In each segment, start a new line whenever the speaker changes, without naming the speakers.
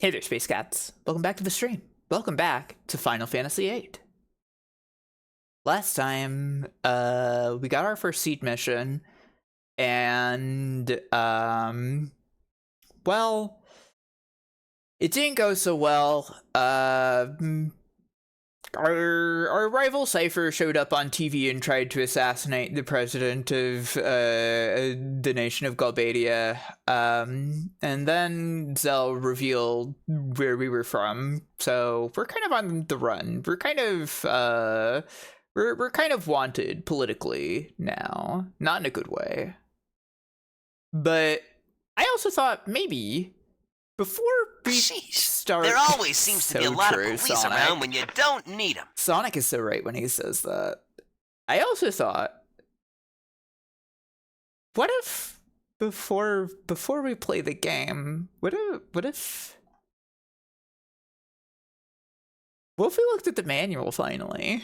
Hey there, Space Cats. Welcome back to the stream. Welcome back to Final Fantasy VIII. Last time, we got our first seed mission, and, well, it didn't go so well. Our rival Cypher showed up on TV and tried to assassinate the president of the nation of Galbadia, and then Zell revealed where we were from, so we're kind of on the run. We're kind of we're kind of wanted politically now, not in a good way. But I also thought maybe before we start,
there always seems to be a lot of police
Sonic.
around when you don't need them.
Sonic is so right when he says that. I also thought, what if before we play the game, what if we looked at the manual finally?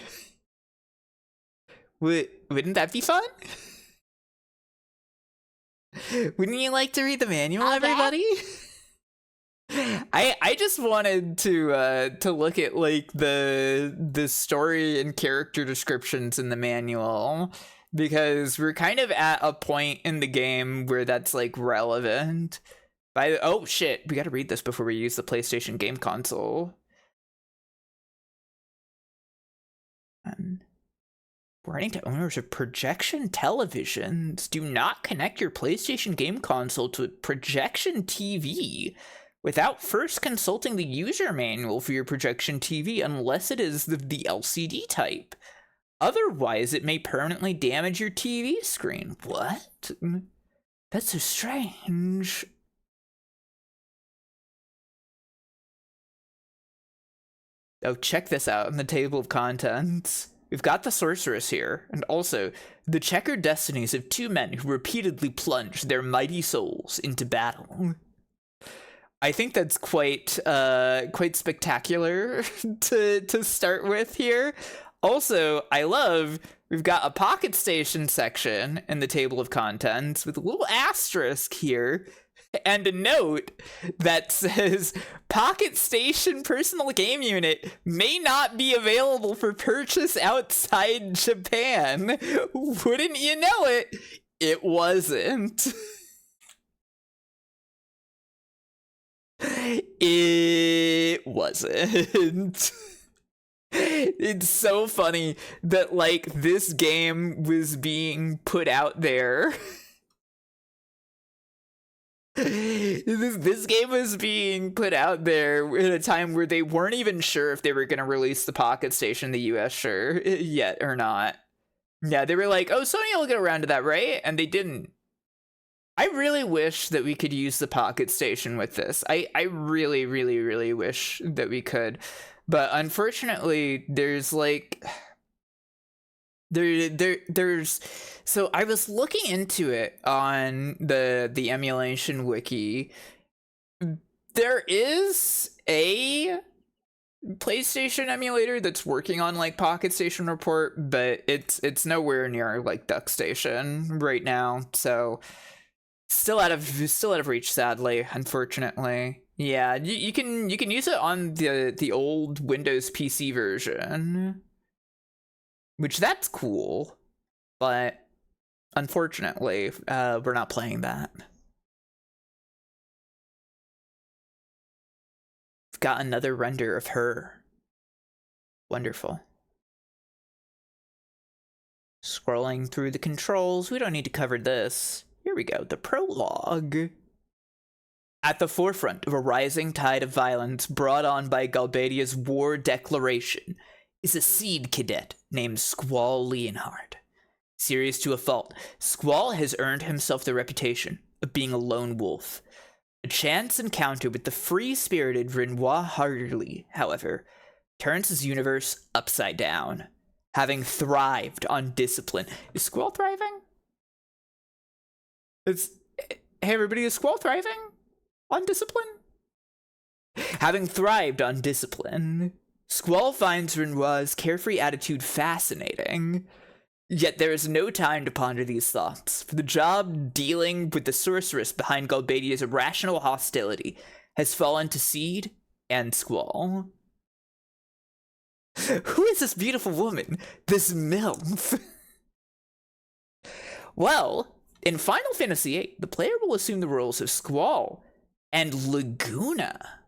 Wouldn't that be fun? Wouldn't you like to read the manual, everybody? I just wanted to look at like the story and character descriptions in the manual, because we're kind of at a point in the game where that's like relevant. Oh shit, we gotta read this before we use the PlayStation game console. Warning to owners of projection televisions: do not connect your PlayStation game console to a projection TV without first consulting the user manual for your projection TV, unless it is the LCD type. Otherwise, it may permanently damage your TV screen. What? That's so strange. Oh, check this out in the table of contents. We've got the sorceress here, and also the checkered destinies of two men who repeatedly plunged their mighty souls into battle. I think that's quite spectacular to start with here. Also, I love we've got a pocket station section in the table of contents with a little asterisk here and a note that says Pocket Station Personal Game Unit may not be available for purchase outside Japan. Wouldn't you know it? It wasn't. It wasn't. It's so funny that like this game was being put out there. This game was being put out there at a time where they weren't even sure if they were going to release the Pocket Station in the US yet or not. Yeah, they were like, oh, Sony will get around to that, right? And they didn't. I really wish that we could use the Pocket Station with this. I really, really, really wish that we could. But unfortunately, there's like... There's so I was looking into it on the emulation wiki. There is a PlayStation emulator that's working on like Pocket Station Report, but it's nowhere near like DuckStation right now. So still out of reach, sadly, unfortunately. Yeah, you can use it on the old Windows PC version, which that's cool, but unfortunately, we're not playing that. We've got another render of her. Wonderful. Scrolling through the controls, we don't need to cover this. Here we go, the prologue. At the forefront of a rising tide of violence brought on by Galbadia's war declaration is a seed cadet named Squall Leonhard. Serious to a fault, Squall has earned himself the reputation of being a lone wolf. A chance encounter with the free-spirited Renoir Harderly, however, turns his universe upside down. Having thrived on discipline. Is Squall thriving? Hey everybody, is Squall thriving on discipline? Having thrived on discipline, Squall finds Renoir's carefree attitude fascinating. Yet there is no time to ponder these thoughts, for the job dealing with the sorceress behind Galbadia's irrational hostility has fallen to Seed and Squall. Who is this beautiful woman? This MILF? Well, in Final Fantasy VIII, the player will assume the roles of Squall and Laguna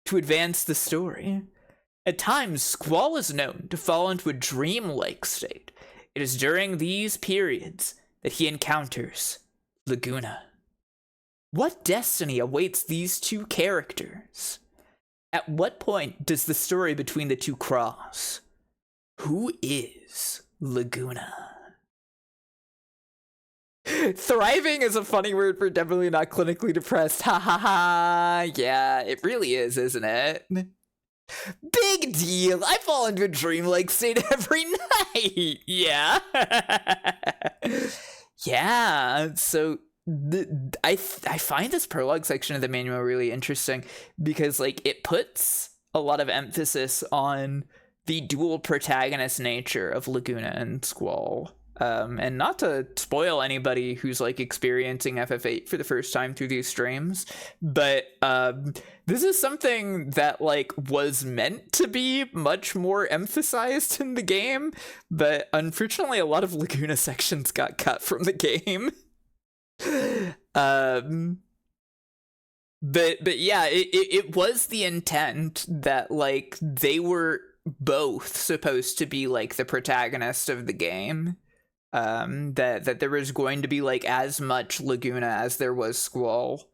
to advance the story. At times, Squall is known to fall into a dreamlike state. It is during these periods that he encounters Laguna. What destiny awaits these two characters? At what point does the story between the two cross? Who is Laguna? Thriving is a funny word for definitely not clinically depressed. Ha ha ha. Yeah, it really is, isn't it? Big deal. I fall into a dreamlike state every night. Yeah. Yeah. So I find this prologue section of the manual really interesting because like it puts a lot of emphasis on the dual protagonist nature of Laguna and Squall. And not to spoil anybody who's like experiencing FF8 for the first time through these streams, but this is something that like was meant to be much more emphasized in the game, but unfortunately a lot of Laguna sections got cut from the game. But yeah, it was the intent that like they were both supposed to be like the protagonist of the game. That there was going to be like as much Laguna as there was Squall.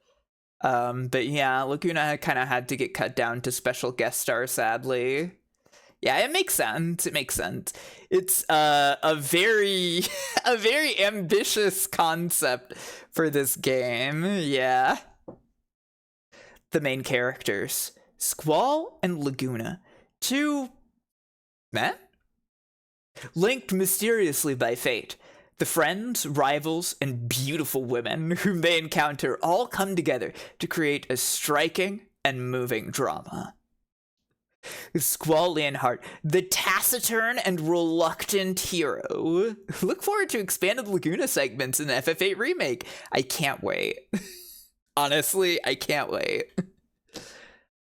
But yeah, Laguna kind of had to get cut down to special guest star, sadly. Yeah, it makes sense. It makes sense. It's a very a very ambitious concept for this game. Yeah. The main characters, Squall and Laguna, two men linked mysteriously by fate. The friends, rivals, and beautiful women whom they encounter all come together to create a striking and moving drama. Squall Leonhardt, the taciturn and reluctant hero. Look forward to expanded Laguna segments in the FF8 remake. I can't wait. Honestly, I can't wait.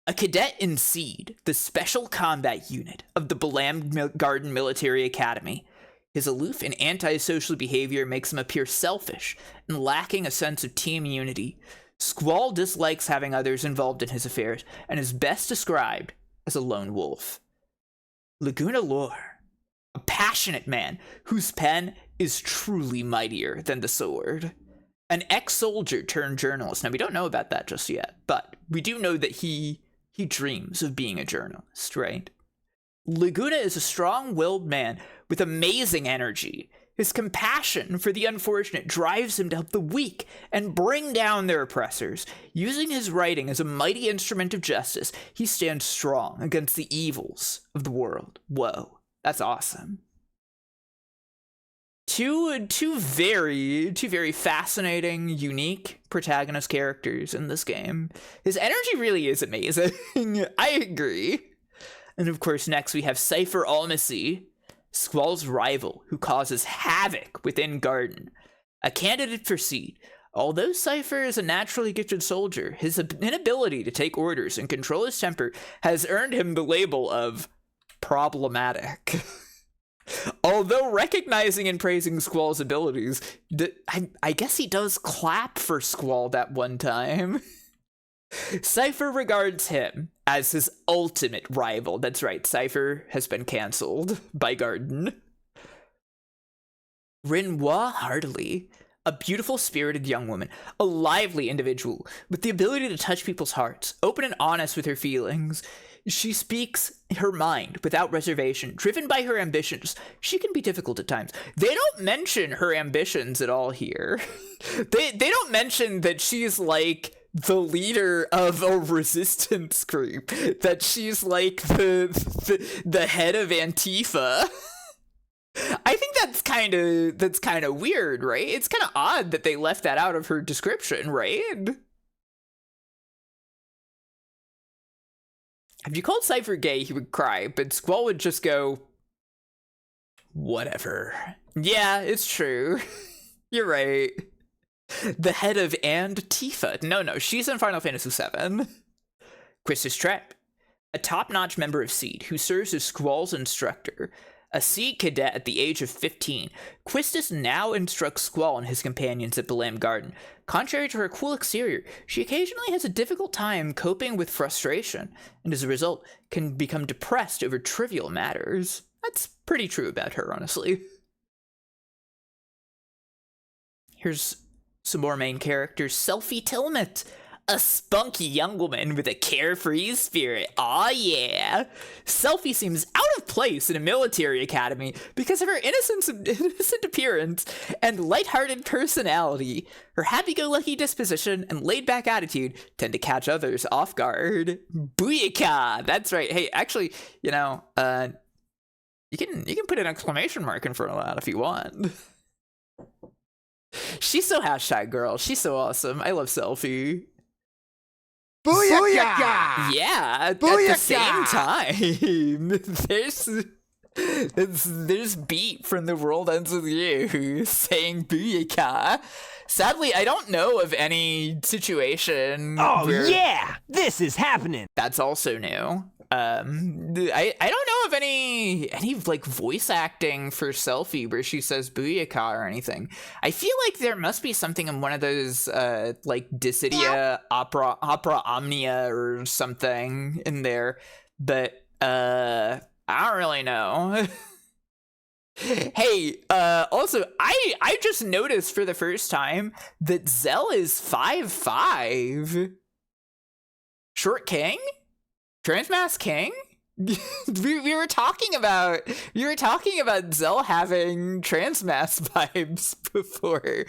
A cadet in Seed, the special combat unit of the Balam Garden Military Academy. His aloof and antisocial behavior makes him appear selfish and lacking a sense of team unity. Squall dislikes having others involved in his affairs and is best described as a lone wolf. Laguna Lore, a passionate man whose pen is truly mightier than the sword. An ex-soldier turned journalist. Now, we don't know about that just yet, but we do know that he dreams of being a journalist, right? Laguna is a strong-willed man with amazing energy. His compassion for the unfortunate drives him to help the weak and bring down their oppressors. Using his writing as a mighty instrument of justice, he stands strong against the evils of the world. Whoa, that's awesome. Two very fascinating, unique protagonist characters in this game. His energy really is amazing. I agree. And of course, next we have Cypher Almasy, Squall's rival who causes havoc within Garden. A candidate for Seed. Although Cypher is a naturally gifted soldier, his inability to take orders and control his temper has earned him the label of problematic. Although recognizing and praising Squall's abilities, I guess he does clap for Squall that one time. Cypher regards him as his ultimate rival. That's right, Cypher has been cancelled by Garden. Renoir Hartley, a beautiful spirited young woman, a lively individual with the ability to touch people's hearts, open and honest with her feelings. She speaks her mind without reservation, driven by her ambitions. She can be difficult at times. They don't mention her ambitions at all here. They don't mention that she's like the leader of a resistance group, that she's like the head of Antifa. I think that's kind of weird, right? It's kind of odd that they left that out of her description, right? If you called Cypher gay, he would cry, but Squall would just go, whatever. Yeah, it's true. You're right. The head of and Tifa. No, she's in Final Fantasy VII. Quistis Trap, a top-notch member of SEED who serves as Squall's instructor. A SEED cadet at the age of 15, Quistis now instructs Squall and his companions at Balam Garden. Contrary to her cool exterior, she occasionally has a difficult time coping with frustration, and as a result, can become depressed over trivial matters. That's pretty true about her, honestly. Here's some more main characters. Selphie Tilmet, a spunky young woman with a carefree spirit. Aw yeah. Selphie seems out of place in a military academy because of her innocent appearance and lighthearted personality. Her happy-go-lucky disposition and laid-back attitude tend to catch others off guard. Booyaka! That's right. Hey, actually, you can put an exclamation mark in front of that if you want. She's so hashtag girl. She's so awesome. I love Selphie.
Booyaka!
Yeah,
Booyaka!
At the same time, there's Beat from The World Ends With You saying Booyaka. Sadly, I don't know of any situation where
yeah! This is happening!
That's also new. I don't know of any like voice acting for Selphie where she says Booyaka or anything. I feel like there must be something in one of those like Dissidia opera omnia or something in there, but I don't really know. Hey, also I just noticed for the first time that Zell is 5'5". Short King? Transmask King? we were talking about Zell having Transmask vibes before.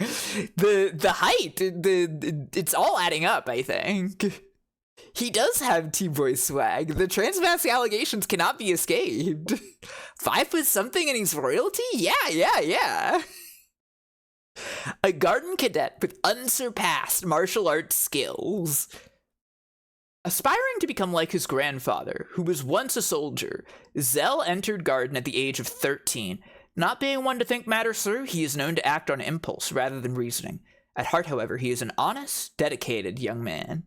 The height, it's all adding up, I think. He does have T-boy swag. The Transmask allegations cannot be escaped. 5 foot something and he's royalty? Yeah. A garden cadet with unsurpassed martial arts skills. Aspiring to become like his grandfather, who was once a soldier, Zell entered Garden at the age of 13. Not being one to think matters through, he is known to act on impulse rather than reasoning. At heart, however, he is an honest, dedicated young man.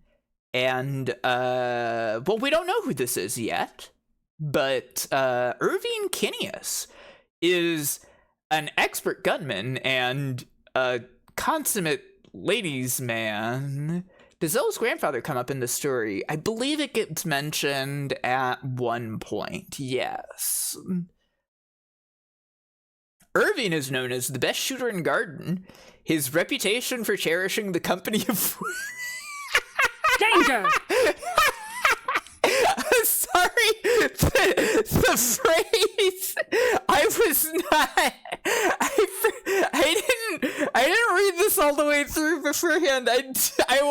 And, well, we don't know who this is yet, but Irvine Kinneas is an expert gunman and a consummate ladies' man. Does Zell's grandfather come up in the story? I believe it gets mentioned at one point, yes. Irvine is known as the best shooter in Garden. His reputation for cherishing the company of...
Danger!
Sorry, the phrase, I was not, I didn't read this all the way through beforehand. I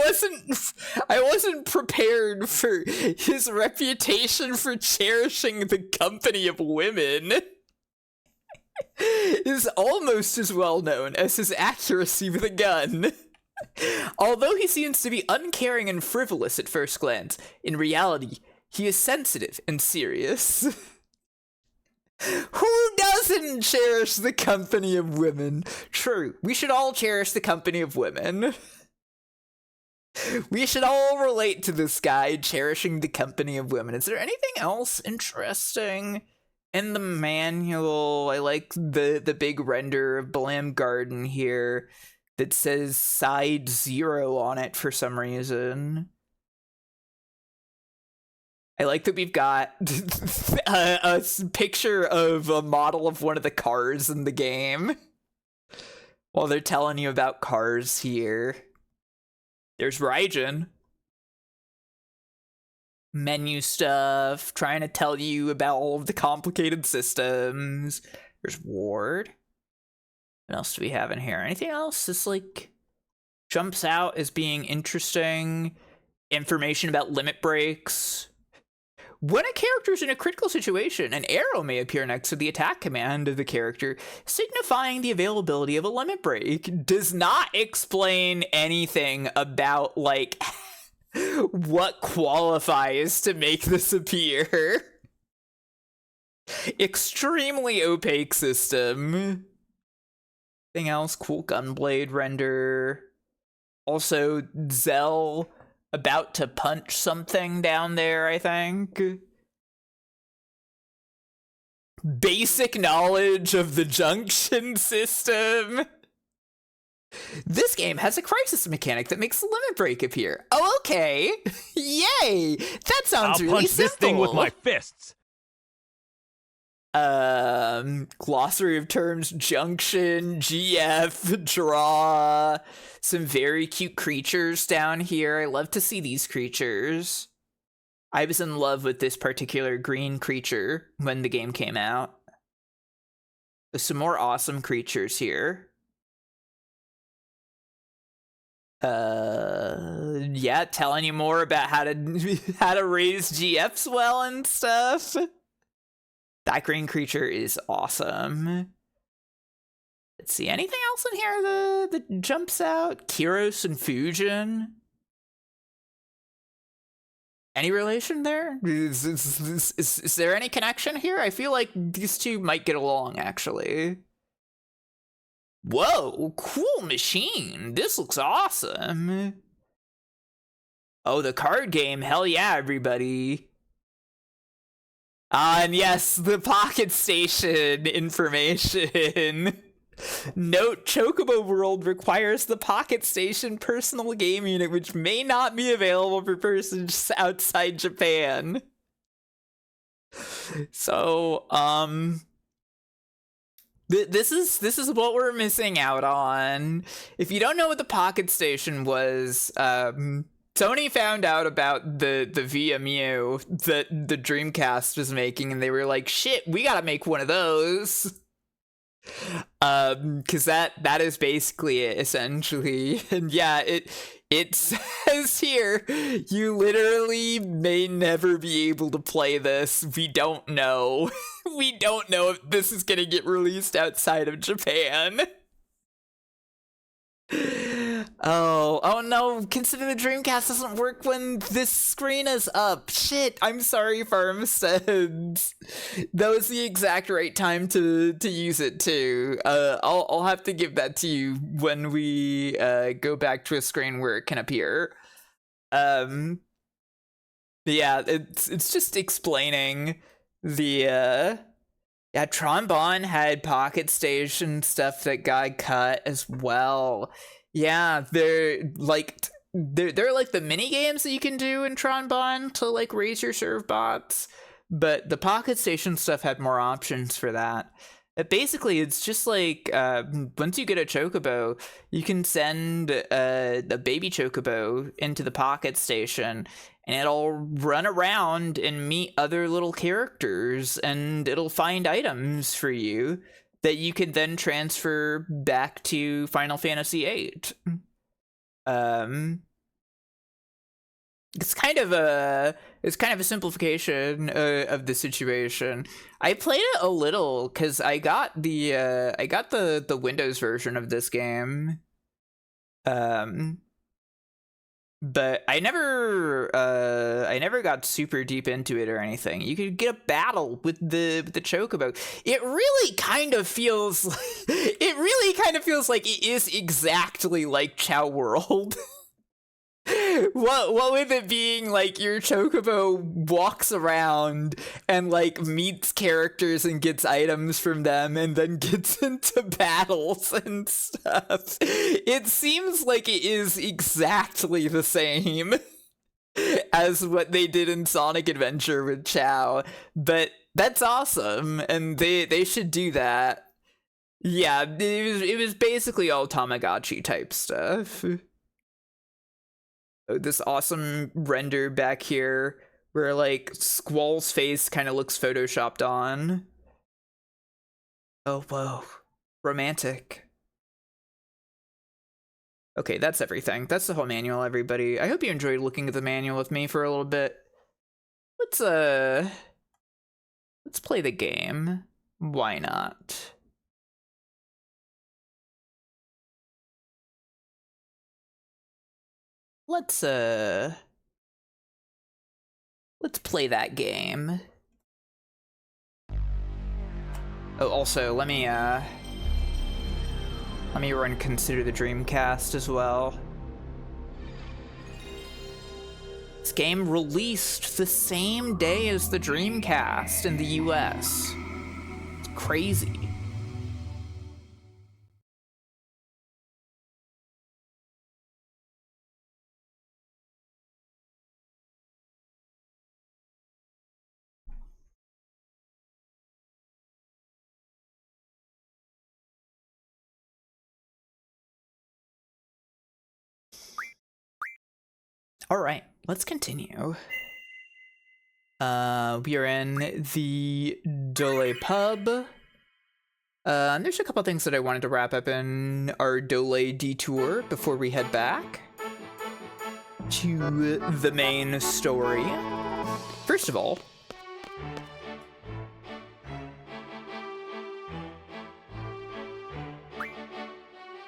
wasn't prepared for his reputation for cherishing the company of women. Is almost as well known as his accuracy with a gun. Although he seems to be uncaring and frivolous at first glance, in reality, he is sensitive and serious. Who doesn't cherish the company of women? True, we should all cherish the company of women. We should all relate to this guy cherishing the company of women. Is there anything else interesting in the manual? I like the big render of Balam Garden here that says side 0 on it for some reason. I like that we've got a picture of a model of one of the cars in the game while they're telling you about cars here. There's Raijin. Menu stuff, trying to tell you about all of the complicated systems. There's Ward. What else do we have in here? Anything else that's like jumps out as being interesting? Information about limit breaks. When a character is in a critical situation, an arrow may appear next to the attack command of the character, signifying the availability of a limit break. Does not explain anything about, like, what qualifies to make this appear. Extremely opaque system. Anything else? Cool gunblade render. Also, Zell about to punch something down there, I think. Basic knowledge of the junction system. This game has a crisis mechanic that makes the limit break appear. Oh, okay. Yay! That sounds really
punch
simple.
This thing with my fists.
Glossary of terms, junction, GF, draw. Some very cute creatures down here. I love to see these creatures. I was in love with this particular green creature when the game came out. There's some more awesome creatures here. Yeah, telling you more about how to raise GFs well and stuff. That green creature is awesome. Let's see, anything else in here that jumps out? Kyros and Fusion. Any relation there? Is there any connection here? I feel like these two might get along, actually. Whoa, cool machine. This looks awesome. Oh, the card game. Hell yeah, everybody. And yes, the Pocket Station information. Note, Chocobo World requires the Pocket Station personal game unit, which may not be available for persons outside Japan. So, this is what we're missing out on. If you don't know what the Pocket Station was, Sony found out about the VMU that the Dreamcast was making, and they were like, shit, we gotta make one of those. Because that is basically it, essentially. And yeah, it says here, you literally may never be able to play this. We don't know. We don't know if this is gonna get released outside of Japan. Oh no, consider the Dreamcast doesn't work when this screen is up. Shit, I'm sorry, Farmsteads. That was the exact right time to use it too. I'll have to give that to you when we go back to a screen where it can appear. Yeah, it's just explaining the yeah, Trombone had Pocket Station stuff that got cut as well. Yeah, they're like the mini games that you can do in Trombone to like raise your serve bots, but the Pocket Station stuff had more options for that. Basically, it's just like once you get a Chocobo, you can send a baby Chocobo into the Pocket Station, and it'll run around and meet other little characters, and it'll find items for you that you can then transfer back to Final Fantasy VIII. It's kind of a simplification of the situation. I played it a little because I got the Windows version of this game. But I never got super deep into it or anything. You could get a battle with the Chocobo. It really kind of feels like it is exactly like Chow World. What with it being like your Chocobo walks around and like meets characters and gets items from them and then gets into battles and stuff. It seems like it is exactly the same as what they did in Sonic Adventure with Chow, but that's awesome, and they should do that. Yeah, it was basically all Tamagotchi type stuff. This awesome render back here where like Squall's face kind of looks photoshopped on. Oh, whoa. Romantic. Okay, that's everything. That's the whole manual, everybody. I hope you enjoyed looking at the manual with me for a little bit. Let's play the game. Why not? Let's play that game. Oh, also, let me run Consider the Dreamcast as well. This game released the same day as the Dreamcast in the US. It's crazy. All right, let's continue. We are in the dollet pub. And there's a couple things that I wanted to wrap up in our dollet detour before we head back to the main story. First of all,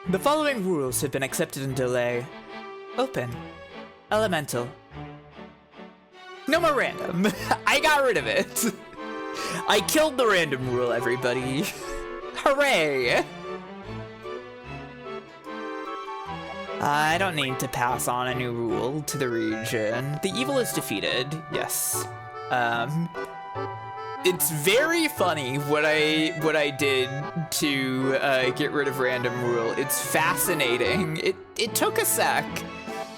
the following rules have been accepted in dollet. Open. Elemental. No more random. I got rid of it. I killed the random rule, everybody. Hooray! I don't need to pass on a new rule to the region. The evil is defeated. Yes. It's very funny what I did to get rid of random rule. It's fascinating. It took a sec.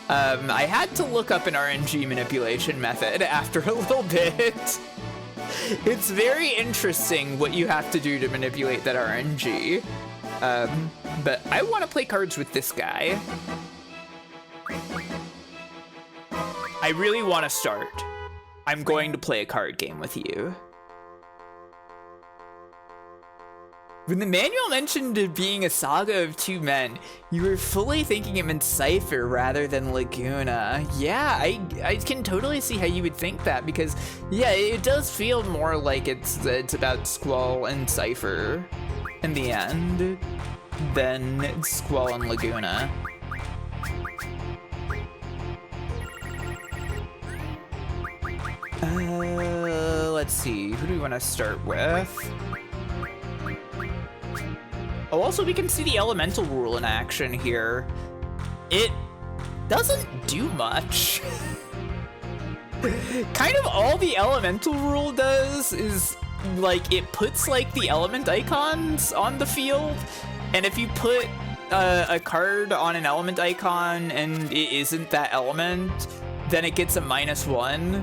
I had to look up an RNG manipulation method after a little bit. It's very interesting what you have to do to manipulate that RNG. But I want to play cards with this guy. I really want to start. I'm going to play a card game with you. When the manual mentioned it being a saga of two men, you were fully thinking it meant Cypher rather than Laguna. Yeah, I can totally see how you would think that, because yeah, it does feel more like it's about Squall and Cypher in the end than Squall and Laguna. Let's see, who do we want to start with? Oh, also we can see the elemental rule in action here. It doesn't do much. Kind of all the elemental rule does is, like, it puts, like, the element icons on the field, and if you put a card on an element icon and it isn't that element, then it gets a -1.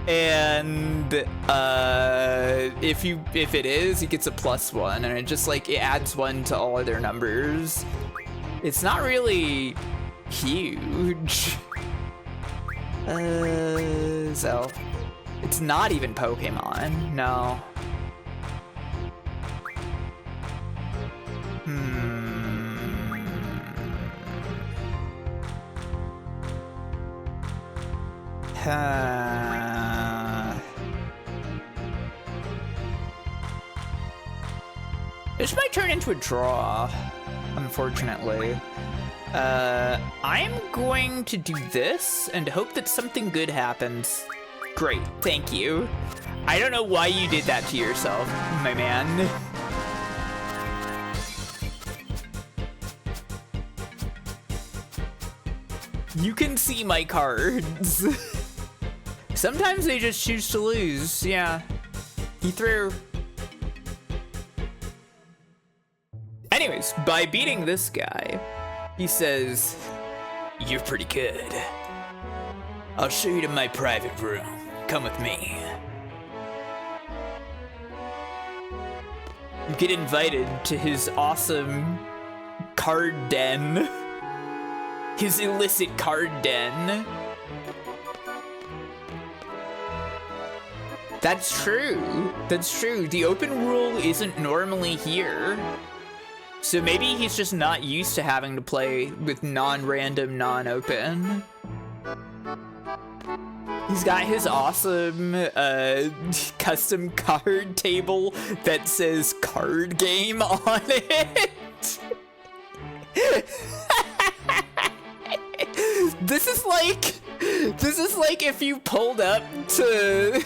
And if it is, it gets a +1, and it just, like, it adds 1 to all of their numbers. It's not really huge. So it's not even Pokemon, no. This might turn into a draw, unfortunately. I'm going to do this and hope that something good happens. Great, thank you. I don't know why you did that to yourself, my man. You can see my cards. Sometimes they just choose to lose, yeah. He threw. Anyways, by beating this guy, he says, "You're pretty good. I'll show you to my private room. Come with me." You get invited to his awesome card den. His illicit card den. That's true. That's true. The open rule isn't normally here. So maybe he's just not used to having to play with non-random, non-open. He's got his awesome custom card table that says card game on it. This is like if you pulled up to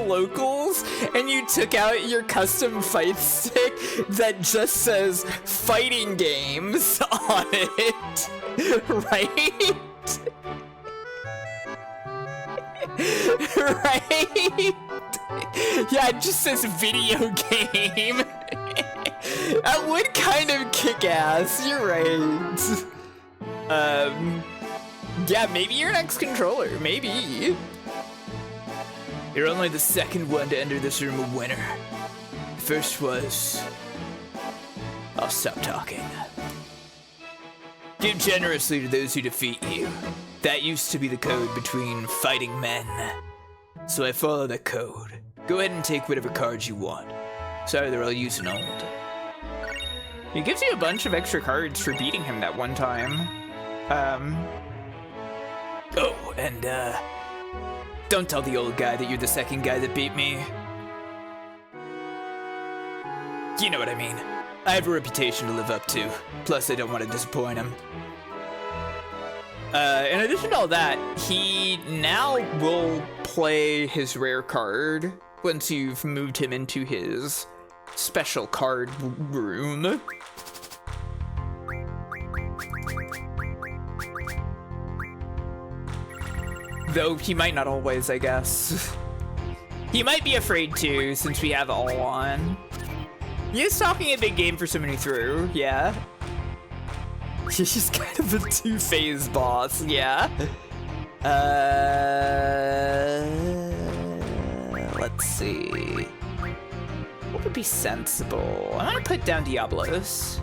locals and you took out your custom fight stick that just says fighting games on it, right? Right? Yeah, it just says video game. That would kind of kick ass. You're right. Yeah, maybe your next controller. Maybe. You're only the second one to enter this room a winner. The first was... I'll stop talking. Give generously to those who defeat you. That used to be the code between fighting men. So I follow that code. Go ahead and take whatever cards you want. Sorry, I'll use an old. He gives you a bunch of extra cards for beating him that one time. Oh, and don't tell the old guy that you're the second guy that beat me. You know what I mean. I have a reputation to live up to. Plus, I don't want to disappoint him. In addition to all that, he now will play his rare card once you've moved him into his special card room. Though he might not always, I guess. He might be afraid to, since we have it all on. He is talking a big game for someone who threw, yeah. He's kind of a two-phase boss, yeah. Let's see. What would be sensible? I'm gonna put down Diablos.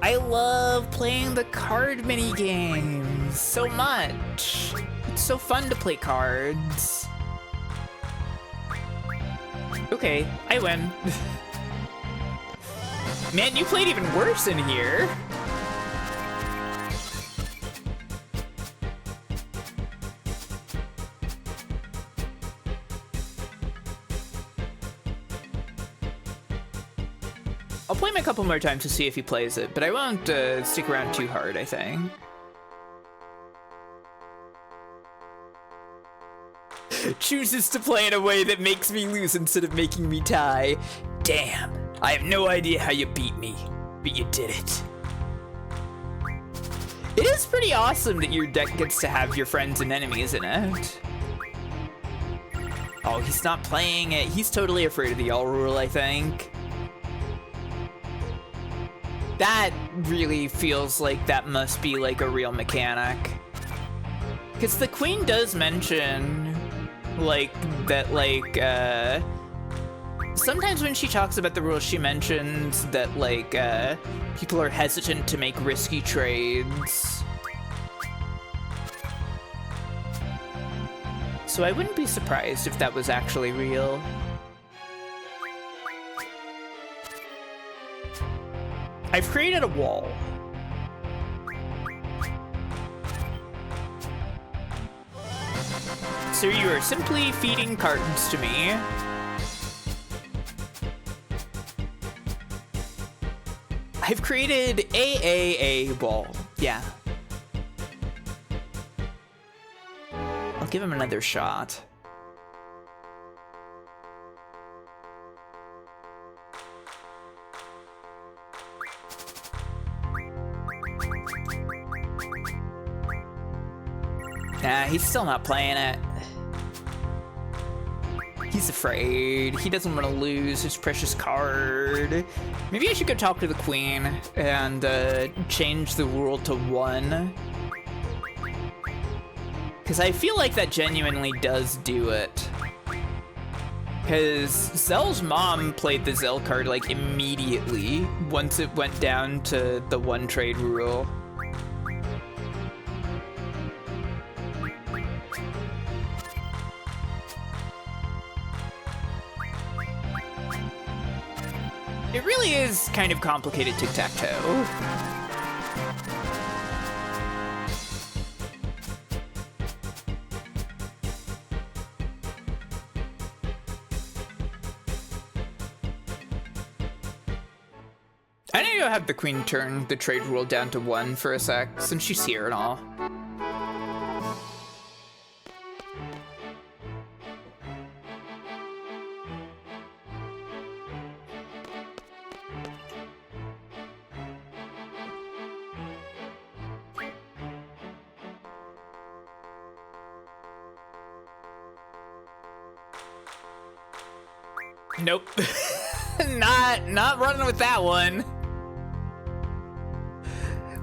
I love playing the card mini games so much. It's so fun to play cards. Okay, I win. Man, you played even worse in here. I'll play him a couple more times to see if he plays it, but I won't stick around too hard, I think. Chooses to play in a way that makes me lose instead of making me tie. Damn, I have no idea how you beat me, but you did it. It is pretty awesome that your deck gets to have your friends and enemies in it. Oh, he's not playing it. He's totally afraid of the all rule, I think. That really feels like that must be like a real mechanic. Because the queen does mention, like, that, like, sometimes when she talks about the rules, she mentions that, like, people are hesitant to make risky trades. So I wouldn't be surprised if that was actually real. I've created a wall. So you are simply feeding cards to me. I've created a wall. Yeah. I'll give him another shot. Nah, he's still not playing it. He's afraid. He doesn't want to lose his precious card. Maybe I should go talk to the queen and change the rule to 1. Because I feel like that genuinely does do it. Because Zell's mom played the Zell card like immediately once it went down to the 1 trade rule. It really is kind of complicated tic-tac-toe. I need to have the queen turn the trade rule down to 1 for a sec, since she's here and all. Nope. Not running with that one.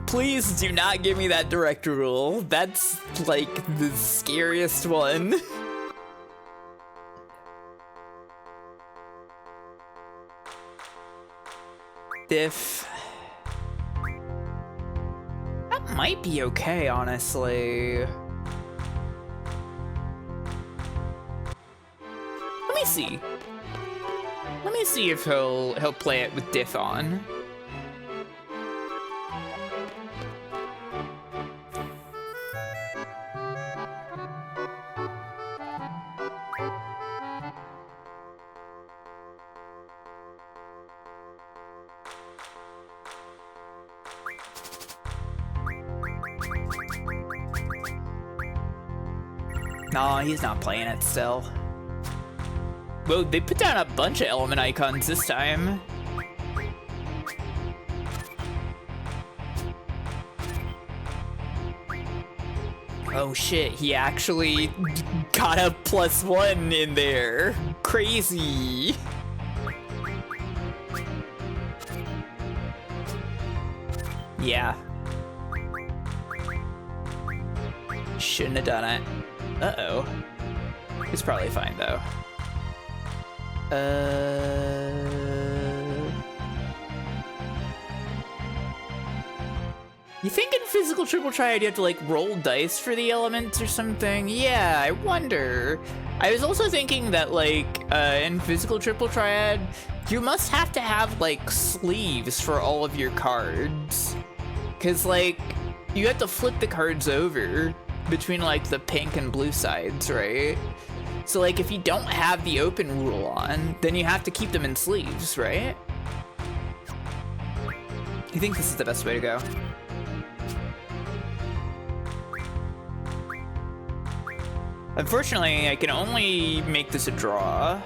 Please do not give me that direct rule. That's like the scariest one. Diff. That might be okay, honestly. Let me see. Let me see if he'll play it with diff on. No, he's not playing it still. Whoa, they put down a bunch of element icons this time. Oh shit, he actually got a +1 in there. Crazy. Yeah. Shouldn't have done it. Uh-oh. It's probably fine, though. You think in physical triple triad you have to, like, roll dice for the elements or something? Yeah, I wonder. I was also thinking that, like, in physical triple triad, you must have to have, like, sleeves for all of your cards. Because, like, you have to flip the cards over between, like, the pink and blue sides, right? So, like, if you don't have the open rule on, then you have to keep them in sleeves, right? I think this is the best way to go. Unfortunately, I can only make this a draw.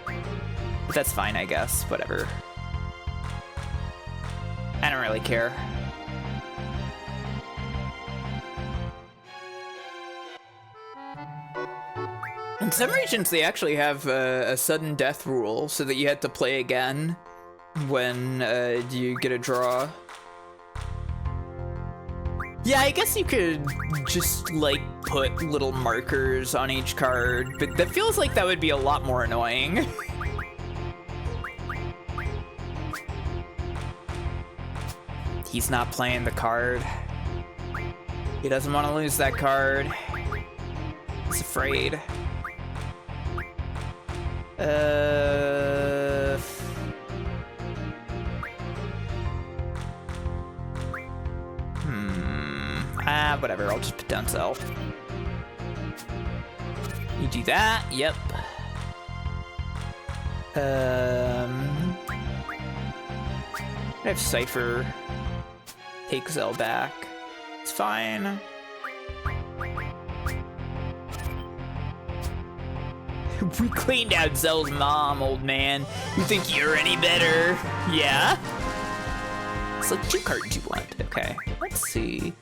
But that's fine, I guess. Whatever. I don't really care. In some regions, they actually have a sudden death rule, so that you have to play again when you get a draw. Yeah, I guess you could just, like, put little markers on each card, but that feels like that would be a lot more annoying. He's not playing the card. He doesn't want to lose that card. He's afraid. Whatever, I'll just put down self. You do that, yep. I have Cypher. Take Zell back. It's fine. We cleaned out Zell's mom, old man. You think you're any better? Yeah? Select 2 cards you want. Okay, let's see.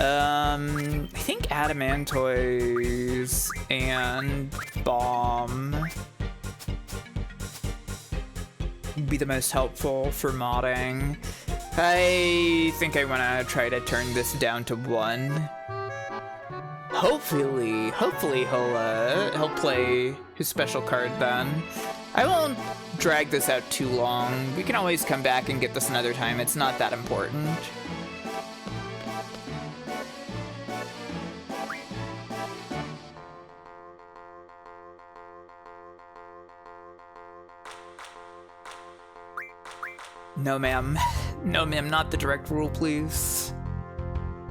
I think Adamantoise and Bomb would be the most helpful for modding. I think I want to try to turn this down to 1. Hopefully he'll play his special card then. I won't drag this out too long. We can always come back and get this another time. It's not that important. No, ma'am. No, ma'am, not the direct rule, please.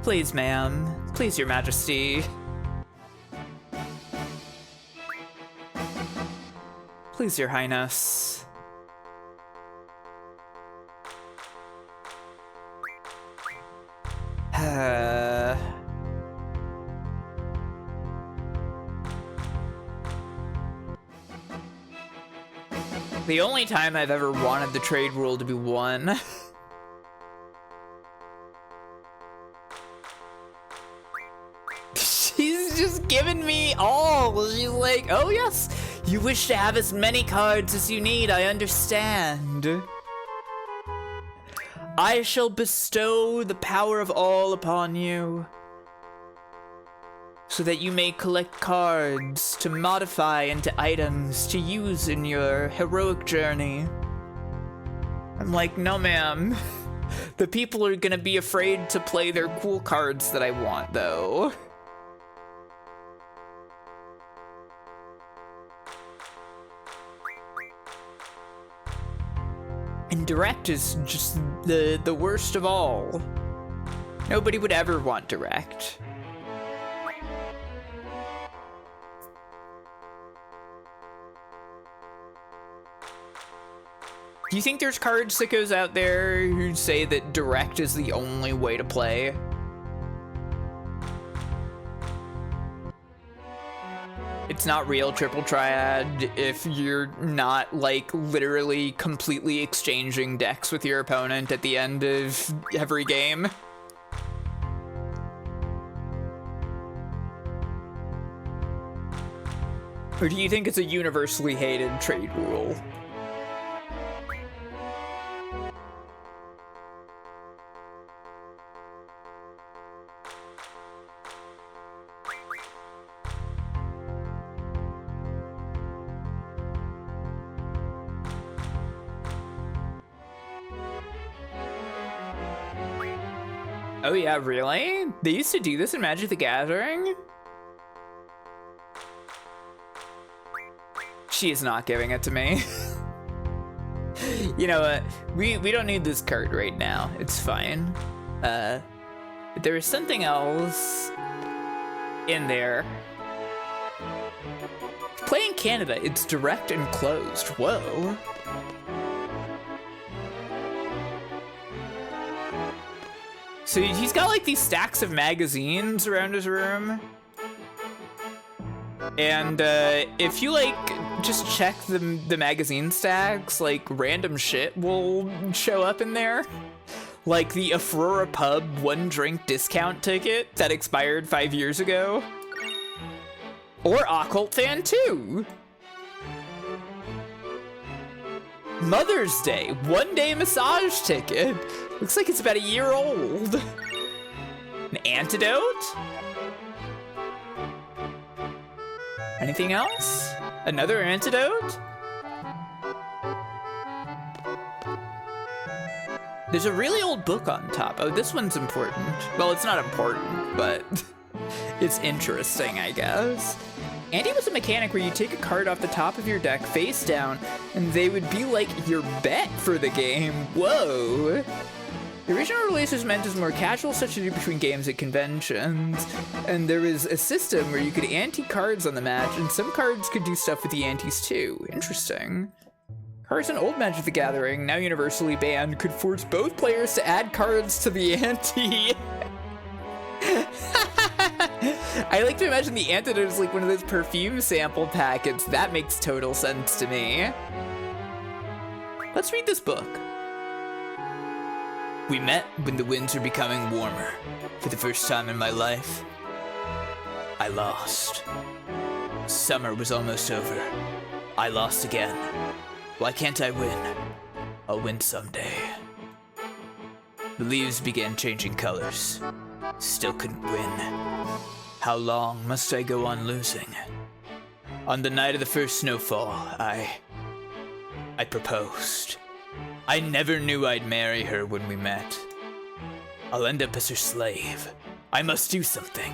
Please, ma'am. Please, your majesty. Please, your highness. The only time I've ever wanted the trade rule to be 1. She's just giving me all. She's like, oh yes, You wish to have as many cards as you need, I understand. I shall bestow the power of all upon you, so that you may collect cards to modify into items to use in your heroic journey. I'm like, no ma'am. The people are gonna be afraid to play their cool cards that I want, though. And direct is just the worst of all. Nobody would ever want direct. Do you think there's card sickos out there who say that direct is the only way to play? It's not real triple triad if you're not, like, literally completely exchanging decks with your opponent at the end of every game. Or do you think it's a universally hated trade rule? Oh yeah, really? They used to do this in Magic the Gathering? She is not giving it to me. You know what? We don't need this card right now. It's fine. But there is something else in there. Play in Canada, it's direct and closed. Whoa. So he's got like these stacks of magazines around his room. And if you like just check the magazine stacks, like random shit will show up in there. Like the Aurora Pub 1 drink discount ticket that expired 5 years ago. Or Occult Fan 2. Mother's Day 1-day massage ticket. Looks like it's about a year old. An antidote? Anything else? Another antidote? There's a really old book on top. Oh, this one's important. Well, it's not important, but it's interesting, I guess. Andy was a mechanic where you take a card off the top of your deck face down, and they would be like your bet for the game. Whoa! The original release was meant as more casual substitute between games at conventions, and there was a system where you could ante cards on the match, and some cards could do stuff with the antes too. Interesting. Cards in old Magic the Gathering, now universally banned, could force both players to add cards to the ante. I like to imagine the antidote is like one of those perfume sample packets. That makes total sense to me. Let's read this book. We met when the winds were becoming warmer. For the first time in my life, I lost. Summer was almost over. I lost again. Why can't I win? I'll win someday. The leaves began changing colors. Still couldn't win. How long must I go on losing? On the night of the first snowfall, I proposed. I never knew I'd marry her when we met. I'll end up as her slave. I must do something.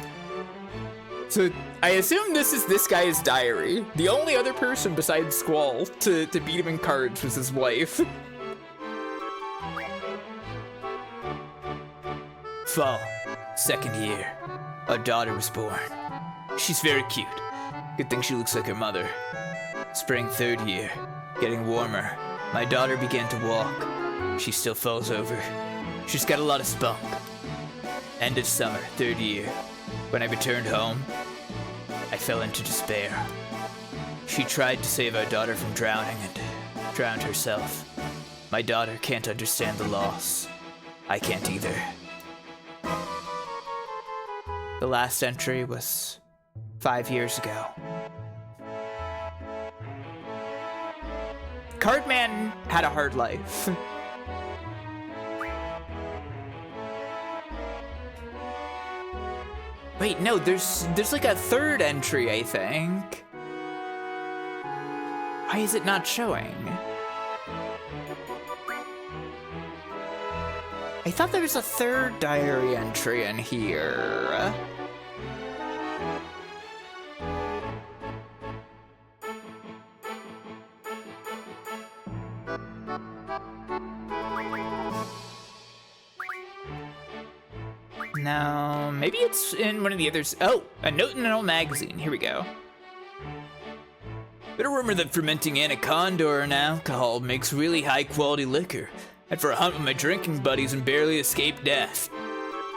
So, I assume this is this guy's diary. The only other person besides Squall to beat him in cards was his wife. Fall, 2nd year. Our daughter was born. She's very cute. Good thing she looks like her mother. Spring, 3rd year. Getting warmer. My daughter began to walk. She still falls over. She's got a lot of spunk. End of summer, 3rd year. When I returned home, I fell into despair. She tried to save our daughter from drowning and drowned herself. My daughter can't understand the loss. I can't either. The last entry was 5 years ago. Cardman had a hard life. Wait, no, there's like a third entry, I think. Why is it not showing? I thought there was a third diary entry in here. No, maybe it's in one of the others. Oh, a note in an old magazine. Here we go. Been a rumor that fermenting anaconda and alcohol makes really high quality liquor. Went for a hunt with my drinking buddies and barely escaped death.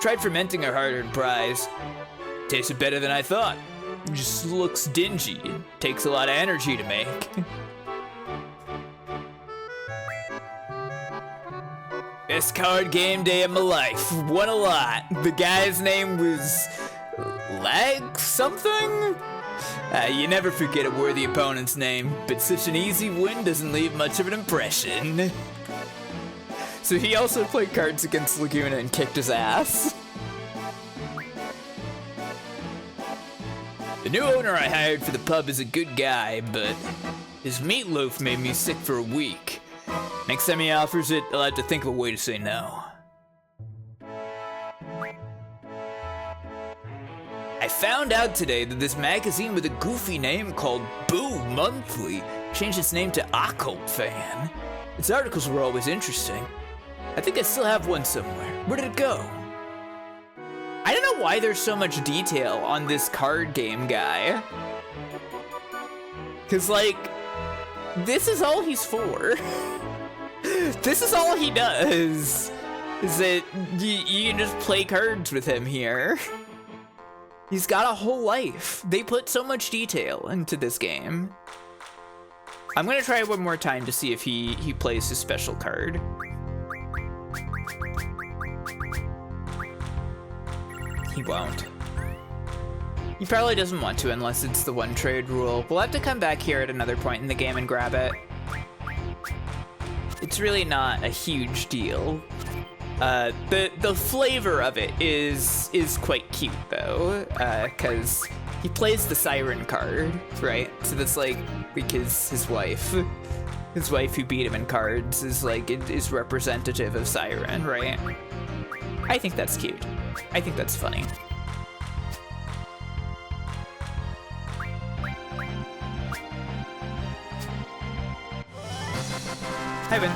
Tried fermenting our hard-earned prize. Tasted better than I thought. Just looks dingy. It takes a lot of energy to make. Best card game day of my life. Won a lot. The guy's name was Lag something? You never forget a worthy opponent's name, but such an easy win doesn't leave much of an impression. So he also played cards against Laguna and kicked his ass. The new owner I hired for the pub is a good guy, but his meatloaf made me sick for a week. Next time he offers it, I'll have to think of a way to say no. I found out today that this magazine with a goofy name called Boo Monthly changed its name to Occult Fan. Its articles were always interesting. I think I still have one somewhere. Where did it go? I don't know why there's so much detail on this card game guy. Cause like, this is all he's for. This is all he does. Is that you can just play cards with him here. He's got a whole life. They put so much detail into this game. I'm gonna try one more time to see if he plays his special card. He won't. He probably doesn't want to unless it's the one trade rule. We'll have to come back here at another point in the game and grab it. It's really not a huge deal. The flavor of it is quite cute though, cause he plays the siren card, right? So that's like because his wife who beat him in cards is like is representative of Siren, right? I think that's cute. I think that's funny. Hi, Ben.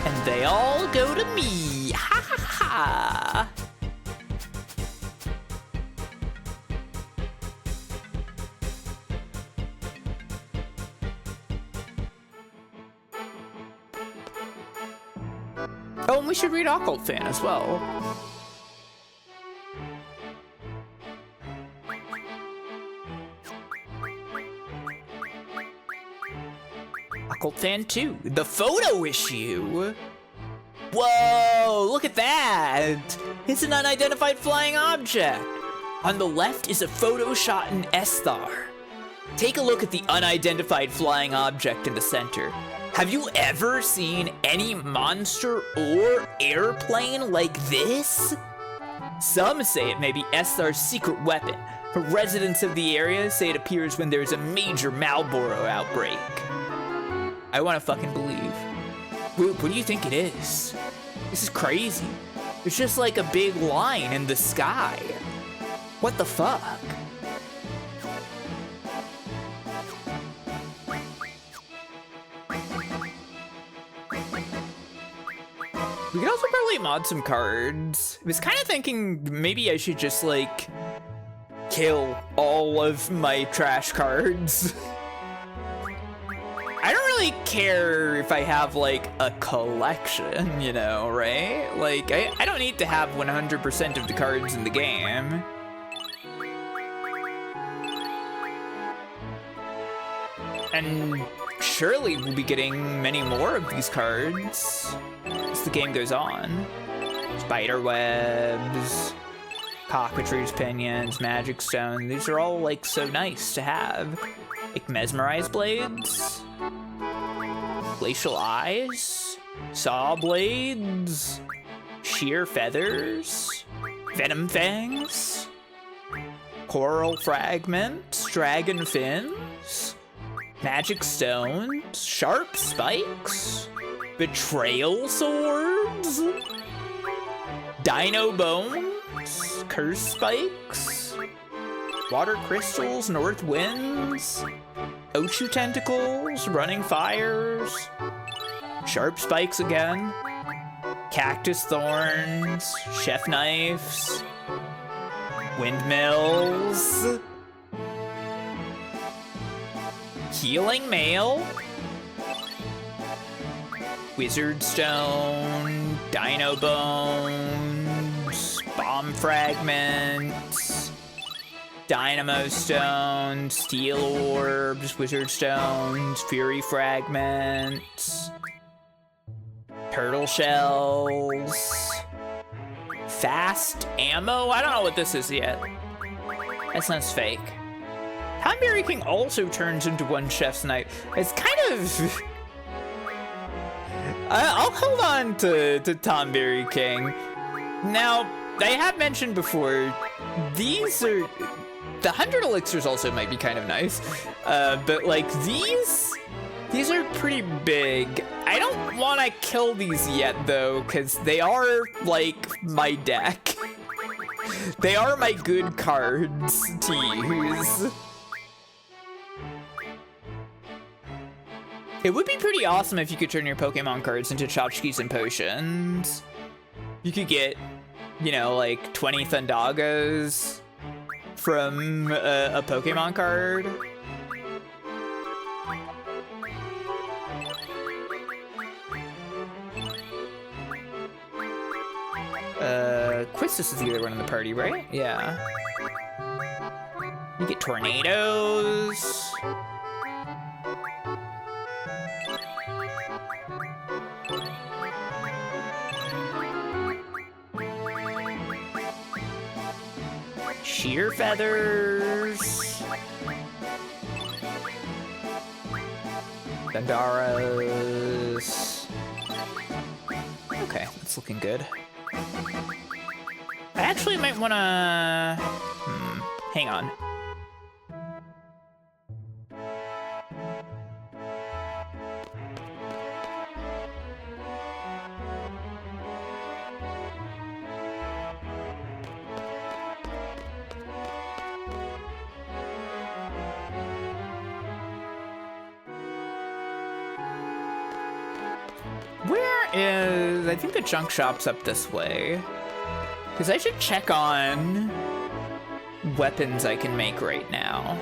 And they all go to me. Ha ha ha. Oh, and we should read Occult Fan as well. Occult Fan 2, the photo issue. Whoa, look at that. It's an unidentified flying object. On the left is a photo shot in Esthar. Take a look at the unidentified flying object in the center. Have you ever seen any monster or airplane like this? Some say it may be Esthar's secret weapon. Residents of the area say it appears when there's a major Malboro outbreak. I want to fucking believe. What do you think it is? This is crazy. It's just like a big line in the sky. What the fuck? We could also probably mod some cards. I was kind of thinking maybe I should just like kill all of my trash cards. I don't really care if I have like a collection, you know, right? Like I don't need to have 100% of the cards in the game. And surely we'll be getting many more of these cards as the game goes on. Spider webs, cockatrice pinions, magic stone. These are all like so nice to have. Like mesmerize blades. glacial eyes, saw blades, sheer feathers, venom fangs, coral fragments, dragon fins, magic stones, sharp spikes, betrayal swords, dino bones, curse spikes, water crystals, north winds, Ochu tentacles, running fires, sharp spikes again, cactus thorns, chef knives, windmills, healing mail, wizard stone, dino bones, bomb fragments, dynamo stones, steel orbs, wizard stones, fury fragments, turtle shells, fast ammo. I don't know what this is yet. That sounds fake. Tomberry King also turns into one chef's knight. It's kind of... I'll hold on to Tomberry King. Now, I have mentioned before, these are... The 100 elixirs also might be kind of nice, but like these are pretty big. I don't want to kill these yet though, because they are like my deck. They are my good cards to use. It would be pretty awesome if you could turn your Pokemon cards into tchotchkes and potions. You could get, you know, like 20 Thundagas from a Pokemon card. Quistis is the other one in the party, right? Yeah. You get tornadoes. Sheer feathers. Dandaras. Okay, that's looking good. I actually might wanna... hang on. Where is... I think the junk shop's up this way. Because I should check on weapons I can make right now.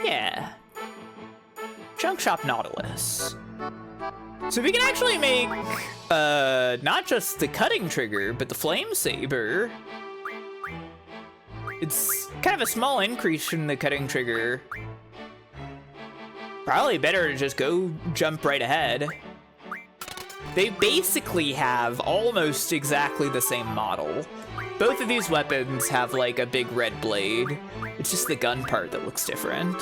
Yeah. Junk shop Nautilus. So we can actually make not just the cutting trigger, but the flame saber. It's kind of a small increase from the cutting trigger. Probably better to just go jump right ahead. They basically have almost exactly the same model. Both of these weapons have like a big red blade. It's just the gun part that looks different.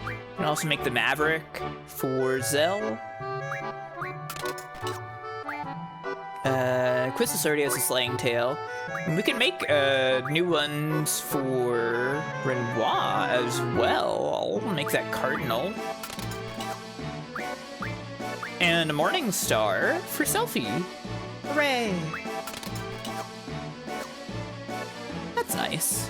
You can also make the Maverick for Zell. Quistis already has a slaying tail. And we can make new ones for Renoir as well. I'll make that Cardinal. And a Morning Star for Selfie. Hooray! That's nice.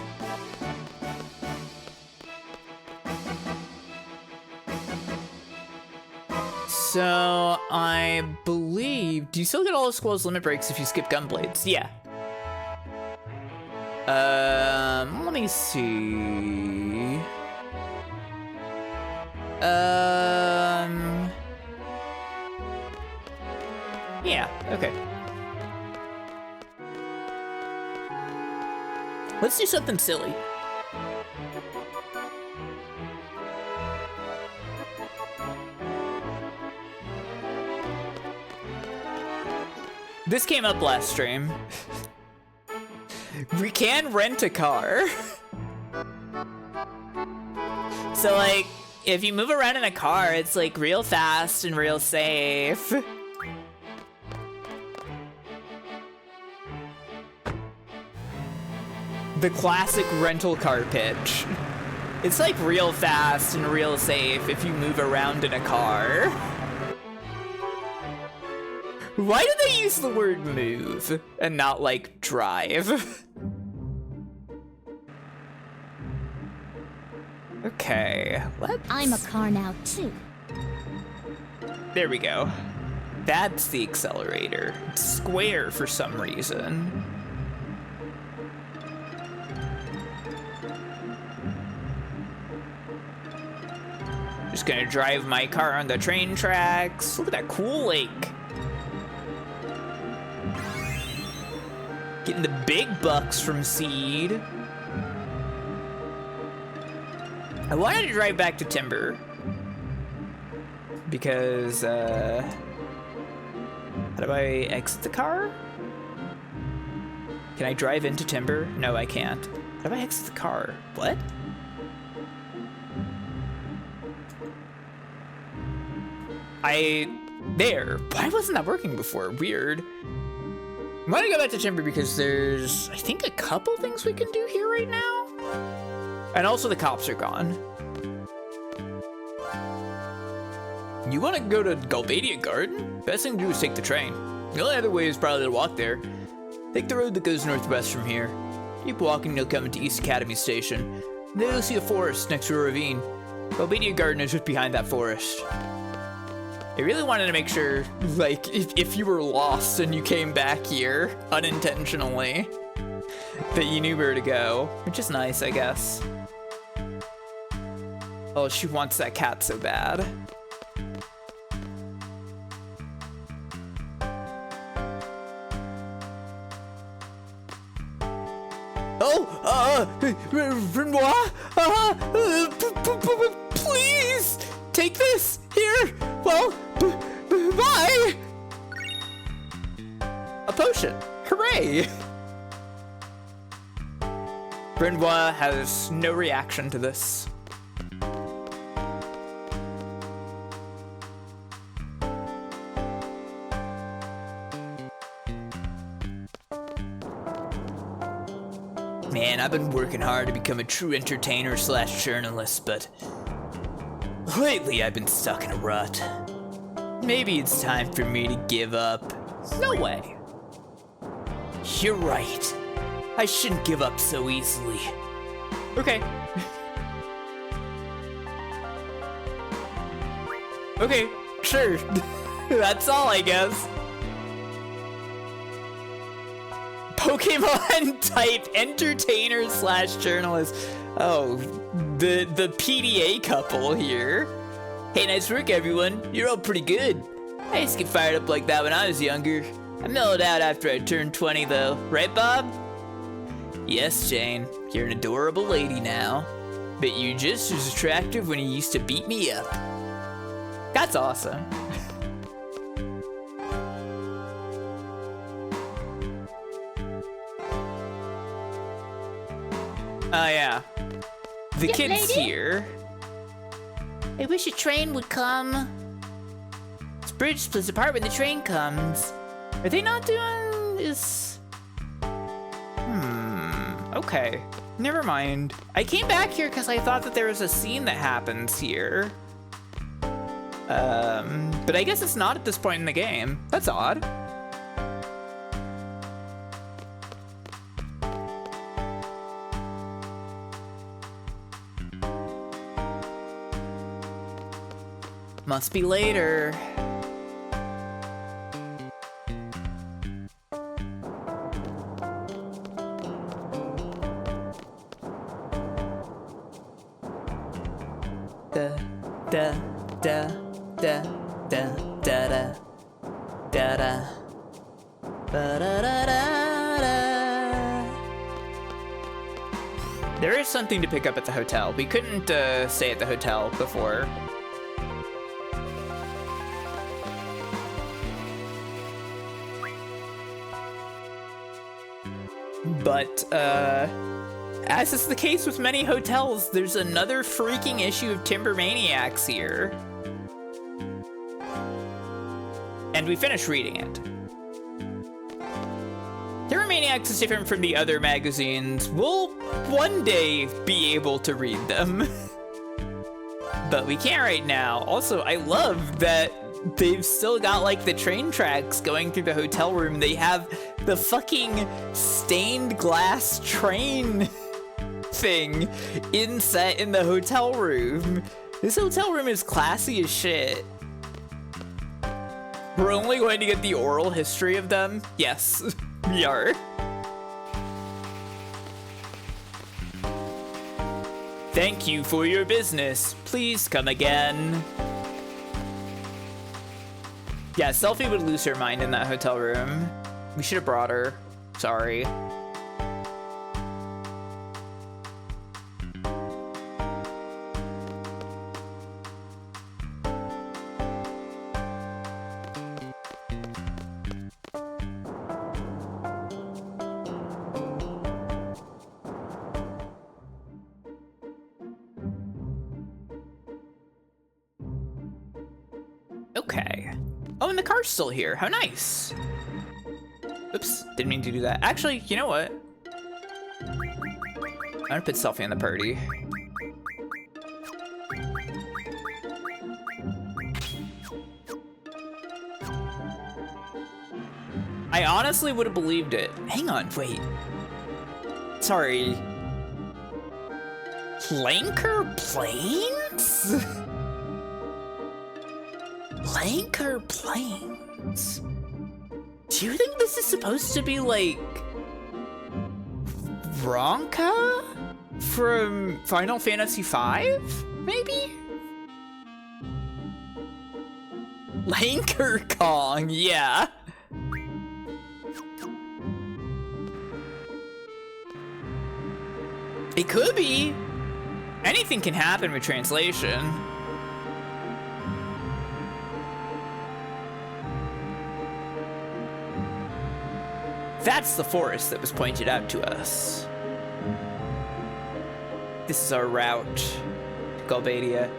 So, I believe... Do you still get all of Squall's limit breaks if you skip Gunblades? Yeah. Let me see... Yeah, okay. Let's do something silly. This came up last stream. We can rent a car. So, like, if you move around in a car, it's like real fast and real safe. The classic rental car pitch. It's like real fast and real safe if you move around in a car. Why do they use the word move and not like drive? Okay,
I'm a car now too.
There we go. That's the accelerator. It's square for some reason. Just gonna drive my car on the train tracks. Look at that cool lake. Getting the big bucks from Seed. I wanted to drive back to Timber because, how do I exit the car? Can I drive into Timber? No, I can't. How do I exit the car? What? There. Why wasn't that working before? Weird. I'm gonna go back to Timber because there's, I think, a couple things we can do here right now. And also the cops are gone. You wanna go to Galbadia Garden? Best thing to do is take the train. The only other way is probably to walk there. Take the road that goes northwest from here. Keep walking and you'll come into East Academy Station. Then you'll see a forest next to a ravine. Galbadia Garden is just behind that forest. I really wanted to make sure, like, if you were lost and you came back here unintentionally, that you knew where to go, which is nice, I guess. Oh, she wants that cat so bad. Oh, Renoir, please take this here. Well, bye. A potion, hooray! Renoir has no reaction to this. Man, I've been working hard to become a true entertainer / journalist, but lately I've been stuck in a rut. Maybe it's time for me to give up. No way. You're right. I shouldn't give up so easily. Okay. Okay, sure. That's all, I guess. Pokemon type entertainer / journalist. Oh, the PDA couple here. Hey, nice work, everyone. You're all pretty good. I used to get fired up like that when I was younger. I mellowed out after I turned 20, though. Right, Bob? Yes, Jane. You're an adorable lady now. But you're just as attractive when you used to beat me up. That's awesome. Oh, yeah. The
Yes,
kid's
lady?
here. I wish a train would come. This bridge splits apart when the train comes. Are they not doing this? Okay. Never mind. I came back here because I thought that there was a scene that happens here. But I guess it's not at this point in the game. That's odd. Must be later. Da da da da da da da da da da da da da. There is something to pick up at the hotel. We couldn't stay at the hotel before. But, as is the case with many hotels, there's another freaking issue of Timber Maniacs here. And we finished reading it. Timber Maniacs is different from the other magazines. We'll one day be able to read them. But we can't right now. Also, I love that they've still got like the train tracks going through the hotel room. They have the fucking stained glass train thing inset in the hotel room. This hotel room is classy as shit. We're only going to get the oral history of them? Yes, we are. Thank you for your business. Please come again. Yeah, Selfie would lose her mind in that hotel room. We should have brought her. Sorry. Okay. Oh, and the car's still here. How nice. Oops, didn't mean to do that. Actually, you know what? I'm gonna put Selfie in the party. I honestly would have believed it. Hang on, wait. Sorry. Flanker planes? Flanker planes? Do you think this is supposed to be like Ronka from Final Fantasy V? Maybe? Lanker Kong, yeah. It could be. Anything can happen with translation. That's the forest that was pointed out to us. This is our route to Galbadia.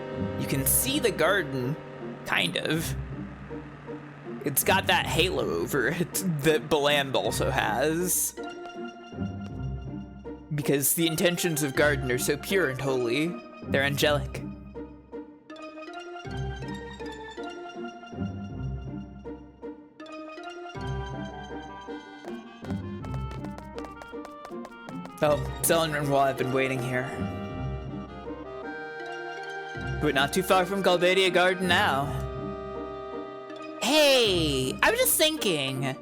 You can see the garden, kind of. It's got that halo over it that Balamb also has. Because the intentions of garden are so pure and holy, they're angelic. Oh, selling while I've been waiting here. We're not too far from Galbadia Garden now. Hey, I was just thinking.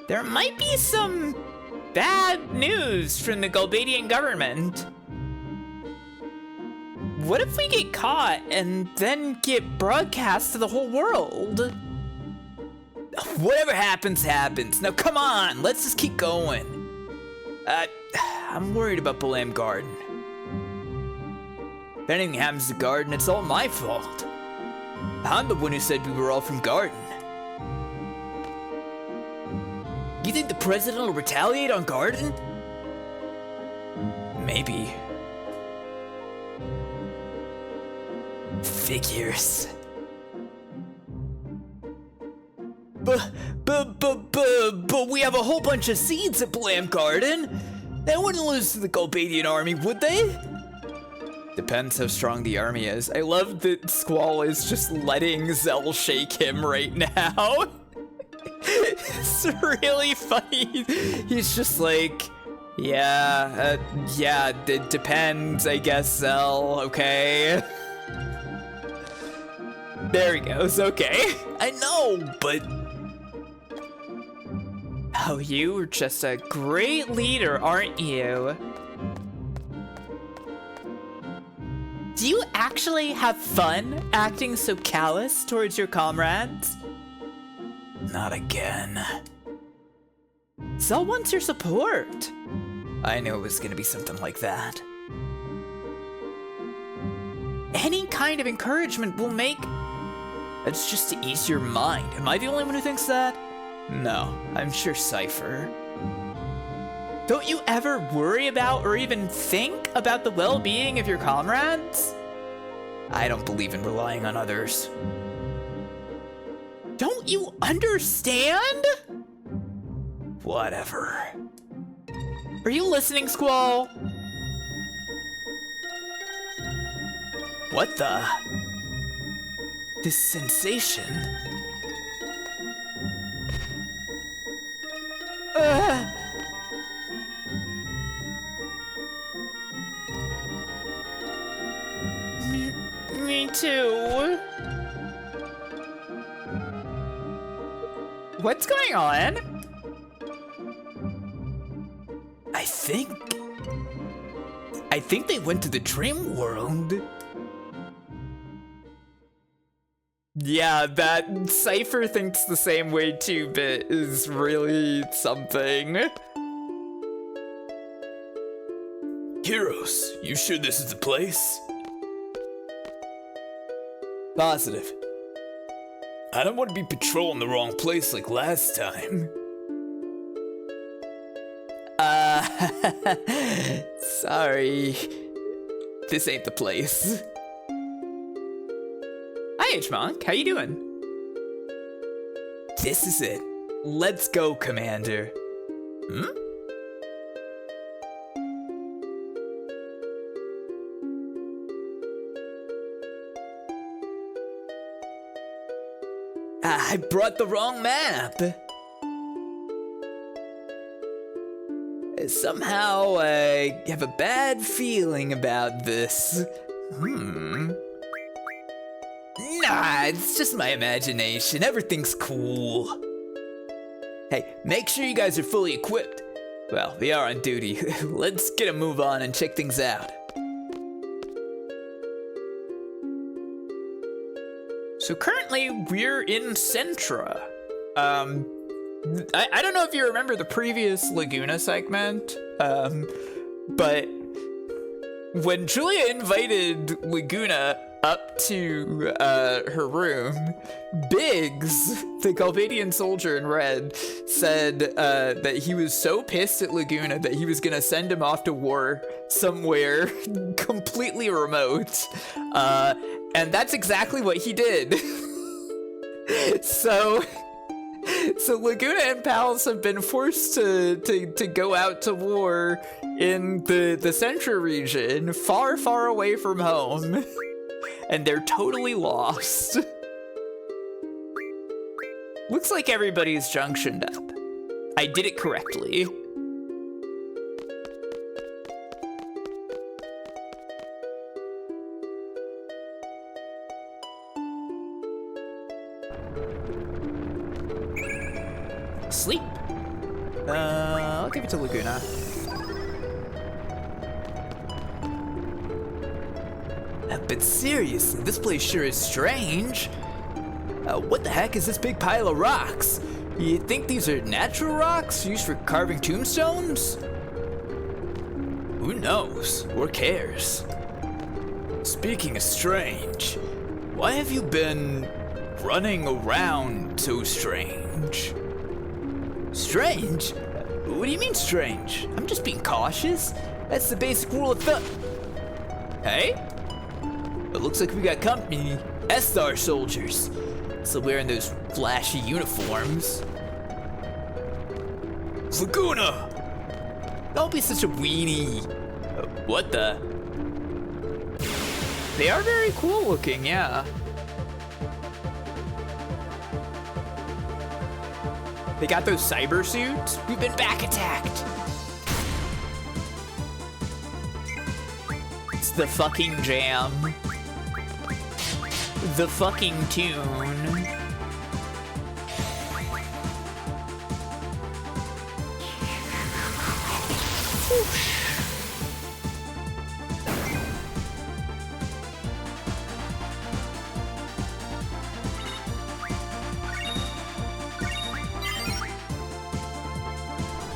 There might be some bad news from the Galbadian government. What if we get caught and then get broadcast to the whole world? Whatever happens, happens. Now come on, let's just keep going. I'm worried about Balamb Garden. If anything happens to Garden, it's all my fault. I'm the one who said we were all from Garden. You think the president will retaliate on Garden? Maybe. Figures. But we have a whole bunch of seeds at Balamb Garden. They wouldn't lose to the Galbadian army, would they? Depends how strong the army is. I love that Squall is just letting Zell shake him right now. It's really funny. He's just like, yeah, it depends, I guess, Zell, okay? There he goes, okay. I know, but... Oh, you're just a great leader, aren't you? Do you actually have fun acting so callous towards your comrades? Not again. Zell wants your support. I knew it was gonna be something like that. Any kind of encouragement will make... It's just to ease your mind. Am I the only one who thinks that? No, I'm sure Cypher. Don't you ever worry about or even think about the well-being of your comrades? I don't believe in relying on others. Don't you understand? Whatever. Are you listening, Squall? What the? This sensation. Me too. What's going on? I think they went to the dream world. Yeah, that Cypher thinks the same way too, but is really something. Heroes, you sure this is the place? Positive. I don't want to be patrolling the wrong place like last time. Sorry. This ain't the place. Hi, H-Monk. How you doing? This is it. Let's go, Commander. I brought the wrong map. Somehow, I have a bad feeling about this. Nah, it's just my imagination. Everything's cool. Hey, make sure you guys are fully equipped. Well, we are on duty. Let's get a move on and check things out. So currently, we're in Centra. I don't know if you remember the previous Laguna segment, but when Julia invited Laguna up to her room, Biggs, the Galbadian soldier in red, said that he was so pissed at Laguna that he was gonna send him off to war somewhere completely remote, and that's exactly what he did. So Laguna and pals have been forced to go out to war in the Centra region, far, far away from home. And they're totally lost. Looks like everybody's junctioned up. I did it correctly. Sleep. I'll give it to Laguna. But seriously, this place sure is strange. What the heck is this big pile of rocks? You think these are natural rocks used for carving tombstones? Who knows, or cares? Speaking of strange, why have you been running around so strange? Strange? What do you mean strange? I'm just being cautious. That's the basic rule of thumb. Hey? It looks like we got company. SR soldiers. Still wearing those flashy uniforms. Laguna! Don't be such a weenie. What the? They are very cool looking, yeah. They got those cyber suits. We've been back attacked. It's the fucking jam. The fucking tune.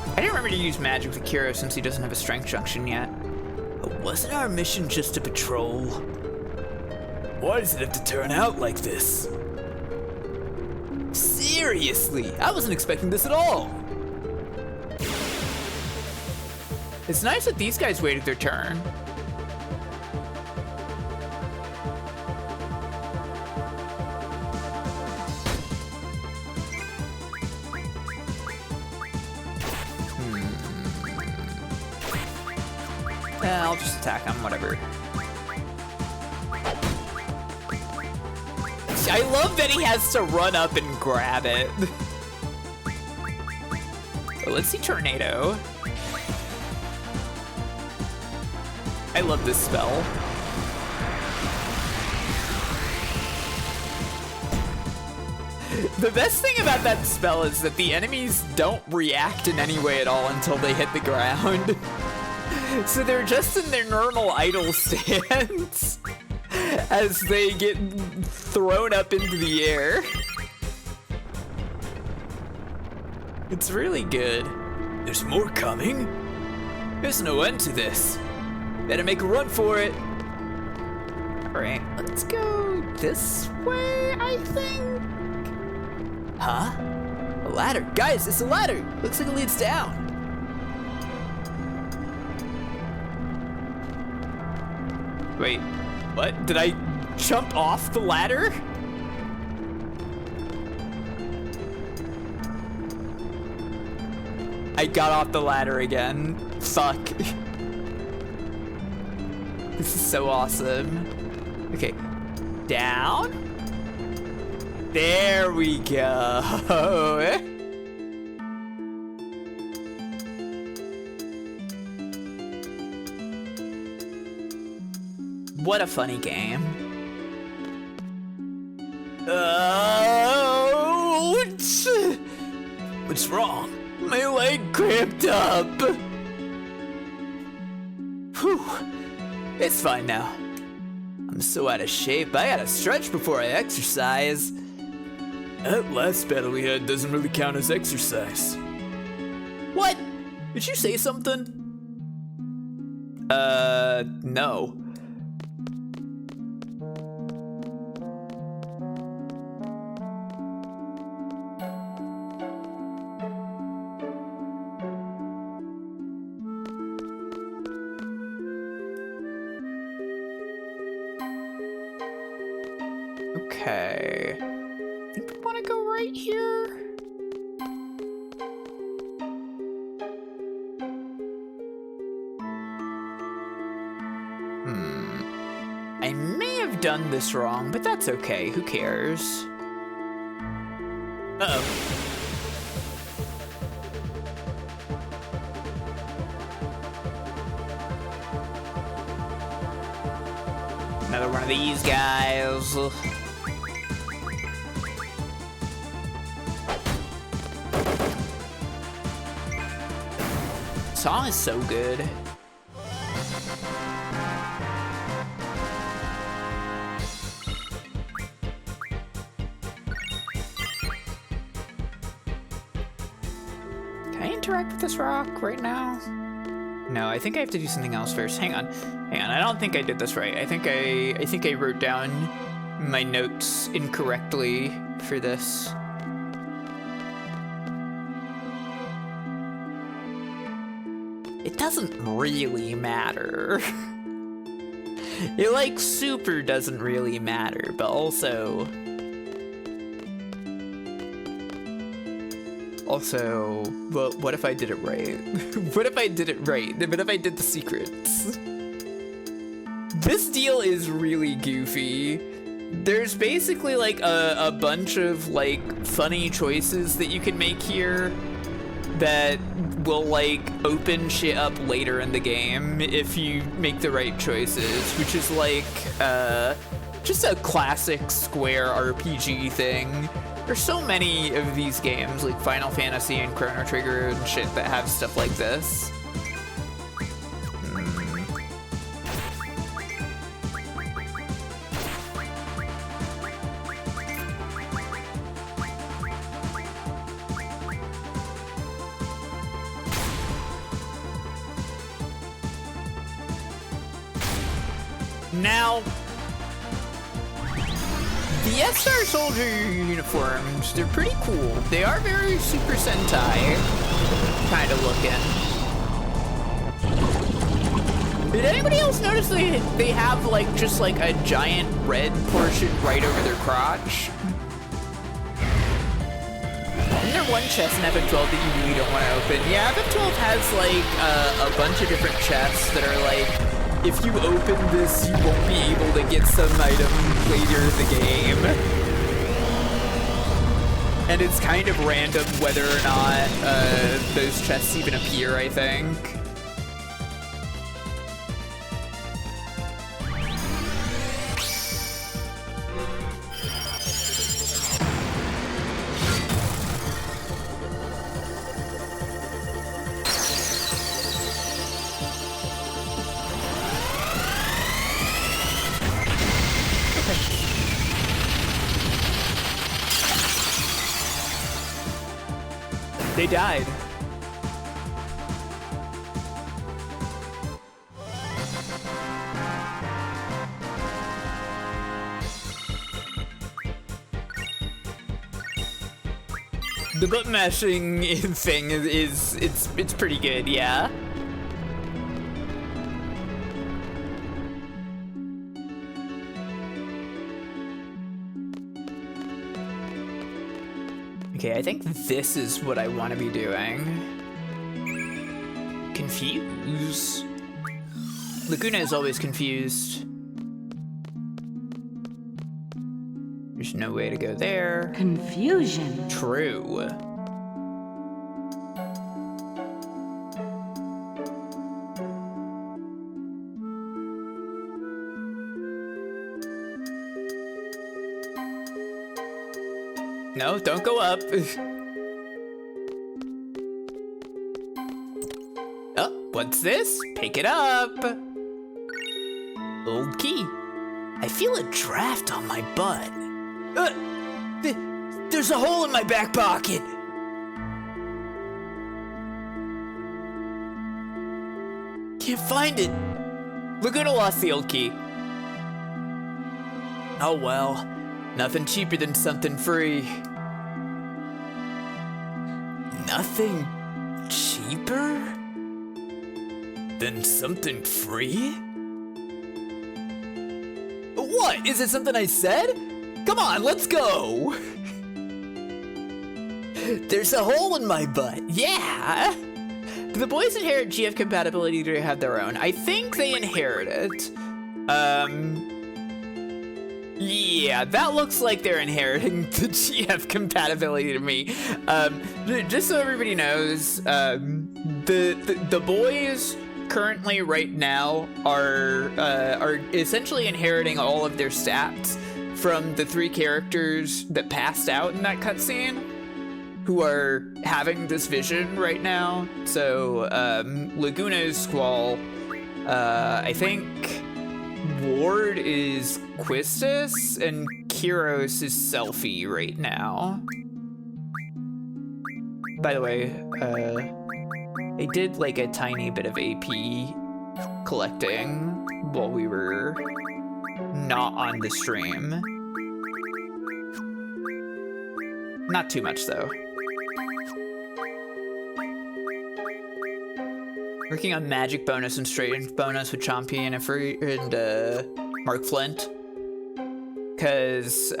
I didn't remember to use magic with Kiro since he doesn't have a strength junction yet. But wasn't our mission just to patrol? Why does it have to turn out like this? Seriously, I wasn't expecting this at all. It's nice that these guys waited their turn. I'll just attack him, whatever. I love that he has to run up and grab it. So let's see Tornado. I love this spell. The best thing about that spell is that the enemies don't react in any way at all until they hit the ground. So they're just in their normal idle stance as they get thrown up into the air. It's really good. There's more coming. There's no end to this. Better make a run for it. Alright, let's go this way, I think. Huh? A ladder. Guys, it's a ladder. Looks like it leads down. Wait, what? Did I jump off the ladder? I got off the ladder again. Fuck. This is so awesome. Okay, down. There we go. What a funny game. Ouch! What's wrong? My leg cramped up. Whew. It's fine now. I'm so out of shape, I gotta stretch before I exercise. That last battle we had doesn't really count as exercise. What? Did you say something? No. Okay. I think we want to go right here. I may have done this wrong, but that's okay. Who cares? Uh-oh. Another one of these guys. Song is so good. Can I interact with this rock right now? No, I think I have to do something else first. Hang on. I don't think I did this right. I think I wrote down my notes incorrectly for this. It doesn't really matter. It, like, super doesn't really matter, but also... well, what if I did it right? What if I did it right? What if I did the secrets? This deal is really goofy. There's basically, like, a bunch of, like, funny choices that you can make here that will, like, open shit up later in the game if you make the right choices, which is, like, just a classic Square RPG thing. There's so many of these games, like Final Fantasy and Chrono Trigger and shit, that have stuff like this. Now, the SR Soldier uniforms, they're pretty cool. They are very Super Sentai kind of looking. Did anybody else notice they have like just like a giant red portion right over their crotch? Isn't there one chest in FF12 that you really don't want to open? Yeah, FF12 has like a bunch of different chests that are like, if you open this, you won't be able to get some item later in the game. And it's kind of random whether or not those chests even appear, I think. They died. The button mashing thing is it's pretty good, yeah. Okay, I think this is what I want to be doing. Confuse. Laguna is always confused. There's no way to go there.
Confusion.
True. No, don't go up. Oh, what's this? Pick it up. Old key. I feel a draft on my butt. There's a hole in my back pocket. Can't find it. Laguna lost the old key. Oh well. Nothing cheaper than something free. Nothing cheaper than something free? What? Is it something I said? Come on, let's go! There's a hole in my butt. Yeah! Do the boys inherit GF compatibility or do they have their own? I think they inherit it. Yeah, that looks like they're inheriting the GF compatibility to me. Just so everybody knows, the boys currently right now are essentially inheriting all of their stats from the 3 characters that passed out in that cutscene, who are having this vision right now. So Laguna is Squall. I think Ward is Quistis, and Kyros is Selfie right now. By the way, I did like a tiny bit of AP collecting while we were not on the stream. Not too much though. Working on magic bonus and strength bonus with Chompy and Mark Flint. Cause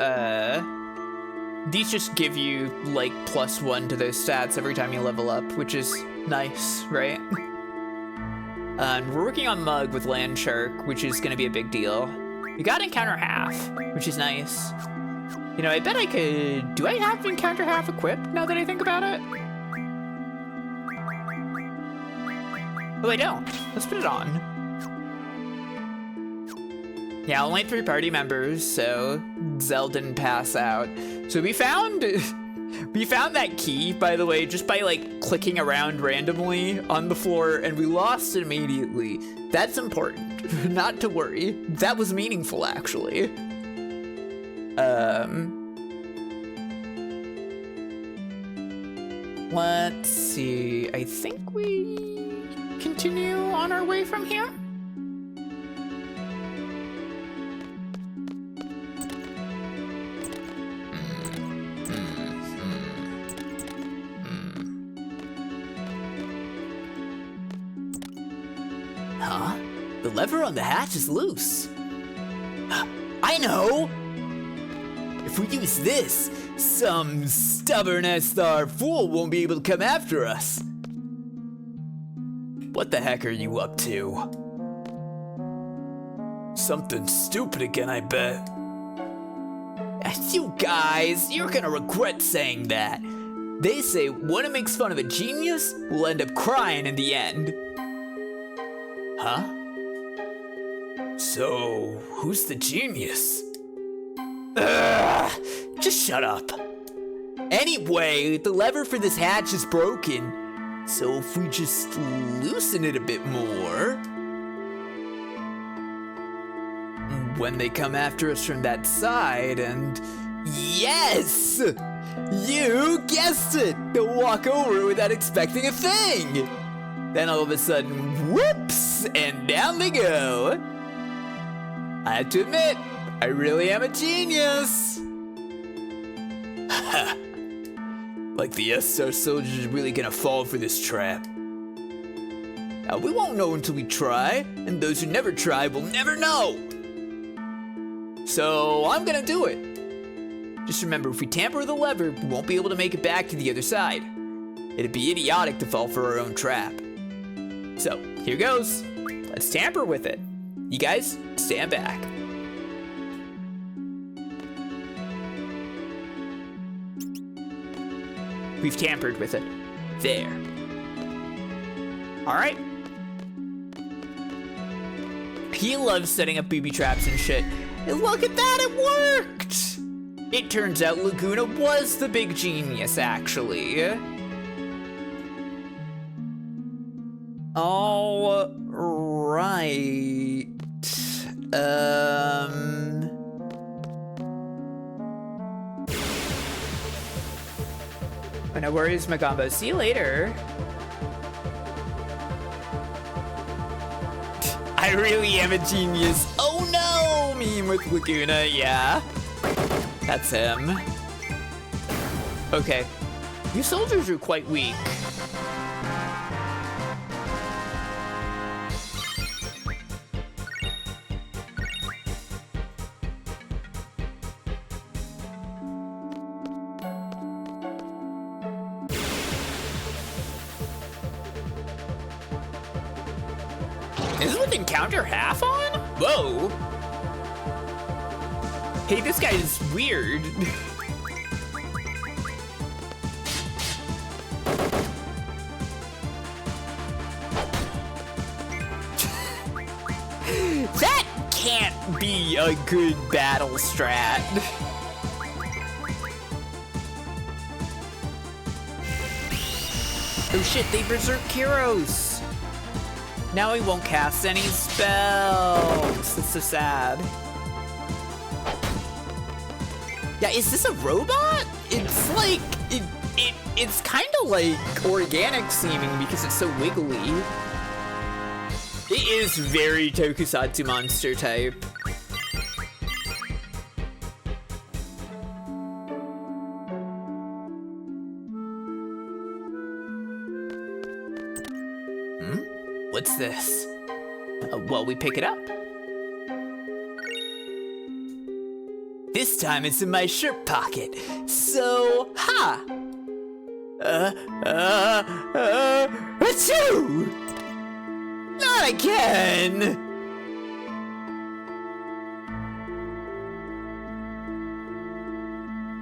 these just give you like +1 to those stats every time you level up, which is nice, right? And we're working on Mug with Land Shark, which is gonna be a big deal. We got Encounter Half, which is nice. You know, I bet I could... Do I have Encounter Half equipped now that I think about it? Oh, I don't. Let's put it on. Yeah, only 3 party members, so Zell didn't pass out. So we found that key, by the way, just by like clicking around randomly on the floor, and we lost it immediately. That's important. Not to worry. That was meaningful, actually. Let's see. I think we continue on our way from here. Huh? The lever on the hatch is loose. I know! If we use this, some stubborn SR fool won't be able to come after us. What the heck are you up to? Something stupid again, I bet. You guys, you're gonna regret saying that. They say one who makes fun of a genius will end up crying in the end. Huh? So, who's the genius? Ugh, just shut up. Anyway, the lever for this hatch is broken, so if we just loosen it a bit more... When they come after us from that side and... Yes! You guessed it! They'll walk over without expecting a thing! Then all of a sudden, whoops! And down they go! I have to admit, I really am a genius! Like the SR soldiers are really gonna fall for this trap. Now, we won't know until we try, and those who never try will never know! So, I'm gonna do it. Just remember, if we tamper with the lever, we won't be able to make it back to the other side. It'd be idiotic to fall for our own trap. So, here goes. Let's tamper with it. You guys, stand back. We've tampered with it. There. Alright. He loves setting up booby traps and shit. And look at that, it worked! It turns out Laguna was the big genius, actually. All right. No worries, Magombo. See you later. I really am a genius. Oh no! Meme with Laguna, yeah. That's him. Okay. You soldiers are quite weak. Is this with encounter half on? Whoa. Hey, this guy is weird. That can't be a good battle strat. Oh shit, they berserk heroes. Now he won't cast any spells. That's so sad. Yeah, is this a robot? It's like, it's kind of like organic seeming because it's so wiggly. It is very tokusatsu monster type. What's this? Well, we pick it up. This time it's in my shirt pocket. So, ha! Achoo! Not again!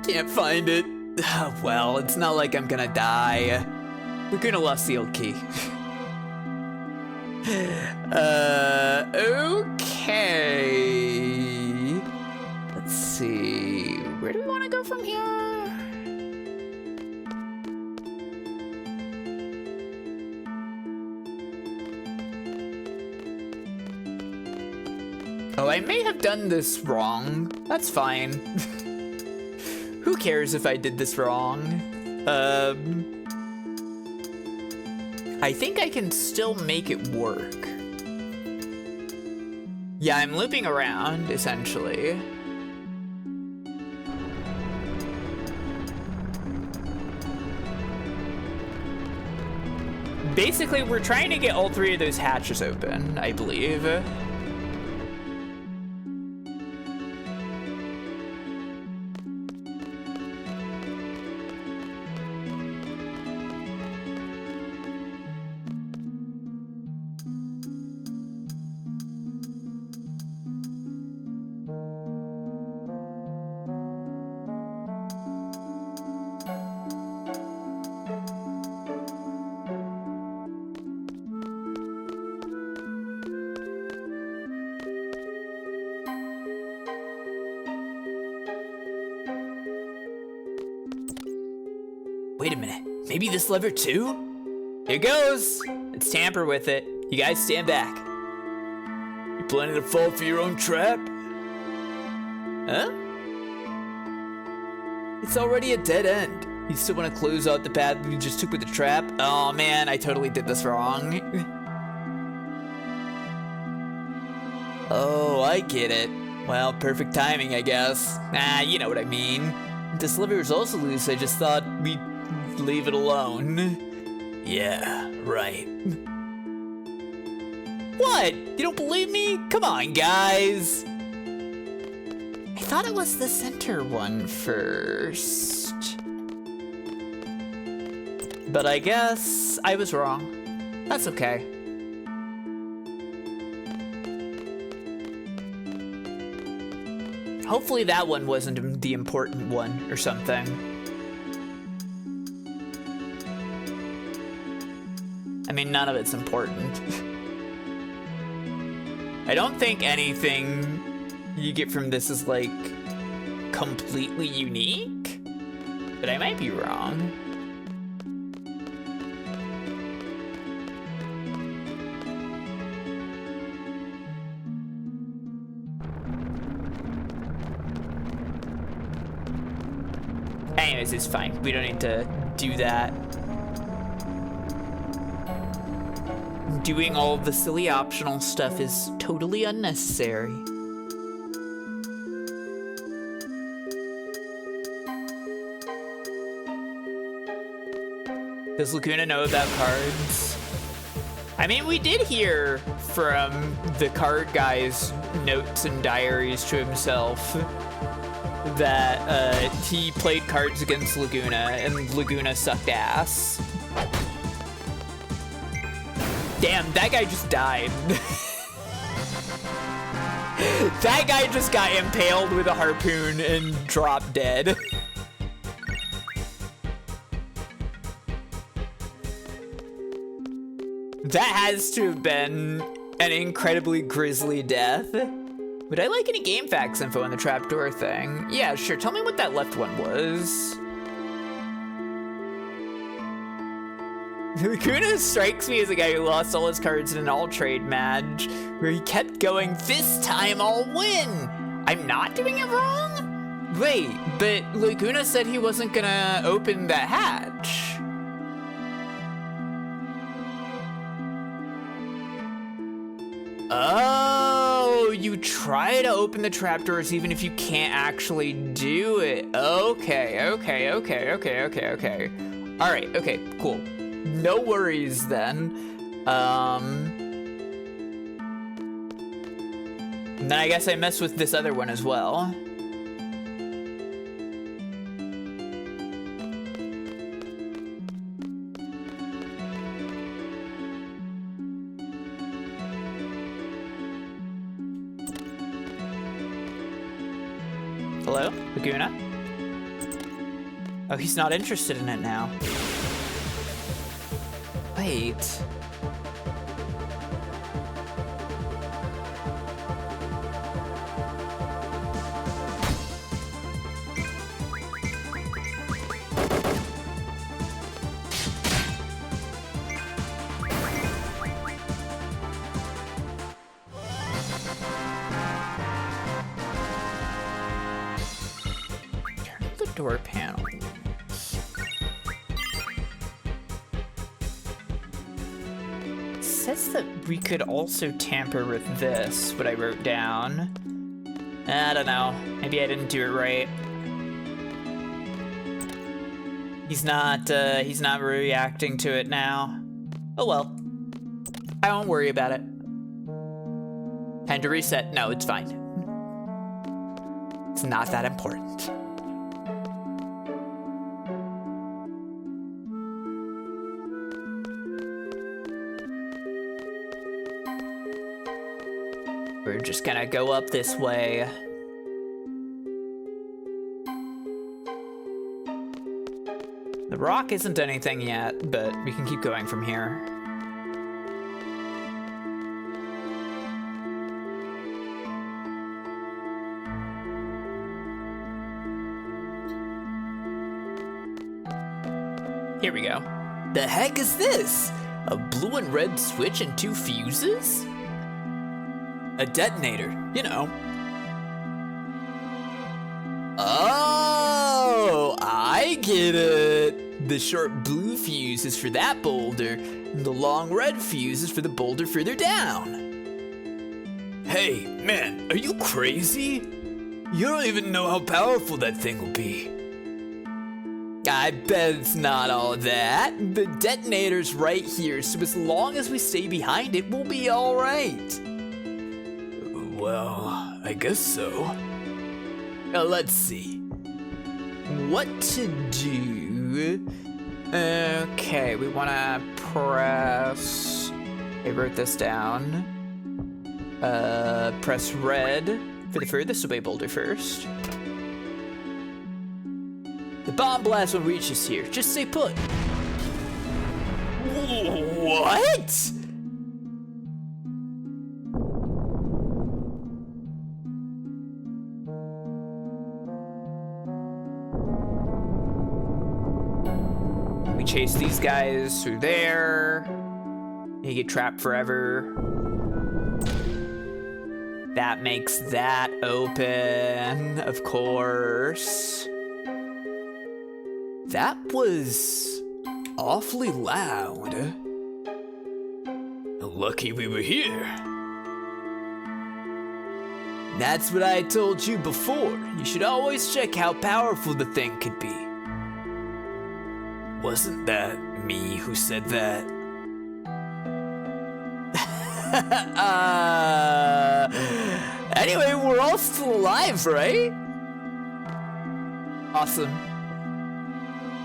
Can't find it. Well, it's not like I'm gonna die. We're gonna lost the old key. Okay. Let's see. Where do we want to go from here? Oh, I may have done this wrong. That's fine. Who cares if I did this wrong? I think I can still make it work. Yeah, I'm looping around, essentially. basically, we're trying to get all 3 of those hatches open, I believe. Wait a minute, maybe this lever too? Here goes! Let's tamper with it. You guys stand back. You planning to fall for your own trap? Huh? It's already a dead end. You still want to close out the path we just took with the trap? Oh man, I totally did this wrong. Oh, I get it. Well, perfect timing, I guess. You know what I mean. This lever is also loose, I just thought we'd leave it alone. Yeah, right. What? You don't believe me? Come on, guys. I thought it was the center one first. But I guess I was wrong. That's okay. Hopefully that one wasn't the important one or something. I mean, none of it's important. I don't think anything you get from this is, like, completely unique, but I might be wrong. Anyways, it's fine. We don't need to do that. Doing all of the silly optional stuff is totally unnecessary. Does Laguna know about cards? I mean, we did hear from the card guy's notes and diaries to himself that he played cards against Laguna and Laguna sucked ass. Damn, that guy just died. That guy just got impaled with a harpoon and dropped dead. That has to have been an incredibly grisly death. Would I like any game facts info on the trapdoor thing? Yeah, sure. Tell me what that left one was. Laguna strikes me as a guy who lost all his cards in an all-trade match, where he kept going, this time I'll win! I'm not doing it wrong? Wait, but Laguna said he wasn't gonna open that hatch. Oh, you try to open the trapdoors even if you can't actually do it. Okay. All right, okay, cool. No worries then. And then I guess I messed with this other one as well. Hello, Laguna? Oh, he's not interested in it now. Wait. Turn the door panel. Says that we could also tamper with this, what I wrote down. I don't know. Maybe I didn't do it right. He's not reacting to it now. Oh well. I won't worry about it. Time to reset. No, it's fine. It's not that important. We're just gonna go up this way. The rock isn't anything yet, but we can keep going from here. Here we go. The heck is this? A blue and red switch and 2 fuses? A detonator, you know. Oh, I get it. The short blue fuse is for that boulder, and the long red fuse is for the boulder further down. Hey, man, are you crazy? You don't even know how powerful that thing will be. I bet it's not all that. The detonator's right here, so as long as we stay behind it, we'll be all right. Well, I guess so. Let's see. What to do? Okay, we want to press... I wrote this down. Press red for the furthest away boulder first. The bomb blast will reach us here. Just stay put. What? We chase these guys through there. They get trapped forever. That makes that open, of course. That was awfully loud. Lucky we were here. That's what I told you before. You should always check how powerful the thing could be. Wasn't that me who said that? Anyway, we're all still alive, right? Awesome.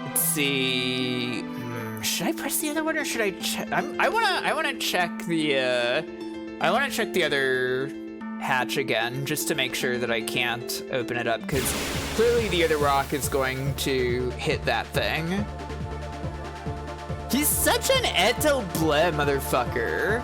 Let's see. Should I press the other one or should I check? I wanna check the other hatch again just to make sure that I can't open it up, because clearly the other rock is going to hit that thing. He's such an eto-bleh motherfucker.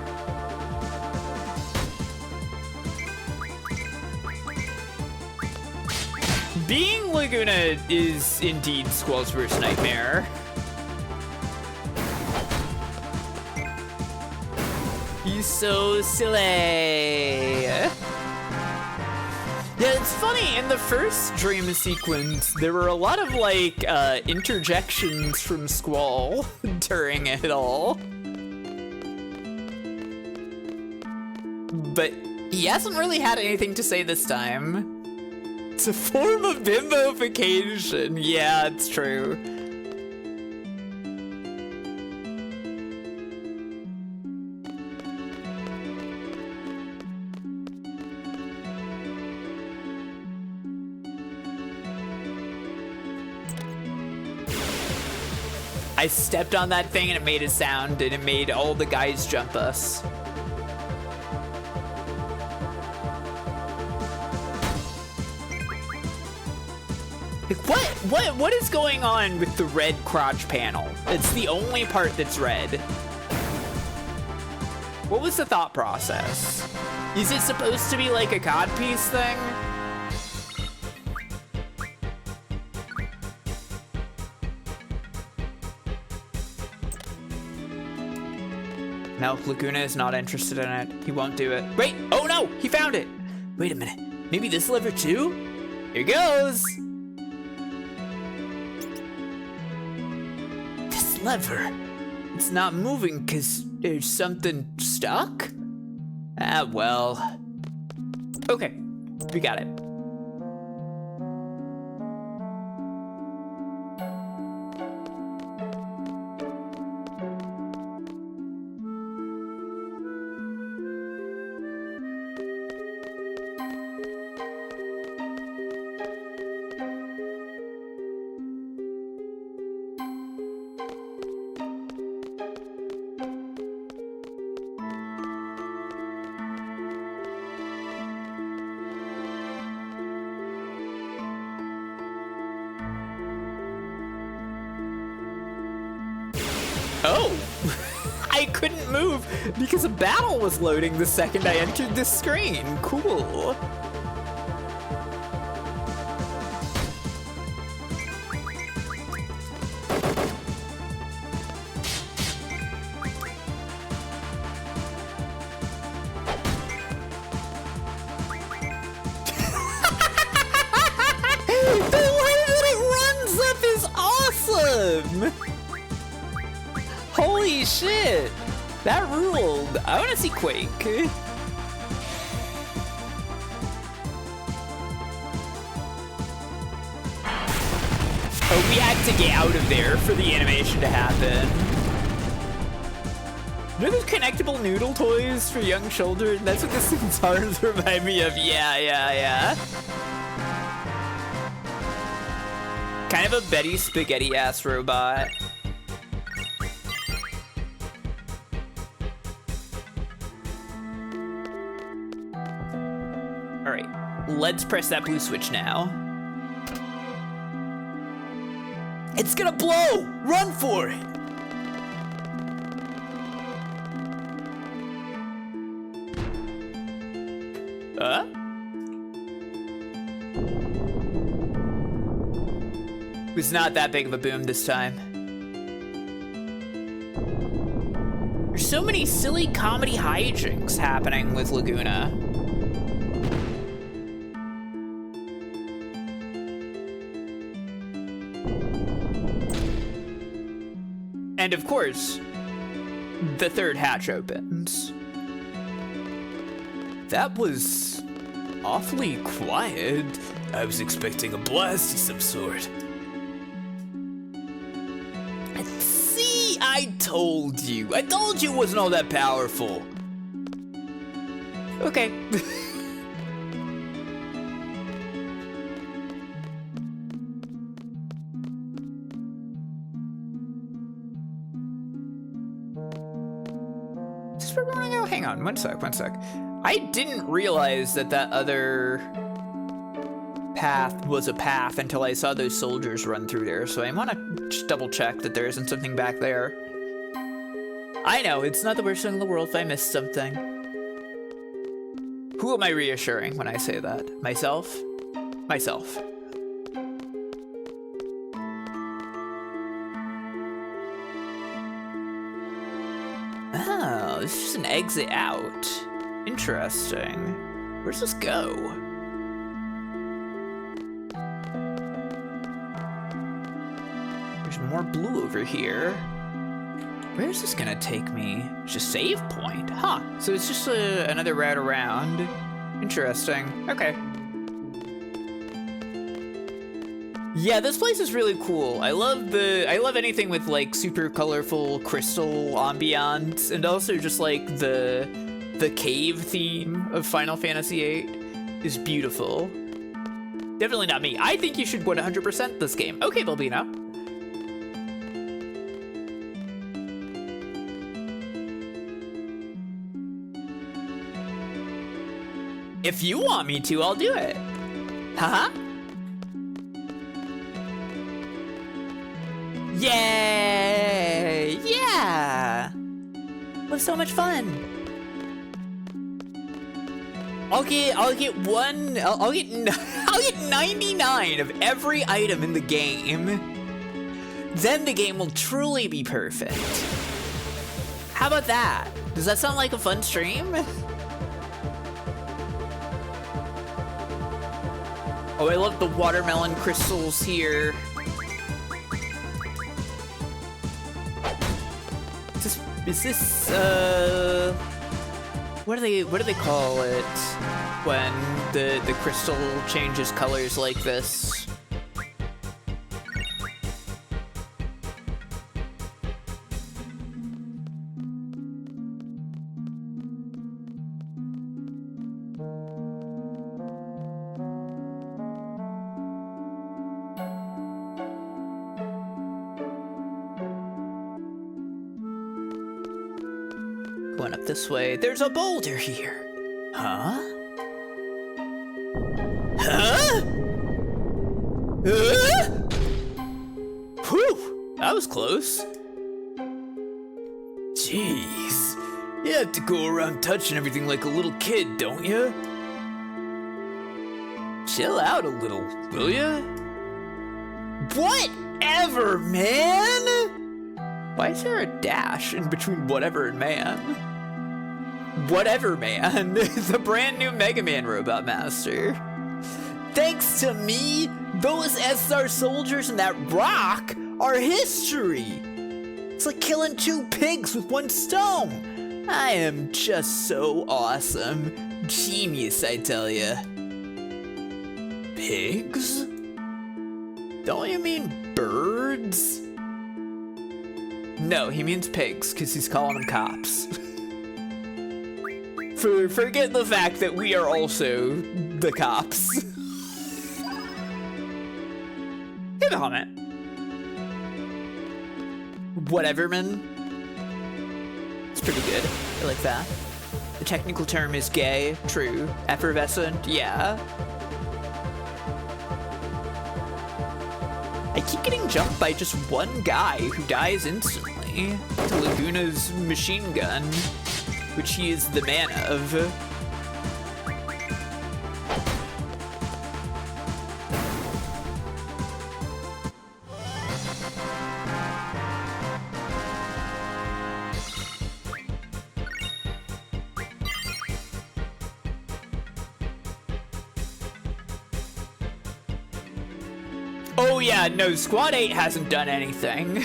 Being Laguna is indeed Squall's worst nightmare. He's so silly. Yeah, it's funny, in the first dream sequence, there were a lot of, like, interjections from Squall during it all. But he hasn't really had anything to say this time. It's a form of bimbofication. Yeah, it's true. I stepped on that thing and it made a sound and it made all the guys jump us. Like, what is going on with the red crotch panel? It's the only part that's red. What was the thought process? Is it supposed to be like a codpiece thing? No, Laguna is not interested in it. He won't do it. Wait, oh no, he found it. Wait a minute, maybe this lever too? Here goes. This lever, it's not moving because there's something stuck? Ah, well. Okay, we got it. Oh! I couldn't move because a battle was loading the second I entered the screen. Cool. The way that it runs up is awesome! Holy shit! That ruled! I wanna see Quake. Oh, we had to get out of there for the animation to happen. You know those connectable noodle toys for young children? That's what this thing's arms remind me of. Yeah. Kind of a Betty Spaghetti-ass robot. Alright, let's press that blue switch now. It's gonna blow! Run for it! It was not that big of a boom this time. There's so many silly comedy hijinks happening with Laguna. And of course, the third hatch opens. That was awfully quiet. I was expecting a blast of some sort. See, I told you it wasn't all that powerful. Okay. Hang on, one sec. I didn't realize that other path was a path until I saw those soldiers run through there, so I want to just double check that there isn't something back there. I know, it's not the worst thing in the world if I missed something. Who am I reassuring when I say that? Myself? Myself. Oh, this is just an exit out. Interesting. Where's this go? There's more blue over here. Where's this gonna take me? It's a save point, huh? So it's just another route around. Interesting. Okay. Yeah, this place is really cool. I love anything with like super colorful crystal ambiance, and also just like the cave theme of Final Fantasy VIII is beautiful. Definitely not me. I think you should 100% this game. Okay, Balbino. If you want me to, I'll do it. Haha. Yay! Yeah! It was so much fun. I'll get 99 of every item in the game. Then the game will truly be perfect. How about that? Does that sound like a fun stream? Oh, I love the watermelon crystals here. Is this what do they call it when the crystal changes colors like this? Going up this way. There's a boulder here. Huh? Huh? Whew! That was close. have to go around touching everything like a little kid, don't you? Chill out a little, will ya? Whatever, man! Why is there a dash in between whatever and man? Whatever, man. The brand new Mega Man Robot Master. Thanks to me, those SR soldiers and that rock are history. It's like killing 2 pigs with 1 stone. I am just so awesome. Genius, I tell ya. Pigs? Don't you mean birds? No, he means pigs, because he's calling them cops. Forget the fact that we are also the cops. Give a comment. Whateverman. It's pretty good. I like that. The technical term is gay. True. Effervescent. Yeah. I keep getting jumped by just one guy who dies instantly to Laguna's machine gun, which he is the man of. Oh yeah, no, Squad 8 hasn't done anything.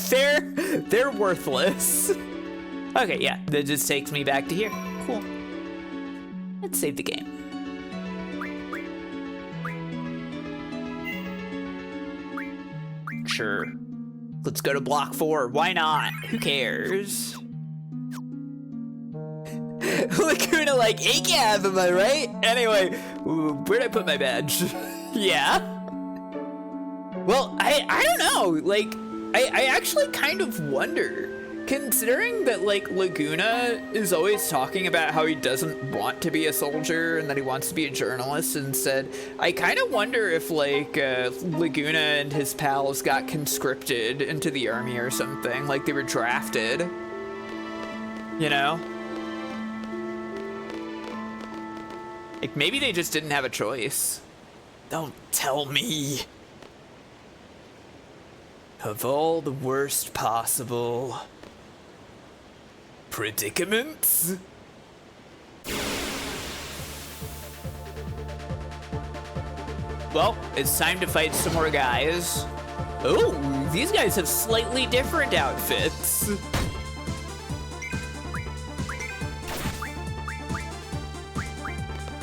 They're worthless. Okay, yeah, that just takes me back to here. Cool. Let's save the game. Sure. Let's go to block 4. Why not? Who cares? Laguna like, ACAB, am I right? Anyway, where'd I put my badge? Yeah? Well, I don't know, like, I actually kind of wonder, considering that, like, Laguna is always talking about how he doesn't want to be a soldier and that he wants to be a journalist instead, I kind of wonder if, like, Laguna and his pals got conscripted into the army or something, like they were drafted, you know? Like, maybe they just didn't have a choice. Don't tell me. Of all the worst possible predicaments? Well, it's time to fight some more guys. Oh, these guys have slightly different outfits.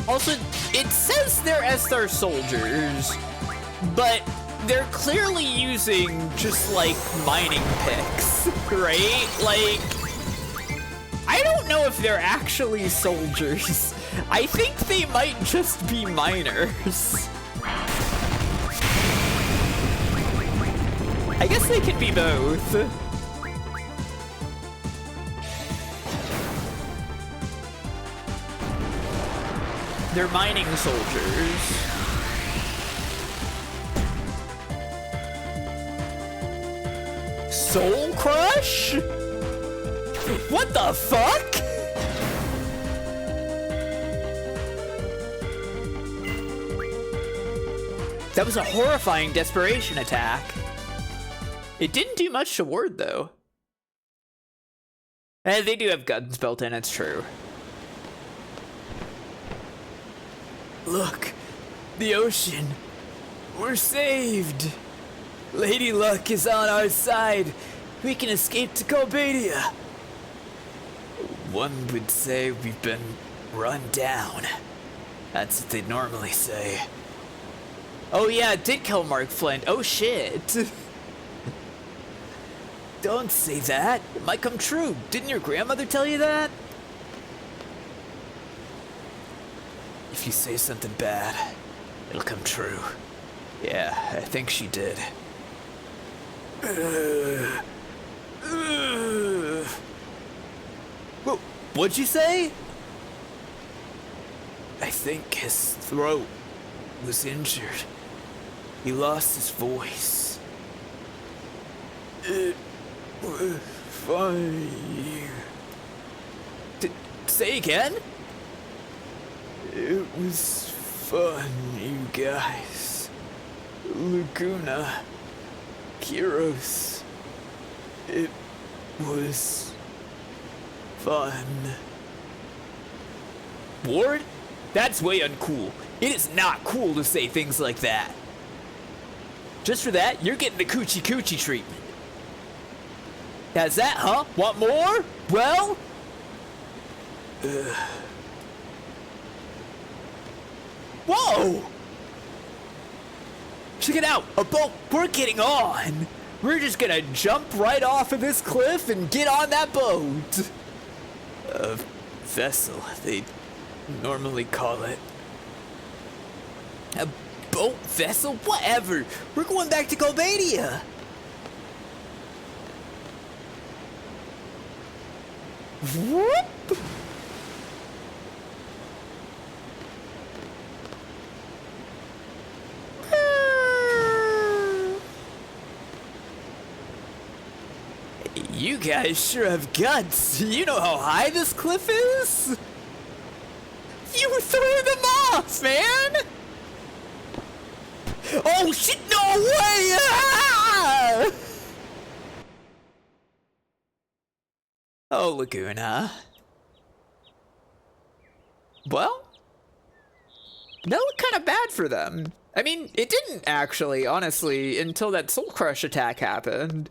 Also, it says they're SR soldiers, but they're clearly using just like mining picks, right? Like, I don't know if they're actually soldiers. I think they might just be miners. I guess they could be both. They're mining soldiers. Soul Crush? What the fuck? That was a horrifying desperation attack. It didn't do much to Ward, though. And they do have guns built in, it's true. Look, the ocean. We're saved. Lady Luck is on our side. We can escape to Galbadia. One would say we've been run down. That's what they'd normally say. Oh yeah, it did kill Mark Flint. Oh shit. Don't say that. It might come true. Didn't your grandmother tell you that? If you say something bad, it'll come true. Yeah, I think she did. What'd you say? I think his throat was injured. He lost his voice. It was fine. Say again? It was fun, you guys. Laguna. Heroes. It was fun. Ward? That's way uncool. It is not cool to say things like that. Just for that, you're getting the coochie coochie treatment. That's that, huh? Want more? Well? Whoa! Check it out, a boat. We're getting on. We're just gonna jump right off of this cliff and get on that boat. A vessel, they normally call it. A boat vessel? Whatever. We're going back to Galbadia. Whoop! You guys sure have guts. You know how high this cliff is? You threw them off, man! Oh shit, no way! Ah! Oh, Laguna. Well, that looked kind of bad for them. I mean, it didn't actually, honestly, until that Soul Crush attack happened.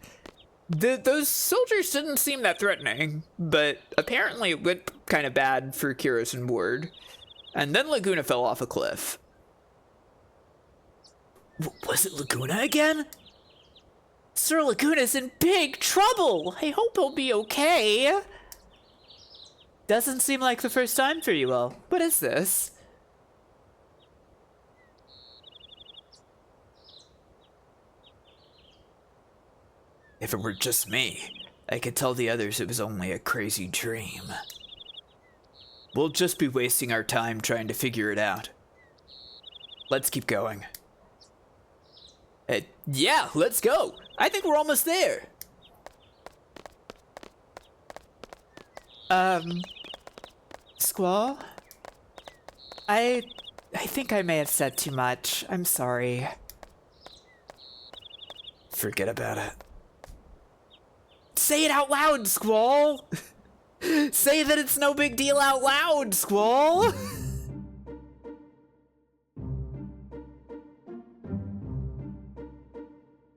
Those soldiers didn't seem that threatening, but apparently it went kind of bad for Kiros and Ward. And then Laguna fell off a cliff. Was it Laguna again? Sir Laguna's in big trouble! I hope he'll be okay. Doesn't seem like the first time for you all. What is this? If it were just me, I could tell the others it was only a crazy dream. We'll just be wasting our time trying to figure it out. Let's keep going. Yeah, let's go. I think we're almost there. Squall? I think I may have said too much. I'm sorry. Forget about it. Say it out loud, Squall! Say that it's no big deal out loud, Squall!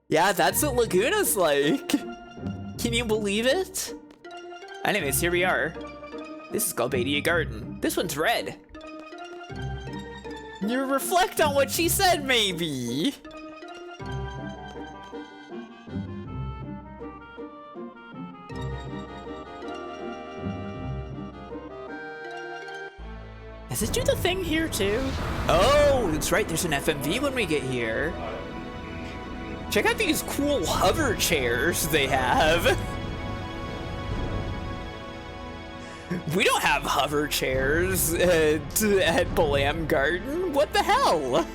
Yeah, that's what Laguna's like. Can you believe it? Anyways, here we are. This is Galbadia Garden. This one's red. You reflect on what she said, maybe. Does it do the thing here too? Oh, that's right, there's an FMV when we get here. Check out these cool hover chairs they have. We don't have hover chairs at Balam Garden. What the hell?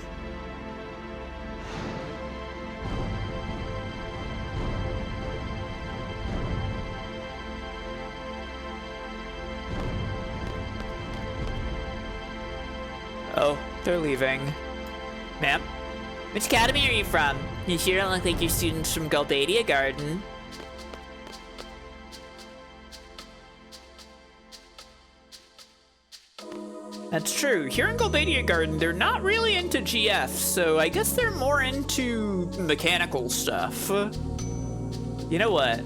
Oh, they're leaving. Ma'am? Which academy are you from? You sure don't look like you're students from Galbadia Garden. That's true. Here in Galbadia Garden, they're not really into GF, so I guess they're more into mechanical stuff. You know what?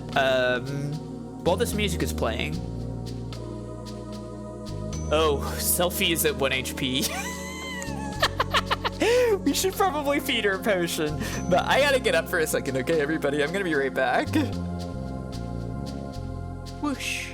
While this music is playing... Oh, selfie is at 1 HP. We should probably feed her a potion, but I gotta get up for a second, okay, everybody? I'm gonna be right back. Whoosh.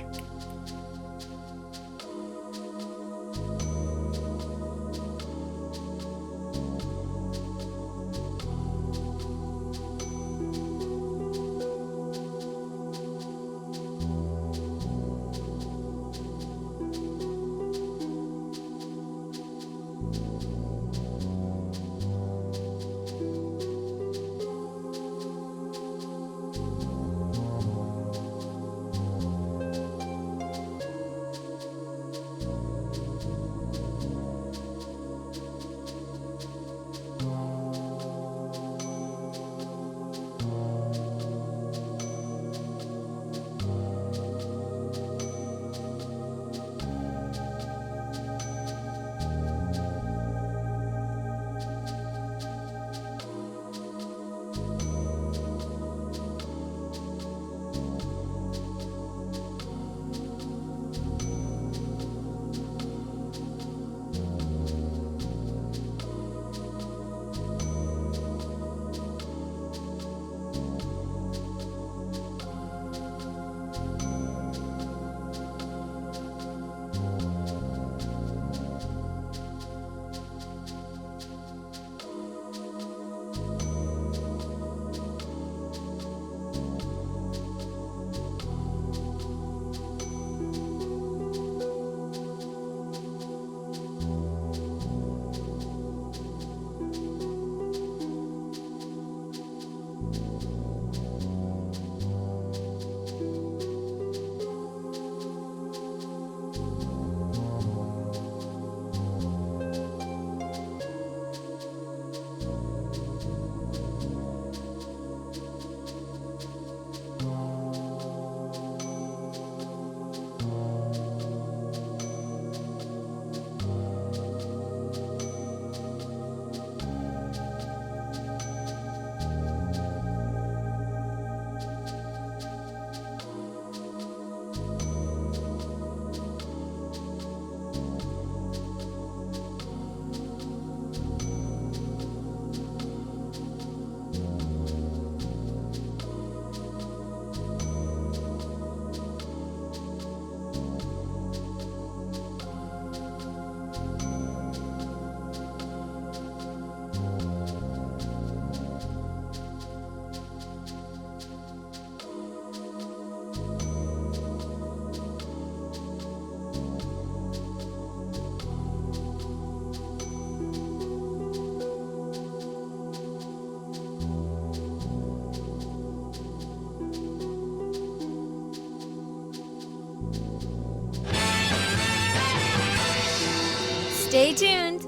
Stay tuned.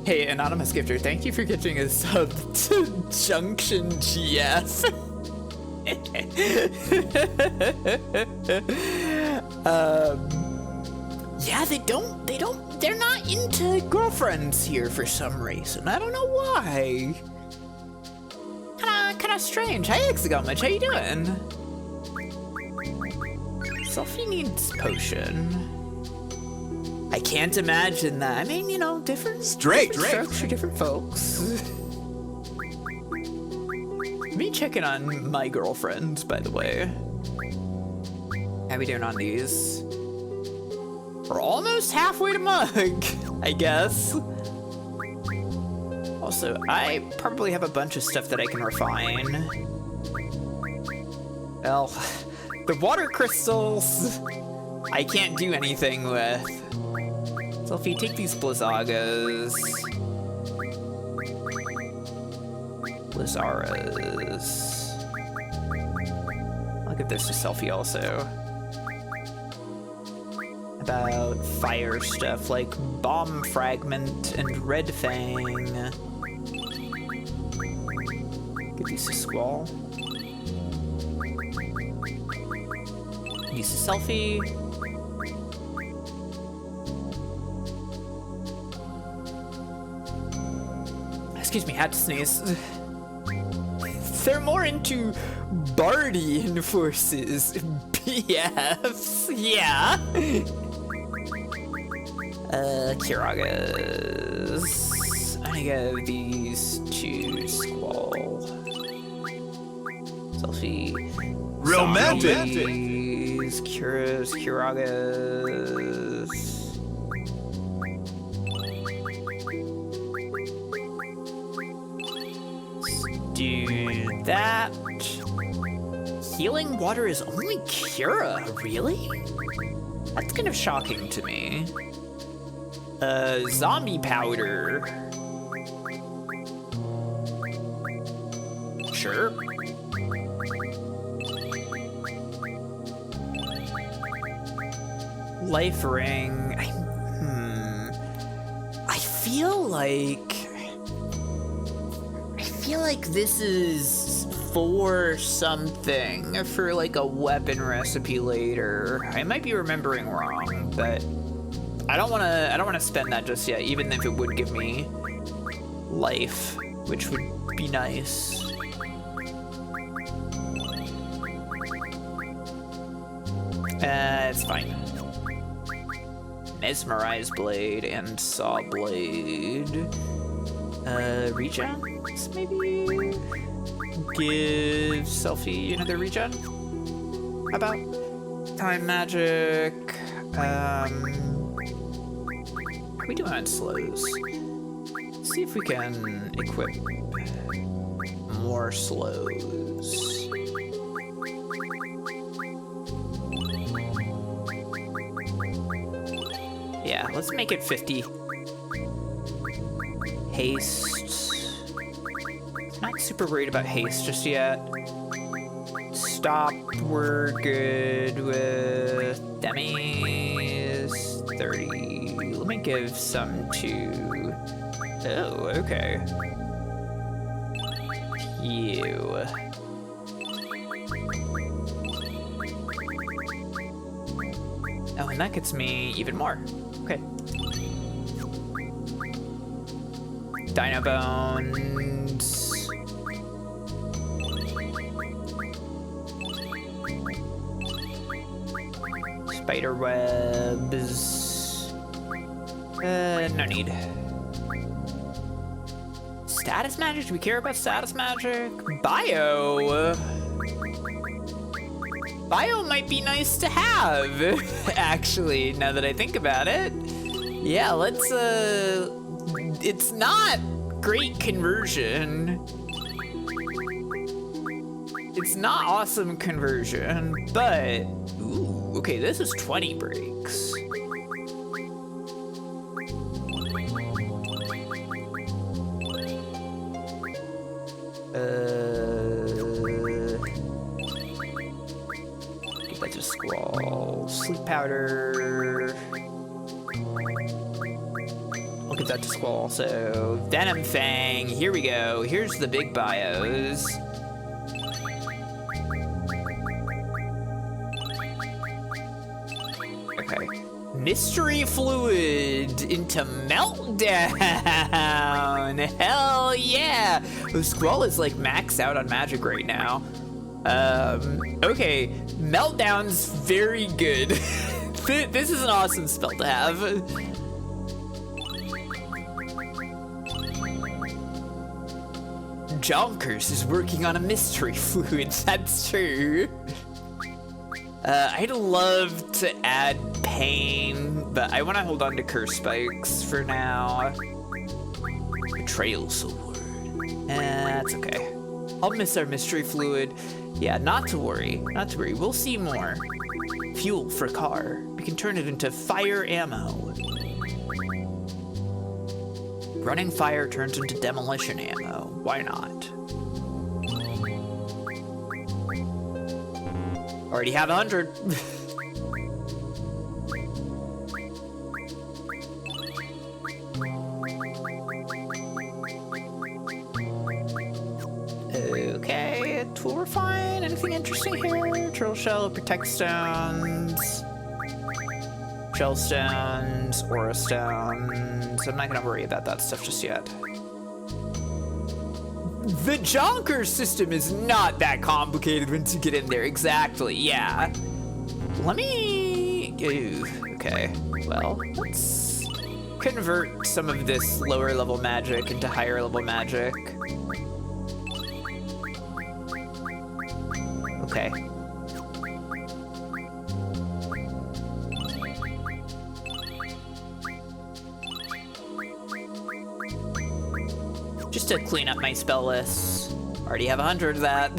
Hey, Anonymous Gifter, thank you for gifting a sub to Junction GF. Yeah, they're not into girlfriends here for some reason. I don't know why. Kinda strange. Hey, Exegomich, how you doing? Sophie needs potion. I can't imagine that. I mean, you know, different strokes for different folks. Me checking on my girlfriend, by the way. How we doing on these? We're almost halfway to mug, I guess. Also, I probably have a bunch of stuff that I can refine. Well, the water crystals, I can't do anything with. So if you take these Blizzaras, I'll give this to Selfie also. About fire stuff like Bomb Fragment and Red Fang. Give these to Squall. These to Selfie. Excuse me, had to sneeze. They're more into Bardian forces. BFs, yeah. Kiragas. I'm gonna give these to Squall. Selfie.
Romantic.
Zombies, Kiragas. Do that. Healing water is only Cura, really? That's kind of shocking to me. Zombie powder. Sure. Life ring. I feel like this is for something, for like a weapon recipe later. I might be remembering wrong, but I don't wanna spend that just yet, even if it would give me life, which would be nice. It's fine. Mesmerize blade and saw blade. Regens, maybe? Give Selfie another regen? How about? Time magic. How are we doing on slows? Let's see if we can equip more slows. Yeah, let's make it 50. Haste. Not super worried about haste just yet. Stop, we're good with demis. 30. Let me give some to... Oh, okay. You. Oh, and that gets me even more. Okay. Dino Bones. Spider webs. No need. Status magic? Do we care about status magic? Bio. Bio might be nice to have, actually, now that I think about it. Yeah, let's, it's not great conversion. It's not awesome conversion, but, ooh, okay, this is 20 breaks. Give that to Squall. Sleep powder. I'll give that to Squall also. Venom Fang, here we go. Here's the big bios. Okay. Mystery Fluid into Meltdown. Hell yeah. Oh, Squall is like maxed out on magic right now. Okay. Meltdown's very good. This is an awesome spell to have. Jonkers is working on a mystery fluid, that's true. I'd love to add pain, but I want to hold on to curse spikes for now. Betrayal sword. That's okay. I'll miss our mystery fluid. Yeah, not to worry. Not to worry. We'll see more. Fuel for car. We can turn it into fire ammo. Running fire turns into demolition ammo. Why not? Already have 100. Okay, tool refine. Anything interesting here? Turtle shell, protect stones, shell stones, aura stones. I'm not gonna worry about that stuff just yet. The Jonker system is not that complicated once you get in there. Exactly, yeah. Let me... Ooh, okay, well, let's convert some of this lower level magic into higher level magic. Okay. Just to clean up my spell list. Already have 100 of that.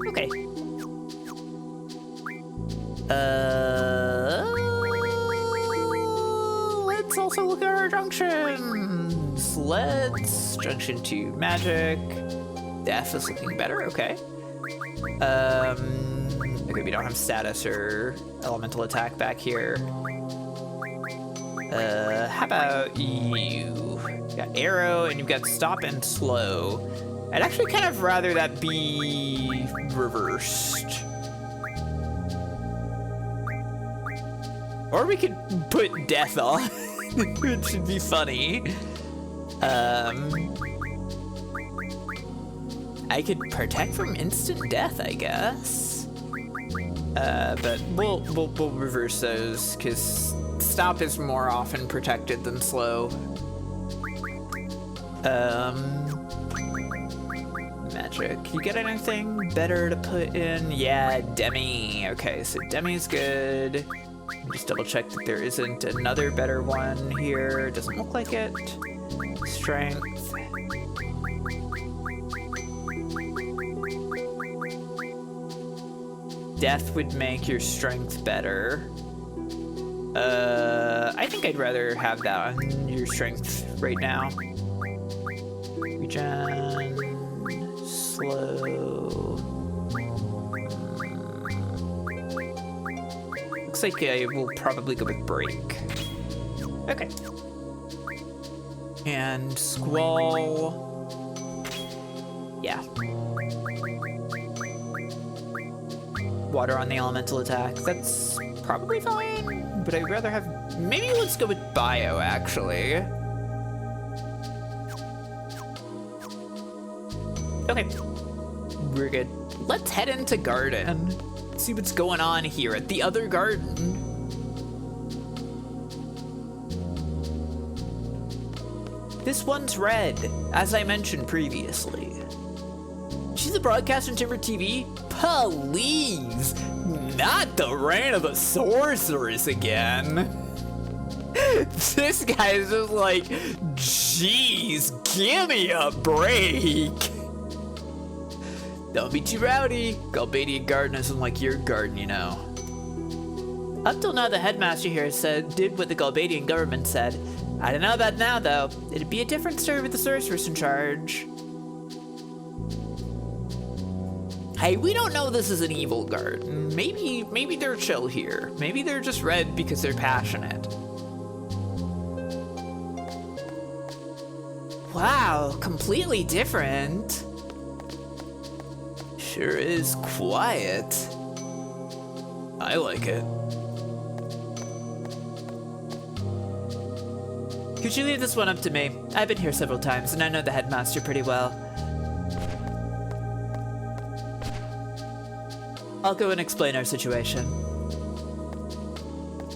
Okay. Let's also look at our junctions. Let's junction to magic. Death is looking better, okay. Okay, we don't have status or elemental attack back here. How about you? You got arrow and you've got stop and slow. I'd actually kind of rather that be reversed. Or we could put death on, which would be funny. I could protect from instant death, I guess. But we'll reverse those because stop is more often protected than slow. Magic. You get anything better to put in? Yeah, Demi. Okay, so Demi's good. Just double check that there isn't another better one here. Doesn't look like it. Strength. Death would make your strength better. I think I'd rather have that on your strength right now. Regen. Slow. Looks like I will probably go with break. Okay. And Squall. Yeah. Water on the elemental attack. That's probably fine, but I'd rather have... Maybe let's go with bio, actually. Okay. We're good. Let's head into garden. See what's going on here at the other garden. This one's red, as I mentioned previously. She's a broadcaster on Timber TV? Please! Not the reign of the sorceress again. This guy is just like, jeez, give me a break. Don't be too rowdy. Galbadia garden isn't like your garden, you know. Up till now, the headmaster here did what the Galbadian government said. I don't know about now, though. It'd be a different story with the sorceress in charge. Hey, we don't know this is an evil garden. Maybe they're chill here. Maybe they're just red because they're passionate. Wow, completely different. Sure is quiet. I like it. Could you leave this one up to me? I've been here several times and I know the headmaster pretty well. I'll go and explain our situation.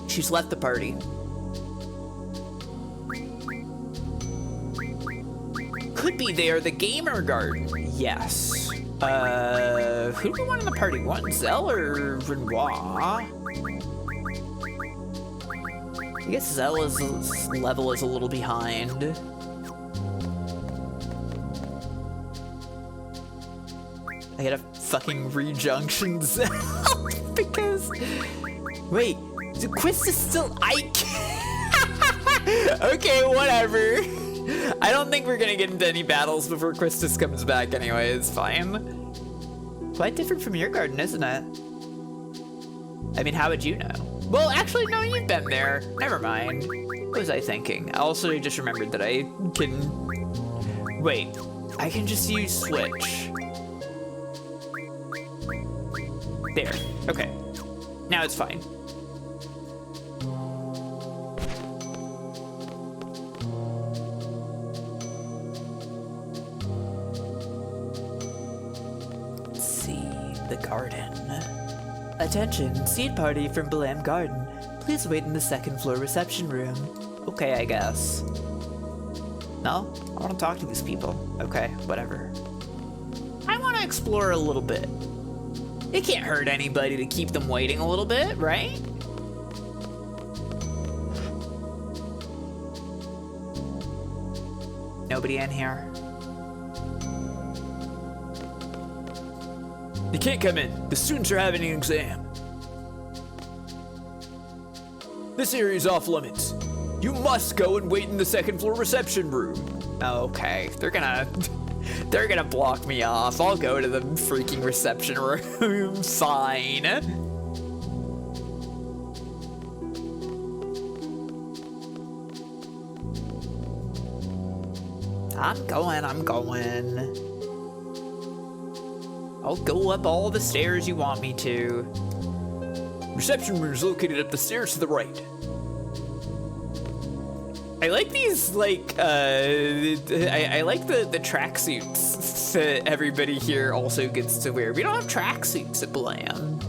She's left the party. Could be they are the gamer garden. Yes. Who do we want in the party? Want Zell or Renoir? I guess Zella's level is a little behind. I gotta fucking rejunction Zell because... Wait, Quist is still Ike? Okay, whatever. I don't think we're gonna get into any battles before Quistis comes back anyway, it's fine. Quite different from your garden, isn't it? I mean, how would you know? Well, actually, no, you've been there. Never mind. What was I thinking? I also just remembered that I can... Wait, I can just use switch. There, okay. Now it's fine. The garden. Attention, seed party from Balam Garden. Please wait in the second floor reception room. Okay, I guess. No? I want to talk to these people. Okay, whatever. I want to explore a little bit. It can't hurt anybody to keep them waiting a little bit, right? Nobody in here? You can't come in. The students are having an exam. This area is off limits. You must go and wait in the second floor reception room. Okay, they're gonna block me off. I'll go to the freaking reception room. Fine. I'm going. I'll go up all the stairs you want me to. Reception room is located up the stairs to the right. I like these, like, I like the tracksuits that everybody here also gets to wear. We don't have tracksuits at Blam.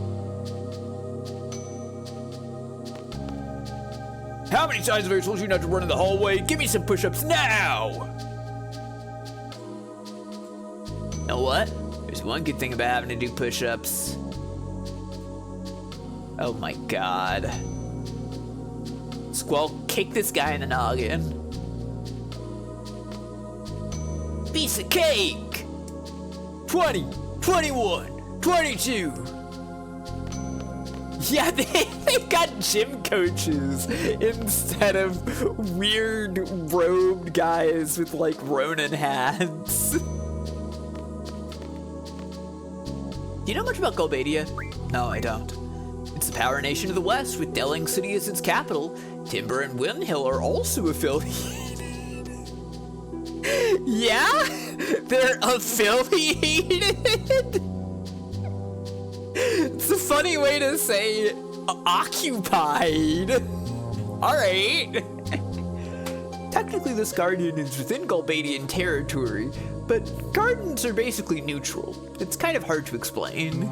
How many times have I told you not to run in the hallway? Give me some push-ups now! You know what? There's one good thing about having to do push-ups. Oh my god. Squall, kick this guy in the noggin. Piece of cake! 20, 21, 22. Yeah, they got gym coaches instead of weird robed guys with like Ronin hats. Do you know much about Galbadia? No, I don't. It's the power nation of the West with Delling City as its capital. Timber and Windhill are also affiliated. Yeah? They're affiliated? It's a funny way to say occupied. Alright. Technically this garden is within Galbadian territory, but gardens are basically neutral. It's kind of hard to explain.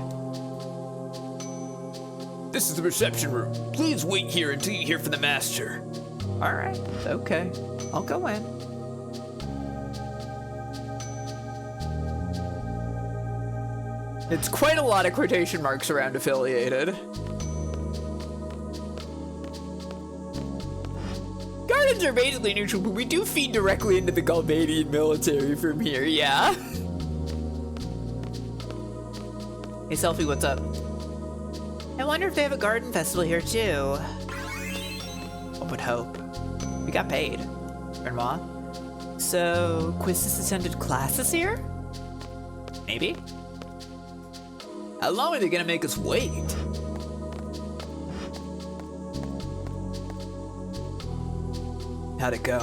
This is the reception room. Please wait here until you hear from the master. Alright, okay. I'll go in. It's quite a lot of quotation marks around affiliated. Gardens are basically neutral, but we do feed directly into the Galbadian military from here, yeah? Hey, Selfie, what's up? I wonder if they have a garden festival here, too. One would hope. We got paid. Grandma? So, Quistis attended classes here? Maybe? How long are they gonna make us wait? How'd it go?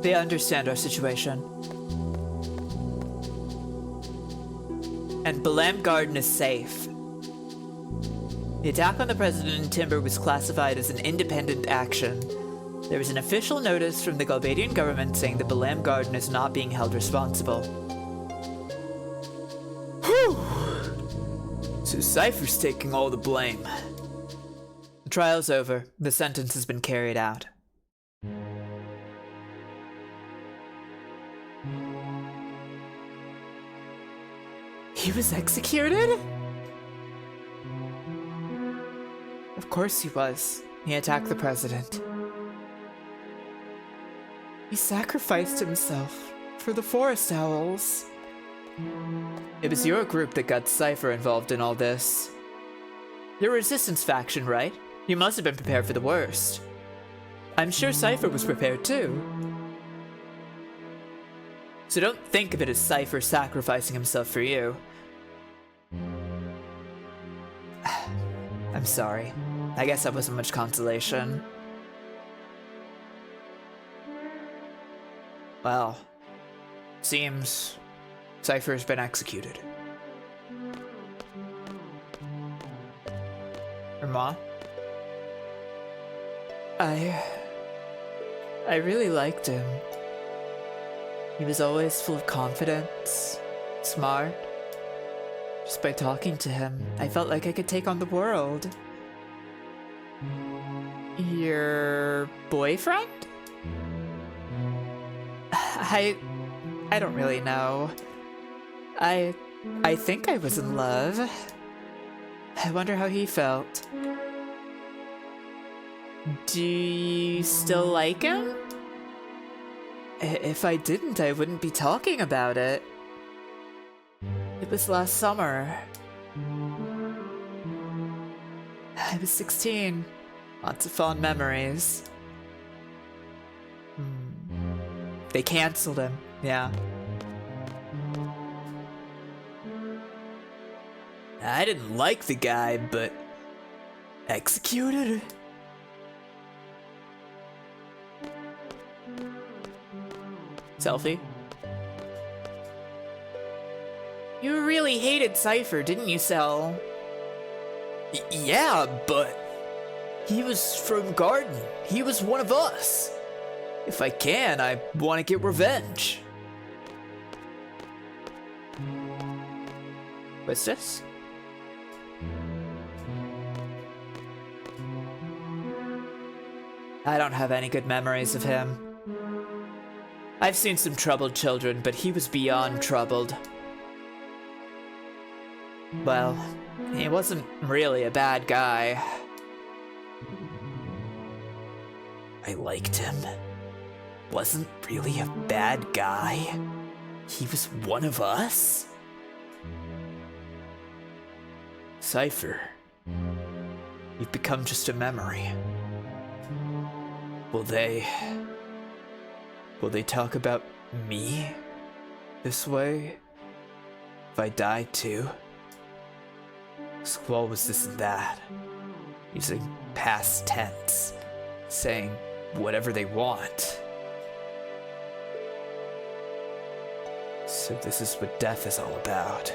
They understand our situation. And Balam Garden is safe. The attack on the President and Timber was classified as an independent action. There was an official notice from the Galbadian government saying the Balam Garden is not being held responsible. Whew! So Cypher's taking all the blame. The trial's over. The sentence has been carried out. He was executed? Of course he was. He attacked the president. He sacrificed himself for the forest owls. It was your group that got Cypher involved in all this. You're a resistance faction, right? You must have been prepared for the worst. I'm sure Cypher was prepared too. So don't think of it as Cypher sacrificing himself for you. I'm sorry. I guess that wasn't much consolation. Well, seems Cypher's been executed. Her ma? I really liked him. He was always full of confidence, smart. Just by talking to him, I felt like I could take on the world. Your boyfriend? I don't really know. I think I was in love. I wonder how he felt. Do you still like him? If I didn't, I wouldn't be talking about it. It was last summer. I was 16. Lots of fond memories. They canceled him, yeah. I didn't like the guy, but executed? Selfie? You really hated Cypher, didn't you, Cell? Yeah, but he was from Garden. He was one of us. If I can, I want to get revenge. What's this? I don't have any good memories of him. I've seen some troubled children, but he was beyond troubled. Well, he wasn't really a bad guy. I liked him. Wasn't really a bad guy. He was one of us? Cypher, you've become just a memory. Will they talk about me this way if I die too? Squall was this and that, using past tense, saying whatever they want. So this is what death is all about.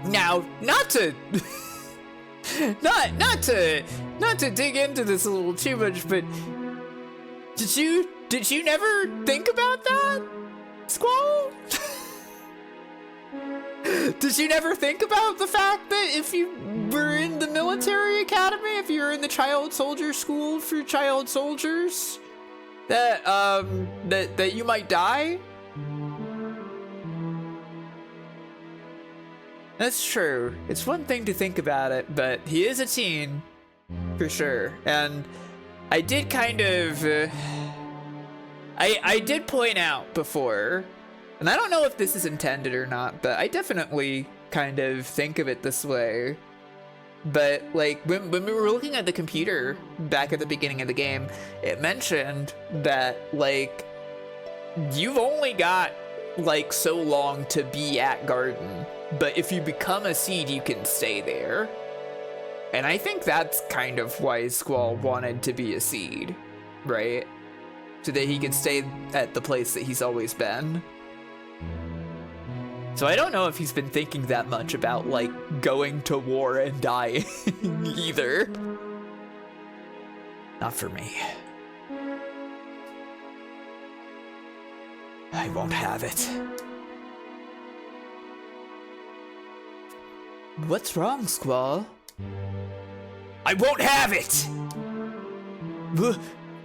Now, not to not to dig into this a little too much, but did you never think about that, Squall? Did you never think about the fact that if you were in the military academy, if you were in the child soldier school for child soldiers, that that you might die? That's true. It's one thing to think about it, but he is a teen, for sure. And I did kind of, I did point out before, and I don't know if this is intended or not, but I definitely kind of think of it this way. But like when we were looking at the computer back at the beginning of the game, it mentioned that like you've only got like so long to be at Garden, but if you become a seed, you can stay there. And I think that's kind of why Squall wanted to be a seed, right? So that he can stay at the place that he's always been. So I don't know if he's been thinking that much about, like, going to war and dying either. Not for me. I won't have it. What's wrong, Squall? I won't have it!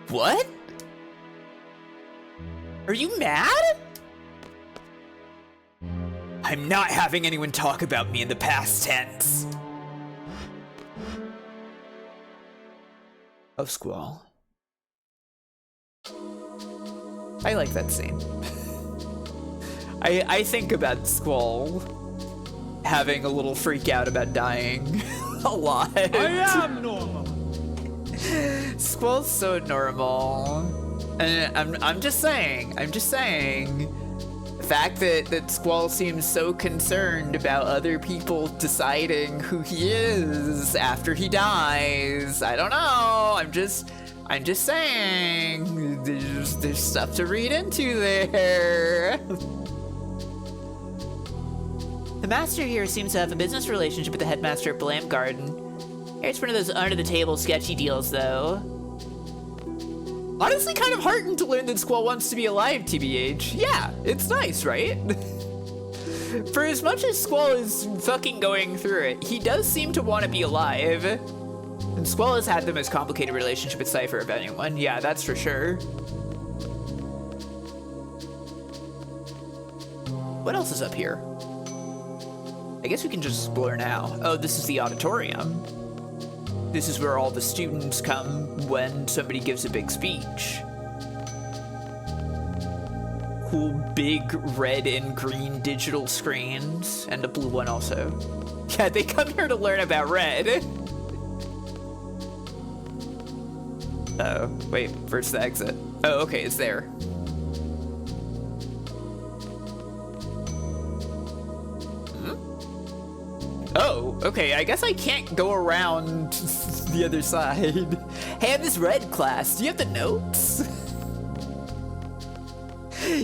What? Are you mad? I'm not having anyone talk about me in the past tense. Oh, Squall. I like that scene. I think about Squall having a little freak out about dying a lot.
I am normal.
Squall's so normal. And I'm just saying, the fact that Squall seems so concerned about other people deciding who he is after he dies, I don't know, I'm just saying, there's stuff to read into there. The master here seems to have a business relationship with the headmaster at Blam Garden. Here's one of those under-the-table sketchy deals, though. Honestly, kind of heartened to learn that Squall wants to be alive, TBH. Yeah, it's nice, right? For as much as Squall is fucking going through it, he does seem to want to be alive. And Squall has had the most complicated relationship with Cypher of anyone. Yeah, that's for sure. What else is up here? I guess we can just explore now. Oh, this is the auditorium. This is where all the students come when somebody gives a big speech. Cool big red and green digital screens, and a blue one also. Yeah, they come here to learn about red. Oh, wait, where's the exit? Oh, okay, it's there. Oh, okay, I guess I can't go around the other side. Hey, in this red class, do you have the notes?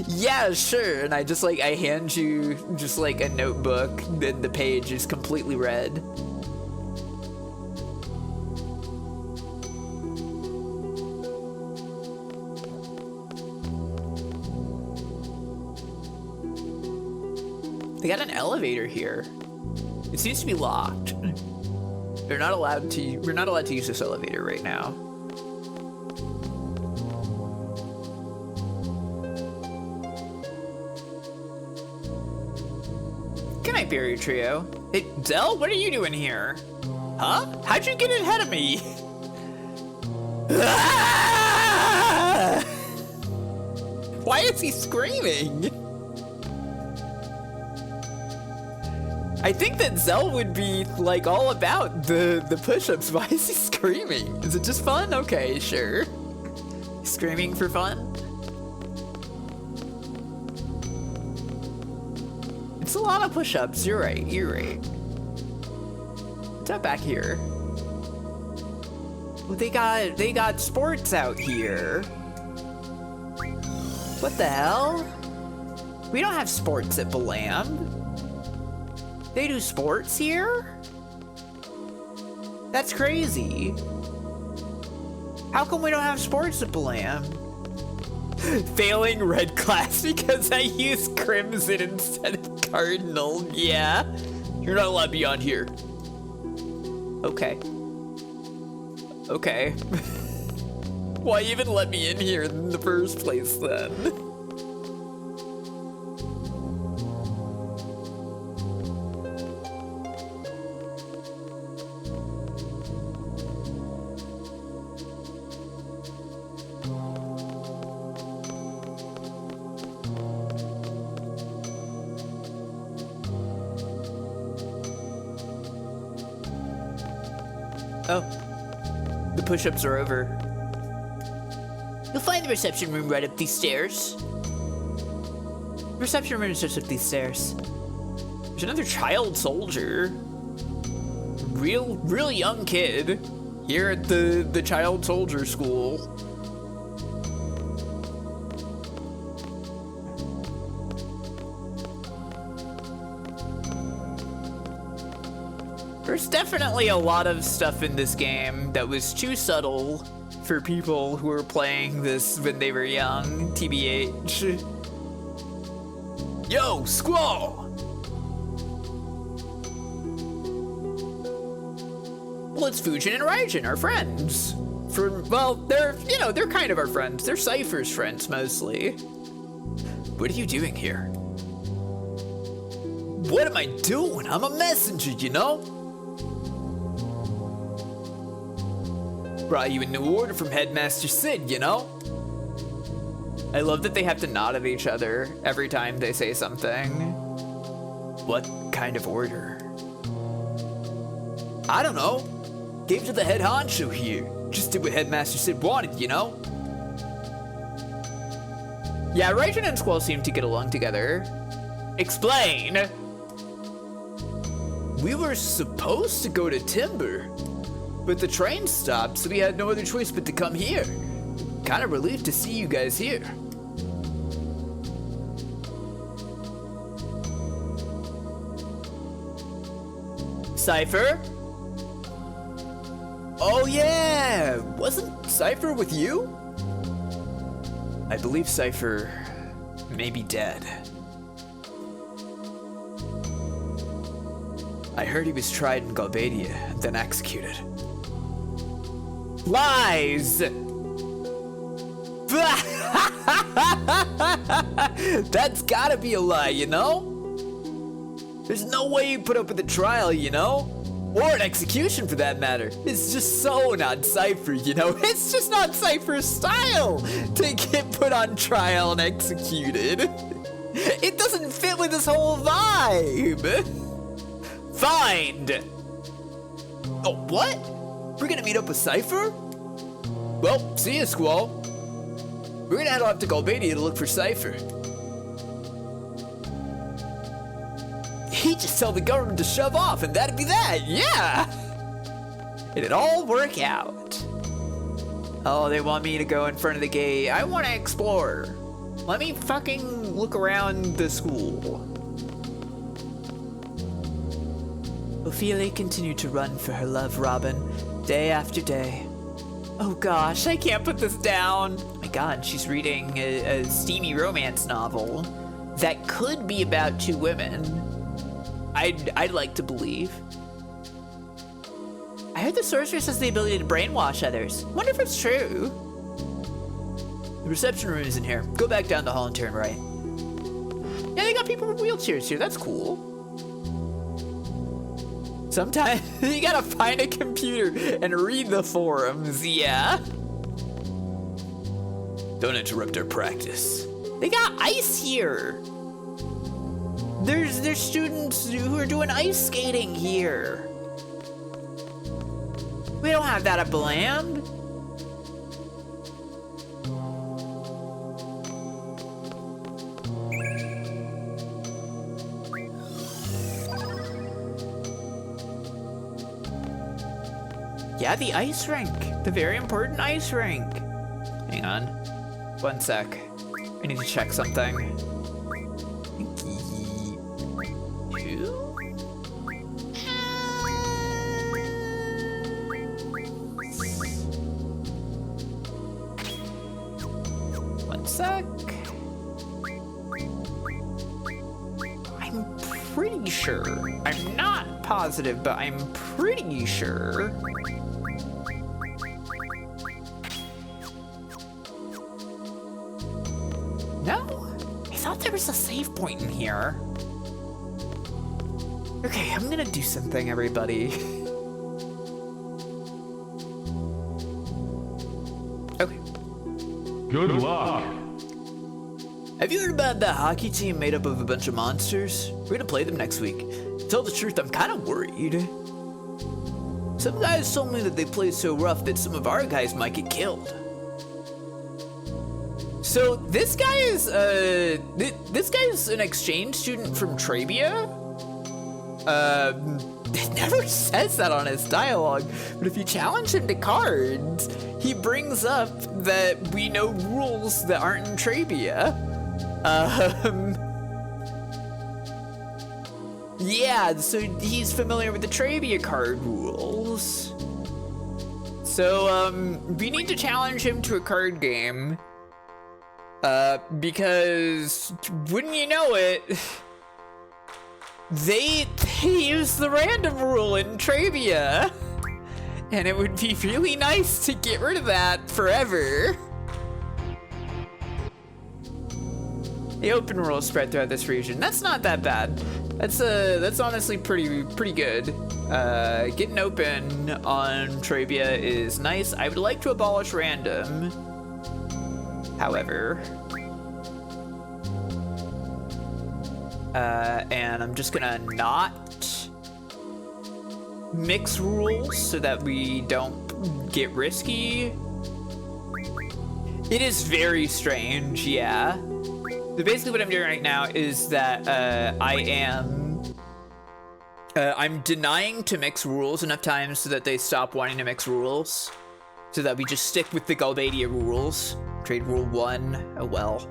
Yeah, sure. And I hand you just like a notebook, then the page is completely red. They got an elevator here. It seems to be locked. We're not allowed to use this elevator right now. Good night, Barrier Trio. Hey, Zell, what are you doing here? Huh? How'd you get ahead of me? Why is he screaming? I think that Zell would be like all about the push-ups. Why is he screaming? Is it just fun? Okay, sure. Screaming for fun? It's a lot of push-ups. You're right. You're right. What's up back here? Well, they got sports out here. What the hell? We don't have sports at Balam. They do sports here? That's crazy. How come we don't have sports at Balam? Failing red class because I used crimson instead of cardinal. Yeah. You're not allowed beyond here. Okay. Okay. Why even let me in here in the first place then? Oh. The push-ups are over. You'll find the reception room right up these stairs. The reception room is just up these stairs. There's another child soldier. Real young kid here at the child soldier school. There's definitely a lot of stuff in this game that was too subtle for people who were playing this when they were young, TBH. Yo, Squall! Well, it's Fujin and Raijin, our friends. Well, they're kind of our friends. They're Cypher's friends, mostly. What are you doing here? What am I doing? I'm a messenger, you know? Brought you a new order from Headmaster Sid, you know? I love that they have to nod at each other every time they say something. What kind of order? I don't know. Gave to the head honcho here. Just did what Headmaster Sid wanted, you know? Yeah, Raijin and Squall seem to get along together. Explain! We were supposed to go to Timber, but the train stopped, so we had no other choice but to come here. Kind of relieved to see you guys here. Cypher? Oh yeah! Wasn't Cypher with you? I believe Cypher may be dead. I heard he was tried in Galbadia, then executed. Lies! That's gotta be a lie, you know? There's no way you put up with a trial, you know? Or an execution for that matter. It's just so not Cypher, you know? It's just not Cypher's style to get put on trial and executed. It doesn't fit with this whole vibe. Find! Oh, what? We're gonna meet up with Cypher? Well, see ya, Squall. We're gonna head off to Galbadia to look for Cypher. He'd just tell the government to shove off and that'd be that, yeah! It'd all work out. Oh, they want me to go in front of the gate. I wanna explore. Let me fucking look around the school. Ophelia continued to run for her love, Robin, day after day. Oh gosh, I can't put this down. Oh my god, she's reading a steamy romance novel that could be about two women. I'd like to believe. I heard the sorceress has the ability to brainwash others. Wonder if it's true. The reception room is in here. Go back down the hall and turn right. Yeah, they got people with wheelchairs here. That's cool. Sometimes you gotta find a computer and read the forums, yeah. Don't interrupt our practice. They got ice here. There's students who are doing ice skating here. We don't have that at Bland. Yeah, the ice rink. The very important ice rink. Hang on. 1 sec. I need to check something. Sec. I'm pretty sure. I'm not positive, but I'm pretty sure. No? I thought there was a save point in here. Okay, I'm gonna do something, everybody. Okay.
Good luck.
Have you heard about that hockey team made up of a bunch of monsters? We're gonna play them next week. To tell the truth, I'm kind of worried. Some guys told me that they play so rough that some of our guys might get killed. So this guy is this guy is an exchange student from Trabia. It never says that on his dialogue, but if you challenge him to cards, he brings up that we know rules that aren't in Trabia. Yeah, so he's familiar with the Trabia card rules. So, we need to challenge him to a card game. Because, wouldn't you know it, they use the random rule in Trabia. And it would be really nice to get rid of that forever. The open rules spread throughout this region. That's not that bad. That's honestly pretty good. Getting open on Trabia is nice. I would like to abolish random. However, and I'm just gonna not mix rules so that we don't get risky. It is very strange, yeah. So basically what I'm doing right now is that I'm denying to mix rules enough times so that they stop wanting to mix rules, so that we just stick with the Galbadia rules. Trade rule 1, oh well.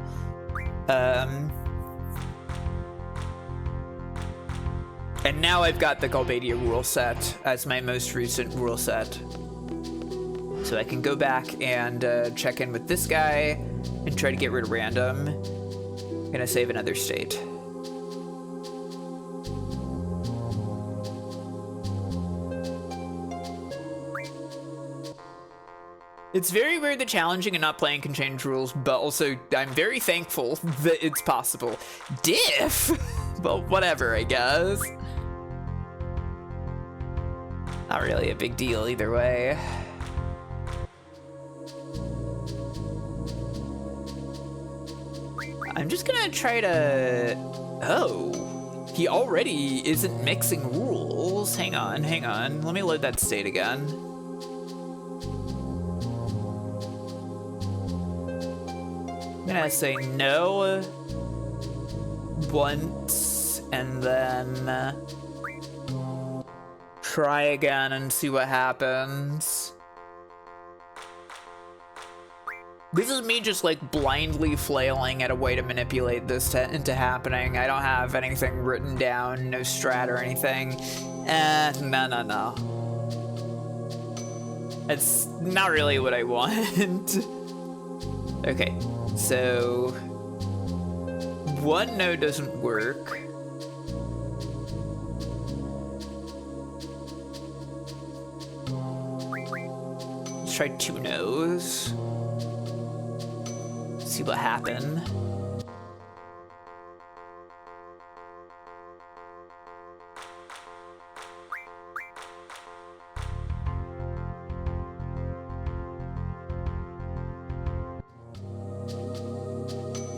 And now I've got the Galbadia rule set as my most recent rule set. So I can go back and check in with this guy and try to get rid of random. I'm gonna save another state. It's very weird that challenging and not playing can change rules, but also I'm very thankful that it's possible. Diff? Well, whatever, I guess. Not really a big deal either way. I'm just gonna try to... Oh, he already isn't mixing rules. Hang on. Let me load that state again. I'm gonna say no once and then try again and see what happens. This is me just like blindly flailing at a way to manipulate this into happening. I don't have anything written down, no strat or anything. No. It's not really what I want. Okay, so 1 no doesn't work. try 2 no's. See what happened.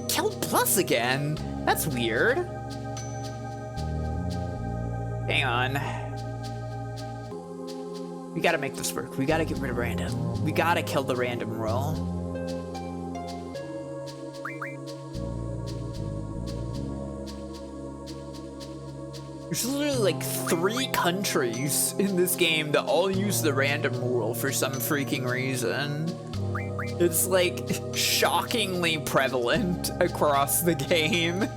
Kill plus again? That's weird. Hang on. We gotta make this work. We gotta get rid of random. We gotta kill the random rule. There's literally like 3 countries in this game that all use the random rule for some freaking reason. It's like shockingly prevalent across the game.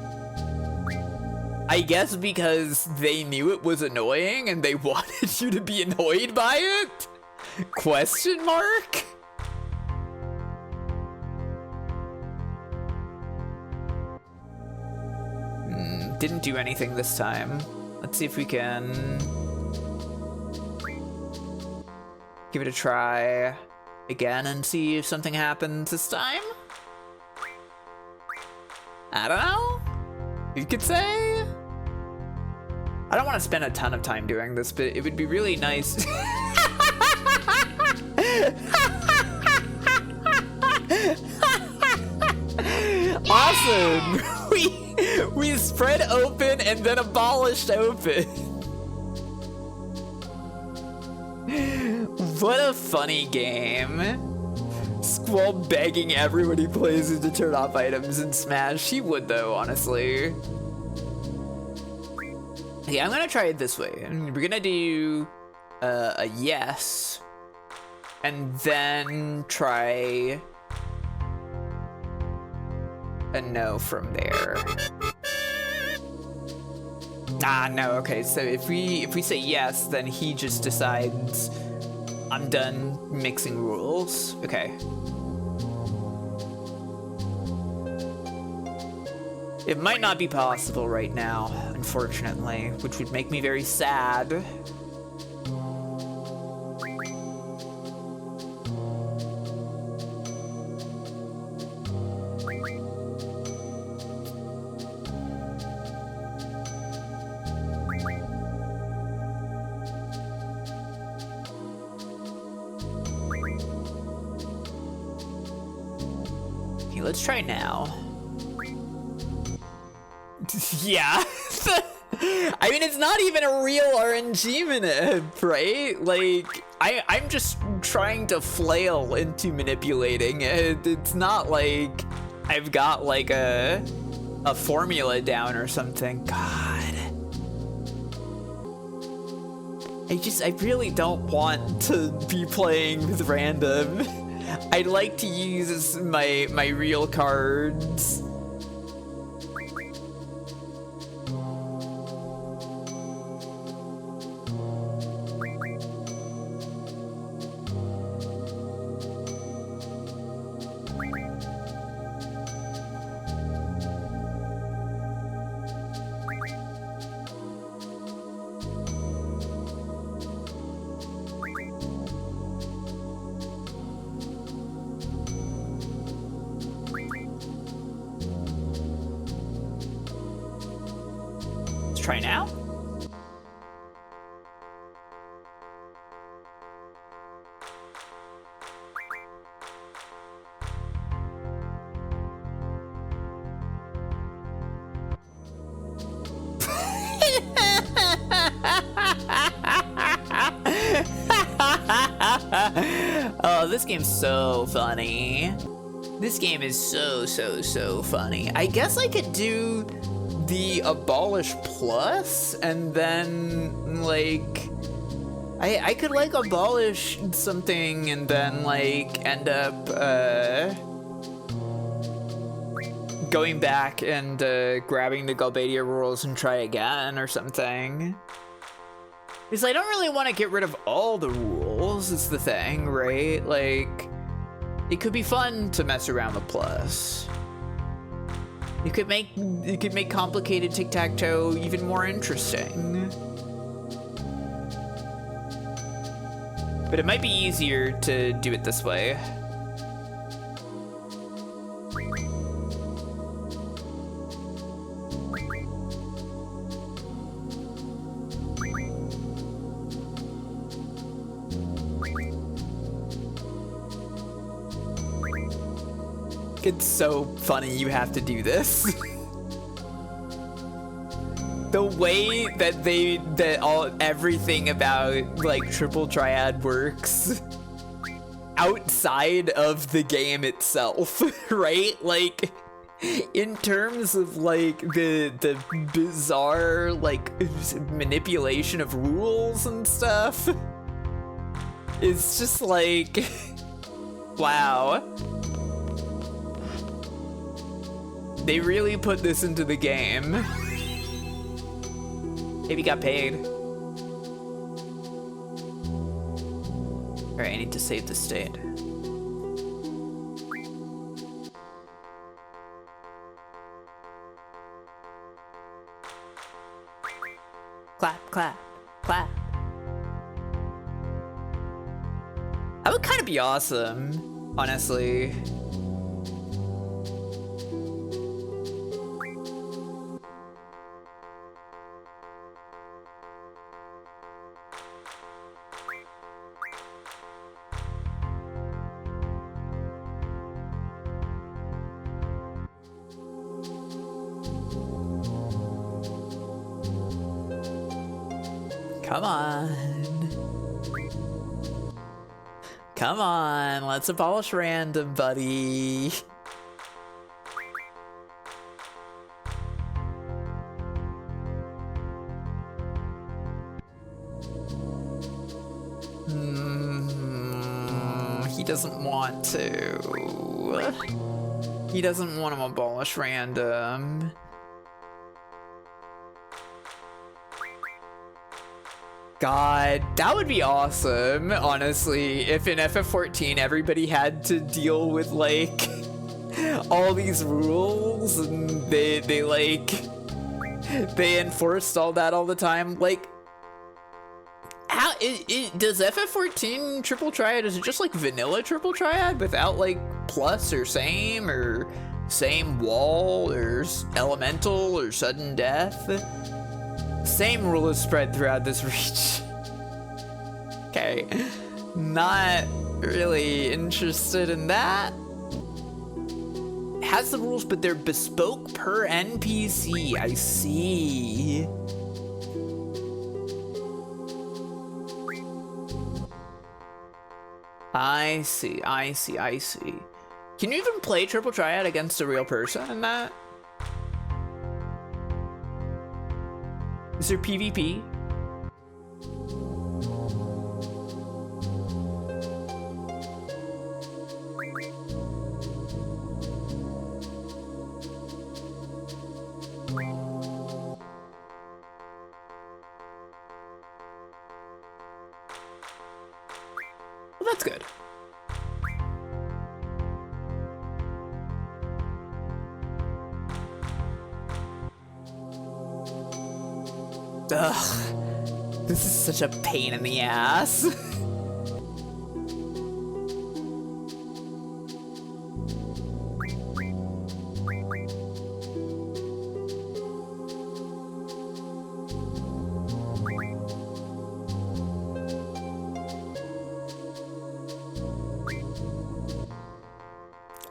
I guess because they knew it was annoying and they wanted you to be annoyed by it? Question mark? Didn't do anything this time. Let's see if we can give it a try again and see if something happens this time. I don't know. You could say. I don't want to spend a ton of time doing this, but it would be really nice. Awesome. We spread open and then abolished open. What a funny game. Squall begging everyone he plays to turn off items in Smash. He would though, honestly. Okay, I'm gonna try it this way. We're gonna do a yes, and then try a no from there. Ah, no, okay, so if we say yes, then he just decides I'm done mixing rules. Okay. It might not be possible right now, unfortunately, which would make me very sad. Okay, let's try now. Yeah. I mean, it's not even a real RNG minute, right? Like, I'm just trying to flail into manipulating it. It's not like I've got like a formula down or something. God. I really don't want to be playing with random. I'd like to use my real cards. Try now. Oh, this game's so funny. This game is so funny. I guess I could do the abolish plus and then like I could like abolish something and then like end up going back and grabbing the Galbadia rules and try again or something. Because I don't really want to get rid of all the rules, is the thing, right? Like, it could be fun to mess around with plus. You could make complicated tic-tac-toe even more interesting. But it might be easier to do it this way. It's so funny you have to do this. The way that everything about like triple triad works outside of the game itself, right? Like in terms of like the bizarre like manipulation of rules and stuff, it's just like wow. They really put this into the game. Maybe got paid. Alright, I need to save the state. Clap, clap, clap. That would kind of be awesome, honestly. Come on. Come on, let's abolish random, buddy. He doesn't want to. He doesn't want to abolish random. God, that would be awesome, honestly, if in FF14 everybody had to deal with, like, all these rules, and they enforced all that all the time. Like, how, does FF14 triple triad, is it just like vanilla triple triad without, like, plus or same wall, or elemental, or sudden death? Same rule is spread throughout this reach. Okay, not really interested in that. It has the rules, but they're bespoke per NPC. I see. I see. Can you even play triple triad against a real person in that? Is there PvP? Well, that's good. Ugh, this is such a pain in the ass.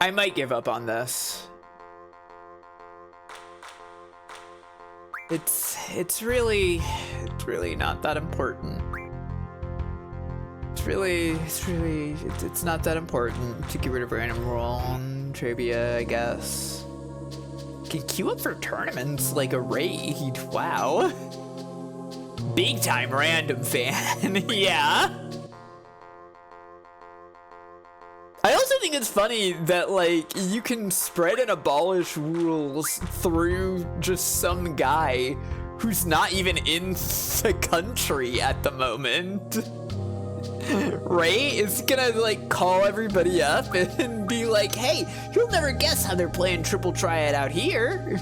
I might give up on this. It's really not that important. It's not that important to get rid of random roll and trivia, I guess. Can queue up for tournaments like a raid. Wow. Big time random fan. Yeah. I also think it's funny that, like, you can spread and abolish rules through just some guy who's not even in the country at the moment. Right? It's gonna, like, call everybody up and be like, hey, you'll never guess how they're playing triple triad out here.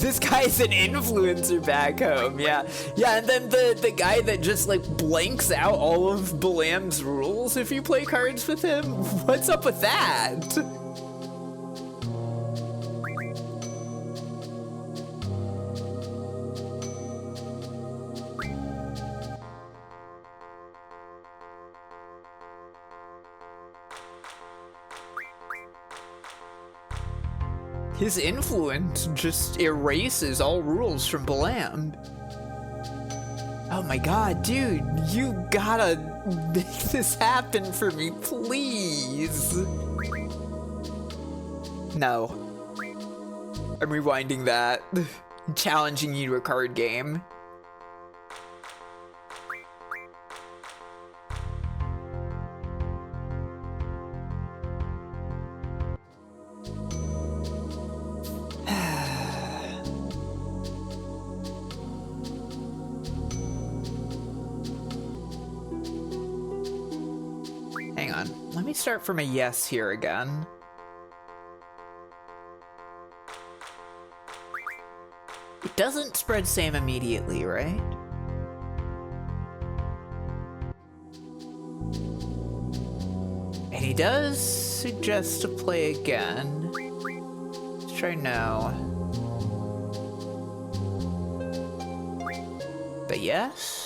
This guy's an influencer back home, yeah. Yeah, and then the guy that just, like, blanks out all of Balam's rules if you play cards with him? What's up with that? His influence just erases all rules from Balam. Oh my god, dude, you gotta make this happen for me, please. No. I'm rewinding that. Challenging you to a card game. Hang on, let me start from a yes here again. It doesn't spread same immediately, right? And he does suggest to play again. Let's try no. But yes?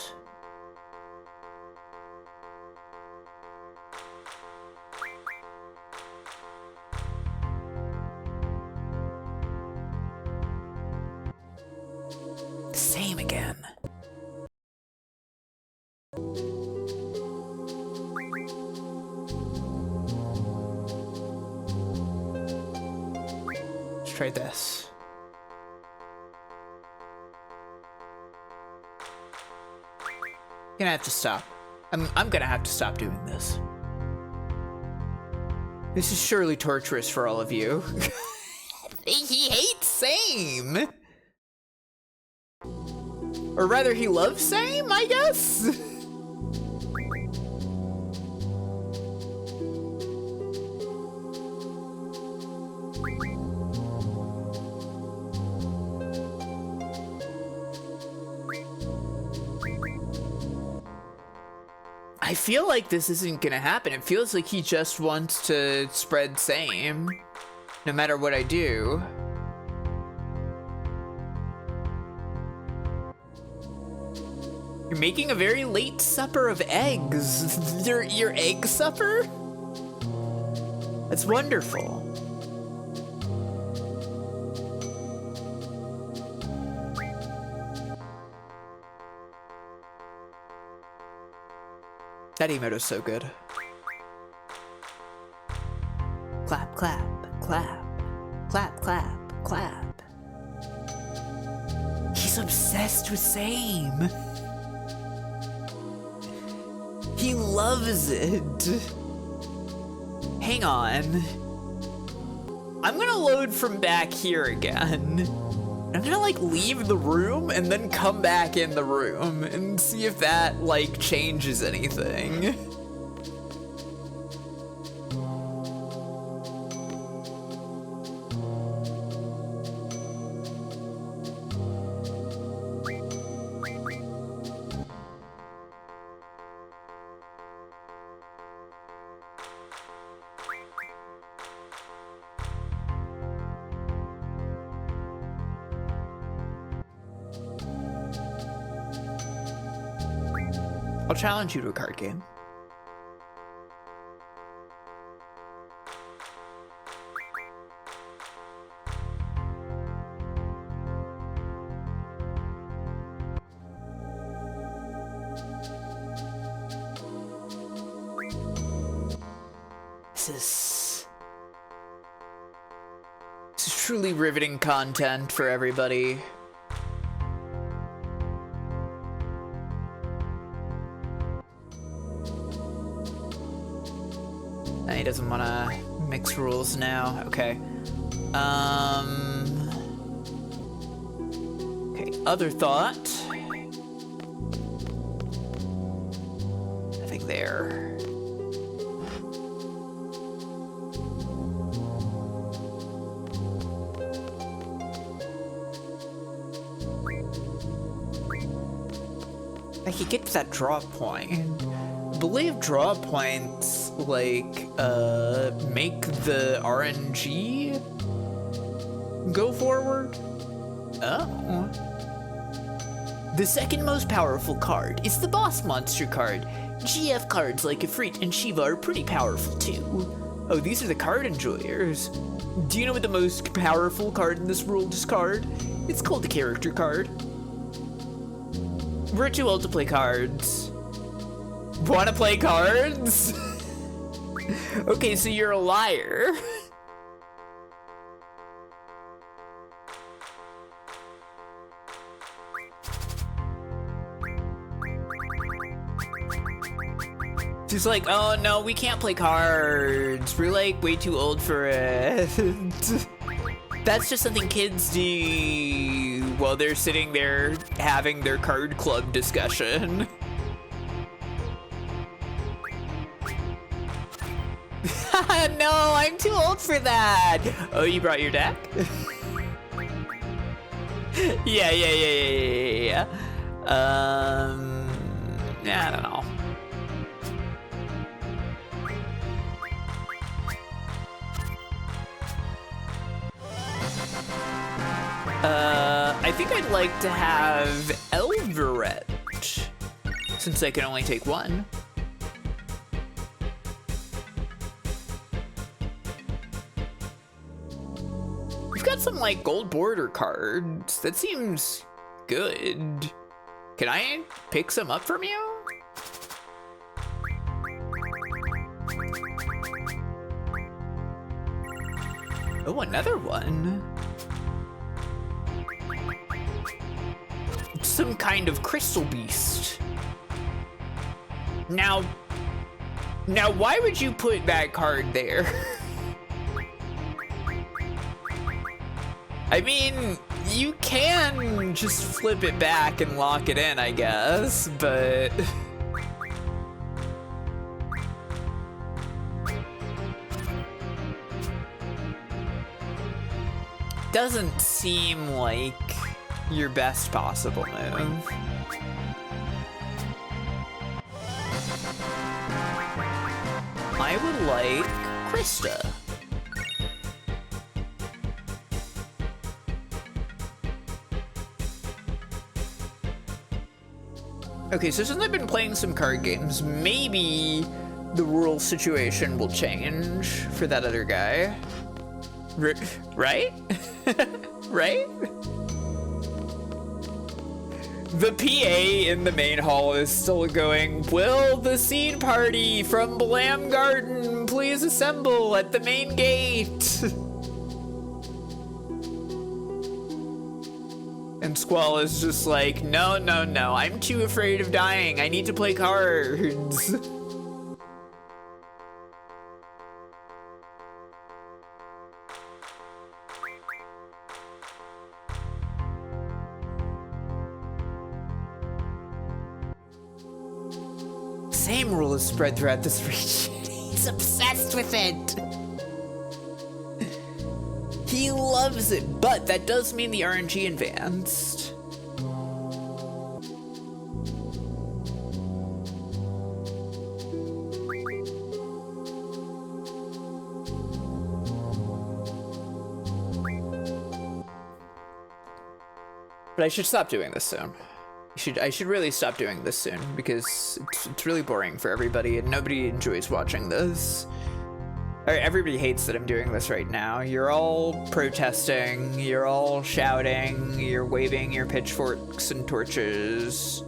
Same again. Let's try this. Gonna have to stop. I'm gonna have to stop doing this. This is surely torturous for all of you. He hates same. Or rather, he loves same, I guess? I feel like this isn't gonna happen. It feels like he just wants to spread same, no matter what I do. You're making a very late supper of eggs. Your egg supper? That's wonderful. That emote is so good. Clap, clap, clap, clap, clap, clap. He's obsessed with same. He loves it. Hang on. I'm gonna load from back here again. I'm gonna like leave the room and then come back in the room and see if that like changes anything. I'll challenge you to a card game. This is truly riveting content for everybody. He doesn't want to mix rules now. Okay. Okay, other thought. Nothing there. I could get to that draw point. I believe draw points, like, make the RNG go forward? Oh. The second most powerful card is the boss monster card. GF cards like Ifrit and Shiva are pretty powerful too. Oh, these are the card enjoyers. Do you know what the most powerful card in this world is card? It's called the character card. We're too old to play cards. Wanna play cards? Okay, so you're a liar. She's like, oh no, we can't play cards. We're like way too old for it. That's just something kids do while they're sitting there having their card club discussion. No, I'm too old for that. Oh, you brought your deck? Yeah. I don't know. I think I'd like to have Elveret, since I can only take one. We've got some, like, gold border cards. That seems good. Can I pick some up from you? Oh, another one. Some kind of crystal beast. Now why would you put that card there? I mean, you can just flip it back and lock it in, I guess, but... doesn't seem like your best possible move. I would like Krista. Okay, so since I've been playing some card games, maybe the rule situation will change for that other guy. Right? Right? The PA in the main hall is still going, will the scene party from Blam Garden please assemble at the main gate? And Squall is just like, no, I'm too afraid of dying. I need to play cards. Same rule is spread throughout this region. He's obsessed with it. He loves it, but that does mean the RNG advanced. But I should stop doing this soon. I should really stop doing this soon because it's really boring for everybody and nobody enjoys watching this. Everybody hates that I'm doing this right now. You're all protesting, you're all shouting, you're waving your pitchforks and torches.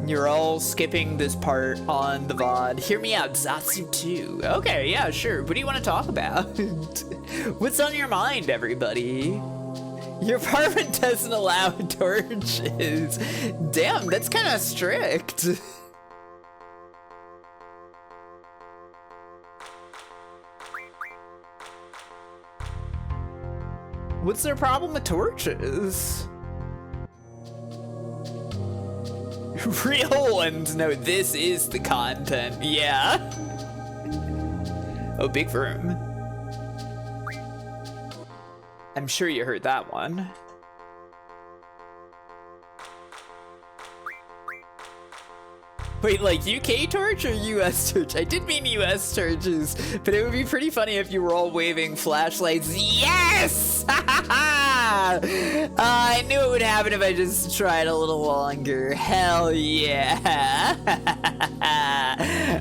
You're all skipping this part on the VOD. Hear me out, Zatsu 2. Okay, yeah, sure. What do you want to talk about? What's on your mind, everybody? Your apartment doesn't allow torches. Damn, that's kind of strict. What's their problem with torches? Real ones know this is the content, yeah. Oh, big room. I'm sure you heard that one. Wait, like UK torch or US torch? I did mean US torches, but it would be pretty funny if you were all waving flashlights. Yes! I knew it would happen if I just tried a little longer. Hell yeah!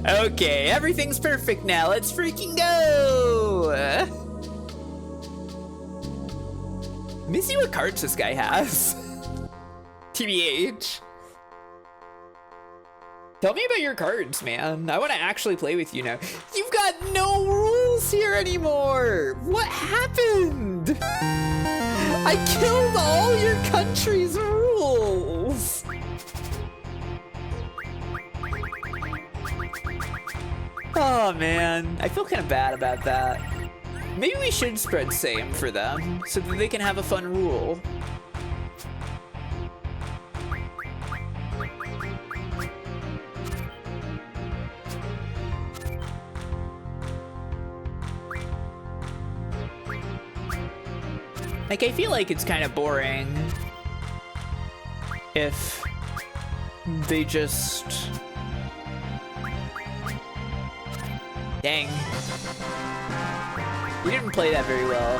Okay, everything's perfect now. Let's freaking go! Let me see what cards this guy has. TBH. Tell me about your cards, man. I want to actually play with you now. You've got no rules here anymore. What happened? I killed all your country's rules. Oh, man. I feel kind of bad about that. Maybe we should spread same for them so that they can have a fun rule. Like, I feel like it's kind of boring if they just... Dang. You didn't play that very well.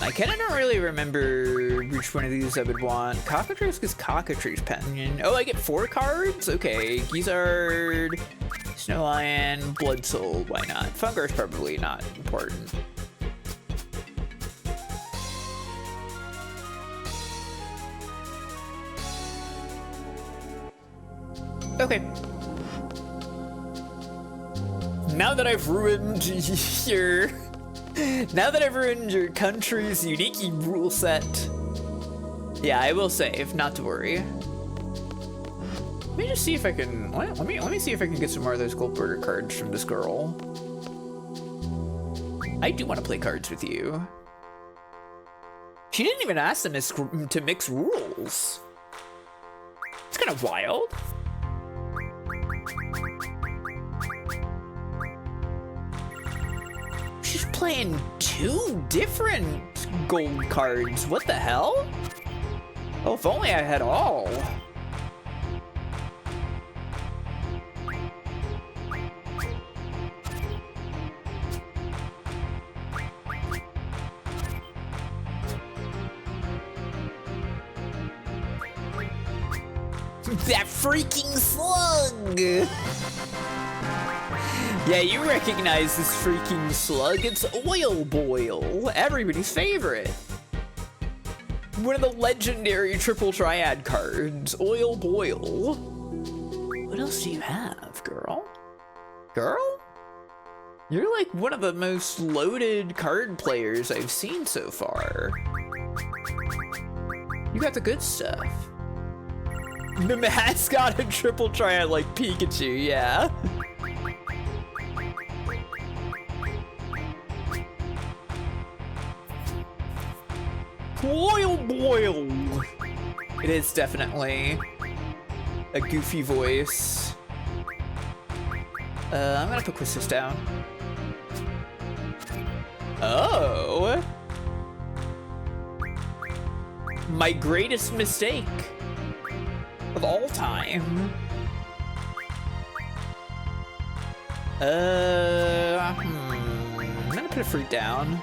I kind of don't really remember which one of these I would want. Cockatrice is Cockatrice Penion. Oh, I get 4 cards? Okay. Gizzard, Snow Lion, Blood Soul. Why not? Fungar's probably not important. Okay. Now that I've ruined your... Now that I've ruined your country's unique rule set... Yeah, I will save, not to worry. Let me just see if I can... Let me see if I can get some more of those gold border cards from this girl. I do want to play cards with you. She didn't even ask them to mix rules. It's kind of wild. She's playing 2 different gold cards. What the hell? Oh, if only I had all. That freaking slug! Yeah, you recognize this freaking slug. It's Oil Boil, everybody's favorite. One of the legendary triple triad cards, Oil Boil. What else do you have, girl? Girl? You're like one of the most loaded card players I've seen so far. You got the good stuff. The mascot of triple triad like Pikachu, yeah. Oil Boil! It is definitely a goofy voice. I'm gonna put Quistis down. Oh! My greatest mistake of all time. I'm gonna put a fruit down.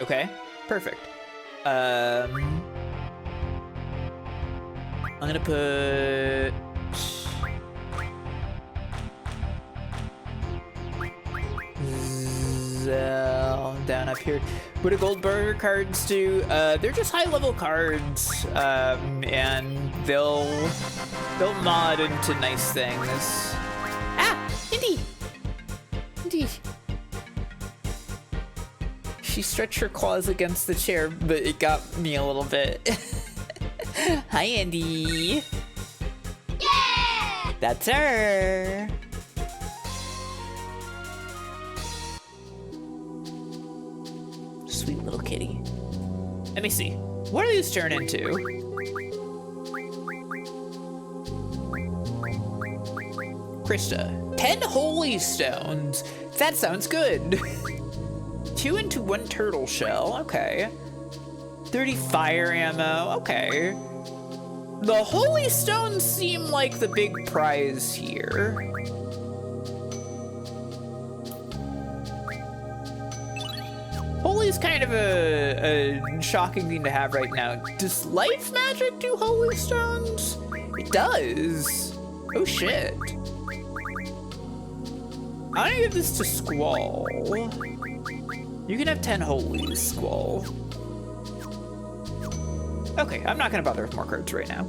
Okay, perfect. I'm gonna put... Zell down up here. What do gold burger cards do? They're just high-level cards, and they'll mod into nice things. Ah, Indy! Indy! She stretched her claws against the chair, but it got me a little bit. Hi, Andy. Yeah! That's her. Sweet little kitty. Let me see. What do these turn into? Krista. 10 holy stones. That sounds good. 2 into 1 turtle shell, okay. 30 fire ammo, okay. The holy stones seem like the big prize here. Holy's kind of a shocking thing to have right now. Does life magic do holy stones? It does. Oh shit. I'm gonna give this to Squall. You can have 10 holies, Squall. Okay, I'm not gonna bother with more cards right now.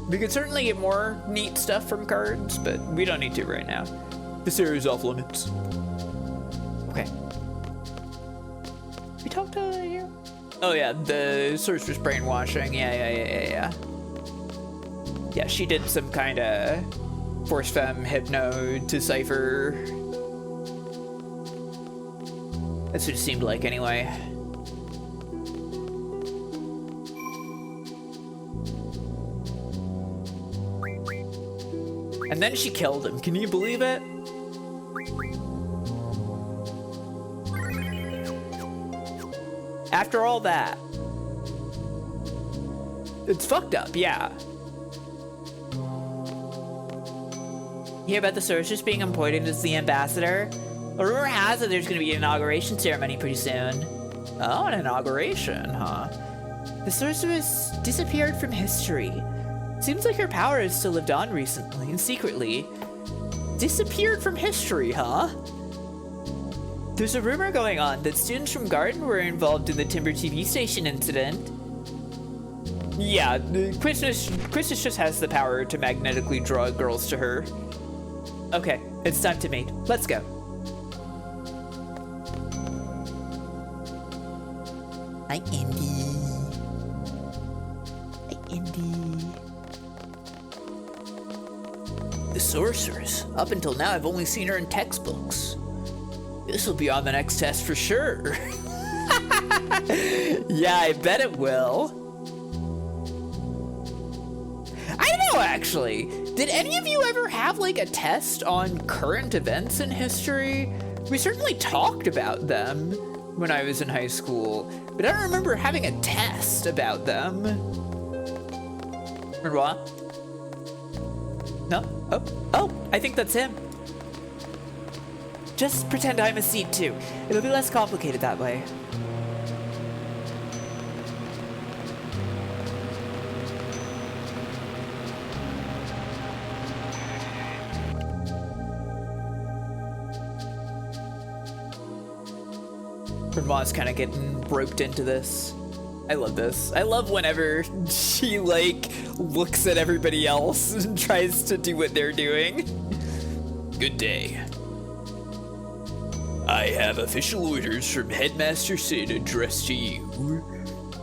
We could certainly get more neat stuff from cards, but we don't need to right now. This area is off limits. Okay. We talked to you? Oh yeah, the sorceress brainwashing. Yeah. Yeah, she did some kind of force femme hypno decipher. That's what it seemed like anyway. And then she killed him. Can you believe it? After all that. It's fucked up, yeah. You hear about the sorceress being appointed as the ambassador? A rumor has it there's gonna be an inauguration ceremony pretty soon. Oh, an inauguration, huh? The sorceress disappeared from history. Seems like her power has still lived on recently and secretly. Disappeared from history, huh? There's a rumor going on that students from Garden were involved in the Timber TV station incident. Yeah, Christmas just has the power to magnetically draw girls to her. Okay, it's time to mate. Let's go. Hi, Indy. Hi, Indy. The sorceress. Up until now, I've only seen her in textbooks. This will be on the next test for sure. Yeah, I bet it will. I don't know, actually. Did any of you ever have, like, a test on current events in history? We certainly talked about them when I was in high school, but I don't remember having a test about them. Or what? No? Oh, I think that's him. Just pretend I'm a seed too. It'll be less complicated that way. Renoir's kind of getting roped into this. I love this. I love whenever she, like, looks at everybody else and tries to do what they're doing. Good day. I have official orders from Headmaster Sid addressed to you.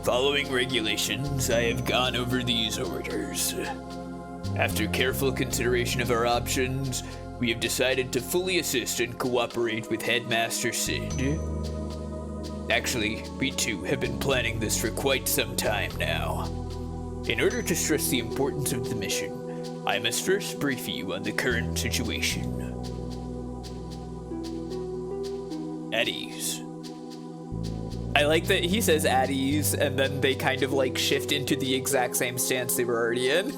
Following regulations, I have gone over these orders. After careful consideration of our options, we have decided to fully assist and cooperate with Headmaster Sid. Actually, we too have been planning this for quite some time now. In order to stress the importance of the mission, I must first brief you on the current situation. At ease. I like that he says at ease, and then they kind of like shift into the exact same stance they were already in.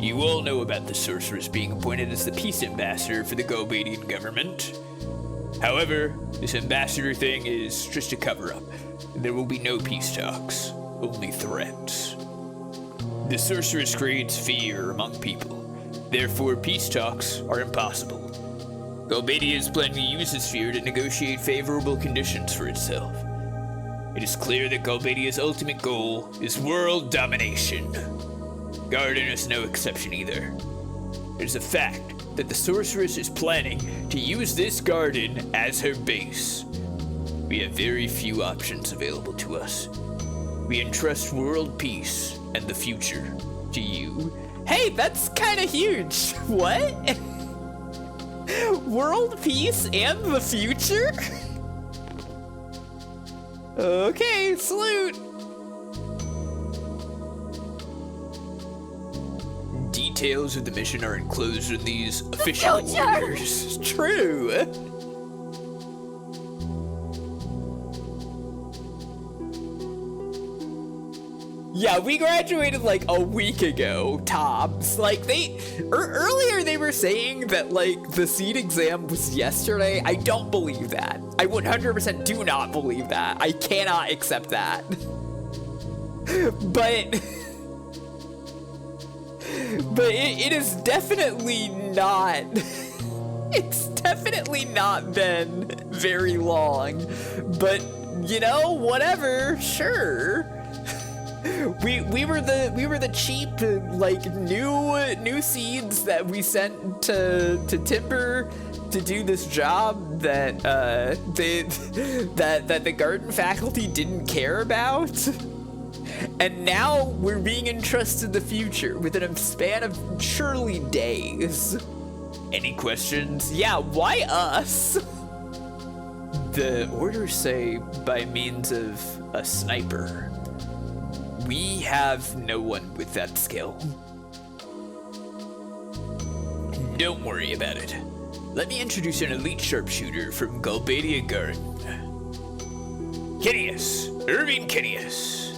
You all know about the sorceress being appointed as the peace ambassador for the Galbadian government. However, this ambassador thing is just a cover-up. There will be no peace talks, only threats. The sorceress creates fear among people. Therefore, peace talks are impossible. Galbadia is planning to use this fear to negotiate favorable conditions for itself. It is clear that Galbadia's ultimate goal is world domination. Garden is no exception either. It is a fact that the sorceress is planning to use this garden as her base. We have very few options available to us. We entrust world peace and the future to you. Hey, that's kind of huge. What? World peace and the future? Okay, salute. Details of the mission are enclosed in these official orders. True. Yeah, we graduated like a week ago, tops. Like earlier they were saying that like the seed exam was yesterday. I don't believe that. I 100% do not believe that. I cannot accept that. But it is definitely not. It's definitely not been very long. But you know, whatever, sure. We were the cheap like new seeds that we sent to Timber to do this job that that the garden faculty didn't care about. And now we're being entrusted the future within a span of surely days. Any questions? Yeah, why us? The orders say by means of a sniper. We have no one with that skill. Don't worry about it. Let me introduce an elite sharpshooter from Galbadia Garden. Kineas, Irvine Kineas.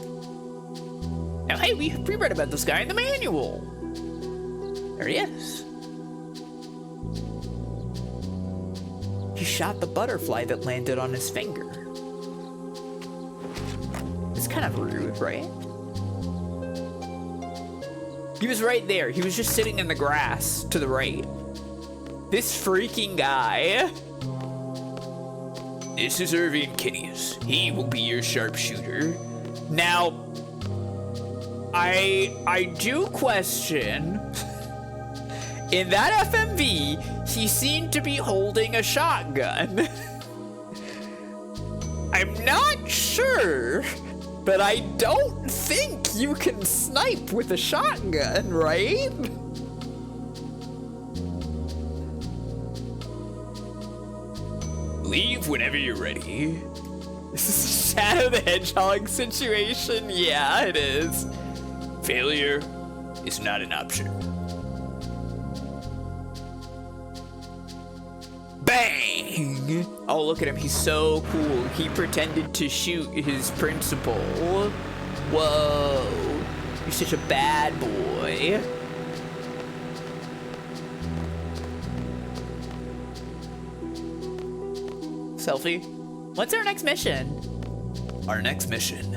Now hey, we read about this guy in the manual. There he is. He shot the butterfly that landed on his finger. It's kind of rude, right? He was right there. He was just sitting in the grass to the right. This freaking guy. This is Irvine Kineas. He will be your sharpshooter. Now, I do question. In that FMV, he seemed to be holding a shotgun. I'm not sure, but I don't think you can snipe with a shotgun, right? Leave whenever you're ready. This is a Shadow the Hedgehog situation? Yeah, it is. Failure is not an option. Bang! Oh, look at him. He's so cool. He pretended to shoot his principal. Whoa. You're such a bad boy. Selfie. What's our next mission? Our next mission.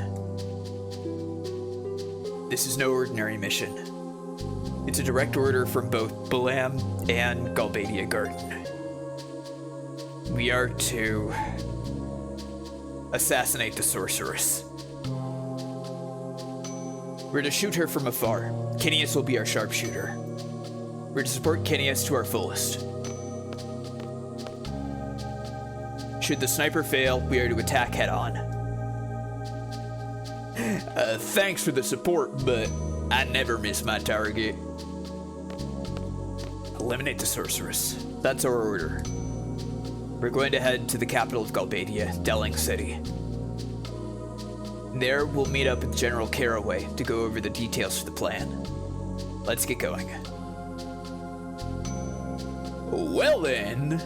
This is no ordinary mission. It's a direct order from both Balam and Galbadia Garden. We are to assassinate the sorceress. We're to shoot her from afar. Kineas will be our sharpshooter. We're to support Kineas to our fullest. Should the sniper fail, we are to attack head on. Thanks for the support, but I never miss my target. Eliminate the sorceress. That's our order. We're going to head to the capital of Galbadia, Delling City. There, we'll meet up with General Caraway to go over the details for the plan. Let's get going. Well then,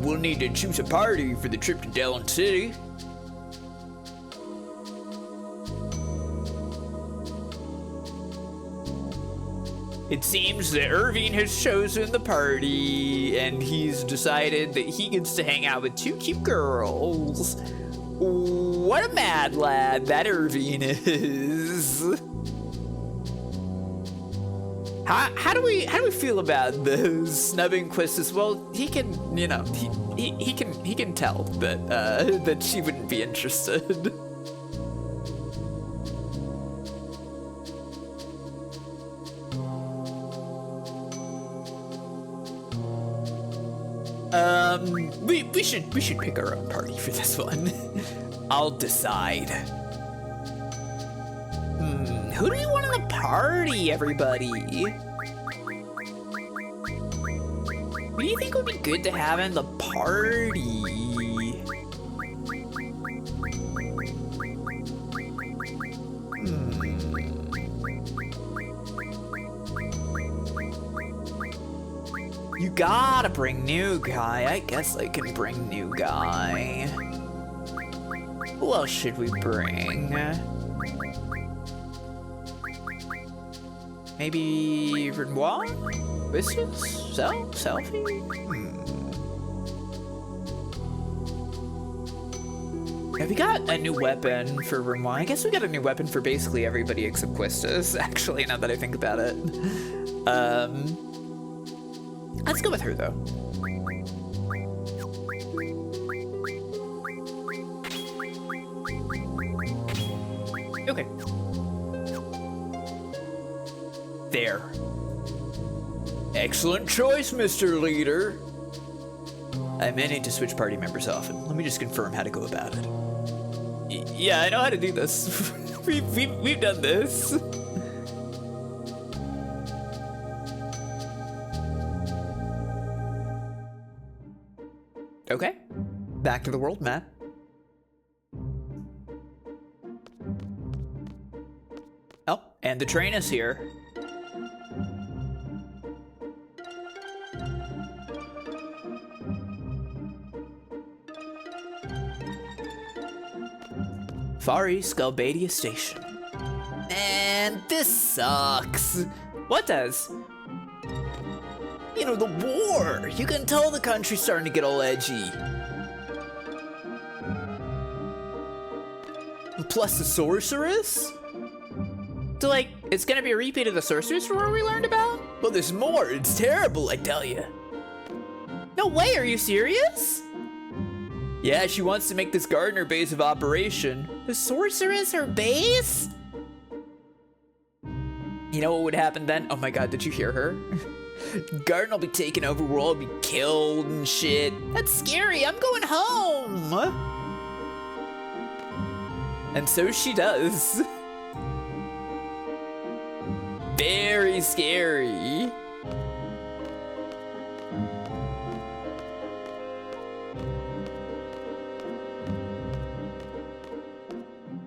we'll need to choose a party for the trip to Delling City. It seems that Irvine has chosen the party, and he's decided that he gets to hang out with two cute girls. What a mad lad that Irvine is. How do we feel about those snubbing quizzes? Well, he can, you know, he can tell that that she wouldn't be interested. We should pick our own party for this one. I'll decide. Who do we want in the party, everybody? Who do you think would be good to have in the party? You gotta bring new guy. I guess I can bring new guy. Who else should we bring? Maybe Renoir? Vicious? Selfie? Yeah, we got a new weapon for Renoir. I guess we got a new weapon for basically everybody except Quistis, actually, now that I think about it. Let's go with her, though. Okay. There. Excellent choice, Mr. Leader. I may need to switch party members often. Let me just confirm how to go about it. Yeah, I know how to do this. We've done this. Okay. Back to the world map. Oh, and the train is here. Far East Galbadia Station. Man, this sucks. What does? You know, the war. You can tell the country's starting to get all edgy. Plus the sorceress? So, like, it's gonna be a repeat of the sorceress war we learned about? Well, there's more. It's terrible, I tell you. No way, are you serious? Yeah, she wants to make this garden her base of operation. The sorceress her base? You know what would happen then? Oh my god, did you hear her? Garden will be taken over, we'll all be killed and shit. That's scary, I'm going home. And so she does. Very scary.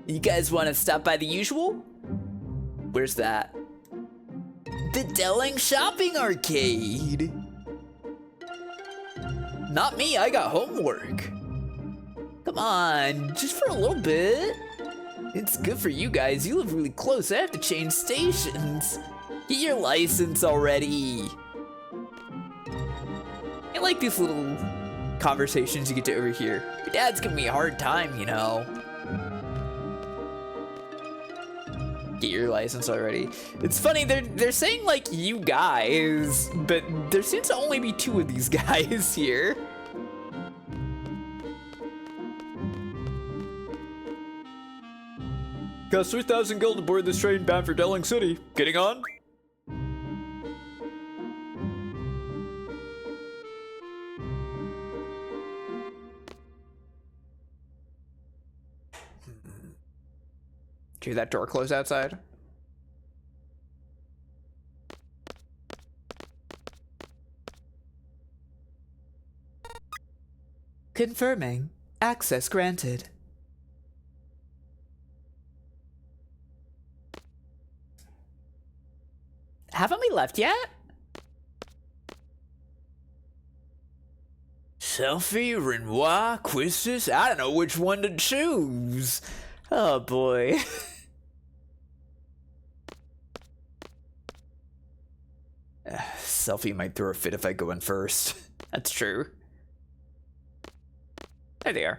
You guys want to stop by the usual? Where's that? The Delling Shopping Arcade. Not me, I got homework. Come on, just for a little bit. It's good for you guys, you live really close, I have to change stations. Get your license already. I like these little conversations you get to overhear. Your dad's giving me a hard time, you know. Get your license already. It's funny, they're saying like you guys, but there seems to only be 2 of these guys here. Costs 3,000 gold to board this train bound for Delling City. Getting on? Did you hear that door close outside? Confirming. Access granted. Haven't we left yet? Selfie, Renoir, Quistis, I don't know which one to choose. Oh boy. Selfie might throw a fit if I go in first. That's true. There they are.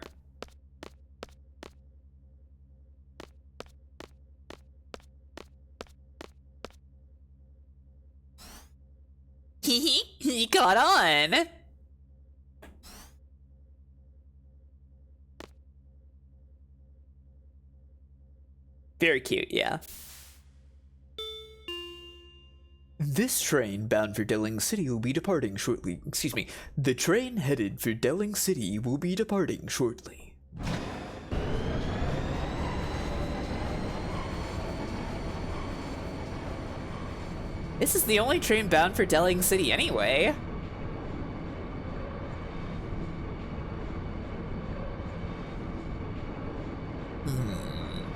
He caught on. Very cute, yeah. This train bound for Delling City will be departing shortly. Excuse me. The train headed for Delling City will be departing shortly. This is the only train bound for Delling City anyway.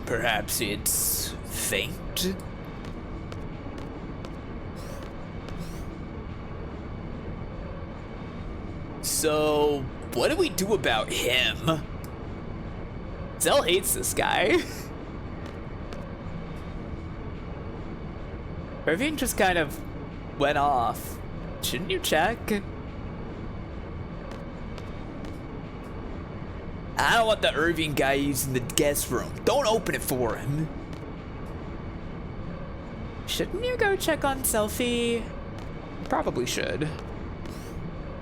Perhaps it's faint? So, what do we do about him? Zell hates this guy. Irvine just kind of went off. Shouldn't you check? I don't want the Irvine guy using the guest room. Don't open it for him. Shouldn't you go check on Selfie? Probably should.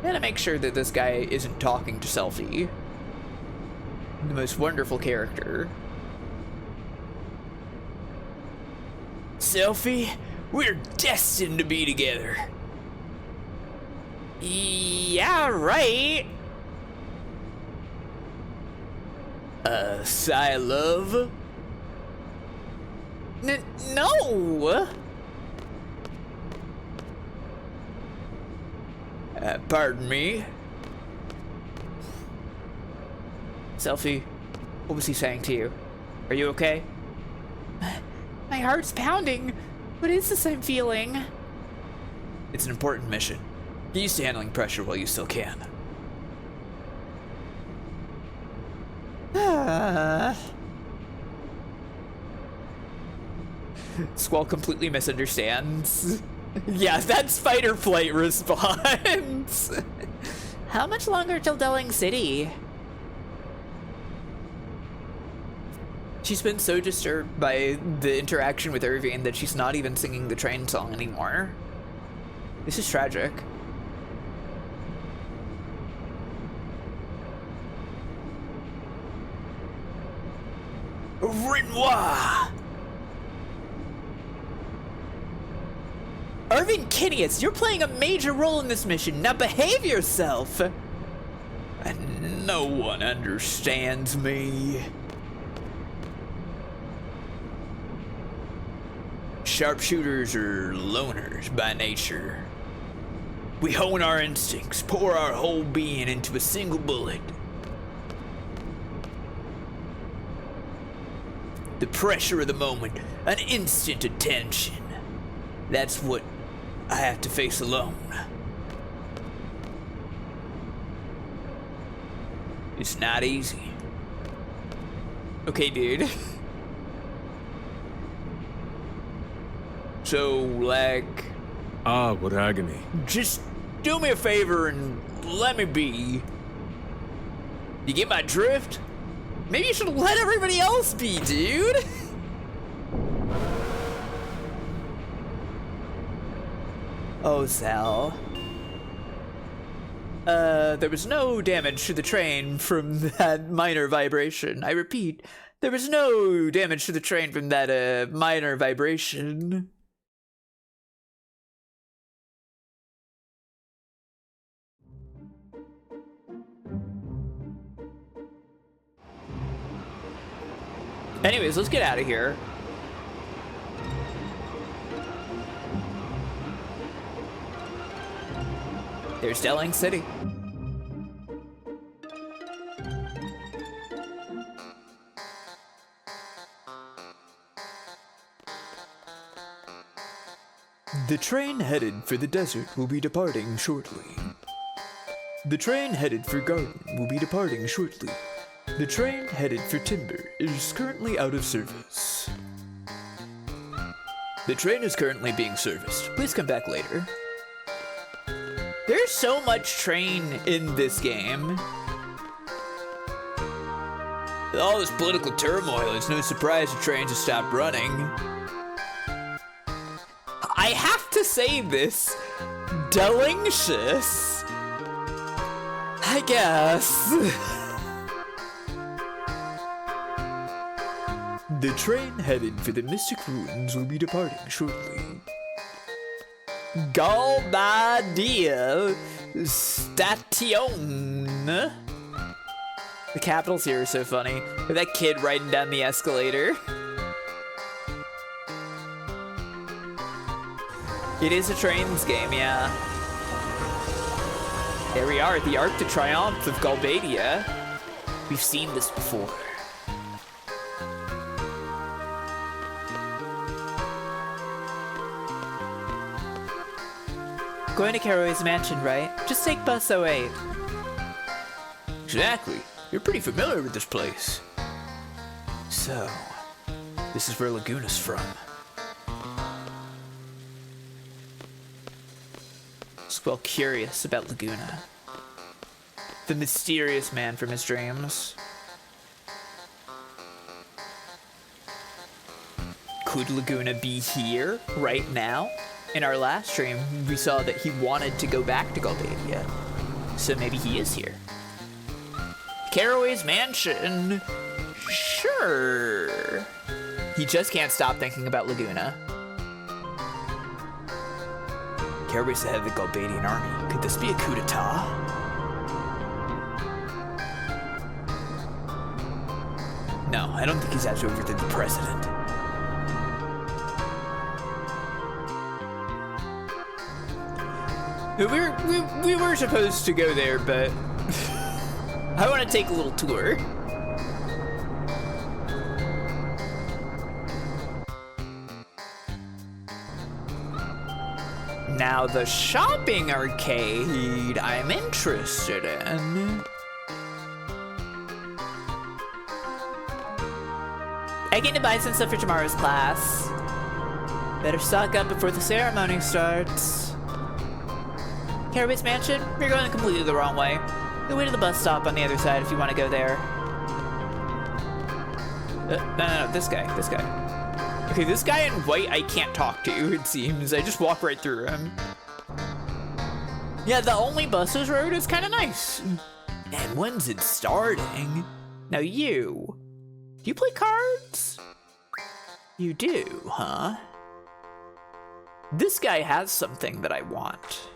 Gotta make sure that this guy isn't talking to Selfie. The most wonderful character. Selfie, we're destined to be together. Yeah, right. Sigh love? No! Pardon me? Selfie, what was he saying to you? Are you okay? My heart's pounding. What is this I'm feeling? It's an important mission. Get used to handling pressure while you still can. Squall completely misunderstands. Yeah, that's fight or flight response. How much longer till Delling City? She's been so disturbed by the interaction with Irvine that she's not even singing the train song anymore. This is tragic. Renoir! Irvine Kinneas, you're playing a major role in this mission. Now behave yourself! And no one understands me. Sharpshooters are loners by nature. We hone our instincts, pour our whole being into a single bullet. The pressure of the moment, an instant attention. That's what I have to face alone. It's not easy. Okay, dude. So, like...
what agony.
Just do me a favor and let me be. You get my drift? Maybe you should let everybody else be, dude. Oh, Sal. There was no damage to the train from that minor vibration. I repeat, there was no damage to the train from that, minor vibration. Anyways, let's get out of here. There's Delling City. The train headed for the desert will be departing shortly. The train headed for Garden will be departing shortly. The train headed for Timber is currently out of service. The train is currently being serviced. Please come back later. There's so much train in this game. With all this political turmoil, it's no surprise the trains have stopped running. I have to say this. Delicious. I guess. The train headed for the Mystic Ruins will be departing shortly. Galbadia Station. The capitals here are so funny. With that kid riding down the escalator. It is a trains game, yeah. There we are at the Arc de Triomphe of Galbadia. We've seen this before. Going to Caroe's mansion, right? Just take bus 08. Exactly. You're pretty familiar with this place. So, this is where Laguna's from. Squall curious about Laguna, the mysterious man from his dreams. Could Laguna be here right now? In our last stream, we saw that he wanted to go back to Galbadia, so maybe he is here. Caraway's mansion. Sure. He just can't stop thinking about Laguna. Caraway's the head of the Galbadian army. Could this be a coup d'etat? No, I don't think he's actually overthrew the president. We were supposed to go there, but I want to take a little tour. Now the shopping arcade I'm interested in. I get to buy some stuff for tomorrow's class. Better stock up before the ceremony starts. Caraway's mansion? You're going completely the wrong way. The way to the bus stop on the other side if you want to go there. No, this guy. Okay, this guy in white I can't talk to, it seems. I just walk right through him. Yeah, the only buses road is kind of nice. And when's it starting? Now do you play cards? You do, huh? This guy has something that I want.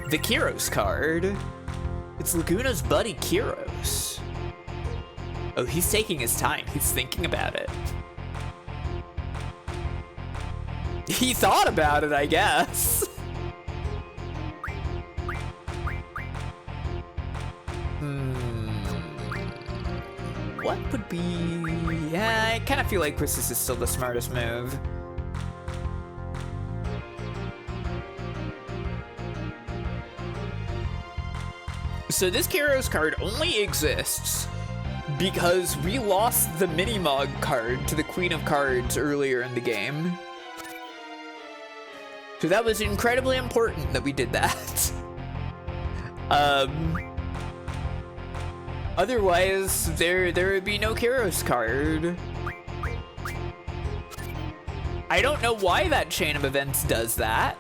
The Kiros card. It's Laguna's buddy Kiros. Oh, he's taking his time. He's thinking about it. He thought about it, I guess. What would be... Yeah, I kind of feel like Chris's is still the smartest move. So this Kiros card only exists because we lost the Minimog card to the Queen of Cards earlier in the game. So that was incredibly important that we did that. Otherwise, there would be no Kiros card. I don't know why that chain of events does that,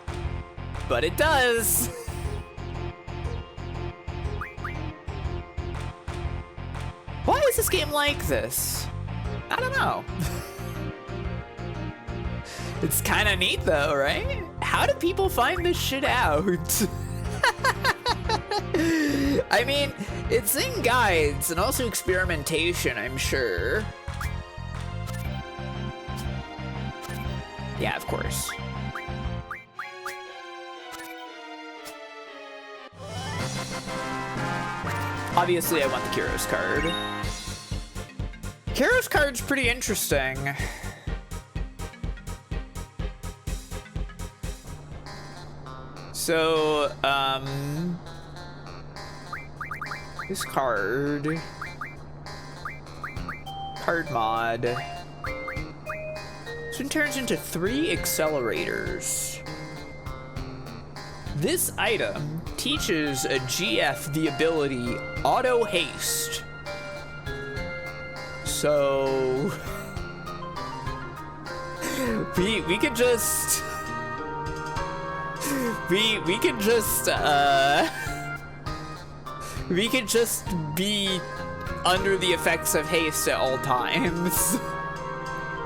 but it does. Why is this game like this? I don't know. It's kind of neat though, right? How do people find this shit out? I mean, it's in guides and also experimentation, I'm sure. Yeah, of course. Obviously, I want the Kiros card. Kiros card's pretty interesting. So, this card mod. This one turns into 3 accelerators. This item teaches a GF the ability Auto Haste. So we could just we could just be under the effects of haste at all times.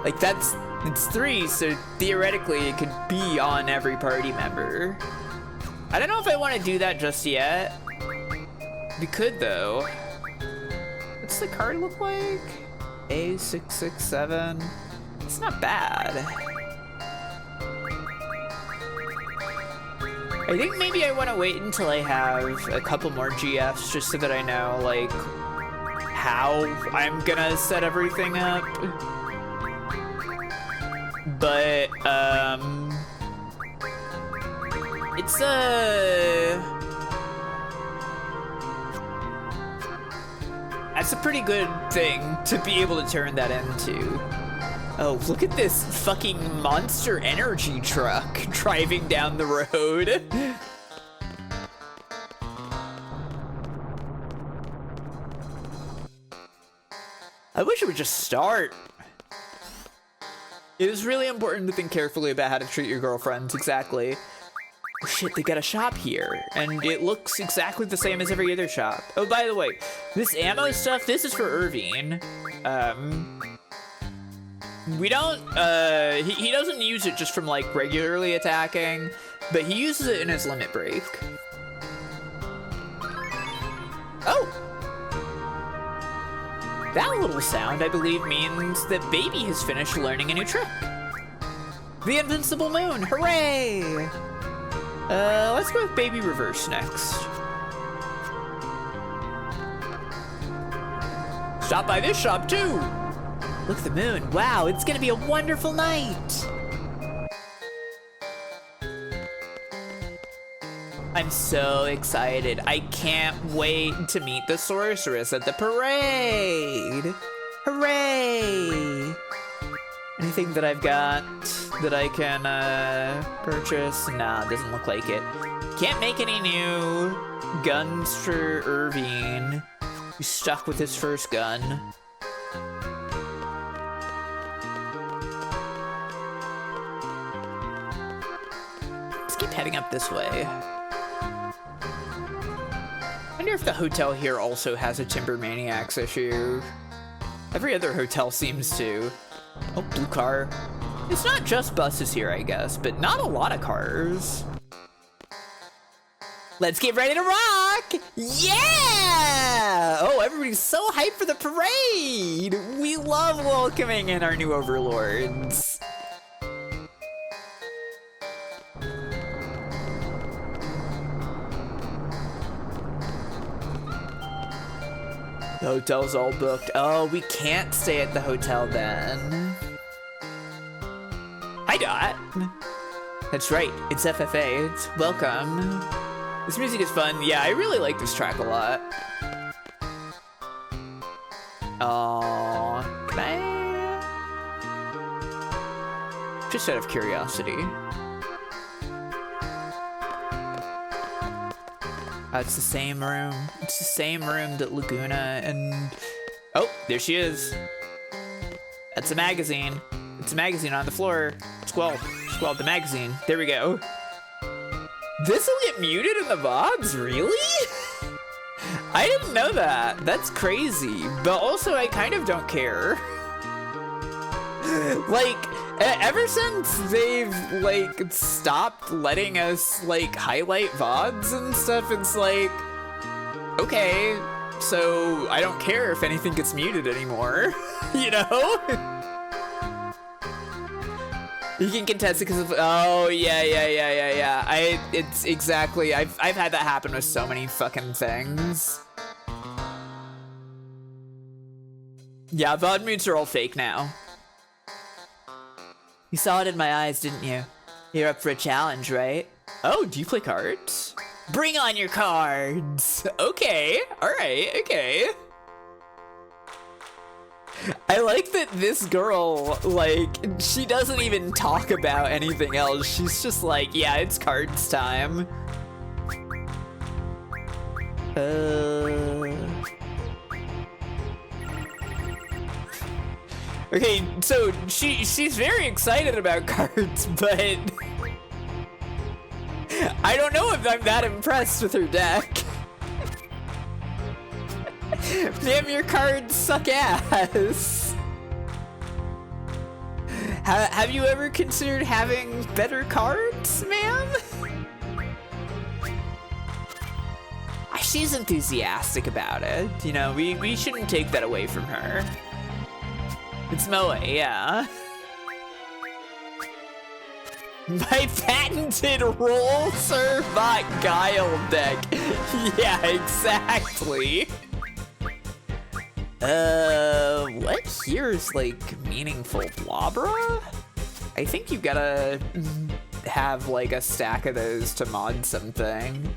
Like it's 3, so theoretically it could be on every party member. I don't know if I want to do that just yet. We could though. What's the card look like? A667. It's not bad. I think maybe I want to wait until I have a couple more GFs just so that I know like how I'm gonna set everything up. But it's That's a pretty good thing to be able to turn that into. Oh, look at this fucking monster energy truck driving down the road. I wish it would just start. It is really important to think carefully about how to treat your girlfriends, exactly. Oh shit, they got a shop here, and it looks exactly the same as every other shop. Oh, by the way, this ammo stuff, this is for Irvine. We don't, he doesn't use it just from, like, regularly attacking, but he uses it in his limit break. Oh! That little sound, I believe, means that Baby has finished learning a new trick. The Invincible Moon, hooray! Let's go with Baby Reverse next. Stop by this shop, too! Look at the moon. Wow, it's gonna be a wonderful night! I'm so excited. I can't wait to meet the sorceress at the parade! Hooray! Anything that I've got that I can purchase? Nah, doesn't look like it. Can't make any new guns for Irvine. He's stuck with his first gun. Let's keep heading up this way. I wonder if the hotel here also has a Timber Maniacs issue. Every other hotel seems to. Oh, blue car. It's not just buses here, I guess, but not a lot of cars. Let's get ready to rock! Yeah! Oh, everybody's so hyped for the parade! We love welcoming in our new overlords. The hotel's all booked. Oh, we can't stay at the hotel then. Hi, Dot. That's right, it's FFA. It's welcome. This music is fun. Yeah, I really like this track a lot. Oh, can I? Just out of curiosity. It's the same room. It's the same room that Laguna and... Oh, there she is. That's a magazine. It's a magazine on the floor. Squall. Squall, the magazine. There we go. This'll get muted in the VODs? Really? I didn't know that. That's crazy. But also, I kind of don't care. Like, ever since they've, like, stopped letting us, like, highlight VODs and stuff, it's like, okay, so I don't care if anything gets muted anymore, you know? You can contest it because of, oh, yeah. It's exactly, I've had that happen with so many fucking things. Yeah, VOD mutes are all fake now. You saw it in my eyes, didn't you? You're up for a challenge, right? Oh, do you play cards? Bring on your cards! Okay, alright, okay. I like that this girl, like, she doesn't even talk about anything else. She's just like, yeah, it's cards time. Okay, so she's very excited about cards, but I don't know if I'm that impressed with her deck. Damn, your cards suck ass. Have you ever considered having better cards, ma'am? She's enthusiastic about it. You know, we shouldn't take that away from her. It's Moe, yeah. My patented roll servot guile deck. Yeah, exactly. What here's like meaningful Blabra? I think you've gotta have like a stack of those to mod something.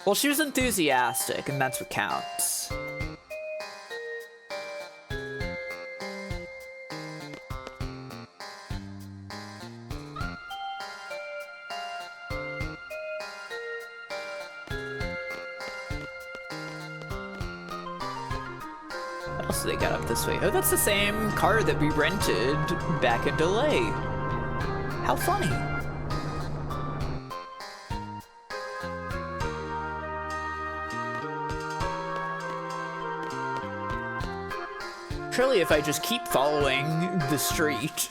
Well, she was enthusiastic, and that's what counts. What else they got up this way? Oh, that's the same car that we rented back in Delay. How funny. Surely if I just keep following the street,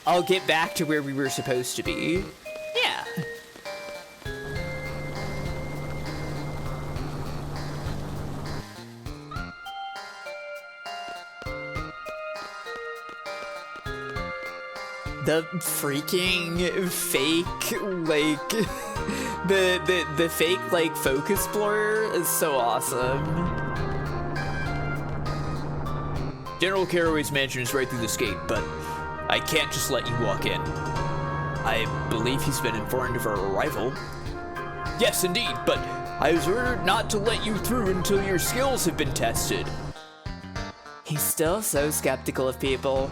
I'll get back to where we were supposed to be. Yeah. The freaking fake, like, the fake, like, focus blur is so awesome. General Caraway's mansion is right through this gate, but I can't just let you walk in. I believe he's been informed of our arrival. Yes, indeed, but I was ordered not to let you through until your skills have been tested. He's still so skeptical of people.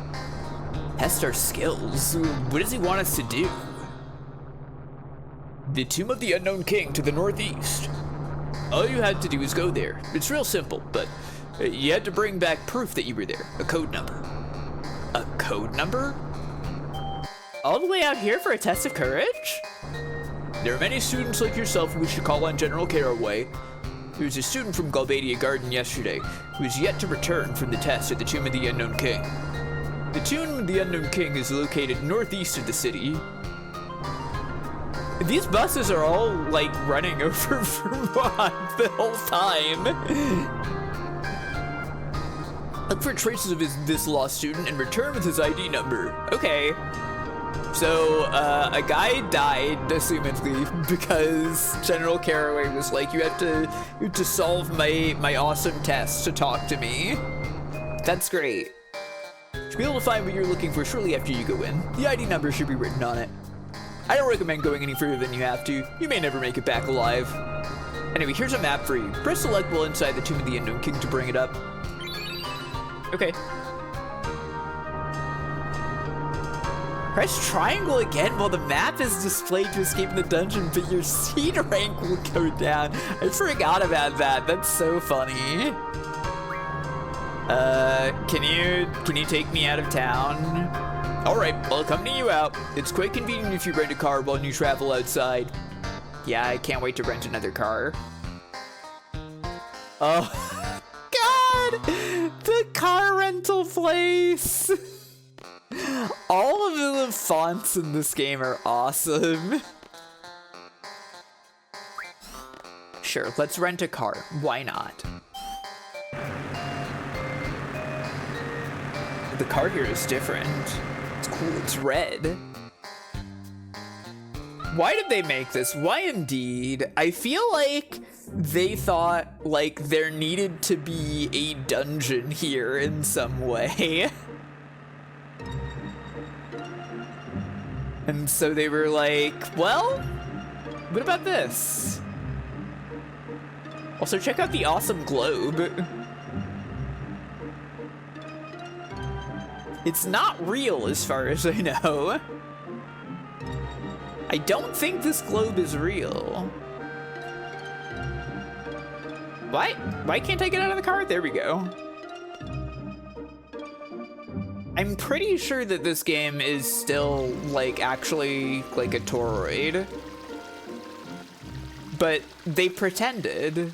Test our skills? What does he want us to do? The Tomb of the Unknown King to the northeast. All you had to do is go there. It's real simple, but you had to bring back proof that you were there. A code number. A code number? All the way out here for a test of courage? There are many students like yourself who wish to call on General Caraway. There was a student from Galbadia Garden yesterday who is yet to return from the test at the Tomb of the Unknown King. The Tomb of the Unknown King is located northeast of the city. These buses are all, like, running over Vermont the whole time. Look for traces of this lost student and return with his ID number. Okay. So, a guy died, assumedly, because General Caraway was like, you have to solve my awesome test to talk to me. That's great. Should be able to find what you're looking for shortly after you go in. The ID number should be written on it. I don't recommend going any further than you have to. You may never make it back alive. Anyway, here's a map for you. Press select while inside the Tomb of the Unknown King to bring it up. Okay. Press triangle again while the map is displayed to escape the dungeon, but your seed rank will go down. I forgot about that. That's so funny. Can you take me out of town? Alright, I'll accompany you out. It's quite convenient if you rent a car while you travel outside. Yeah, I can't wait to rent another car. Oh, God! The car rental place! All of the fonts in this game are awesome. Sure, let's rent a car. Why not? The car here is different. It's cool, it's red. Why did they make this? Why indeed? I feel like they thought like there needed to be a dungeon here in some way. And so they were like, well, what about this? Also, check out the awesome globe. It's not real as far as I know. I don't think this globe is real. Why can't I get out of the car? There we go. I'm pretty sure that this game is still, like, actually, like, a toroid. But they pretended.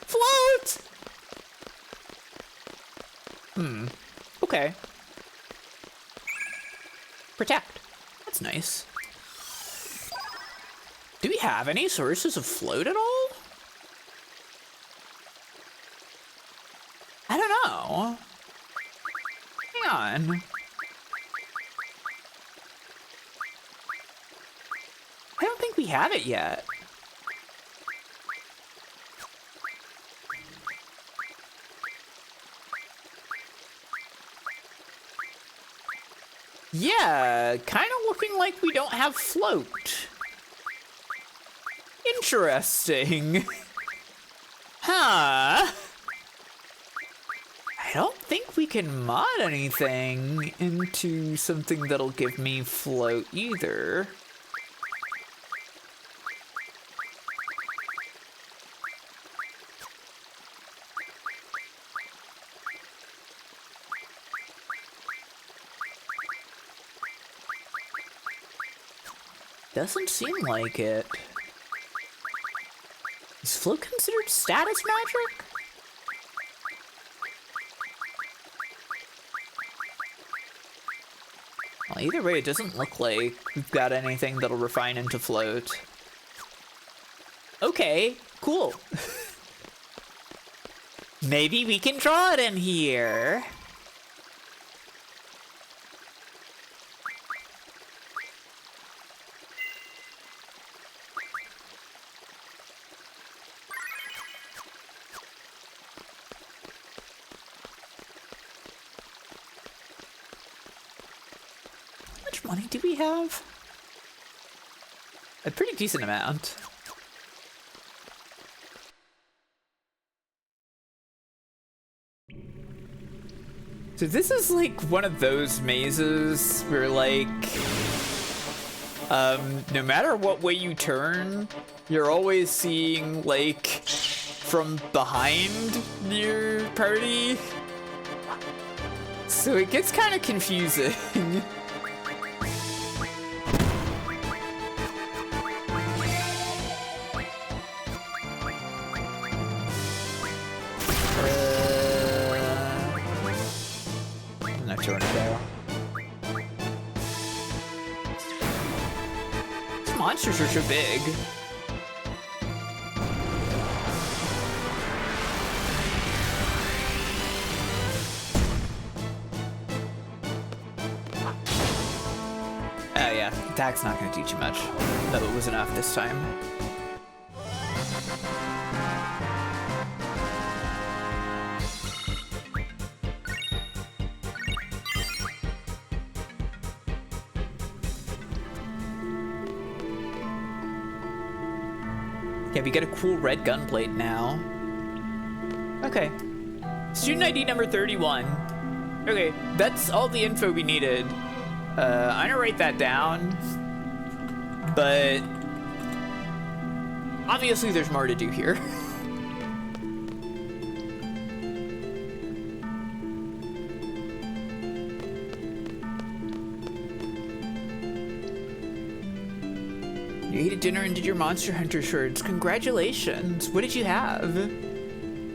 Float! Okay. Protect. That's nice. Do we have any sources of float at all? I don't know. Hang on. I don't think we have it yet. Yeah, kind of like we don't have float. Interesting. Huh. I don't think we can mod anything into something that'll give me float either. Doesn't seem like it. Is float considered status magic? Well, either way, it doesn't look like we've got anything that'll refine into float. Okay, cool. Maybe we can draw it in here. Money do we have? A pretty decent amount. So this is like one of those mazes where like no matter what way you turn, you're always seeing like from behind your party. So it gets kind of confusing. Tornado. These monsters are so big. Oh yeah, attack's not gonna teach you much. Though it was enough this time. Yeah, we get a cool red gunplate now. Okay. Student ID number 31. Okay, that's all the info we needed. I'm gonna write that down. But obviously there's more to do here. You ate a dinner and did your Monster Hunter shirts. Congratulations. What did you have?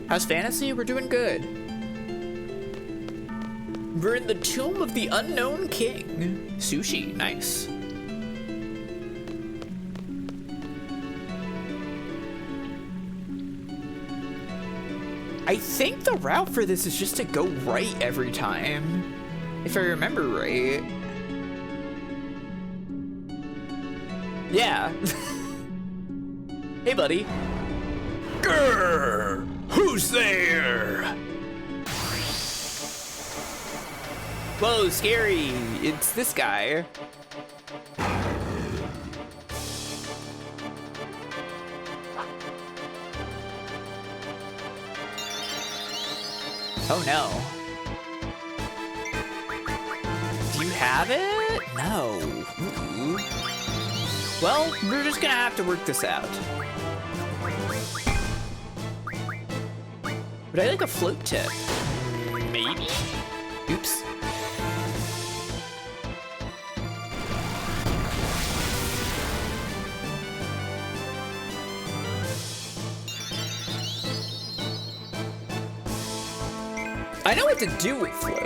How's fantasy? We're doing good. We're in the Tomb of the Unknown King. Sushi. Nice. I think the route for this is just to go right every time. If I remember right. Yeah. Hey, buddy.
Grr! Who's there?
Whoa, scary. It's this guy. Oh no. Do you have it? No. Ooh. Well, we're just gonna have to work this out. Would I like a float tip? Maybe? Oops. I know what to do with float.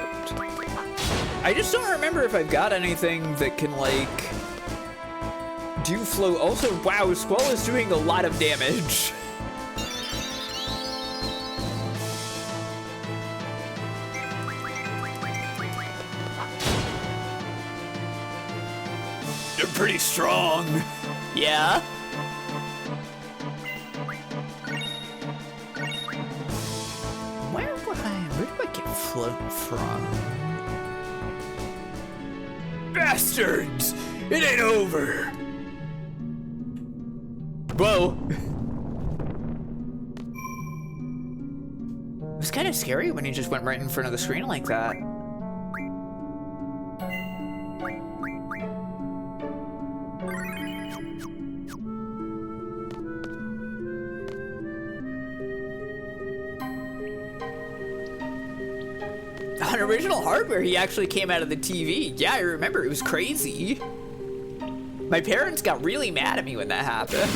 I just don't remember if I've got anything that can, like, do float. Also, wow, Squall is doing a lot of damage.
You're pretty strong.
Yeah. Where do I get float from?
Bastards! It ain't over.
Whoa. It was kind of scary when he just went right in front of the screen like that. On original hardware, he actually came out of the TV. Yeah, I remember. It was crazy. My parents got really mad at me when that happened.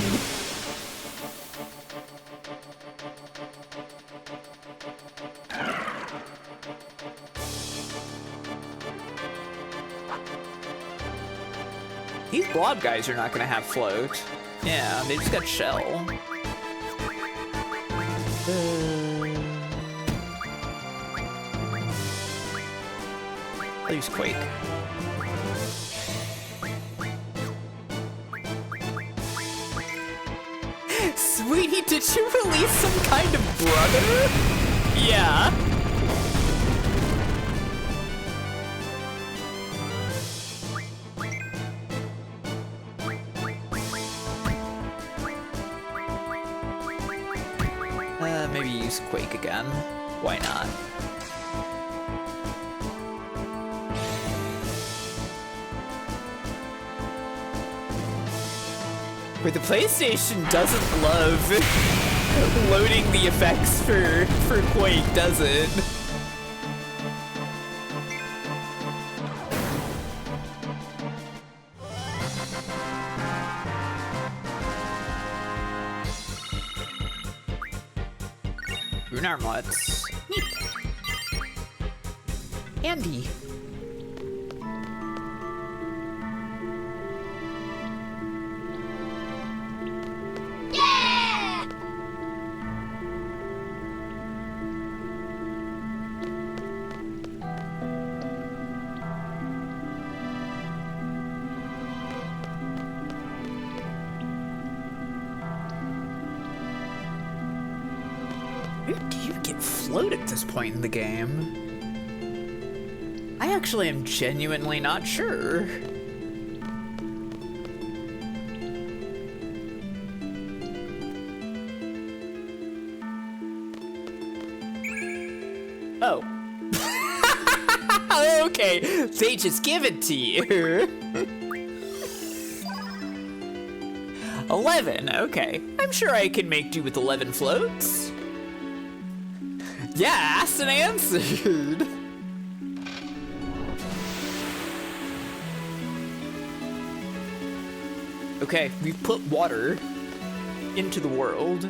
These blob guys are not gonna have float. Yeah, they just got shell. Please quake. Sweetie, did you release some kind of brother? Yeah. Maybe use Quake again. Why not? Where the PlayStation doesn't love loading the effects for Quake, does it? Rune armlets. Neat. Handy. Where do you get float at this point in the game? I actually am genuinely not sure. Oh. Okay, they just give it to you. 11, okay. I'm sure I can make do with 11 floats. Yeah, asked and answered. Okay, we've put water into the world.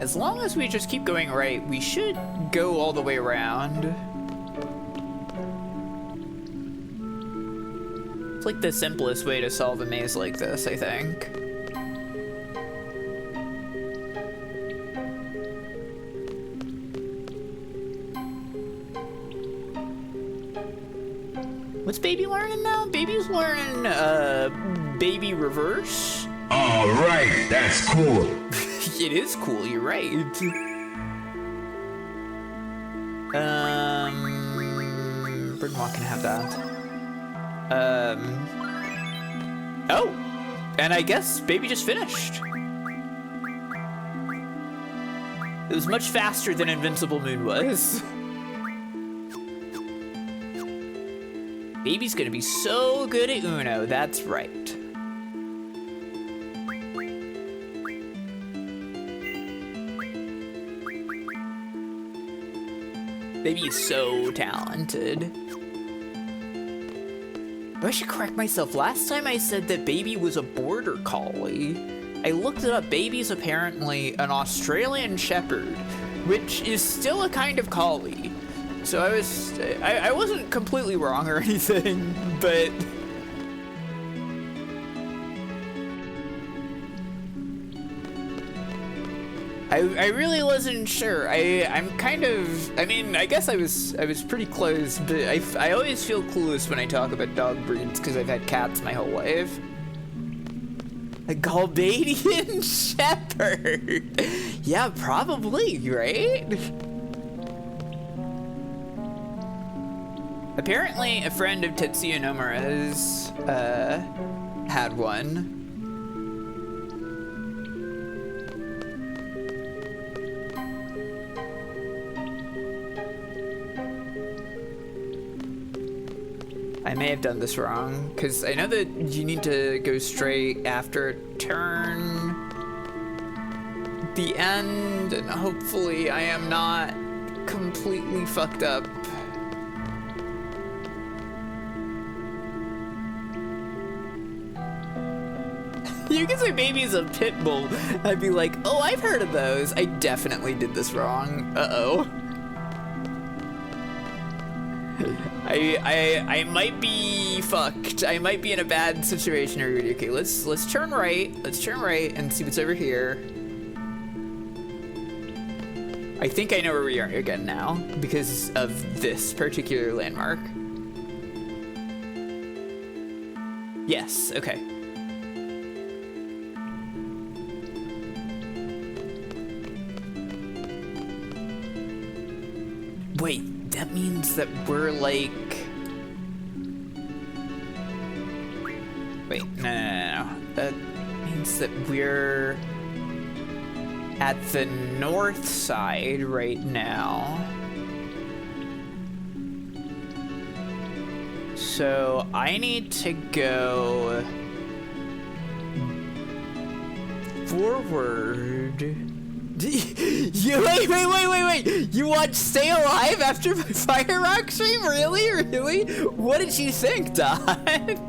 As long as we just keep going right, we should go all the way around. It's like the simplest way to solve a maze like this, I think. What's Baby learning now? Baby's learning, Baby Reverse.
All right, that's cool.
It is cool, you're right. Birdwalk can have that. Oh! And I guess Baby just finished. It was much faster than Invincible Moon was. Baby's gonna be so good at Uno, that's right. Baby is so talented. I should correct myself. Last time I said that Baby was a border collie. I looked it up. Baby's apparently an Australian Shepherd, which is still a kind of collie. So I wasn't completely wrong or anything, but... I really wasn't sure. I'm kind of, I mean, I guess I was pretty close, but I always feel clueless when I talk about dog breeds because I've had cats my whole life. A Galbadian Shepherd. Yeah, probably, right? Apparently, a friend of Tetsuya Nomura's had one. I may have done this wrong, because I know that you need to go straight after a turn. The end, and hopefully I am not completely fucked up. You can say baby's a pit bull. I'd be like, oh, I've heard of those. I definitely did this wrong. Uh-oh. I might be fucked. I might be in a bad situation already. Okay, let's turn right. Let's turn right and see what's over here. I think I know where we are again now because of this particular landmark. Yes, okay. Wait. That means that we're like... Wait, no. That means that we're at the north side right now. So I need to go forward. Wait. You watched Stay Alive after my Fire Rock stream? Really? What did you think, Dot?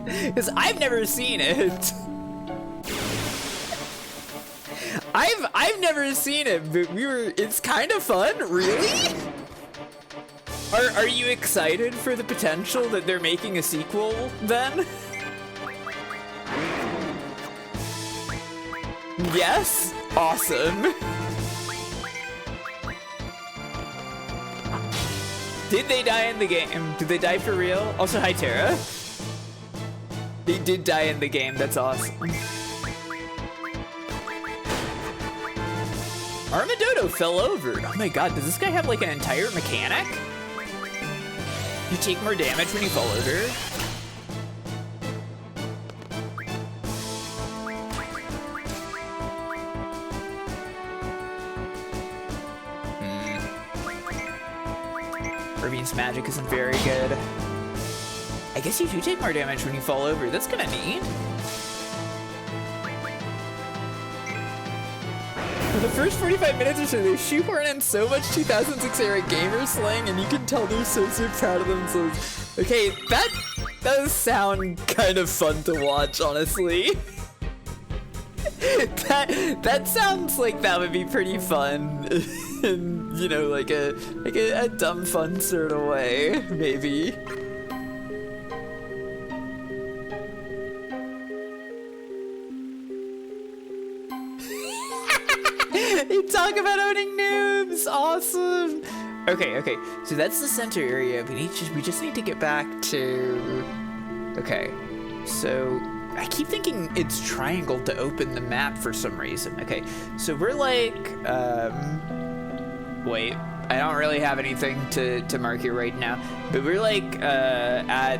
Because I've never seen it. I've never seen it, but it's kind of fun, really? Are you excited for the potential that they're making a sequel then? Yes? Awesome. Did they die in the game? Did they die for real? Also, hi, Tara. They did die in the game. That's awesome. Armadodo fell over. Oh my god, does this guy have like an entire mechanic? You take more damage when you fall over. Irvine's magic isn't very good. I guess you do take more damage when you fall over. That's kind of neat. For the first 45 minutes or so, they shoehorn in so much 2006 era gamer slang, and you can tell they're so proud of themselves. Okay, that does sound kind of fun to watch, honestly. that sounds like that would be pretty fun. In, you know, like a dumb fun sort of way, maybe. You talk about owning noobs, awesome. Okay, so that's the center area. We just need to get back to. Okay, so I keep thinking it's triangle to open the map for some reason. Okay, so we're like, wait, I don't really have anything to mark here right now, but we're like at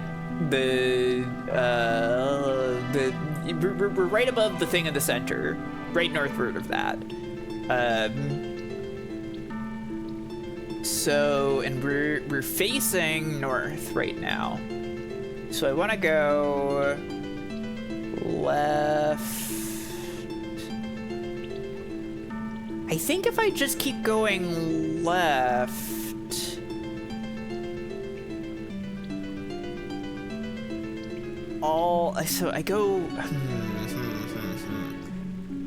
we're right above the thing in the center, right northward of that. So, and we're facing north right now. So I want to go left. I think if I just keep going left, so I go,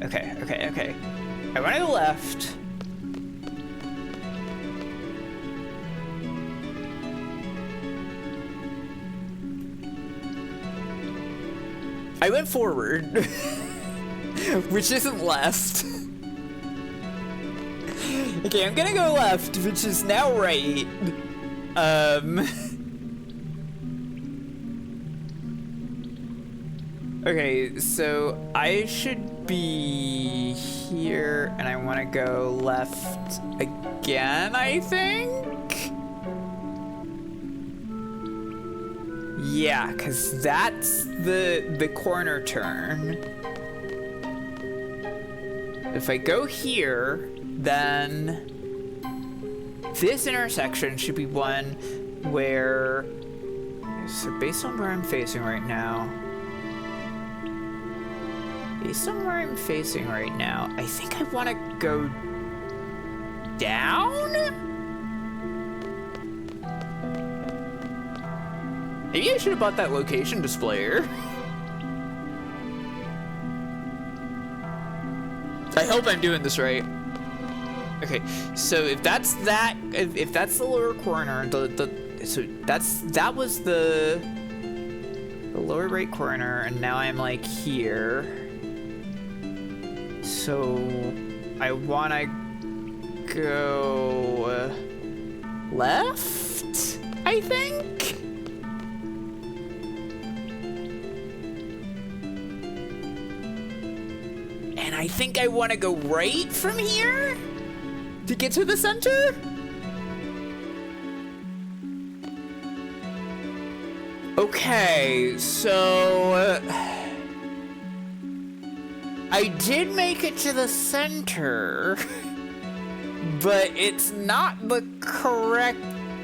okay. I want to go left. I went forward, which isn't left. Okay, I'm gonna go left, which is now right. Okay, so I should be here, and I want to go left again, I think? Yeah, because that's the corner turn. If I go here, then this intersection should be one where, so based on where I'm facing right now, I think I want to go down? Maybe I should have bought that location displayer. I hope I'm doing this right. Okay, so if that's the lower corner, that was the lower right corner, and now I'm like here. So I wanna go left, I think? And I think I wanna go right from here to get to the center? Okay, so I did make it to the center, but it's not the correct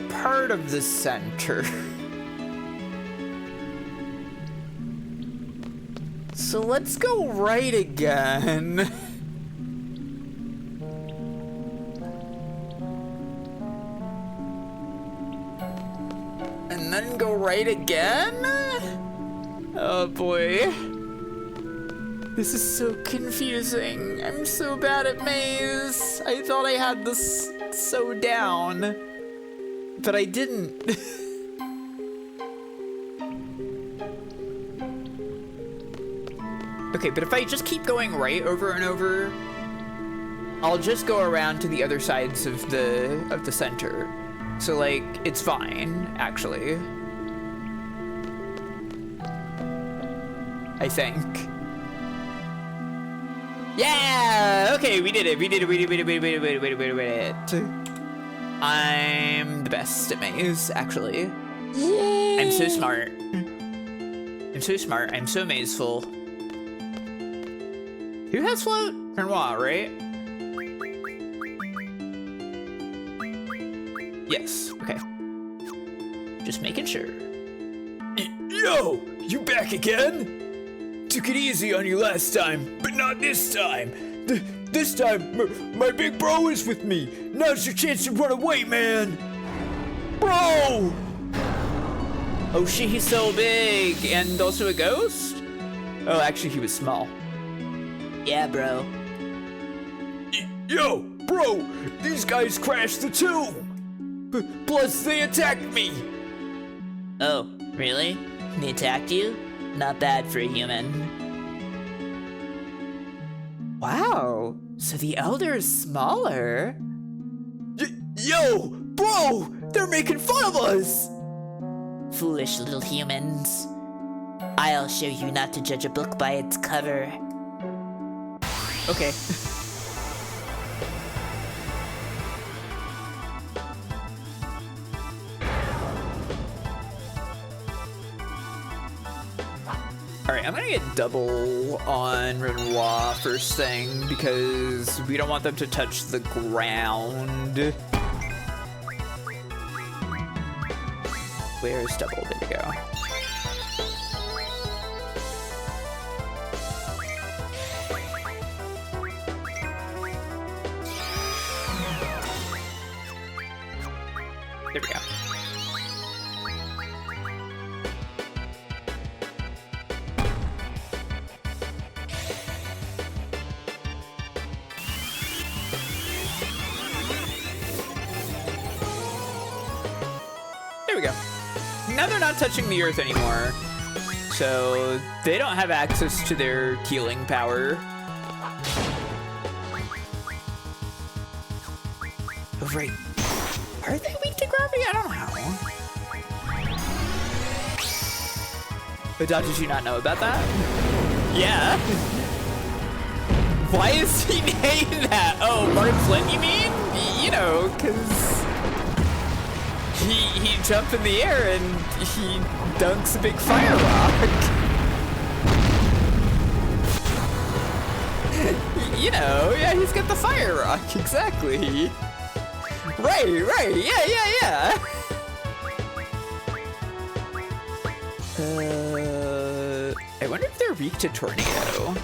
part of the center. So let's go right again. And then go right again? Oh boy. This is so confusing. I'm so bad at maze. I thought I had this so down, but I didn't. Okay, but if I just keep going right over and over, I'll just go around to the other sides of the center. So like, it's fine, actually. I think. Yeah! Okay, we did it. We did it. I'm the best at maze, actually. Yay! I'm so smart. I'm so mazeful. Who has float? Renoir, right? Yes, okay. Just making sure.
Yo, you back again? Took it easy on you last time, but not this time. This time, my big bro is with me. Now's your chance to run away, man. Bro!
Oh shit, he's so big. And also a ghost? Oh, actually, he was small. Yeah, bro.
Yo, bro, these guys crashed the tomb. Plus, they attacked me.
Oh, really? They attacked you? Not bad for a human. Wow, so the Elder is smaller?
Yo, bro, they're making fun of us.
Foolish little humans. I'll show you not to judge a book by its cover. Okay. Alright, I'm gonna get double on Renoir first thing because we don't want them to touch the ground. Where's double? There we go. There we go. There we go. Now they're not touching the earth anymore, so they don't have access to their healing power. right. Are they weak to gravity? I don't know. But did you not know about that? Yeah. Why is he named that? Oh, Mark Flint, you mean? You know, because he jumped in the air and he dunks a big fire rock. You know, yeah, he's got the fire rock, exactly. Right, yeah. I wonder if they're weak to tornado.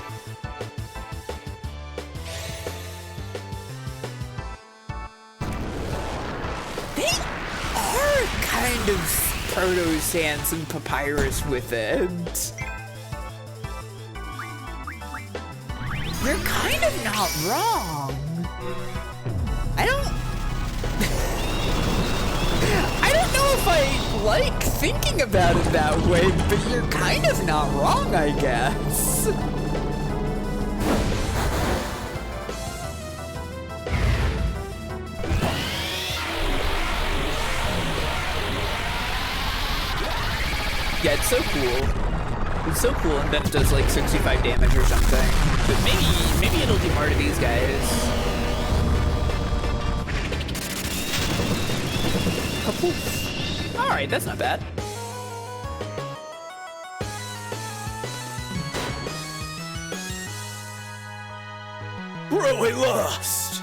They are kind of proto-sans and papyrus with it. You're kind of not wrong. I don't know if I like thinking about it that way, but you're kind of not wrong, I guess. Yeah, it's so cool. It's so cool, and then it does like 65 damage or something. But maybe it'll do more to these guys. Alright, that's not bad.
Bro, I lost!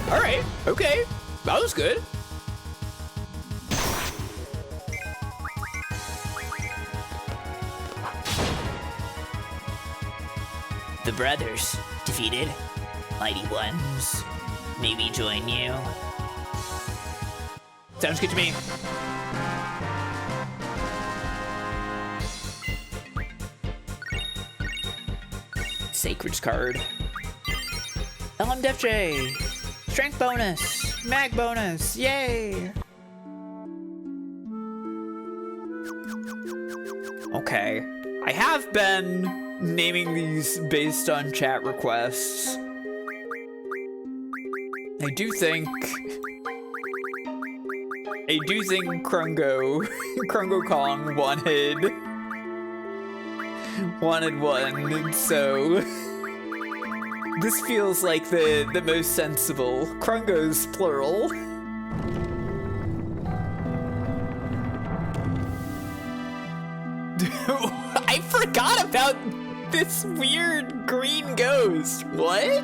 Alright, okay. That was good.
The brothers, defeated. Mighty ones, may we join you?
Sounds good to me. Sacred's card. LMDFJ! Strength bonus! Mag bonus! Yay! Okay. I have been naming these based on chat requests. I do think Krungo Kong wanted one, so this feels like the most sensible. Krungo's plural. I forgot about this weird green ghost. What?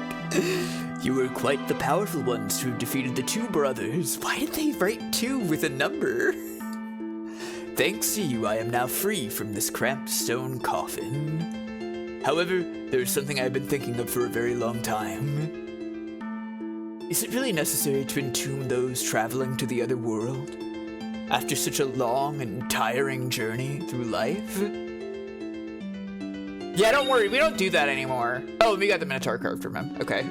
You were quite the powerful ones who defeated the two brothers.
Why did they write 2 with a number?
Thanks to you, I am now free from this cramped stone coffin. However, there's something I've been thinking of for a very long time. Is it really necessary to entomb those traveling to the other world after such a long and tiring journey through life?
Yeah, don't worry, we don't do that anymore. Oh, we got the Minotaur card from him. Okay.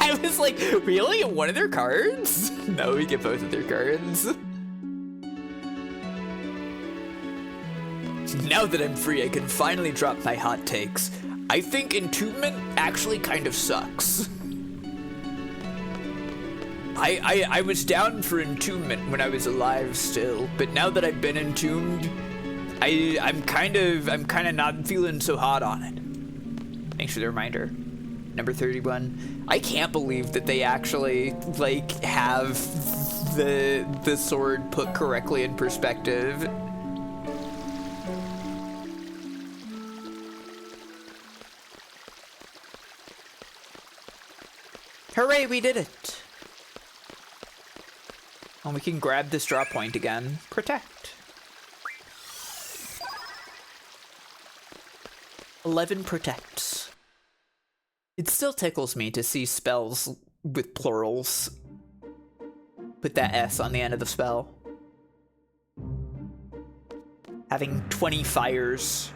I was like, we only get one of their cards?
No, we get both of their cards. Now that I'm free, I can finally drop my hot takes. I think entombment actually kind of sucks. I was down for entombment when I was alive still, but now that I've been entombed, I'm kind of not feeling so hot on it.
Thanks for the reminder. Number 31. I can't believe that they actually like have the sword put correctly in perspective. Hooray, we did it! And we can grab this draw point again. Protect. 11 protects. It still tickles me to see spells with plurals. Put that S on the end of the spell. Having 20 fires.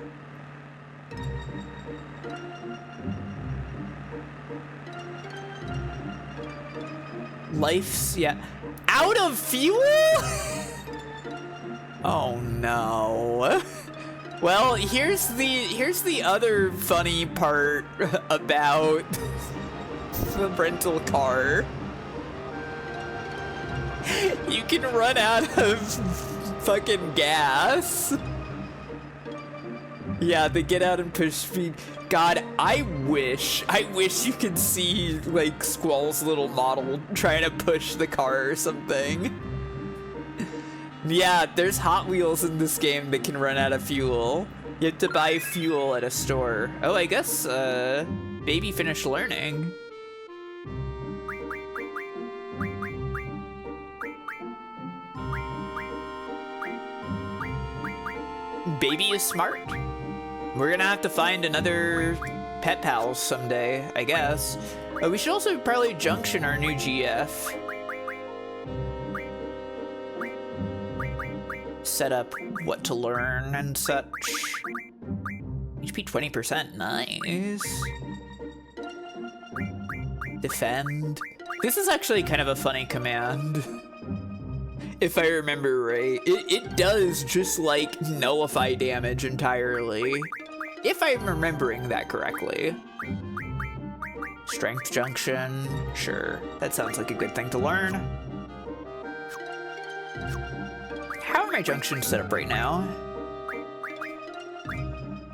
Life's, yeah. Out of fuel? Oh no. Well, here's the other funny part about the rental car. You can run out of fucking gas. Yeah, the get out and push speed. God, I wish you could see like Squall's little model trying to push the car or something. Yeah, there's Hot Wheels in this game that can run out of fuel. You have to buy fuel at a store. Oh, I guess baby finished learning. Baby is smart. We're gonna have to find another pet pals someday, I guess. We should also probably junction our new GF. Set up what to learn and such. HP 20%, nice. Defend. This is actually kind of a funny command. If I remember right, it does just like nullify damage entirely. If I'm remembering that correctly. Strength junction, sure. That sounds like a good thing to learn. How are my junctions set up right now?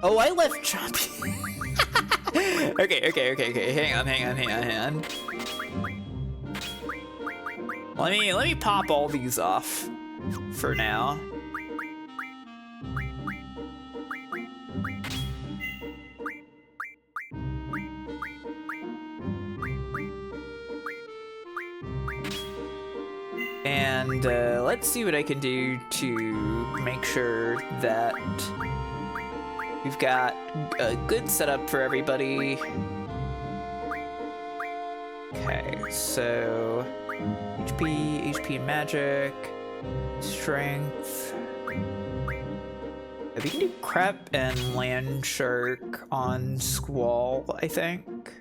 Oh, I left Chompy. Okay. Hang on. Let me pop all these off for now. And let's see what I can do to make sure that we've got a good setup for everybody. Okay, so HP and magic, strength. We can do crep and land shark on Squall, I think.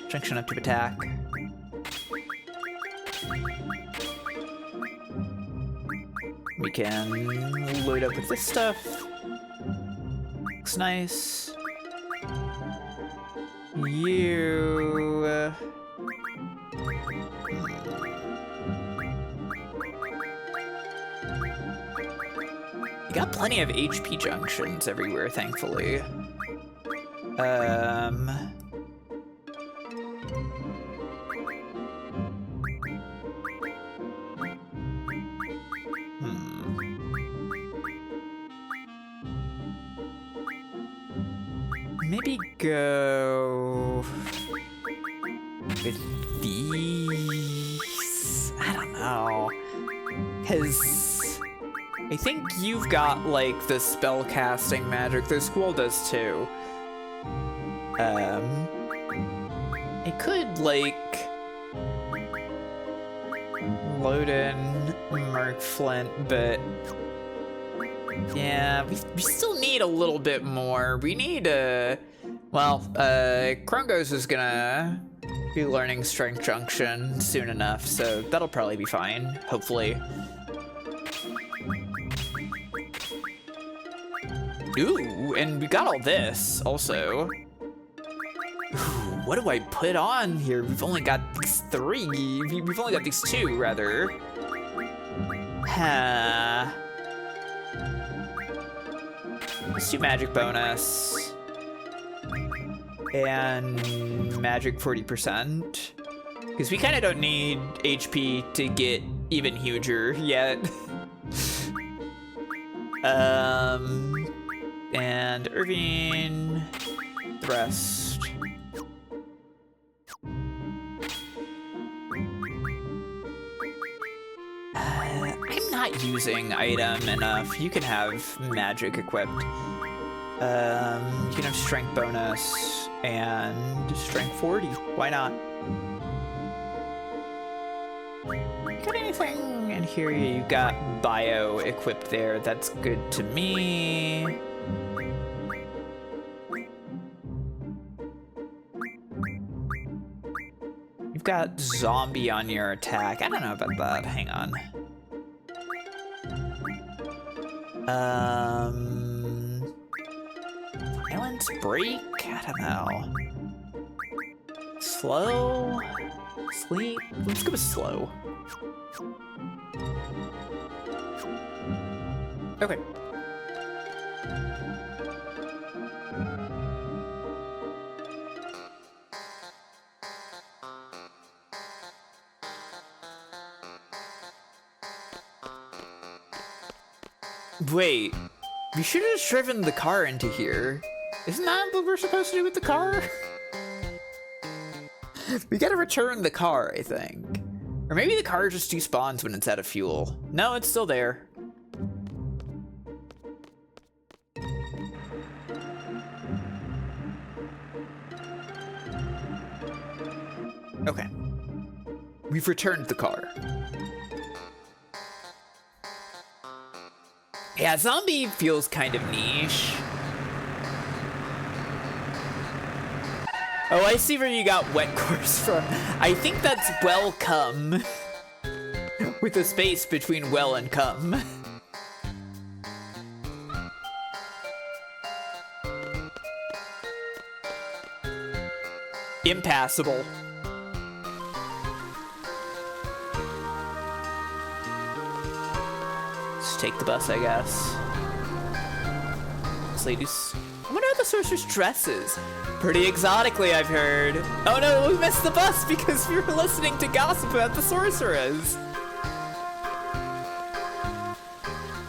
Junction up to attack. We can load up with this stuff. Looks nice. You... You got plenty of HP junctions everywhere, thankfully. Maybe go with these. I don't know. Because I think you've got like the spell casting magic. The Squall does too. I could like load in Mark Flint, but yeah, we still need a little bit more. We need Krongos is gonna be learning Strength Junction soon enough, so that'll probably be fine, hopefully. Ooh, and we got all this also. Ooh, what do I put on here? We've only got these three. We've only got these two, rather. Let's do magic bonus. And magic 40%. Because we kind of don't need HP to get even huger yet. And Irvine, the rest. I'm not using item enough. You can have magic equipped. You can have strength bonus and strength 40. Why not? Got anything in here? You got bio equipped there. That's good to me. You've got zombie on your attack. I don't know about that. Hang on. Silence break? I don't know. Slow? Sleep? Let's go with slow. Okay. Wait, we should have just driven the car into here. Isn't that what we're supposed to do with the car? We gotta return the car, I think. Or maybe the car just despawns when it's out of fuel. No, it's still there. Okay. We've returned the car. Yeah, zombie feels kind of niche. Oh, I see where you got wet course from. I think that's welcome. With a space between well and come. Impassable. Let's take the bus, I guess. This lady's... I wonder how the sorceress dresses. Pretty exotically, I've heard. Oh no, we missed the bus because we were listening to gossip about the sorceress.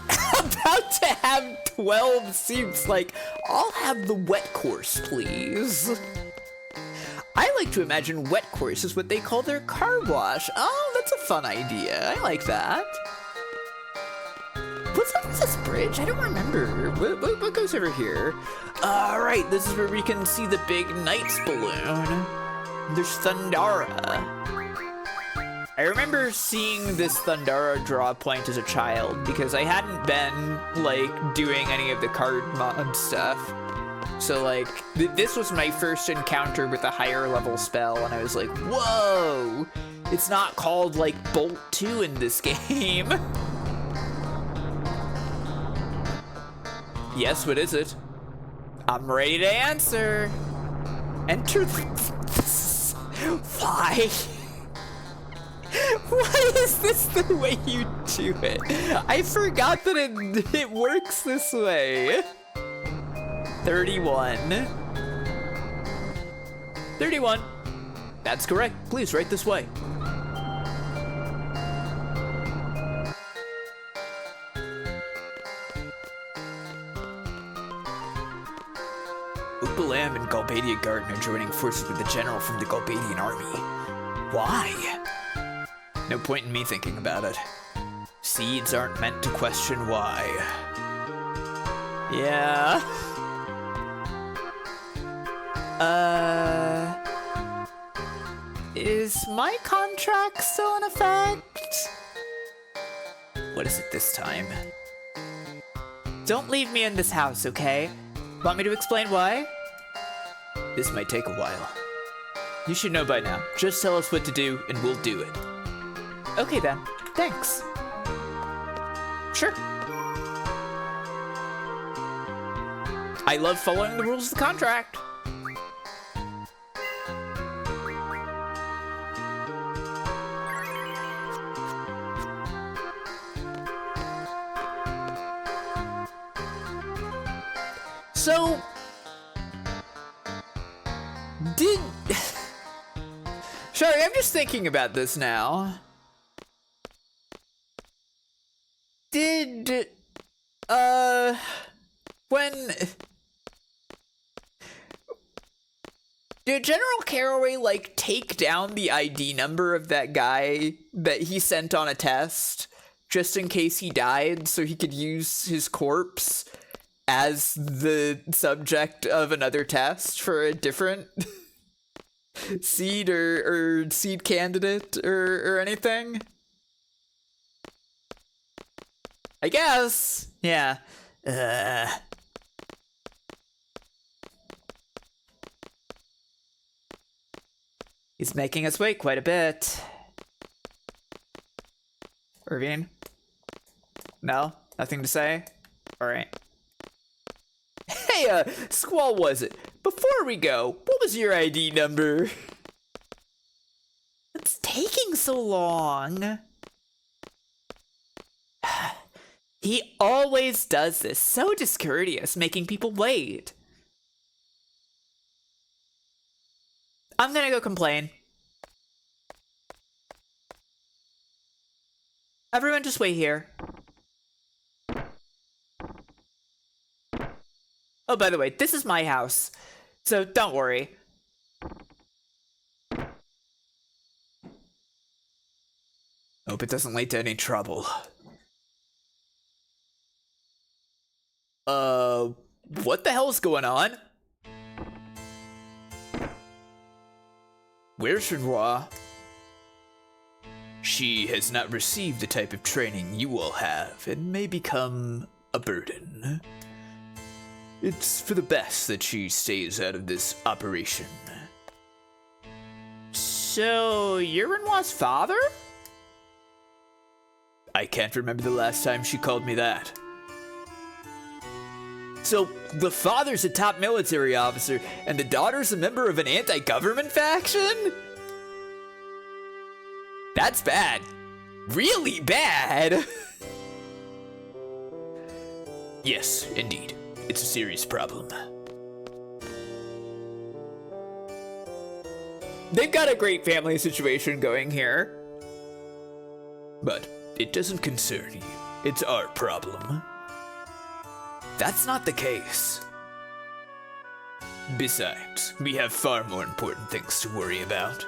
About to have 12 suits, like, I'll have the wet course, please. I like to imagine wet course is what they call their car wash. Oh, that's a fun idea. I like that. What's up with this bridge? I don't remember. What goes over here? Alright, this is where we can see the big Knight's balloon. There's Thundara. I remember seeing this Thundara draw point as a child because I hadn't been, like, doing any of the card mod stuff. So, like, this was my first encounter with a higher level spell, and I was like, whoa! It's not called, like, Bolt 2 in this game. Yes, what is it? I'm ready to answer. Enter Why? Why is this the way you do it? I forgot that it works this way. 31. 31. That's correct. Please, right this way. Upalam and Galbadia Garden are joining forces with the general from the Galbadian army. Why? No point in me thinking about it. Seeds aren't meant to question why. Yeah. Is my contract still in effect? What is it this time? Don't leave me in this house, okay? Want me to explain why? This might take a while. You should know by now. Just tell us what to do and we'll do it. Okay then, thanks. Sure. I love following the rules of the contract. So, sorry, I'm just thinking about this now. Did General Caraway, like, take down the ID number of that guy that he sent on a test just in case he died so he could use his corpse as the subject of another test for a different seed or seed candidate or anything? I guess. Yeah. He's making us wait quite a bit. Irvine? No? Nothing to say? Alright. Hey, Squall was it? Before we go, what was your ID number? It's taking so long. He always does this. So discourteous, making people wait. I'm gonna go complain. Everyone just wait here. Oh, by the way, this is my house, so don't worry. Hope it doesn't lead to any trouble. What the hell's going on? Where's Renoir? She has not received the type of training you all have and may become a burden. It's for the best that she stays out of this operation. So, you're Renoir's father? I can't remember the last time she called me that. So, the father's a top military officer, and the daughter's a member of an anti-government faction? That's bad. Really bad. Yes, indeed. It's a serious problem. They've got a great family situation going here. But it doesn't concern you. It's our problem. That's not the case. Besides, we have far more important things to worry about.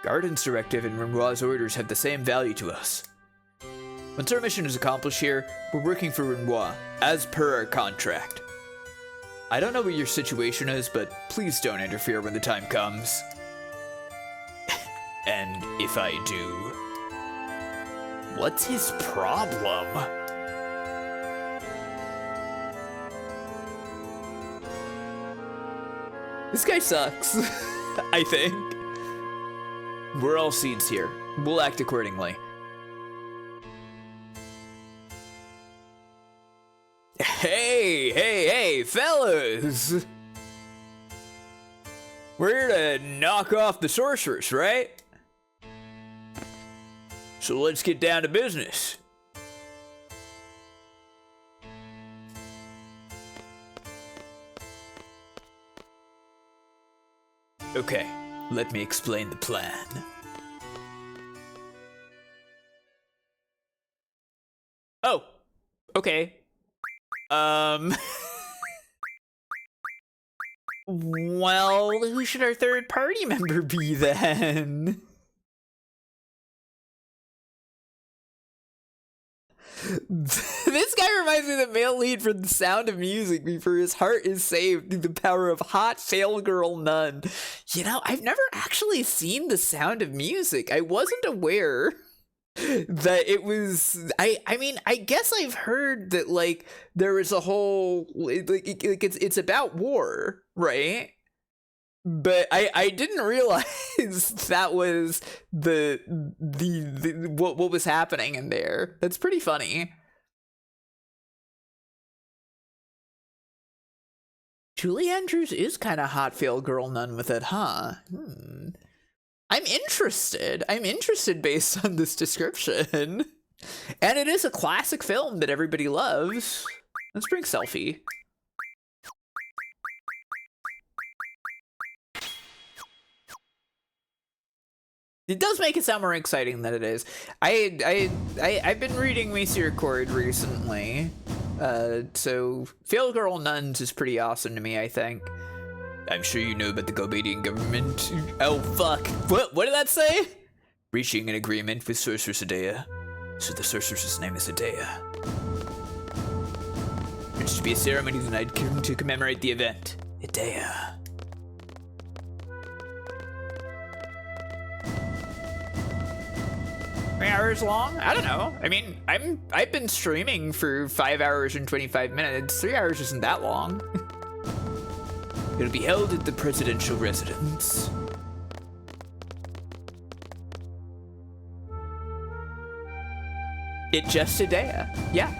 Garden's directive and Renoir's orders have the same value to us. Once our mission is accomplished here, we're working for Renoir, as per our contract. I don't know what your situation is, but please don't interfere when the time comes. And if I do... What's his problem? This guy sucks, I think. We're all seeds here. We'll act accordingly. Hey, fellas! We're here to knock off the sorceress, right? So let's get down to business. Okay, let me explain the plan. Oh, okay. Well, who should our third party member be then? This guy reminds me of the male lead from The Sound of Music, for his heart is saved through the power of hot fail girl nun. You know, I've never actually seen The Sound of Music. I wasn't aware that it was... I mean, I guess I've heard that, like, there was a whole... Like, it's about war, right? But I didn't realize that was what was happening in there. That's pretty funny. Julie Andrews is kind of hot fail girl nun with it, huh? I'm interested. I'm interested based on this description. And it is a classic film that everybody loves. Let's bring selfie. It does make it sound more exciting than it is. I've been reading Macy Record recently, so Fail Girl Nuns is pretty awesome to me, I think. I'm sure you know about the Galbadian government. Oh fuck! What did that say? Reaching an agreement with Sorceress Adea. So the sorceress's name is Adea. There's to be a ceremony tonight to commemorate the event. Adea. 3 hours long? I don't know. I mean, I've been streaming for 5 hours and 25 minutes. 3 hours isn't that long. It'll be held at the presidential residence. It just Adea. Yeah.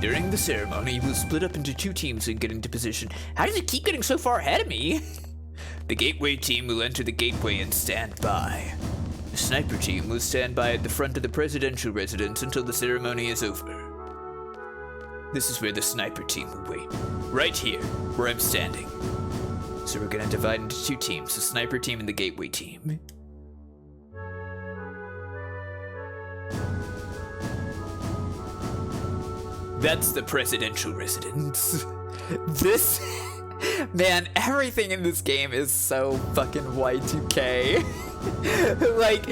During the ceremony, we'll split up into 2 teams and get into position. How does it keep getting so far ahead of me? The gateway team will enter the gateway and stand by. The The sniper team will stand by at the front of the presidential residence until the ceremony is over. This is where the sniper team will wait. Right here, where I'm standing. So we're gonna divide into 2 teams, the sniper team and the gateway team. That's the presidential residence. This, man, everything in this game is so fucking Y2K. Like,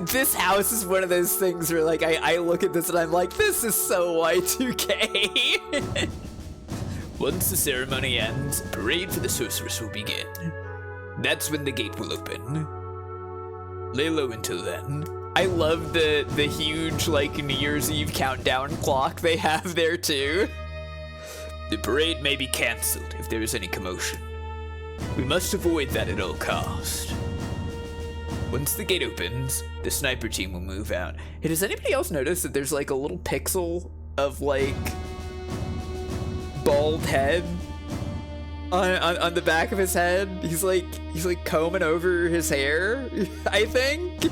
this house is one of those things where, like, I look at this and I'm like, this is so Y2K. Once the ceremony ends, a parade for the sorceress will begin. That's when the gate will open. Lay low until then. I love the huge, like, New Year's Eve countdown clock they have there, too. The parade may be cancelled if there is any commotion. We must avoid that at all cost. Once the gate opens, the sniper team will move out. Hey, does anybody else notice that there's, like, a little pixel of, like, bald head on the back of his head? He's like combing over his hair, I think.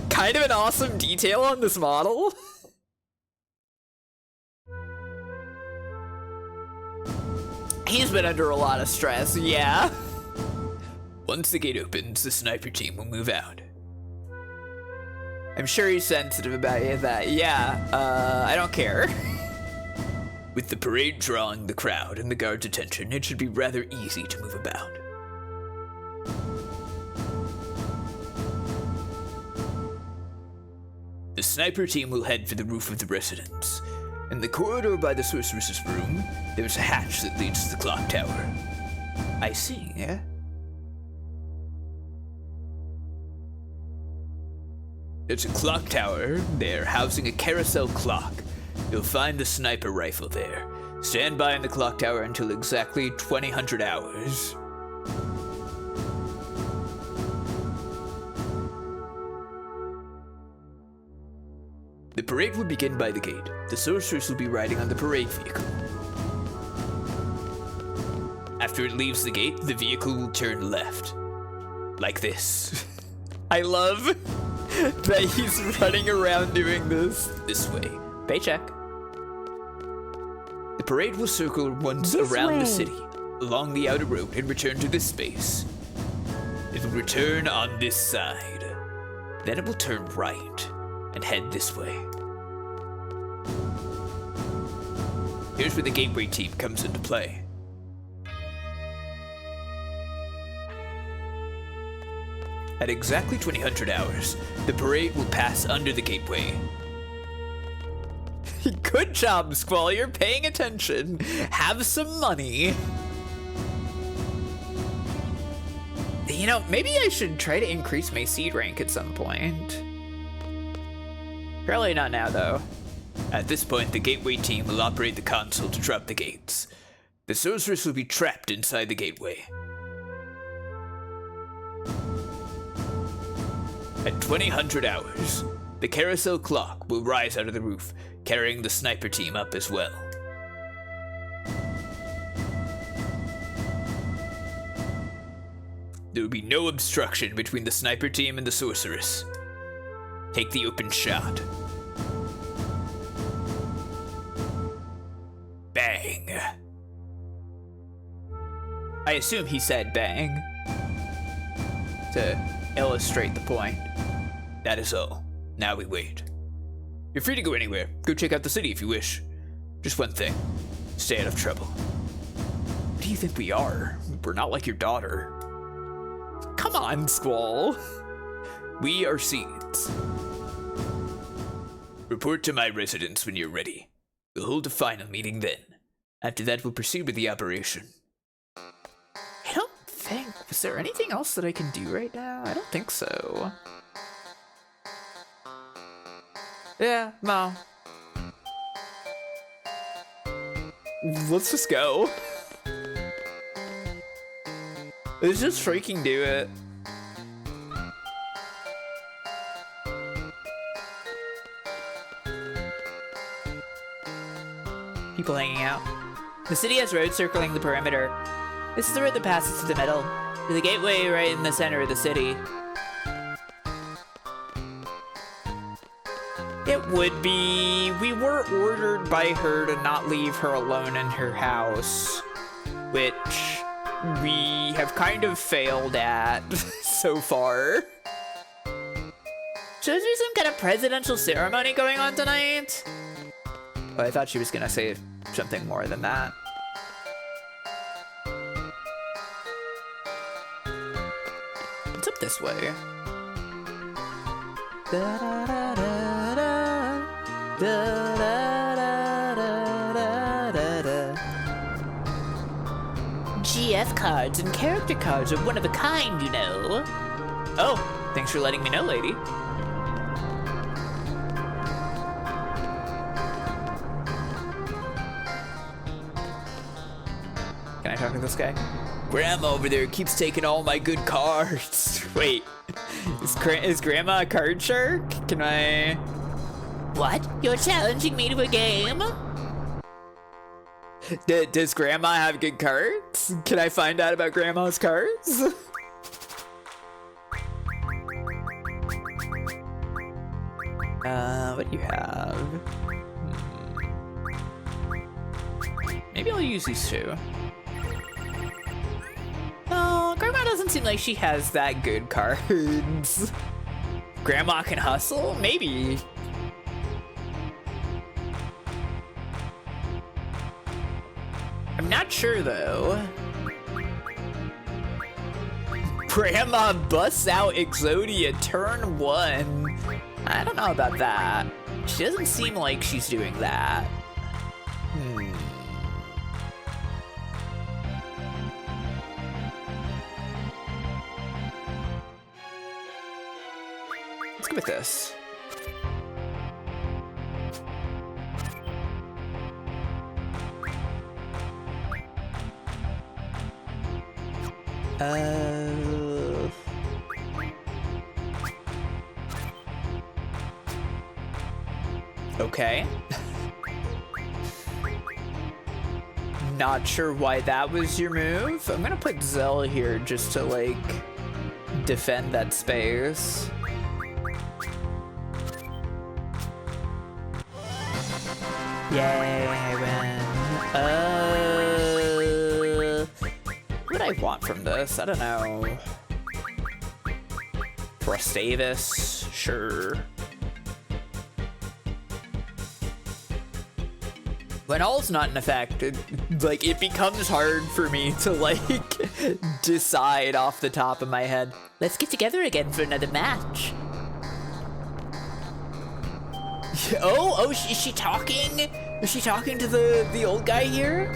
Kind of an awesome detail on this model. He's been under a lot of stress, yeah. Once the gate opens, the sniper team will move out. I'm sure he's sensitive about that. Yeah, I don't care. With the parade drawing the crowd and the guards' attention, it should be rather easy to move about. The sniper team will head for the roof of the residence. In the corridor by the sorceress's room, there's a hatch that leads to the clock tower. I see, yeah? There's a clock tower there housing a carousel clock. You'll find the sniper rifle there. Stand by in the clock tower until exactly 2000 hours. The parade will begin by the gate. The sorceress will be riding on the parade vehicle. After it leaves the gate, the vehicle will turn left. Like this. I love that he's running around doing this way. Paycheck. The parade will circle once around the city, along the outer road, and return to this space. It will return on this side. Then it will turn right and head this way. Here's where the gateway team comes into play. At exactly 2000 hours, the parade will pass under the gateway. Good job, Squall, you're paying attention. Have some money. You know, maybe I should try to increase my seed rank at some point. Probably not now, though. At this point, the gateway team will operate the console to drop the gates. The sorceress will be trapped inside the gateway. At 2000 hours, the carousel clock will rise out of the roof, carrying the sniper team up as well. There will be no obstruction between the sniper team and the sorceress. Take the open shot. Bang. I assume he said bang to illustrate the point. That is all. Now we wait. You're free to go anywhere. Go check out the city if you wish. Just one thing. Stay out of trouble. What do you think we are? We're not like your daughter. Come on, Squall. We are seeds. Report to my residence when you're ready. We'll hold a final meeting then. After that, we'll proceed with the operation. I don't think... Was there anything else that I can do right now? I don't think so. Yeah, no. Let's just go. Let's just freaking do it. People hanging out. The city has roads circling the perimeter. This is the road that passes to the middle. To the gateway right in the center of the city. would be we were ordered by her to not leave her alone in her house, which we have kind of failed at so far. So is there some kind of presidential ceremony going on tonight? Well, I thought she was gonna say something more than that. What's up this way?
GF cards and character cards are one of a kind, you know.
Oh, thanks for letting me know, lady. Can I talk to this guy? Grandma over there keeps taking all my good cards. Wait, is Grandma a card shark? Can I...
What? You're challenging me to a game?
Does Grandma have good cards? Can I find out about Grandma's cards? What do you have? Maybe I'll use these two. No, Grandma doesn't seem like she has that good cards. Grandma can hustle? Maybe. I'm not sure though. Grandma busts out Exodia turn 1. I don't know about that. She doesn't seem like she's doing that. Let's go with this. Okay. Not sure why that was your move. I'm gonna put Zell here just to, like, defend that space. Yay, I win. What do I want from this? I don't know. Prostavis? Sure. When all's not in effect, it becomes hard for me to, like, decide off the top of my head.
Let's get together again for another match.
Oh, is she talking? Is she talking to the old guy here?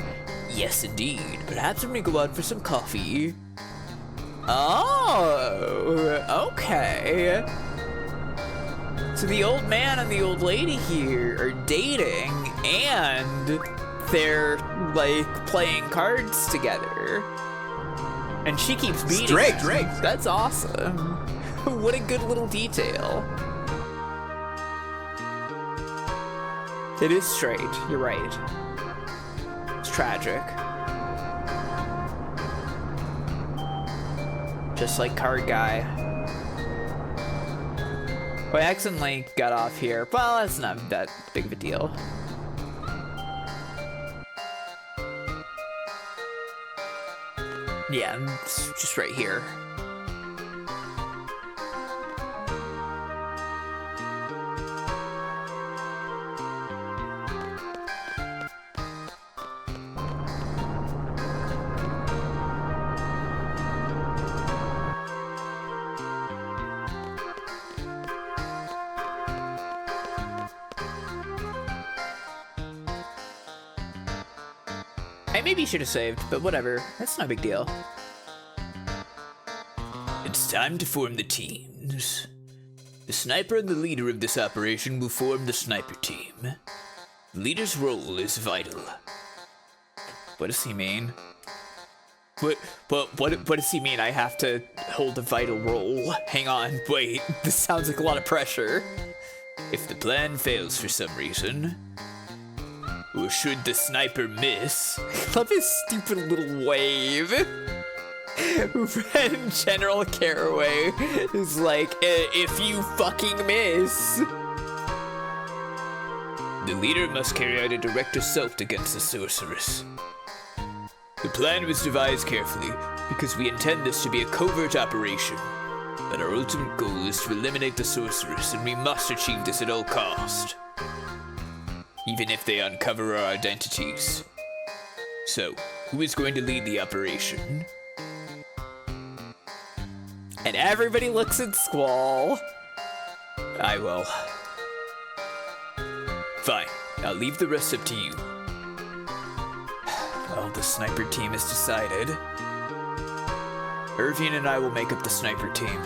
Yes, indeed.
Perhaps I'm gonna go out for some coffee. Oh, okay. So the old man and the old lady here are dating, and they're, like, playing cards together. And she keeps beating him.
Straight.
That's awesome. What a good little detail. It is straight, you're right. It's tragic. Just like card guy. Oh, I accidentally got off here. Well, that's not that big of a deal. Yeah, it's just right here. I maybe should have saved, but whatever. That's no big deal. It's time to form the teams. The sniper and the leader of this operation will form the sniper team. The leader's role is vital. What does he mean? What does he mean I have to hold a vital role? Hang on, wait, this sounds like a lot of pressure. If the plan fails for some reason, or should the sniper miss? I love his stupid little wave. Friend General Caraway is like, if you fucking miss.
The leader must carry out a direct assault against the sorceress. The plan was devised carefully because we intend this to be a covert operation. But our ultimate goal is to eliminate the sorceress, and we must achieve this at all cost. Even if they uncover our identities. So, who is going to lead the operation?
And everybody looks at Squall.
I will. Fine, I'll leave the rest up to you. Well, the sniper team has decided. Irvine and I will make up the sniper team.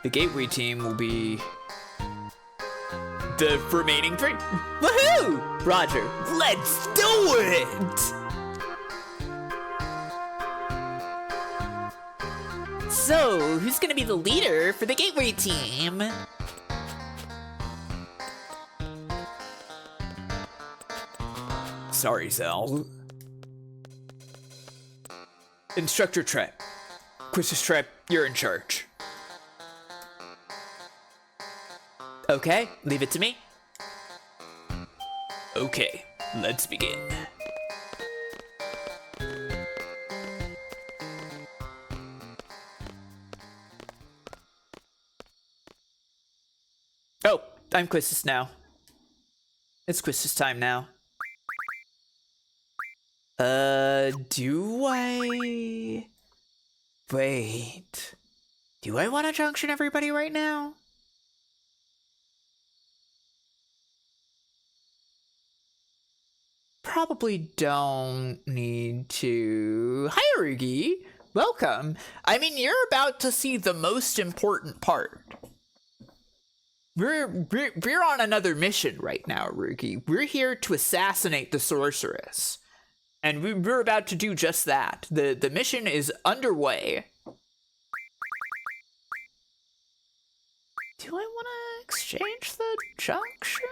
The gateway team will be the remaining three.
Woohoo! Roger, let's do it! So, who's gonna be the leader for the gateway team?
Sorry, Zal. Instructor Trap. Quistis Trap, you're in charge.
Okay, leave it to me.
Okay, let's begin.
Oh, I'm Quistis now. It's Quistis time now. Do I... Wait. Do I want to junction everybody right now? Probably don't need to. Hi, Arugi. Welcome. I mean, you're about to see the most important part. We're on another mission right now, Arugi. We're here to assassinate the sorceress. And we're about to do just that. The mission is underway. Do I want to exchange the junctions?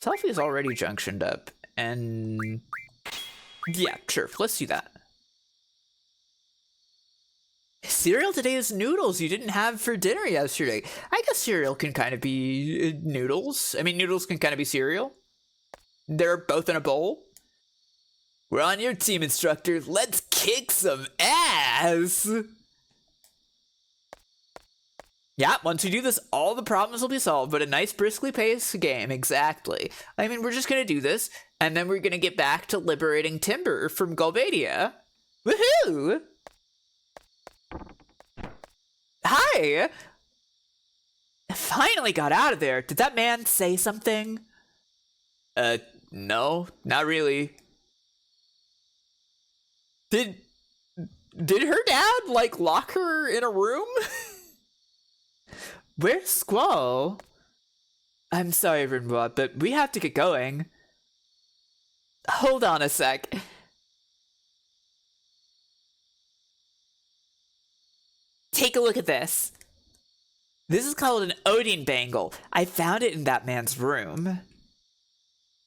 Selfie's already junctioned up, and yeah, sure, let's do that. Cereal today is noodles you didn't have for dinner yesterday. I guess cereal can kind of be noodles. I mean, noodles can kind of be cereal. They're both in a bowl. We're on your team, instructor. Let's kick some ass! Yeah, once we do this, all the problems will be solved, but a nice briskly paced game, exactly. I mean, we're just gonna do this, and then we're gonna get back to liberating Timber from Galbadia. Woohoo! Hi! I finally got out of there. Did that man say something? No, not really. Did her dad, like, lock her in a room? Where's Squall? I'm sorry, Rinbot, but we have to get going. Hold on a sec. Take a look at this. This is called an Odin bangle. I found it in that man's room.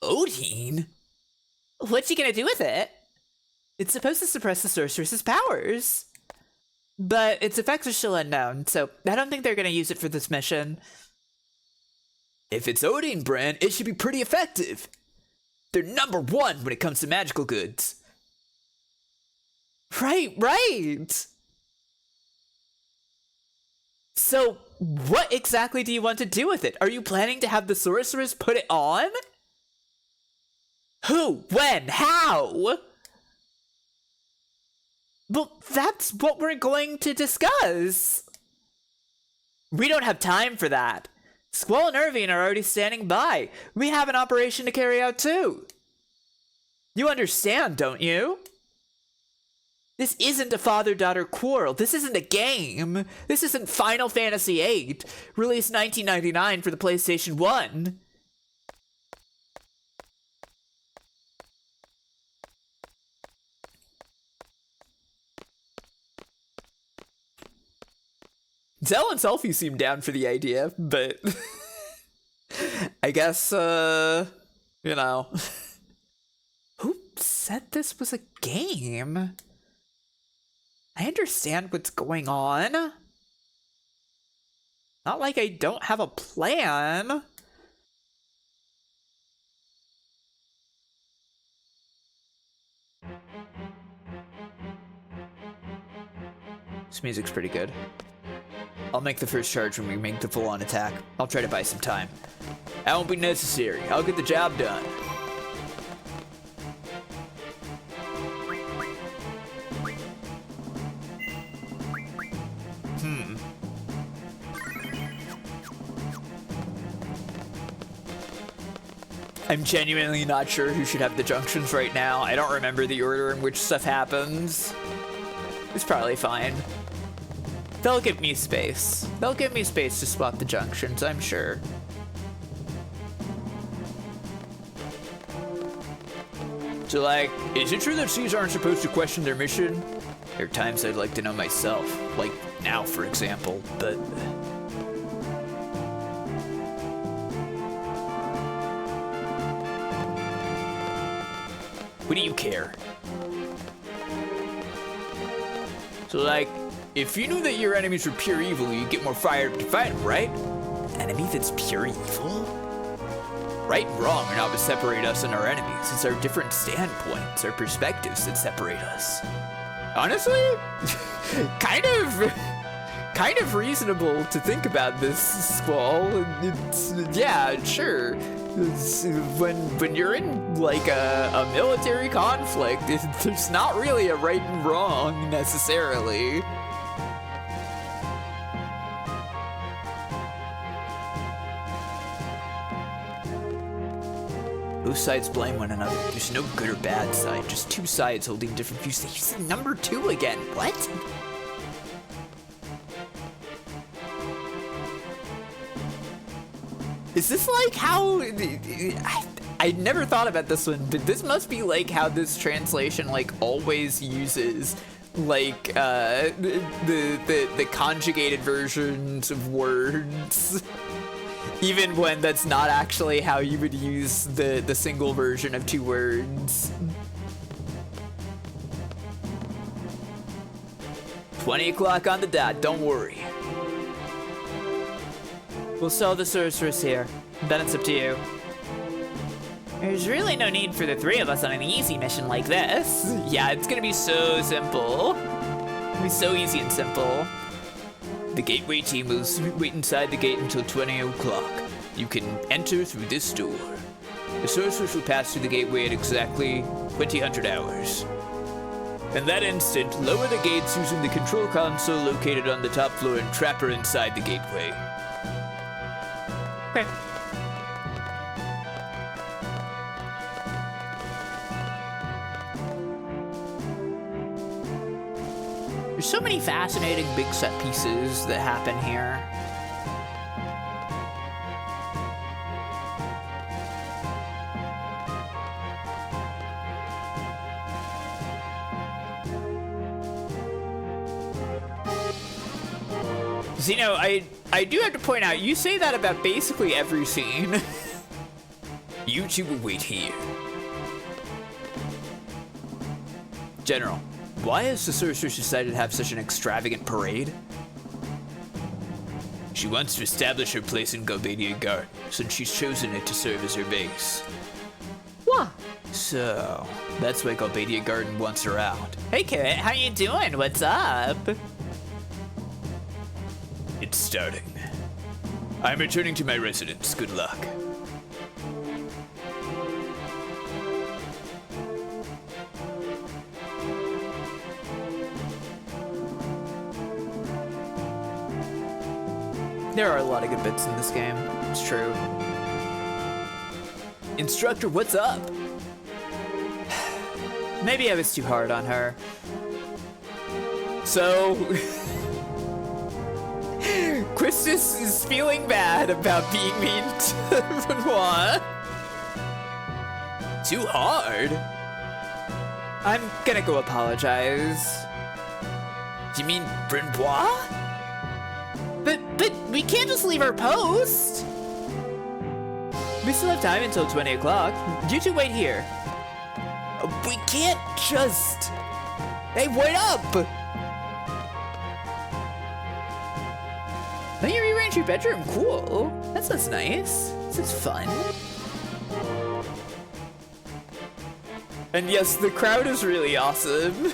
Odin?
What's he gonna do with it? It's supposed to suppress the sorceress's powers. But its effects are still unknown, so I don't think they're gonna use it for this mission.
If it's Odin brand, it should be pretty effective. They're number one when it comes to magical goods.
Right. So, what exactly do you want to do with it? Are you planning to have the sorceress put it on? Who? When? How? Well, that's what we're going to discuss. We don't have time for that. Squall and Irvine are already standing by. We have an operation to carry out too. You understand, don't you? This isn't a father-daughter quarrel. This isn't a game. This isn't Final Fantasy VIII, released 1999 for the PlayStation 1. Zell and Selfie seem down for the idea, but I guess, you know. Who said this was a game? I understand what's going on. Not like I don't have a plan. This music's pretty good. I'll make the first charge when we make the full-on attack. I'll try to buy some time. That won't be necessary. I'll get the job done. I'm genuinely not sure who should have the junctions right now. I don't remember the order in which stuff happens. It's probably fine. They'll give me space. They'll give me space to swap the junctions, I'm sure. So like, is it true that C's aren't supposed to question their mission? There are times I'd like to know myself. Like now, for example, but... What do you care? So like, if you knew that your enemies were pure evil, you'd get more fired up to fight them, right? Enemy that's pure evil? Right and wrong are not what separate us and our enemies. It's our different standpoints, our perspectives that separate us. Honestly, kind of reasonable to think about this, Squall. It's, yeah, sure. When you're in like a military conflict, there's not really a right and wrong necessarily. Both sides blame one another. There's no good or bad side, just two sides holding different views. You said number 2 again. What? Is this like how... I never thought about this one, but this must be like how this translation like always uses like the conjugated versions of words. Even when that's not actually how you would use the single version of 2 words. 20 o'clock on the dot, don't worry. We'll sell the sorceress here. Then it's up to you. There's really no need for the 3 of us on an easy mission like this. Yeah, it's gonna be so simple. It'll be so easy and simple. The gateway team will wait inside the gate until 20 o'clock. You can enter through this door. The sorceress will pass through the gateway at exactly 2000 hours. In that instant, lower the gates using the control console located on the top floor and trap her inside the gateway. Okay. There's so many fascinating big set pieces that happen here. You know, I do have to point out, you say that about basically every scene. You two will wait here. General, why has the sorceress decided to have such an extravagant parade? She wants to establish her place in Galbadia Garden, since she's chosen it to serve as her base. What? So, that's why Galbadia Garden wants her out. Hey Kit, how you doing? What's up? It's starting. I'm returning to my residence. Good luck. There are a lot of good bits in this game. It's true. Instructor, what's up? Maybe I was too hard on her. So... Quistis is feeling bad about being mean to Benoit. Too hard? I'm gonna go apologize. You mean Benoit? But we can't just leave our post. We still have time until 20 o'clock. You two wait here. We can't just... Hey, wait up! Let you rearrange your bedroom. Cool. That's nice. This is fun. And yes, the crowd is really awesome.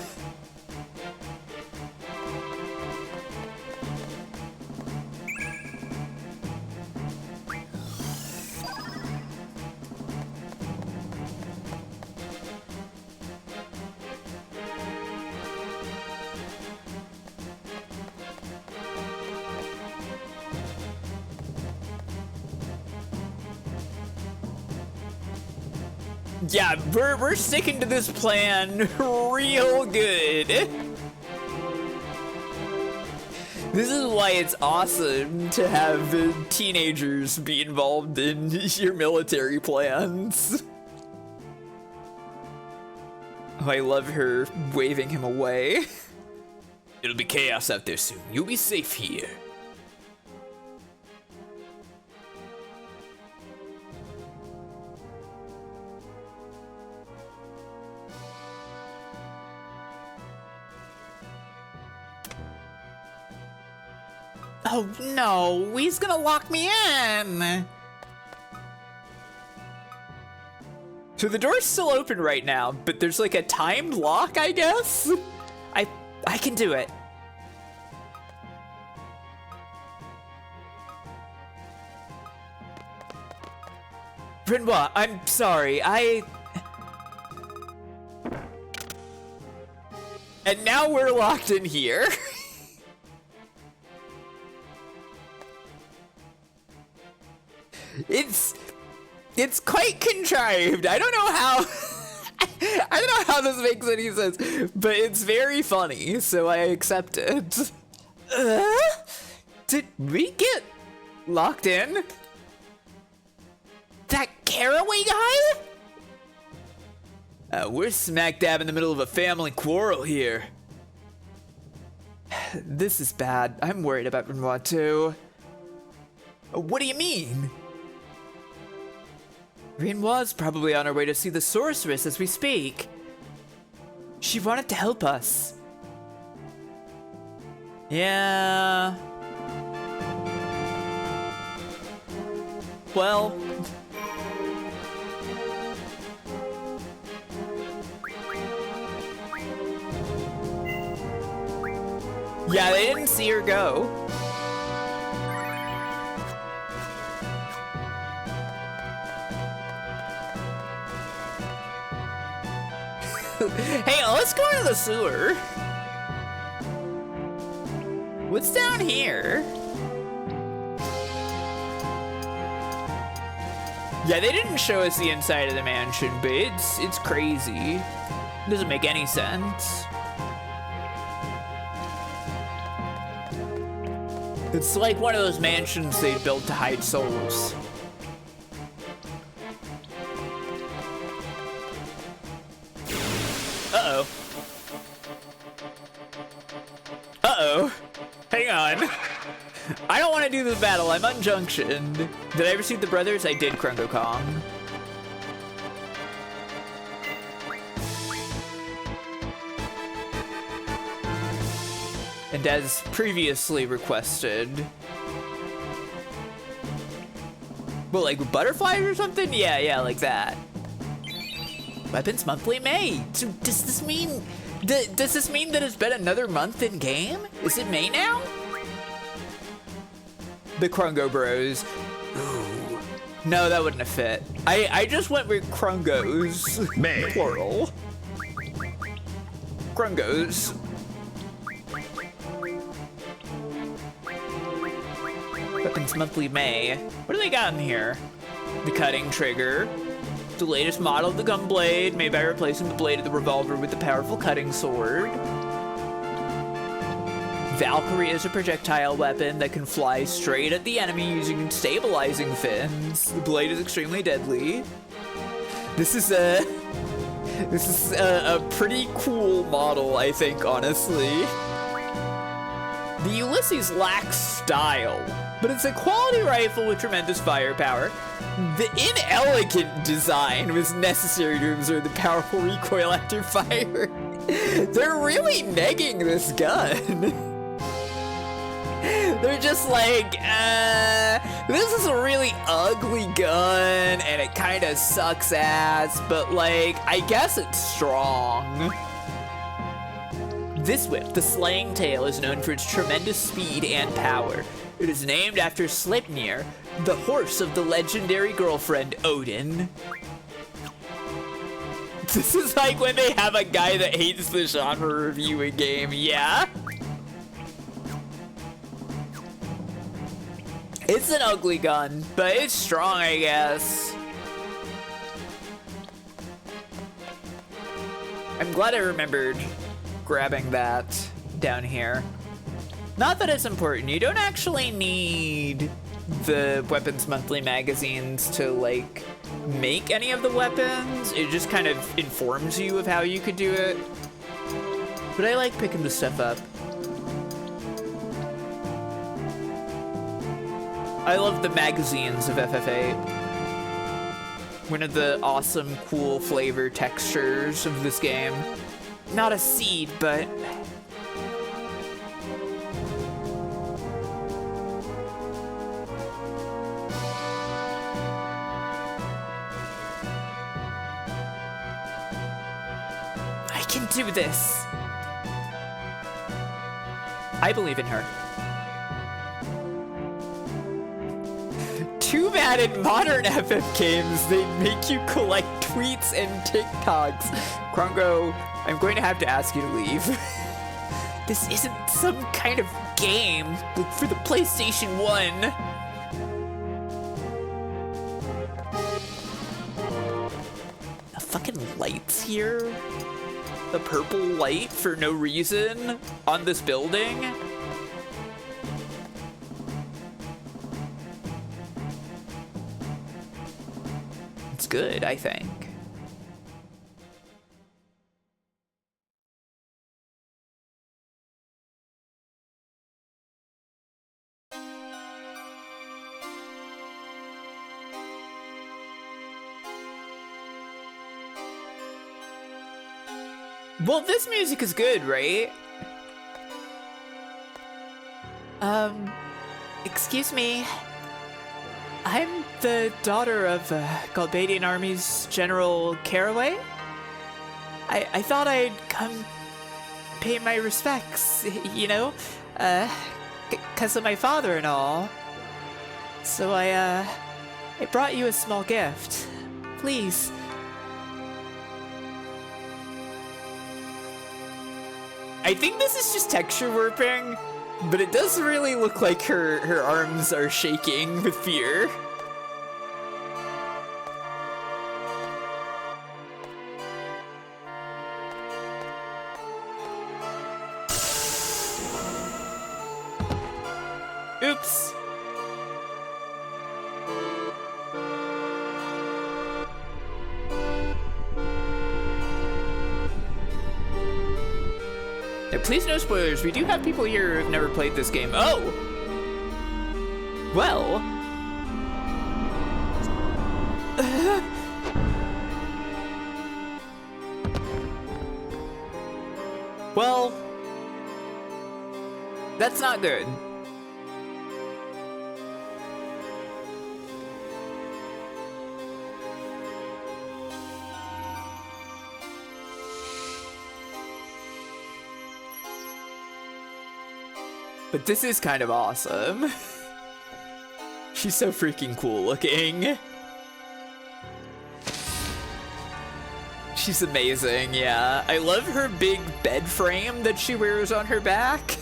Yeah, we're sticking to this plan real good. This is why it's awesome to have teenagers be involved in your military plans. Oh, I love her waving him away.
It'll be chaos out there soon. You'll be safe here.
Oh no, he's gonna lock me in. So the door's still open right now, but there's like a timed lock, I guess? I can do it. Renoir, I'm sorry, And now we're locked in here. It's quite contrived. I don't know how I don't know how this makes any sense, but it's very funny, so I accept it. Did we get locked in? That Caraway guy?
We're smack dab in the middle of a family quarrel here.
This is bad. I'm worried about Renoir too.
What do you mean?
Renoir's probably on her way to see the sorceress as we speak. She wanted to help us. Yeah. Well. Yeah, they didn't see her go. Hey, let's go into the sewer. What's down here? Yeah, they didn't show us the inside of the mansion, but it's crazy. It doesn't make any sense. It's like one of those mansions they built to hide souls. Uh-oh. Uh-oh. Hang on. I don't want to do this battle. I'm unjunctioned. Did I ever see the brothers? I did, Krungo Kong. And as previously requested. Well, like butterflies or something? Yeah, like that. Weapons monthly May. So does this mean that it's been another month in game? Is it May now? The Krungo Bros. Ooh. No, that wouldn't have fit. I just went with Krungos.
May.
Plural. Krungos. Weapons monthly May. What do they got in here? The cutting trigger. The latest model of the gun blade, made by replacing the blade of the revolver with the powerful cutting sword. Valkyrie is a projectile weapon that can fly straight at the enemy using stabilizing fins. The blade is extremely deadly. This is a pretty cool model, I think, honestly. The Ulysses lacks style, but it's a quality rifle with tremendous firepower. The inelegant design was necessary to observe the powerful recoil after fire. They're really negging this gun. They're just like, this is a really ugly gun, and it kind of sucks ass, but like, I guess it's strong. This whip, the Slaying Tail, is known for its tremendous speed and power. It is named after Sleipnir, the horse of the legendary girlfriend Odin. This is like when they have a guy that hates the genre review a game, yeah? It's an ugly gun, but it's strong, I guess. I'm glad I remembered grabbing that down here. Not that it's important. You don't actually need the Weapons Monthly magazines to, like, make any of the weapons. It just kind of informs you of how you could do it. But I like picking the stuff up. I love the magazines of FF8. One of the awesome, cool flavor textures of this game. Not a seed, but... I can do this. I believe in her. Too bad in modern FF games, they make you collect tweets and TikToks. Krongo, I'm going to have to ask you to leave. This isn't some kind of game for the PlayStation 1. The fucking lights here? The purple light for no reason on this building? It's good, I think. Well, this music is good, right? Excuse me. I'm the daughter of Galbadian Army's General Caraway. I thought I'd come pay my respects, you know? 'Cause of my father and all. So I brought you a small gift. Please. I think this is just texture warping, but it does really look like her arms are shaking with fear. Oops. Please no spoilers. We do have people here who've never played this game. Oh! Well... well... That's not good. But this is kind of awesome. She's so freaking cool looking. She's amazing, yeah. I love her big bed frame that she wears on her back.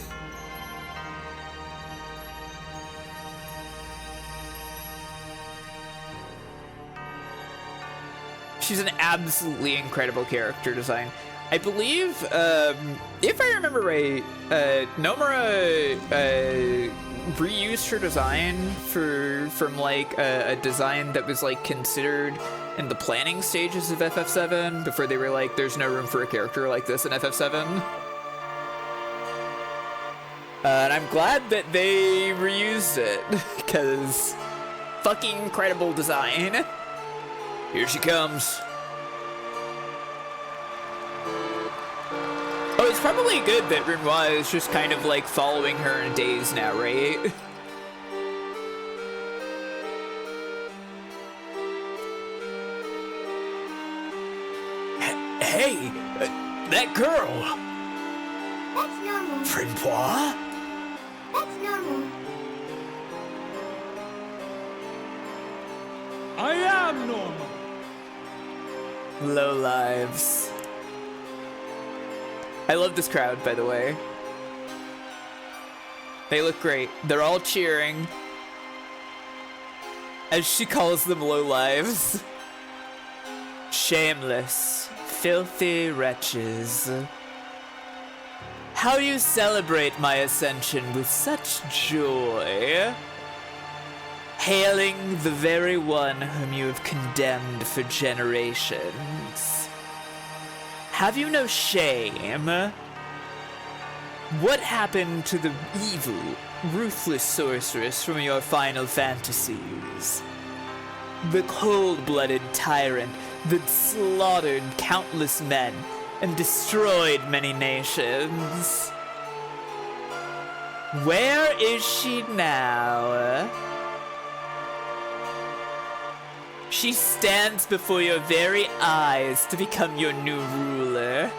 She's an absolutely incredible character design. I believe, if I remember right, Nomura reused her design from like a design that was like considered in the planning stages of FF7 before they were like, there's no room for a character like this in FF7. And I'm glad that they reused it, because fucking incredible design. Here she comes. Oh, it's probably good that Renoir is just kind of like following her in a daze now, right?
Hey, that girl.
That's normal.
Renoir?
That's normal.
I am normal.
Low lives. I love this crowd, by the way. They look great. They're all cheering. As she calls them low lives. Shameless, filthy wretches. How you celebrate my ascension with such joy, hailing the very one whom you have condemned for generations. Have you no shame? What happened to the evil, ruthless sorceress from your final fantasies? The cold-blooded tyrant that slaughtered countless men and destroyed many nations. Where is she now? She stands before your very eyes to become your new ruler.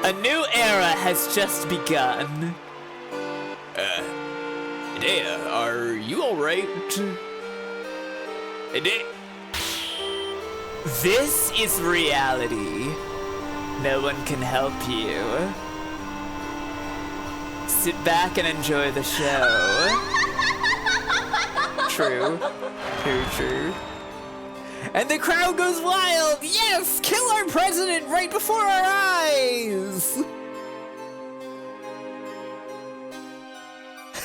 A new era has just begun.
Dea, are you alright?
This is reality. No one can help you. Sit back and enjoy the show. True. True. And the crowd goes wild! Yes! Kill our president right before our eyes!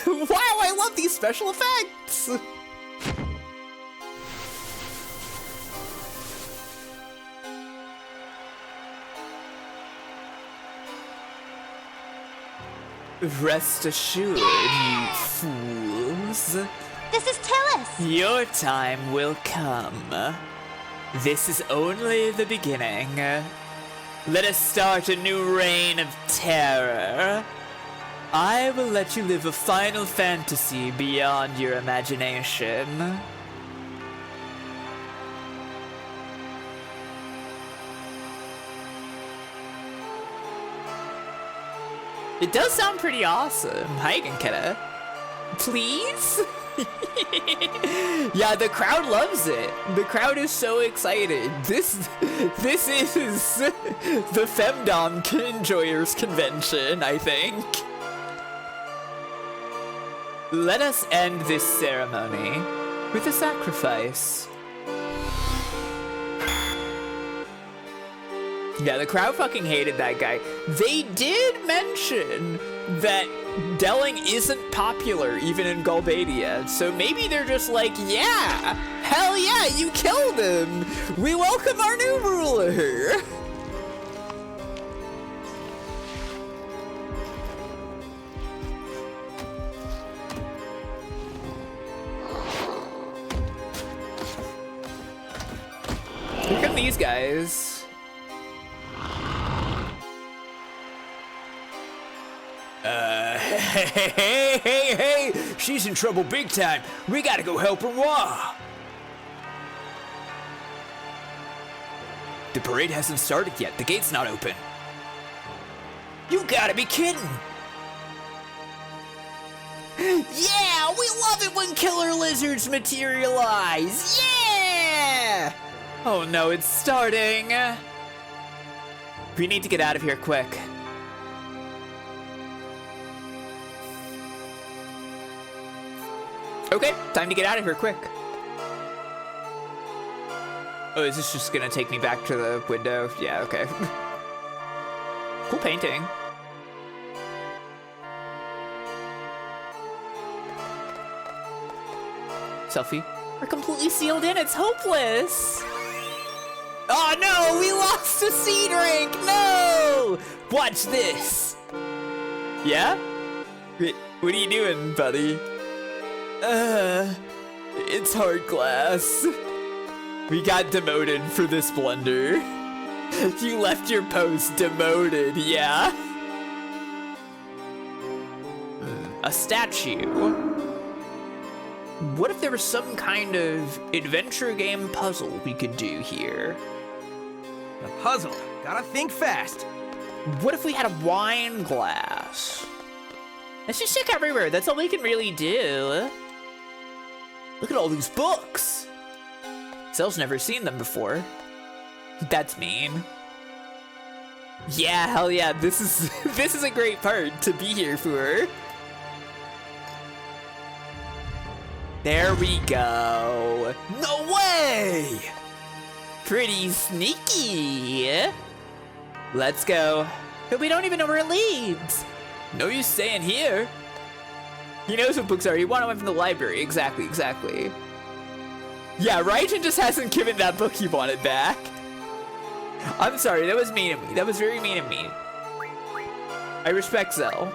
Wow, I love these special effects! Rest assured, you fools.
This is Tillis.
Your time will come. This is only the beginning. Let us start a new reign of terror. I will let you live a final fantasy beyond your imagination. It does sound pretty awesome. Hi again, Keta. Please? Yeah, the crowd loves it. The crowd is so excited. This is the Femdom Enjoyers Convention, I think. Let us end this ceremony with a sacrifice. Yeah, the crowd fucking hated that guy. They did mention that Delling isn't popular even in Galbadia, so maybe they're just like, yeah, hell yeah, you killed him. We welcome our new ruler. Look at these guys.
Hey, she's in trouble big time. We gotta go help Renoir. The parade hasn't started yet. The gate's not open. You gotta be kidding.
Yeah, we love it when killer lizards materialize. Yeah! Oh no, it's starting. We need to get out of here quick. Okay, time to get out of here quick. Oh, is this just gonna take me back to the window? Yeah, okay. Cool painting. Selfie. We're completely sealed in, it's hopeless! Oh no, we lost a seed rank! No! Watch this! Yeah? What are you doing, buddy? It's hard glass. We got demoted for this blunder. You left your post demoted, yeah. A statue. What if there was some kind of adventure game puzzle we could do here?
A puzzle. Gotta think fast.
What if we had a wine glass? Let's just check everywhere. That's all we can really do. Look at all these books. Zell's never seen them before. That's mean. Yeah, hell yeah. This is a great part to be here for. There we go.
No way!
Pretty sneaky. Let's go. But we don't even know where it leads. No use staying here. He knows what books are. He wanted one from the library. Exactly. Yeah, Raijin just hasn't given that book he wanted back. I'm sorry, that was mean of me. That was very mean of me. I respect Zell.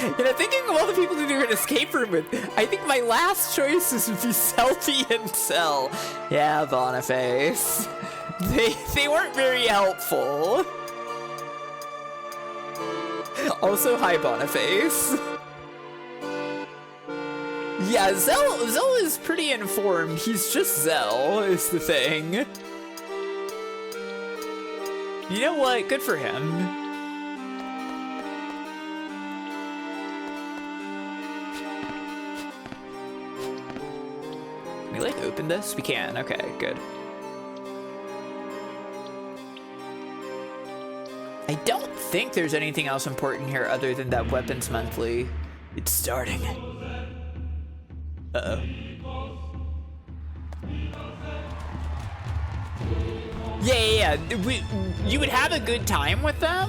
You know, thinking of all the people to do an escape room with, I think my last choices would be Selfie and Zell. Yeah, Boniface. They weren't very helpful. Also, hi, Boniface. Yeah, Zell is pretty informed. He's just Zell, is the thing. You know what? Good for him. Can we, like, open this? We can. Okay, good. I don't think there's anything else important here other than that weapons monthly. It's starting. Uh-oh. Yeah. You would have a good time with them,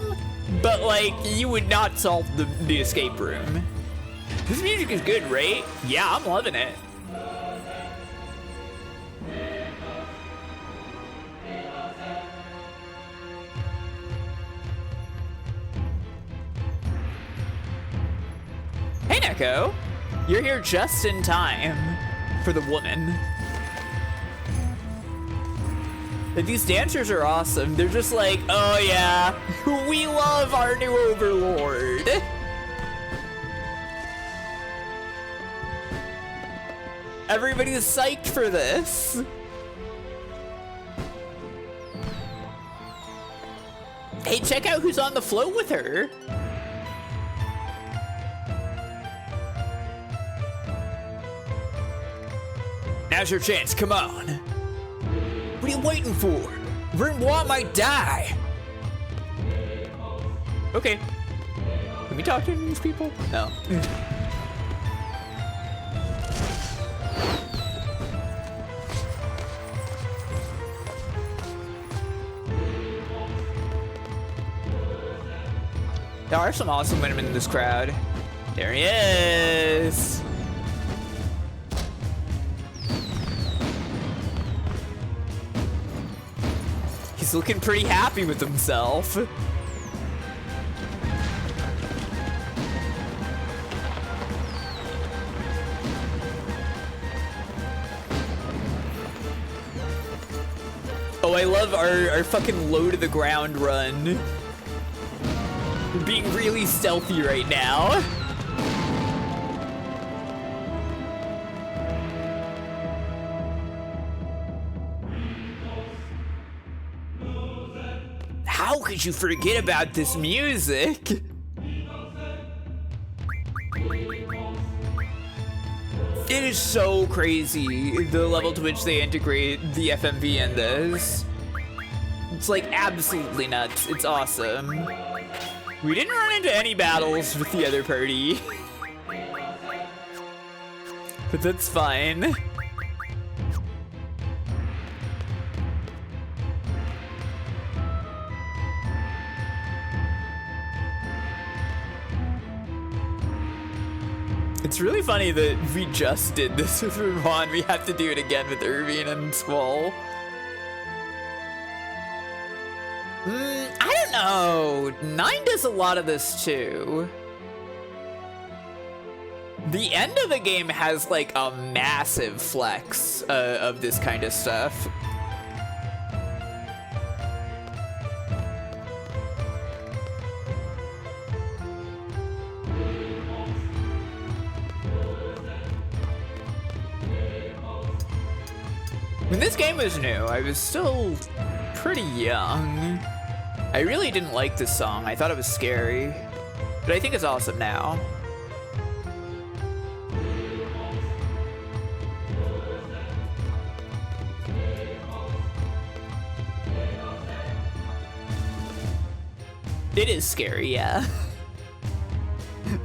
but, like, you would not solve the escape room. This music is good, right? Yeah, I'm loving it. Hey, Neko. You're here just in time for the woman. And these dancers are awesome. They're just like, oh yeah, we love our new overlord. Everybody's psyched for this. Hey, check out who's on the float with her.
Now's your chance, come on. What are you waiting for? Renoir might die.
Okay. Can we talk to these people? No. There are some awesome women in this crowd. There he is. He's looking pretty happy with himself. Oh, I love our fucking low to the ground run. We're being really stealthy right now. How could you forget about this music? It is so crazy, the level to which they integrate the FMV in this. It's like absolutely nuts. It's awesome. We didn't run into any battles with the other party. But that's fine. It's really funny that we just did this with Ron. We have to do it again with Irvine and Squall. I don't know. 9 does a lot of this too. The end of the game has like a massive flex of this kind of stuff. When this game was new, I was still pretty young. I really didn't like this song. I thought it was scary, but I think it's awesome now. It is scary, yeah.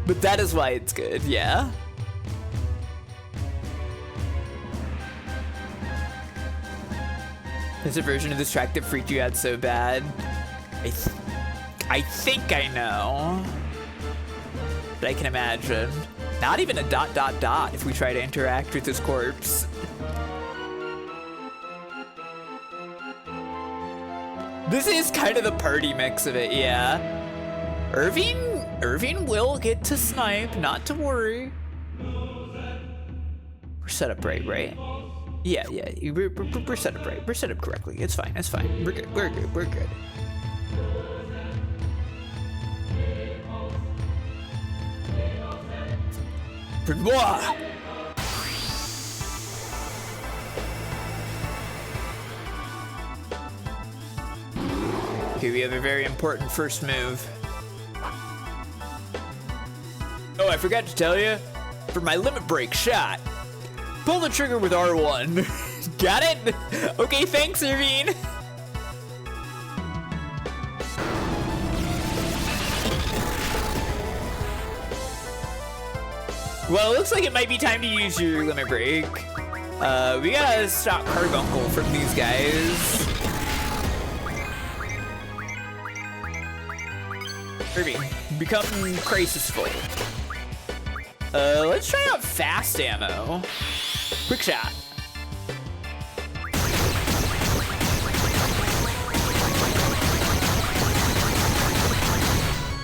But that is why it's good, yeah. There's a version of this track that freaked you out so bad. I think I know. But I can imagine. Not even a ... if we try to interact with this corpse. This is kind of the party mix of it, yeah. Irvine will get to snipe, not to worry. We're set up right? Yeah, we're set up right. We're set up correctly. It's fine, it's fine. We're good, we're good. For moi! Okay, we have a very important first move. Oh, I forgot to tell you. For my limit break shot, pull the trigger with R1. Got it? Okay, thanks, Irvine. Well, it looks like it might be time to use your limit break. We gotta stop Carbuncle from these guys. Irvine, become crisisful. Let's try out fast ammo. Quick shot.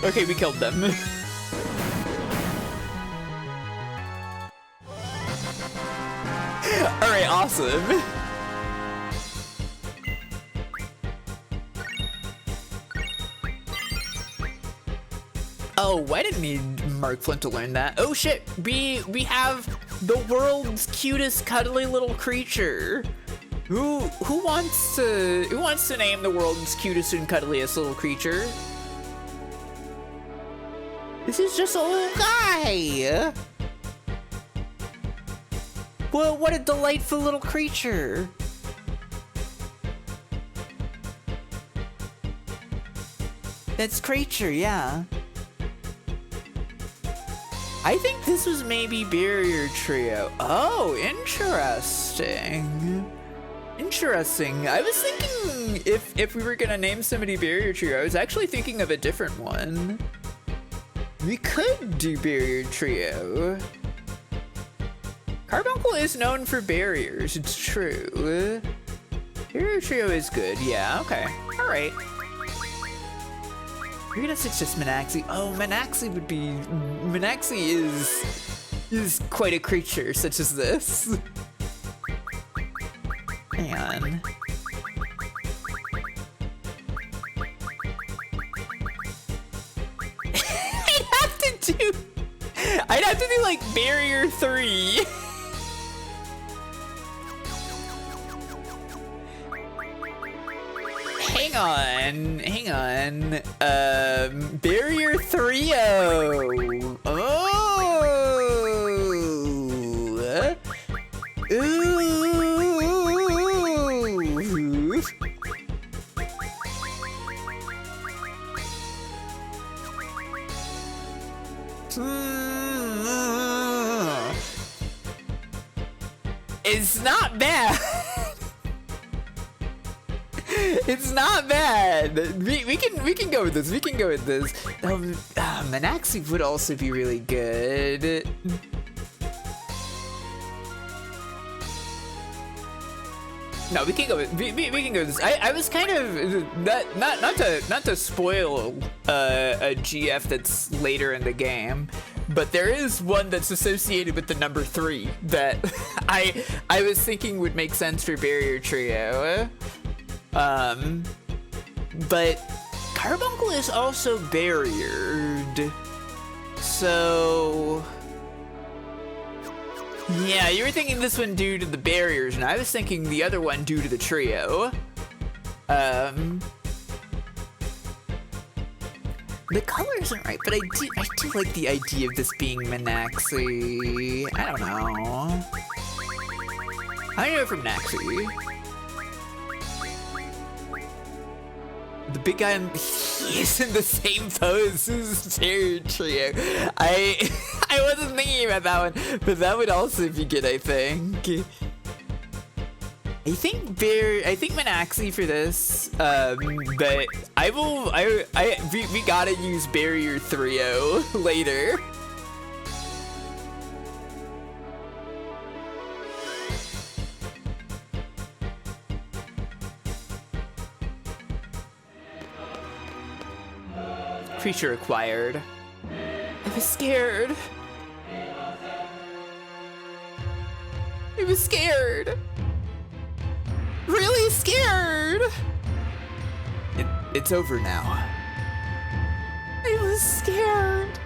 Okay, we killed them. All right, awesome. Oh, I didn't need Mark Flint to learn that. Oh shit, we have the world's cutest cuddly little creature. Who wants to name the world's cutest and cuddliest little creature? This is just a little guy. Well, what a delightful little creature. That's creature, yeah. I think this was maybe Barrier Trio. Oh, interesting. Interesting. I was thinking if we were gonna name somebody Barrier Trio, I was actually thinking of a different one. We could do Barrier Trio. Carbuncle is known for barriers, it's true. Barrier Trio is good, yeah, okay. Alright. You're gonna suggest Manaxi. Oh, Manaxi would be... Manaxi is quite a creature such as this. Hang on. I'd have to do like Barrier 3. Hang on. Barrier 3-0. Oh. Ooh. It's not bad. It's not bad. We can go with this. We can go with this. Manaxi would also be really good. No, we can go with we can go with this. I was kind of not to spoil a GF that's later in the game, but there is one that's associated with the number 3 that I was thinking would make sense for barrier trio. But carbuncle is also barriered, so yeah, you were thinking this one due to the barriers, and I was thinking the other one due to the trio. The color isn't right, but I do like the idea of this being Minaxi. I don't know. I know from Naxi. The big guy, he's in the same pose as Barrier Trio. I wasn't thinking about that one, but that would also be good, I think. I think Minaxi for this, but we gotta use Barrier Trio later. Creature acquired. I was scared. I was scared. Really scared. It's over now. I was scared.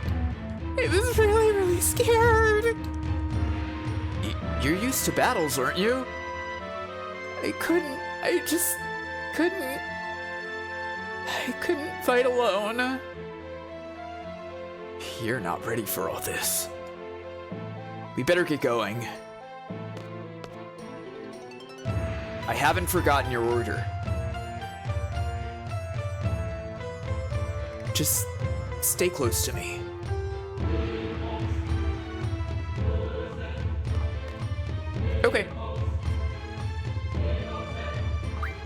I was really, really scared. You're used to battles, aren't you? I just couldn't fight alone. You're not ready for all this. We better get going. I haven't forgotten your order. Just stay close to me. Okay.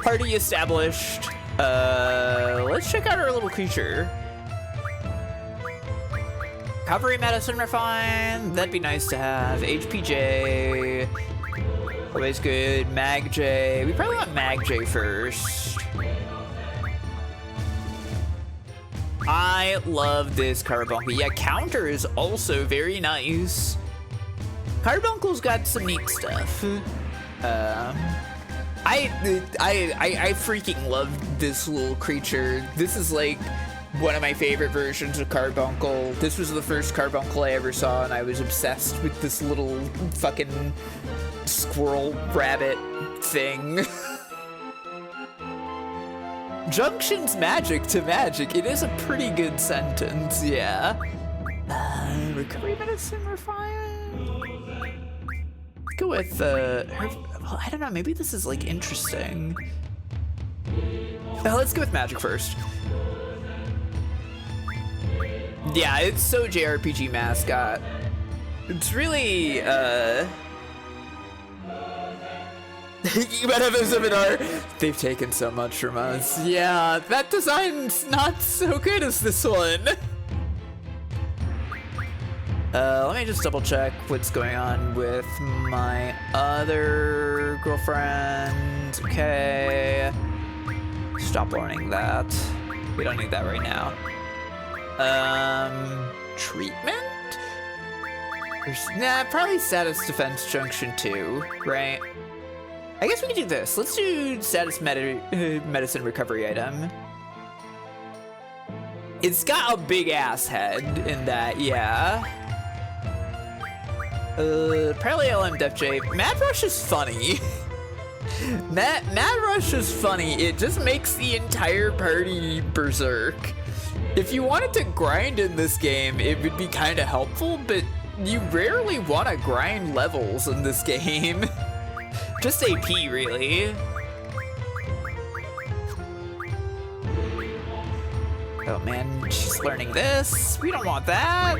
Party established. Let's check out our little creature. Cavalry medicine refine. That'd be nice to have. HPJ. Always good. Mag J. We probably want Mag J first. I love this carbuncle. Yeah, counter is also very nice. Carbuncle's got some neat stuff. I freaking love this little creature. This is like one of my favorite versions of carbuncle. This was the first carbuncle I ever saw, and I was obsessed with this little fucking squirrel rabbit thing. Junction's magic to magic. It is a pretty good sentence, yeah. Recovery medicine refine. Let's go with well, I don't know, maybe this is like interesting. Let's go with magic first. Yeah, it's so JRPG mascot. It's really they've taken so much from us. Yeah, that design's not so good as this one. Let me just double check what's going on with my other girlfriend. Okay. Stop learning that. We don't need that right now. Treatment? Nah, probably status defense junction 2, right? I guess we can do this. Let's do status medicine recovery item. It's got a big ass head in that, yeah. Probably LM Def J. Mad Rush is funny. Mad Rush is funny. It just makes the entire party berserk. If you wanted to grind in this game, it would be kind of helpful, but you rarely want to grind levels in this game. Just AP, really. Oh man, she's learning this. We don't want that.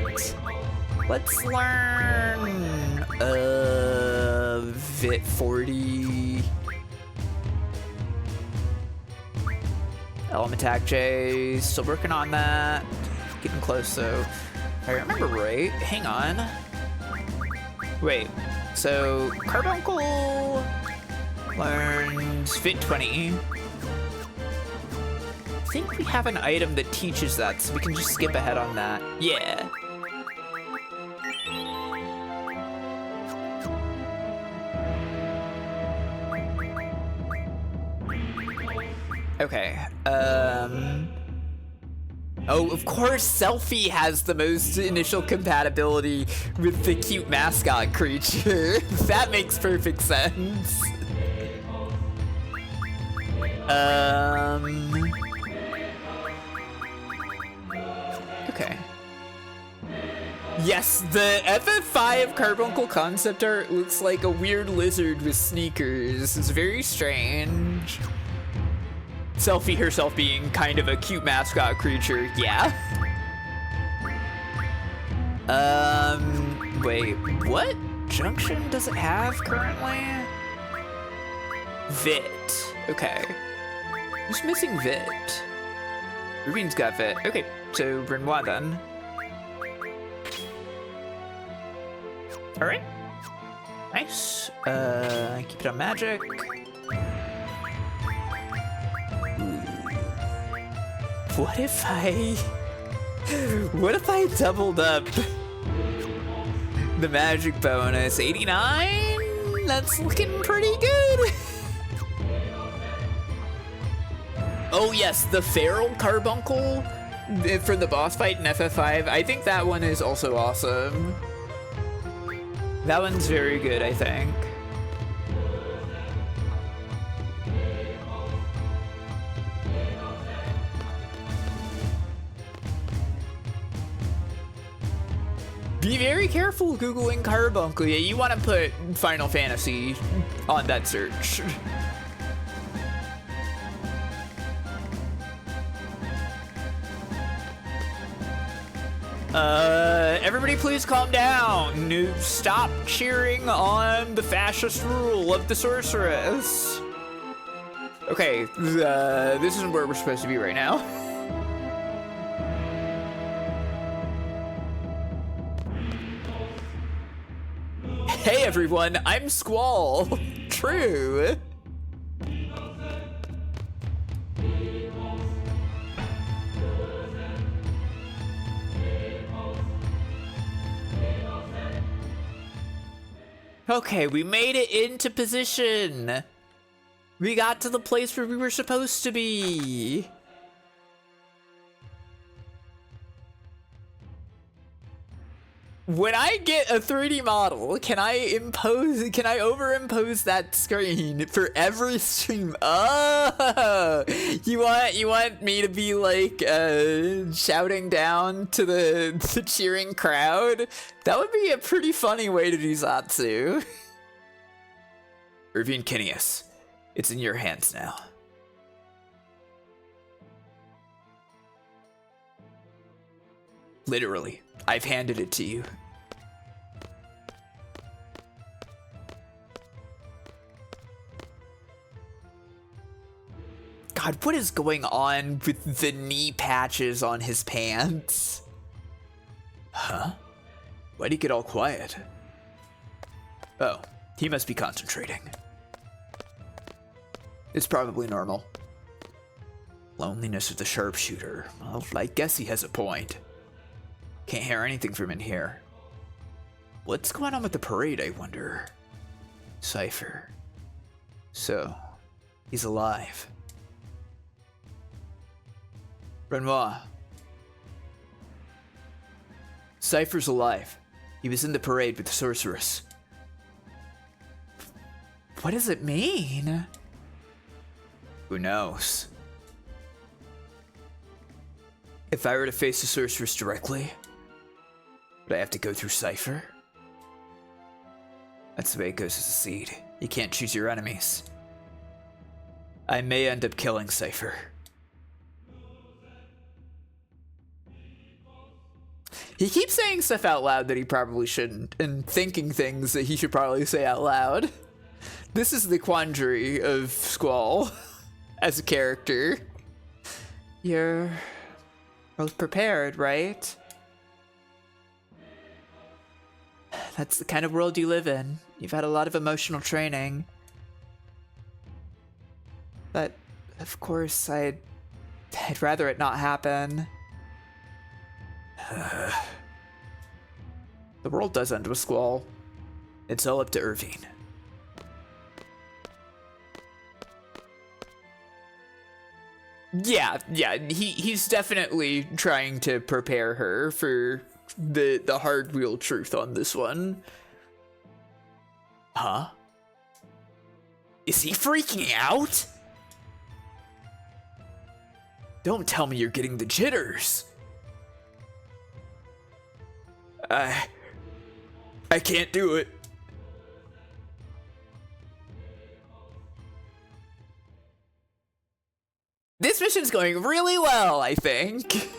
Let's learn Vit 40. Element Attack J, still working on that. Getting close though. If I remember right, hang on. Wait, so Carbuncle learns Fit 20. I think we have an item that teaches that, so we can just skip ahead on that. Yeah. Okay. Oh, of course, Selfie has the most initial compatibility with the cute mascot creature. That makes perfect sense. Okay. Yes, the FF5 Carbuncle concept art looks like a weird lizard with sneakers. It's very strange. Selfie herself being kind of a cute mascot creature, yeah. Wait, what junction does it have currently? Vit, okay. Who's missing Vit? Irvine's got Vit. Okay, so Renoir then. All right, nice. Keep it on magic. What if I doubled up the magic bonus? 89? That's looking pretty good. Oh yes, the feral carbuncle for the boss fight in FF5. I think that one is also awesome. That one's very good, I think. Be very careful Googling carbuncle. Yeah, you want to put Final Fantasy on that search. Everybody please calm down. Stop cheering on the fascist rule of the sorceress. Okay, this isn't where we're supposed to be right now. Hey everyone, I'm Squall. True. Okay, we made it into position. We got to the place where we were supposed to be. When I get a 3D model, can I overimpose that screen for every stream? Oh, you want me to be like shouting down to the cheering crowd? That would be a pretty funny way to do Zatsu. Irvine Kinneas, it's in your hands now. Literally, I've handed it to you. God, what is going on with the knee patches on his pants? Huh? Why'd he get all quiet? Oh, he must be concentrating. It's probably normal. Loneliness of the sharpshooter. Well, I guess he has a point. Can't hear anything from in here. What's going on with the parade, I wonder? Cypher. So, he's alive. Renoir. Cypher's alive. He was in the parade with the sorceress. What does it mean? Who knows? If I were to face the sorceress directly, would I have to go through Cypher? That's the way it goes as a seed. You can't choose your enemies. I may end up killing Cypher. He keeps saying stuff out loud that he probably shouldn't, and thinking things that he should probably say out loud. This is the quandary of Squall as a character. You're both prepared, right? That's the kind of world you live in. You've had a lot of emotional training. But, of course, I'd rather it not happen. The world does end with Squall. It's all up to Irvine. Yeah, he's definitely trying to prepare her for the hard real truth on this one. Huh? Is he freaking out? Don't tell me you're getting the jitters. I can't do it. This mission's going really well, I think.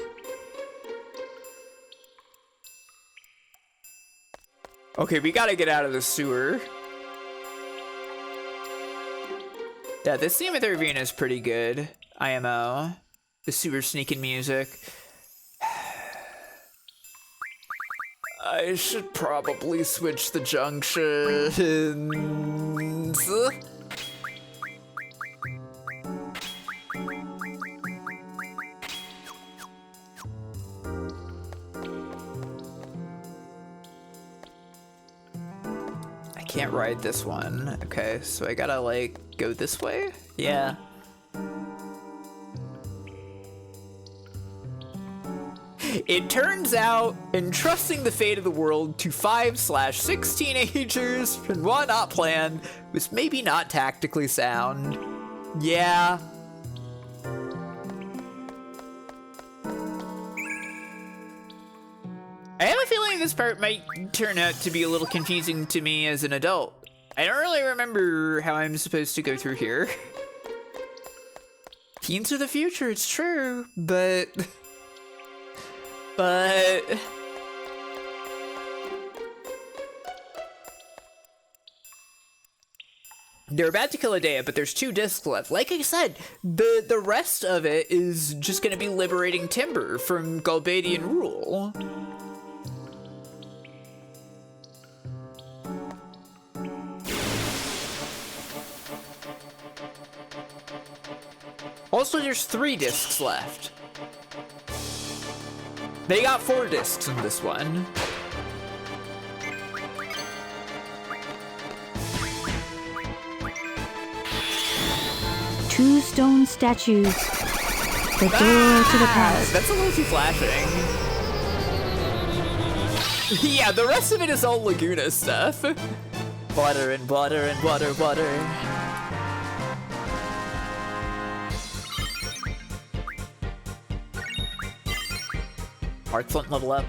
Okay, we gotta get out of the sewer. Yeah, this scene with Irvine is pretty good. IMO. The sewer sneaking music. I should probably switch the junctions. I can't ride this one. Okay, so I gotta like go this way? Yeah. It turns out, entrusting the fate of the world to 5/6 teenagers and what not planned was maybe not tactically sound. Yeah. I have a feeling this part might turn out to be a little confusing to me as an adult. I don't really remember how I'm supposed to go through here. Teens are the future, it's true, but... They're about to kill Adea, but there's 2 discs left. Like I said, the rest of it is just gonna be liberating Timber from Galbadian rule. Also, there's 3 discs left. They got 4 discs in this one.
Two stone statues. The door to the past.
That's a little too flashing. Yeah, the rest of it is all Laguna stuff. Water and water and water, water. Excellent level up.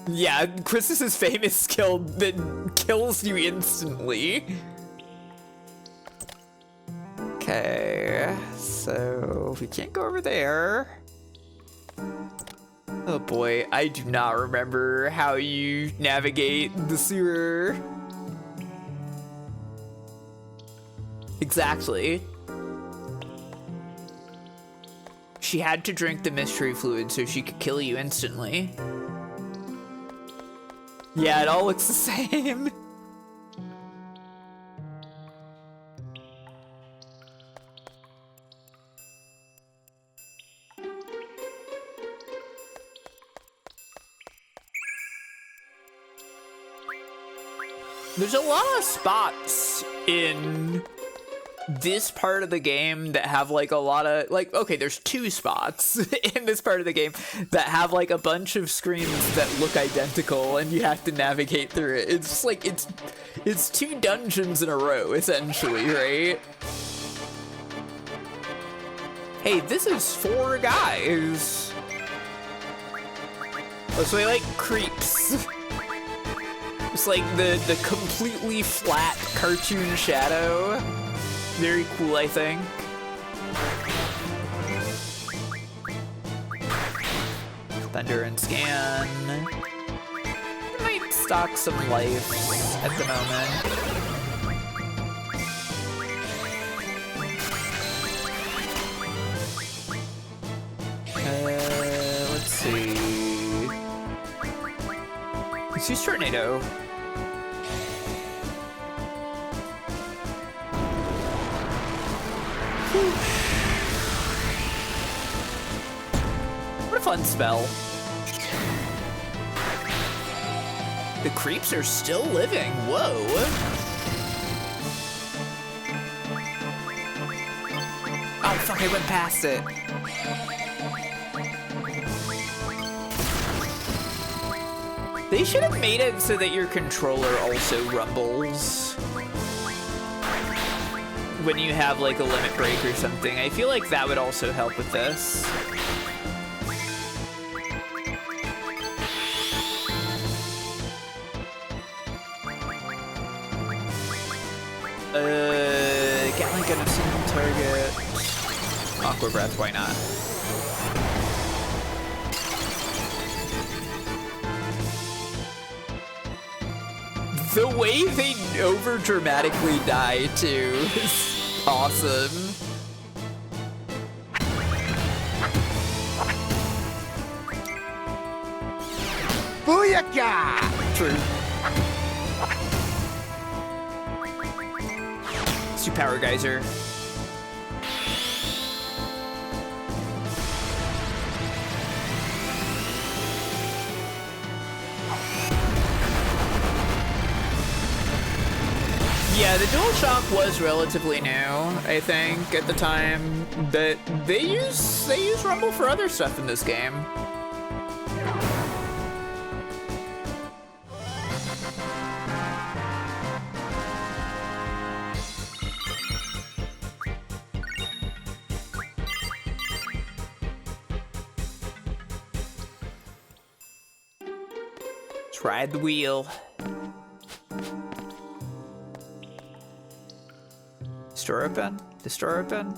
Yeah, Chris's famous skill that kills you instantly. Okay, so we can't go over there. Oh boy, I do not remember how you navigate the sewer. Exactly. She had to drink the mystery fluid so she could kill you instantly. Yeah, it all looks the same. There's a lot of spots in this part of the game that have like a lot of like, okay, there's 2 spots in this part of the game that have like a bunch of screens that look identical and you have to navigate through it. It's just like it's 2 dungeons in a row essentially, right? Hey, this is 4 guys. Oh, so they like creeps. It's like the completely flat cartoon shadow. Very cool, I think. Thunder and scan. Might stock some life at the moment. Let's see. Let's use Tornado. What a fun spell. The creeps are still living. Whoa. fuck, I went past it. They should have made it so that your controller also rumbles when you have like a limit break or something. I feel like that would also help with this. Gatling gun of single target. Aqua breath, why not? The way they over dramatically die too is awesome.
Booyaka!
True. Super power geyser. Yeah, the DualShock was relatively new, I think, at the time, but they use rumble for other stuff in this game. Ride the wheel. Store open? The store open?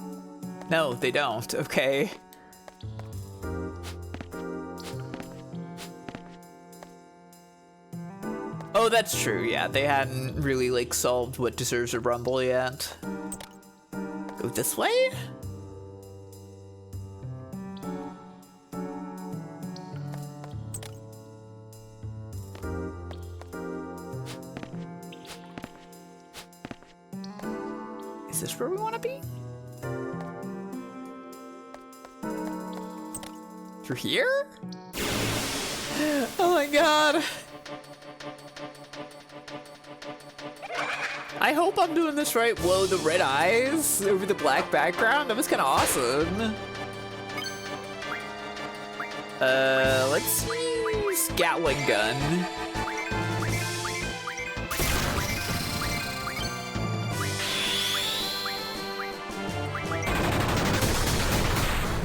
No, they don't. Okay. Oh, that's true. Yeah, they hadn't really like solved what deserves a rumble yet. Go this way? Is this where we want to be? Through here? Oh my god. I hope I'm doing this right. Whoa, the red eyes over the black background? That was kind of awesome. Let's use Gatling gun.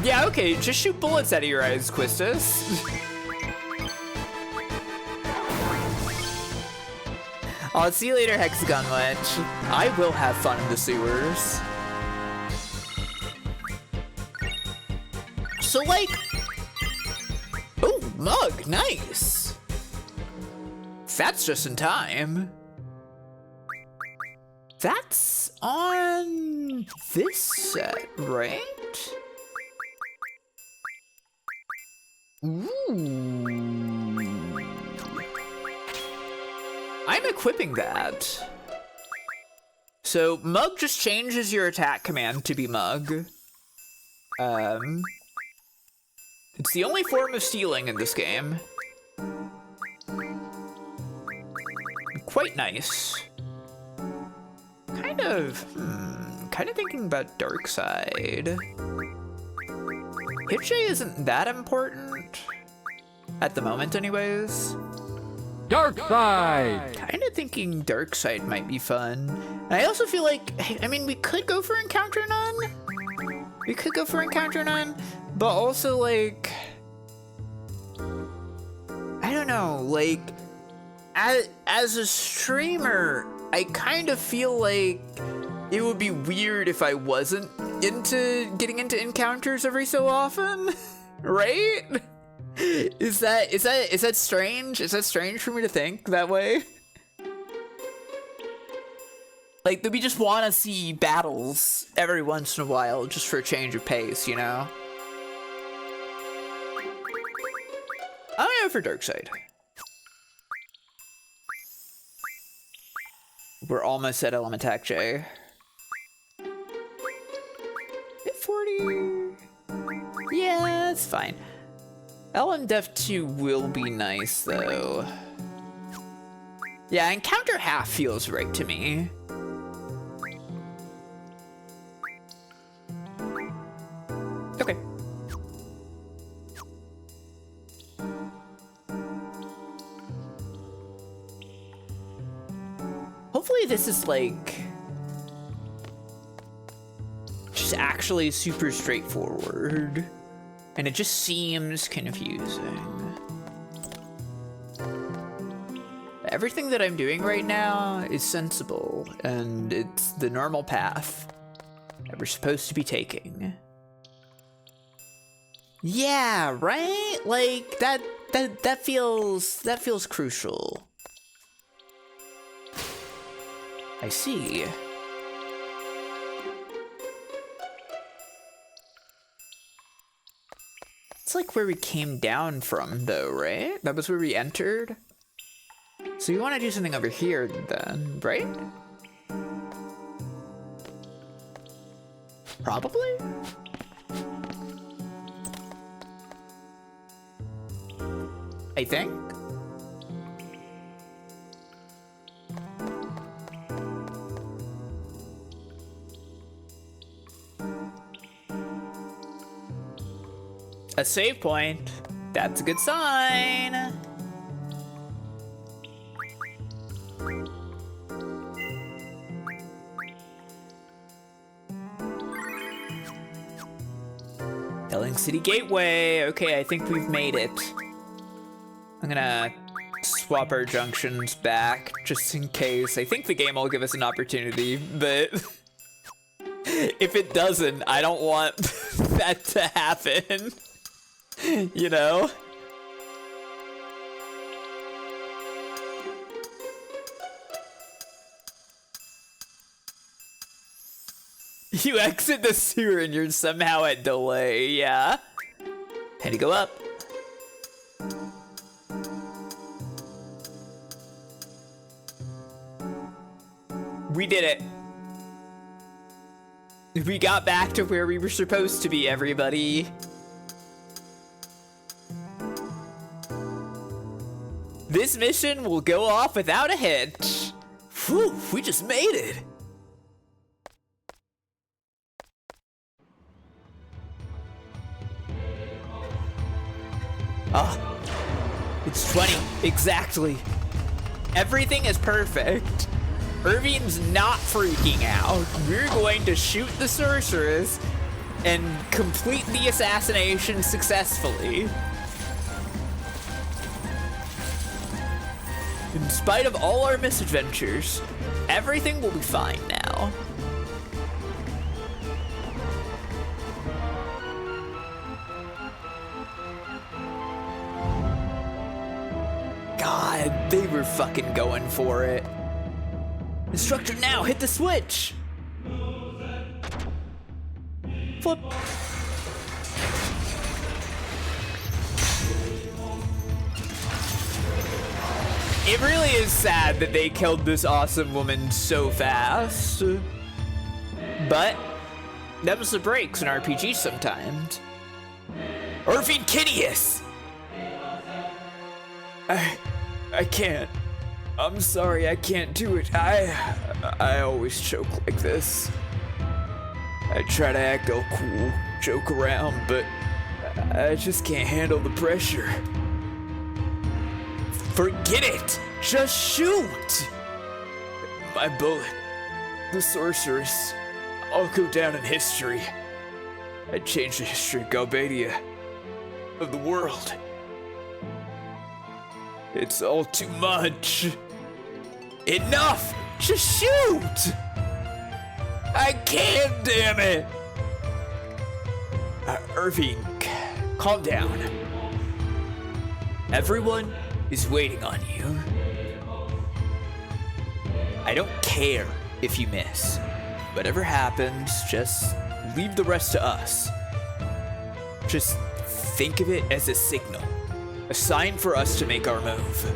Yeah, okay, just shoot bullets out of your eyes, Quistis. I'll see you later, Hexagon Witch. I will have fun in the sewers. So, like... Oh, mug, nice. That's just in time. That's on this set, right? Ooh. I'm equipping that. So Mug just changes your attack command to be Mug. It's the only form of stealing in this game. Quite nice. Kind of thinking about dark side. Hit J isn't that important. At the moment, anyways.
Dark side!
Kind of thinking dark side might be fun. And I also feel like, I mean, we could go for encounter none. We could go for encounter none, but also like, I don't know, like, as a streamer, I kind of feel like it would be weird if I wasn't into getting into encounters every so often, right? Is that strange? Is that strange for me to think that way? Like, that we just want to see battles every once in a while just for a change of pace, you know? I'm gonna go for dark side. We're almost at Element Attack J. Hit 40. Yeah, it's fine. LM Def 2 will be nice, though. Yeah, encounter half feels right to me. Hopefully this is like just actually super straightforward, and it just seems confusing. Everything that I'm doing right now is sensible, and it's the normal path that we're supposed to be taking. Yeah, right? Like that feels crucial. I see. It's like where we came down from though, right? That was where we entered. So you want to do something over here then, right? Probably? I think? A save point. That's a good sign. Telling City Gateway. Okay, I think we've made it. I'm gonna swap our junctions back just in case. I think the game will give us an opportunity, but if it doesn't, I don't want that to happen. You know? You exit the sewer and you're somehow at delay, yeah? Had to go up. We did it. We got back to where we were supposed to be, everybody. This mission will go off without a hitch. Whew, we just made it. Ah, it's 20, exactly. Everything is perfect. Irvine's not freaking out. We're going to shoot the sorceress and complete the assassination successfully. In spite of all our misadventures, everything will be fine now. God, they were fucking going for it. Instructor now, hit the switch! Flip. It really is sad that they killed this awesome woman so fast. But, them's the breaks in RPGs sometimes. Irvine Kidius! I can't. I'm sorry, I can't do it. I always choke like this. I try to act all cool, joke around, but I just can't handle the pressure. Forget it! Just shoot! My bullet, the sorceress, I'll go down in history. I changed the history of Galbadia, of the world. It's all too much. Enough! Just shoot! I can't, damn it! Irvine, calm down. Everyone is waiting on you. I don't care if you miss. Whatever happens, just leave the rest to us. Just think of it as a signal. A sign for us to make our move.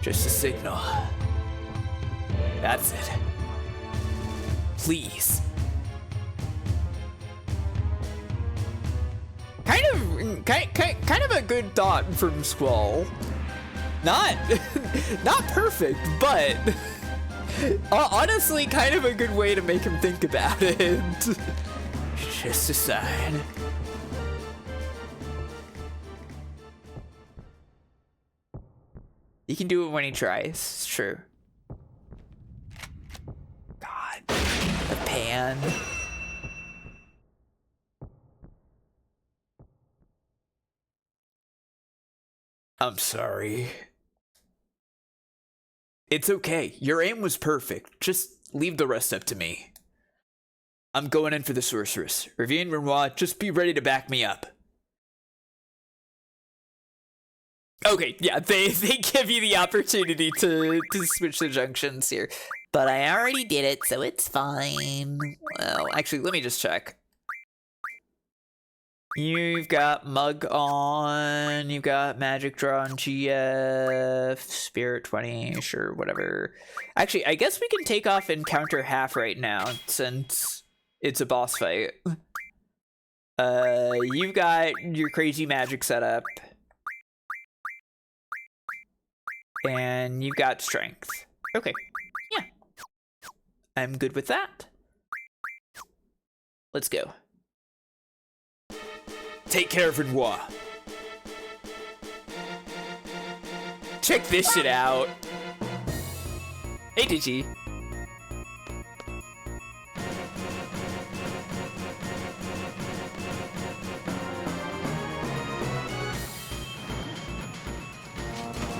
Just a signal. That's it. Please. Kind of a good thought from Squall. Not perfect, but honestly, kind of a good way to make him think about it. Just a sign. He can do it when he tries. It's true. God. The pan.
I'm sorry.
It's okay. Your aim was perfect. Just leave the rest up to me. I'm going in for the sorceress. Irvine, Renoir, just be ready to back me up. Okay, yeah, they give you the opportunity to switch the junctions here. But I already did it, so it's fine. Well, actually, let me just check. You've got Mug on, you've got Magic Draw on GF, Spirit 20, sure, whatever. Actually, I guess we can take off Encounter half right now, since it's a boss fight. You've got your crazy magic setup. And you've got strength. Okay, yeah. I'm good with that. Let's go.
Take care of Renoir.
Check this shit out. Hey, Digi.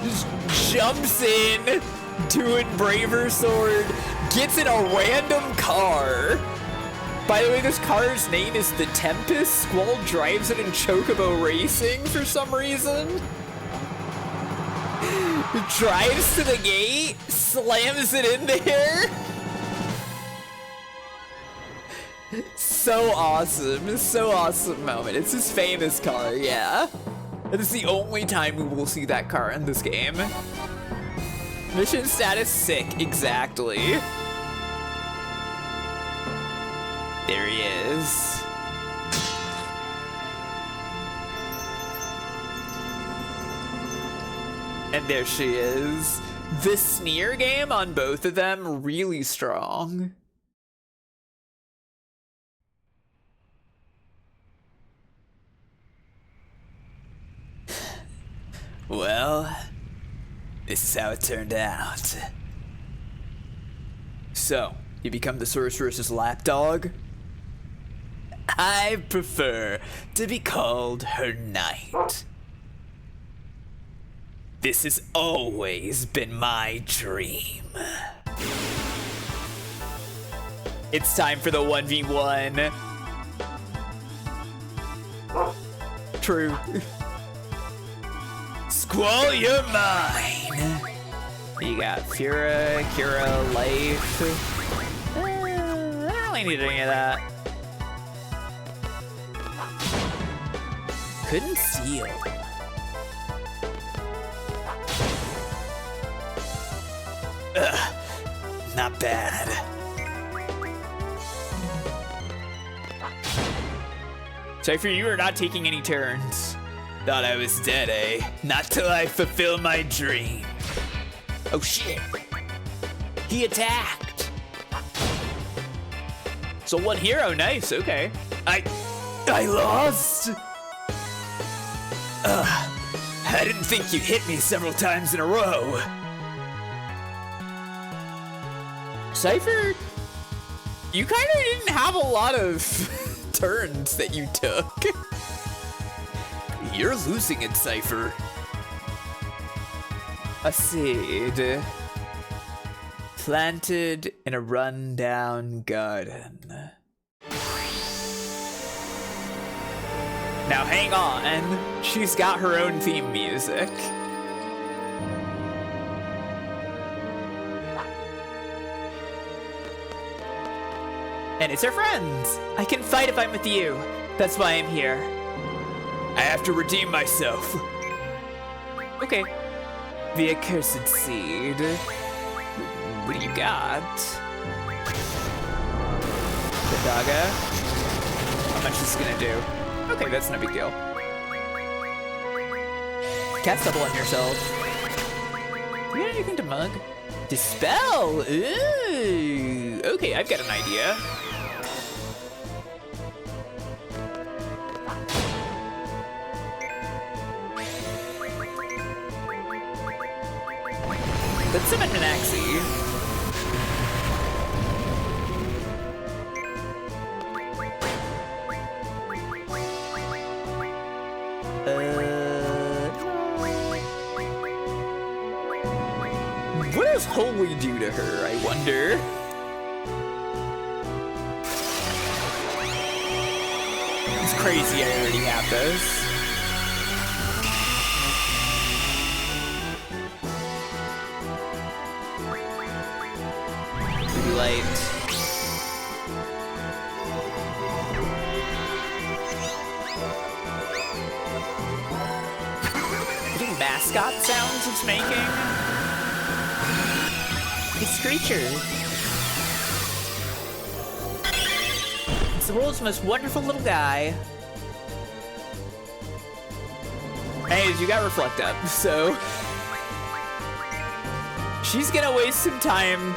Just jumps in, doing Braver Sword, gets in a random car. By the way, this car's name is the Tempest. Squall drives it in Chocobo Racing for some reason. Drives to the gate, slams it in there. So awesome moment. It's his famous car, yeah. It is the only time we will see that car in this game. Mission status sick, exactly. There he is. And there she is. The sneer game on both of them, really strong.
Well, this is how it turned out.
So, you become the sorceress's lapdog?
I prefer to be called her knight. This has always been my dream.
It's time for the 1v1. True.
Squall, you're mine.
You got Fura, Kira, Life. I don't really need any of that.
Couldn't seal. Ugh, not bad.
Cypher, you are not taking any turns.
Thought I was dead, eh? Not till I fulfill my dream.
Oh shit. He attacked. So one hero, nice, okay.
I lost? I didn't think you hit me several times in a row.
Cypher, you kind of didn't have a lot of turns that you took.
You're losing it, Cypher.
A seed planted in a rundown garden. Now hang on, she's got her own theme music. And it's her friends. I can fight if I'm with you. That's why I'm here.
I have to redeem myself.
Okay. The accursed seed. What do you got? The doggo. How much is this gonna do? Okay, that's no big deal. Cast double on yourself. Do you got anything to mug? Dispel! Ooh! Okay, I've got an idea. Let's summon Minaxi. What does Holy do to her, I wonder? It's crazy I already have this. Blue light. Getting mascot sounds it's making. It's Screecher. It's the world's most wonderful little guy. Hey, you got Reflect up, so she's gonna waste some time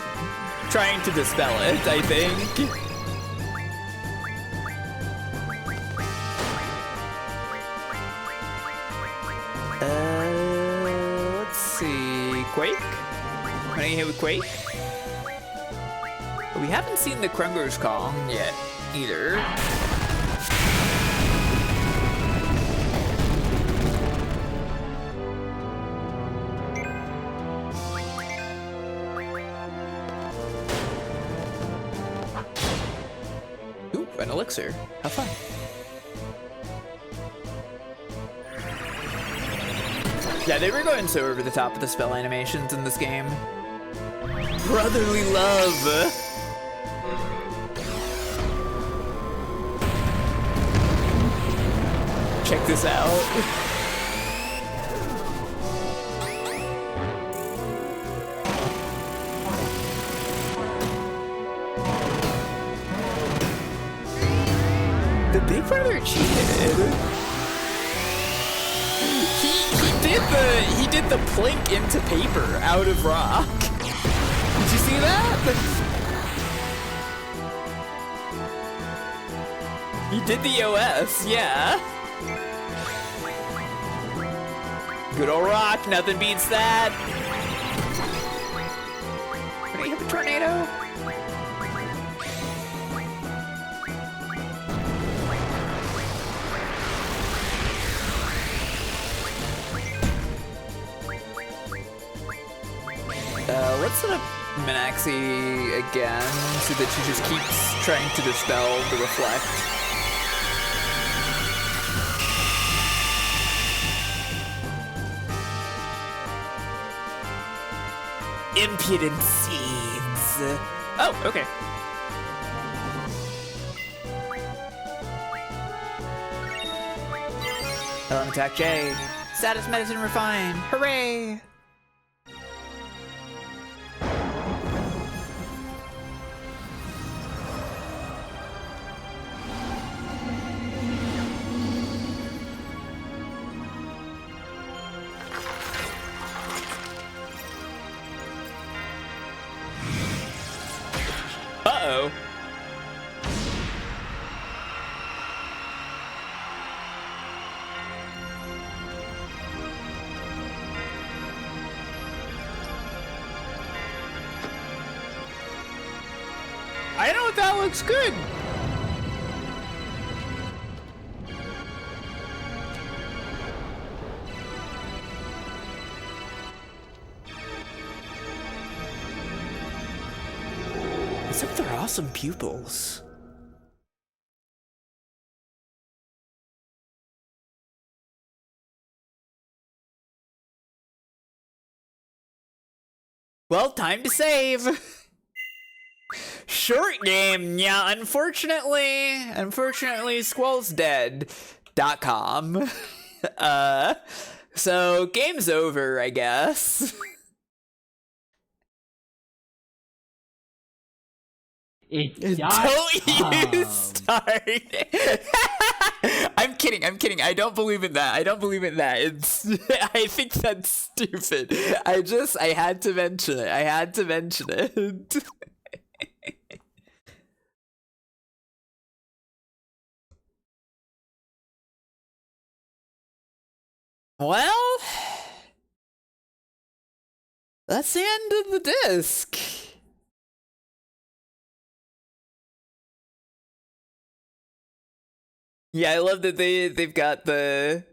trying to dispel it, I think. Let's see. Quake? Can I hit with Quake? We haven't seen the Krunger's Kong yet, either. Ooh, an elixir. How fun. Yeah, they were going so over the top of the spell animations in this game. Brotherly love! Check this out. The Big Brother cheated. He did the plink into paper out of rock. Did you see that? He did the OS, yeah. Good old rock, nothing beats that. Can I hit the tornado? Let's set up Minaxi again so that she just keeps trying to dispel the Reflect. Impudent seeds. Oh, okay. Element attack J. Status medicine refined. Hooray! Uh-oh. I know that looks good. Except they're awesome pupils. Well, time to save. Short game, yeah, unfortunately, Squall's dead.com. So game's over, I guess. Don't you start. I'm kidding. I don't believe in that. It's I think that's stupid. I had to mention it. Well, That's the end of the disc. Yeah, I love that they've got the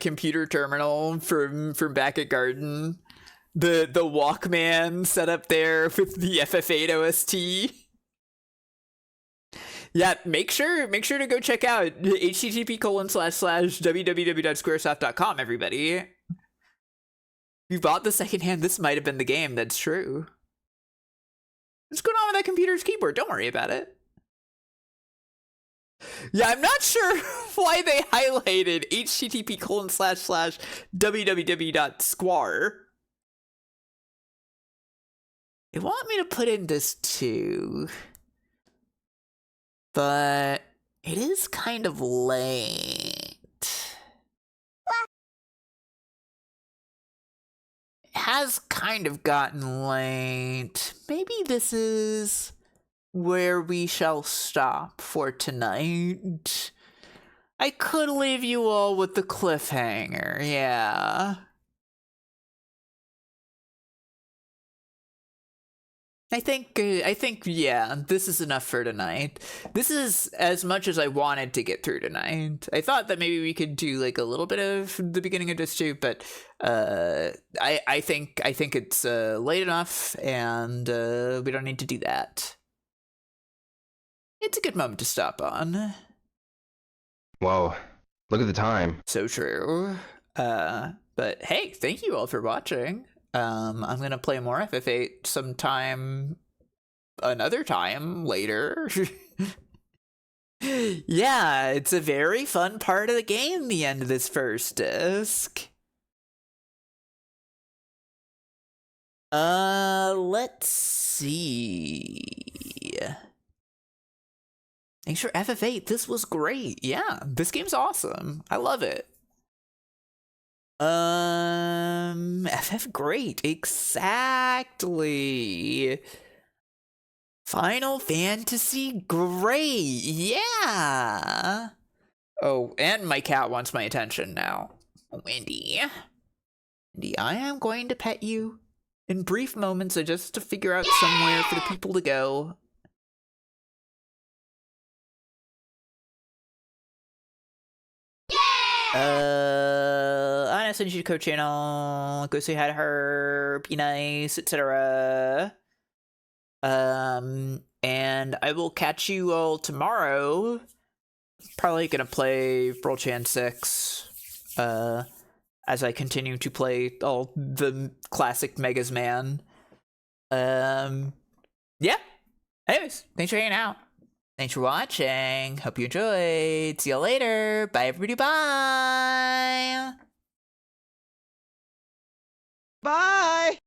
computer terminal from back at Garden, the Walkman set up there with the FF8 OST. Yeah, make sure to go check out http://www.squaresoft.com, everybody. If you bought the secondhand, this might have been the game. That's true. What's going on with that computer's keyboard? Don't worry about it. Yeah, I'm not sure why they highlighted http://www.squall. They want me to put in this too, but it is kind of late. It has kind of gotten late. Maybe this is where we shall stop for tonight. I could leave you all with the cliffhanger, yeah. I think, yeah, this is enough for tonight. This is as much as I wanted to get through tonight. I thought that maybe we could do like a little bit of the beginning of this too, but I think it's late enough, and we don't need to do that. It's a good moment to stop on.
Whoa, look at the time.
So true. But hey, thank you all for watching. I'm gonna play more FF8 sometime, another time later. Yeah, it's a very fun part of the game, the end of this first disc. Let's see. Thanks for FF8. This was great. Yeah, this game's awesome. I love it. FF great. Exactly. Final Fantasy great. Yeah. Oh, and my cat wants my attention now. Wendy. Wendy, I am going to pet you in brief moments just to figure out somewhere for the people to go. I'm gonna send you to Code Channel. Go say hi to her. Be nice, etc. And I will catch you all tomorrow. Probably gonna play Brawl Chan 6. As I continue to play all the classic Megas Man. Yeah. Anyways, thanks for hanging out. Thanks for watching. Hope you enjoyed. See you later. Bye, everybody. Bye.
Bye!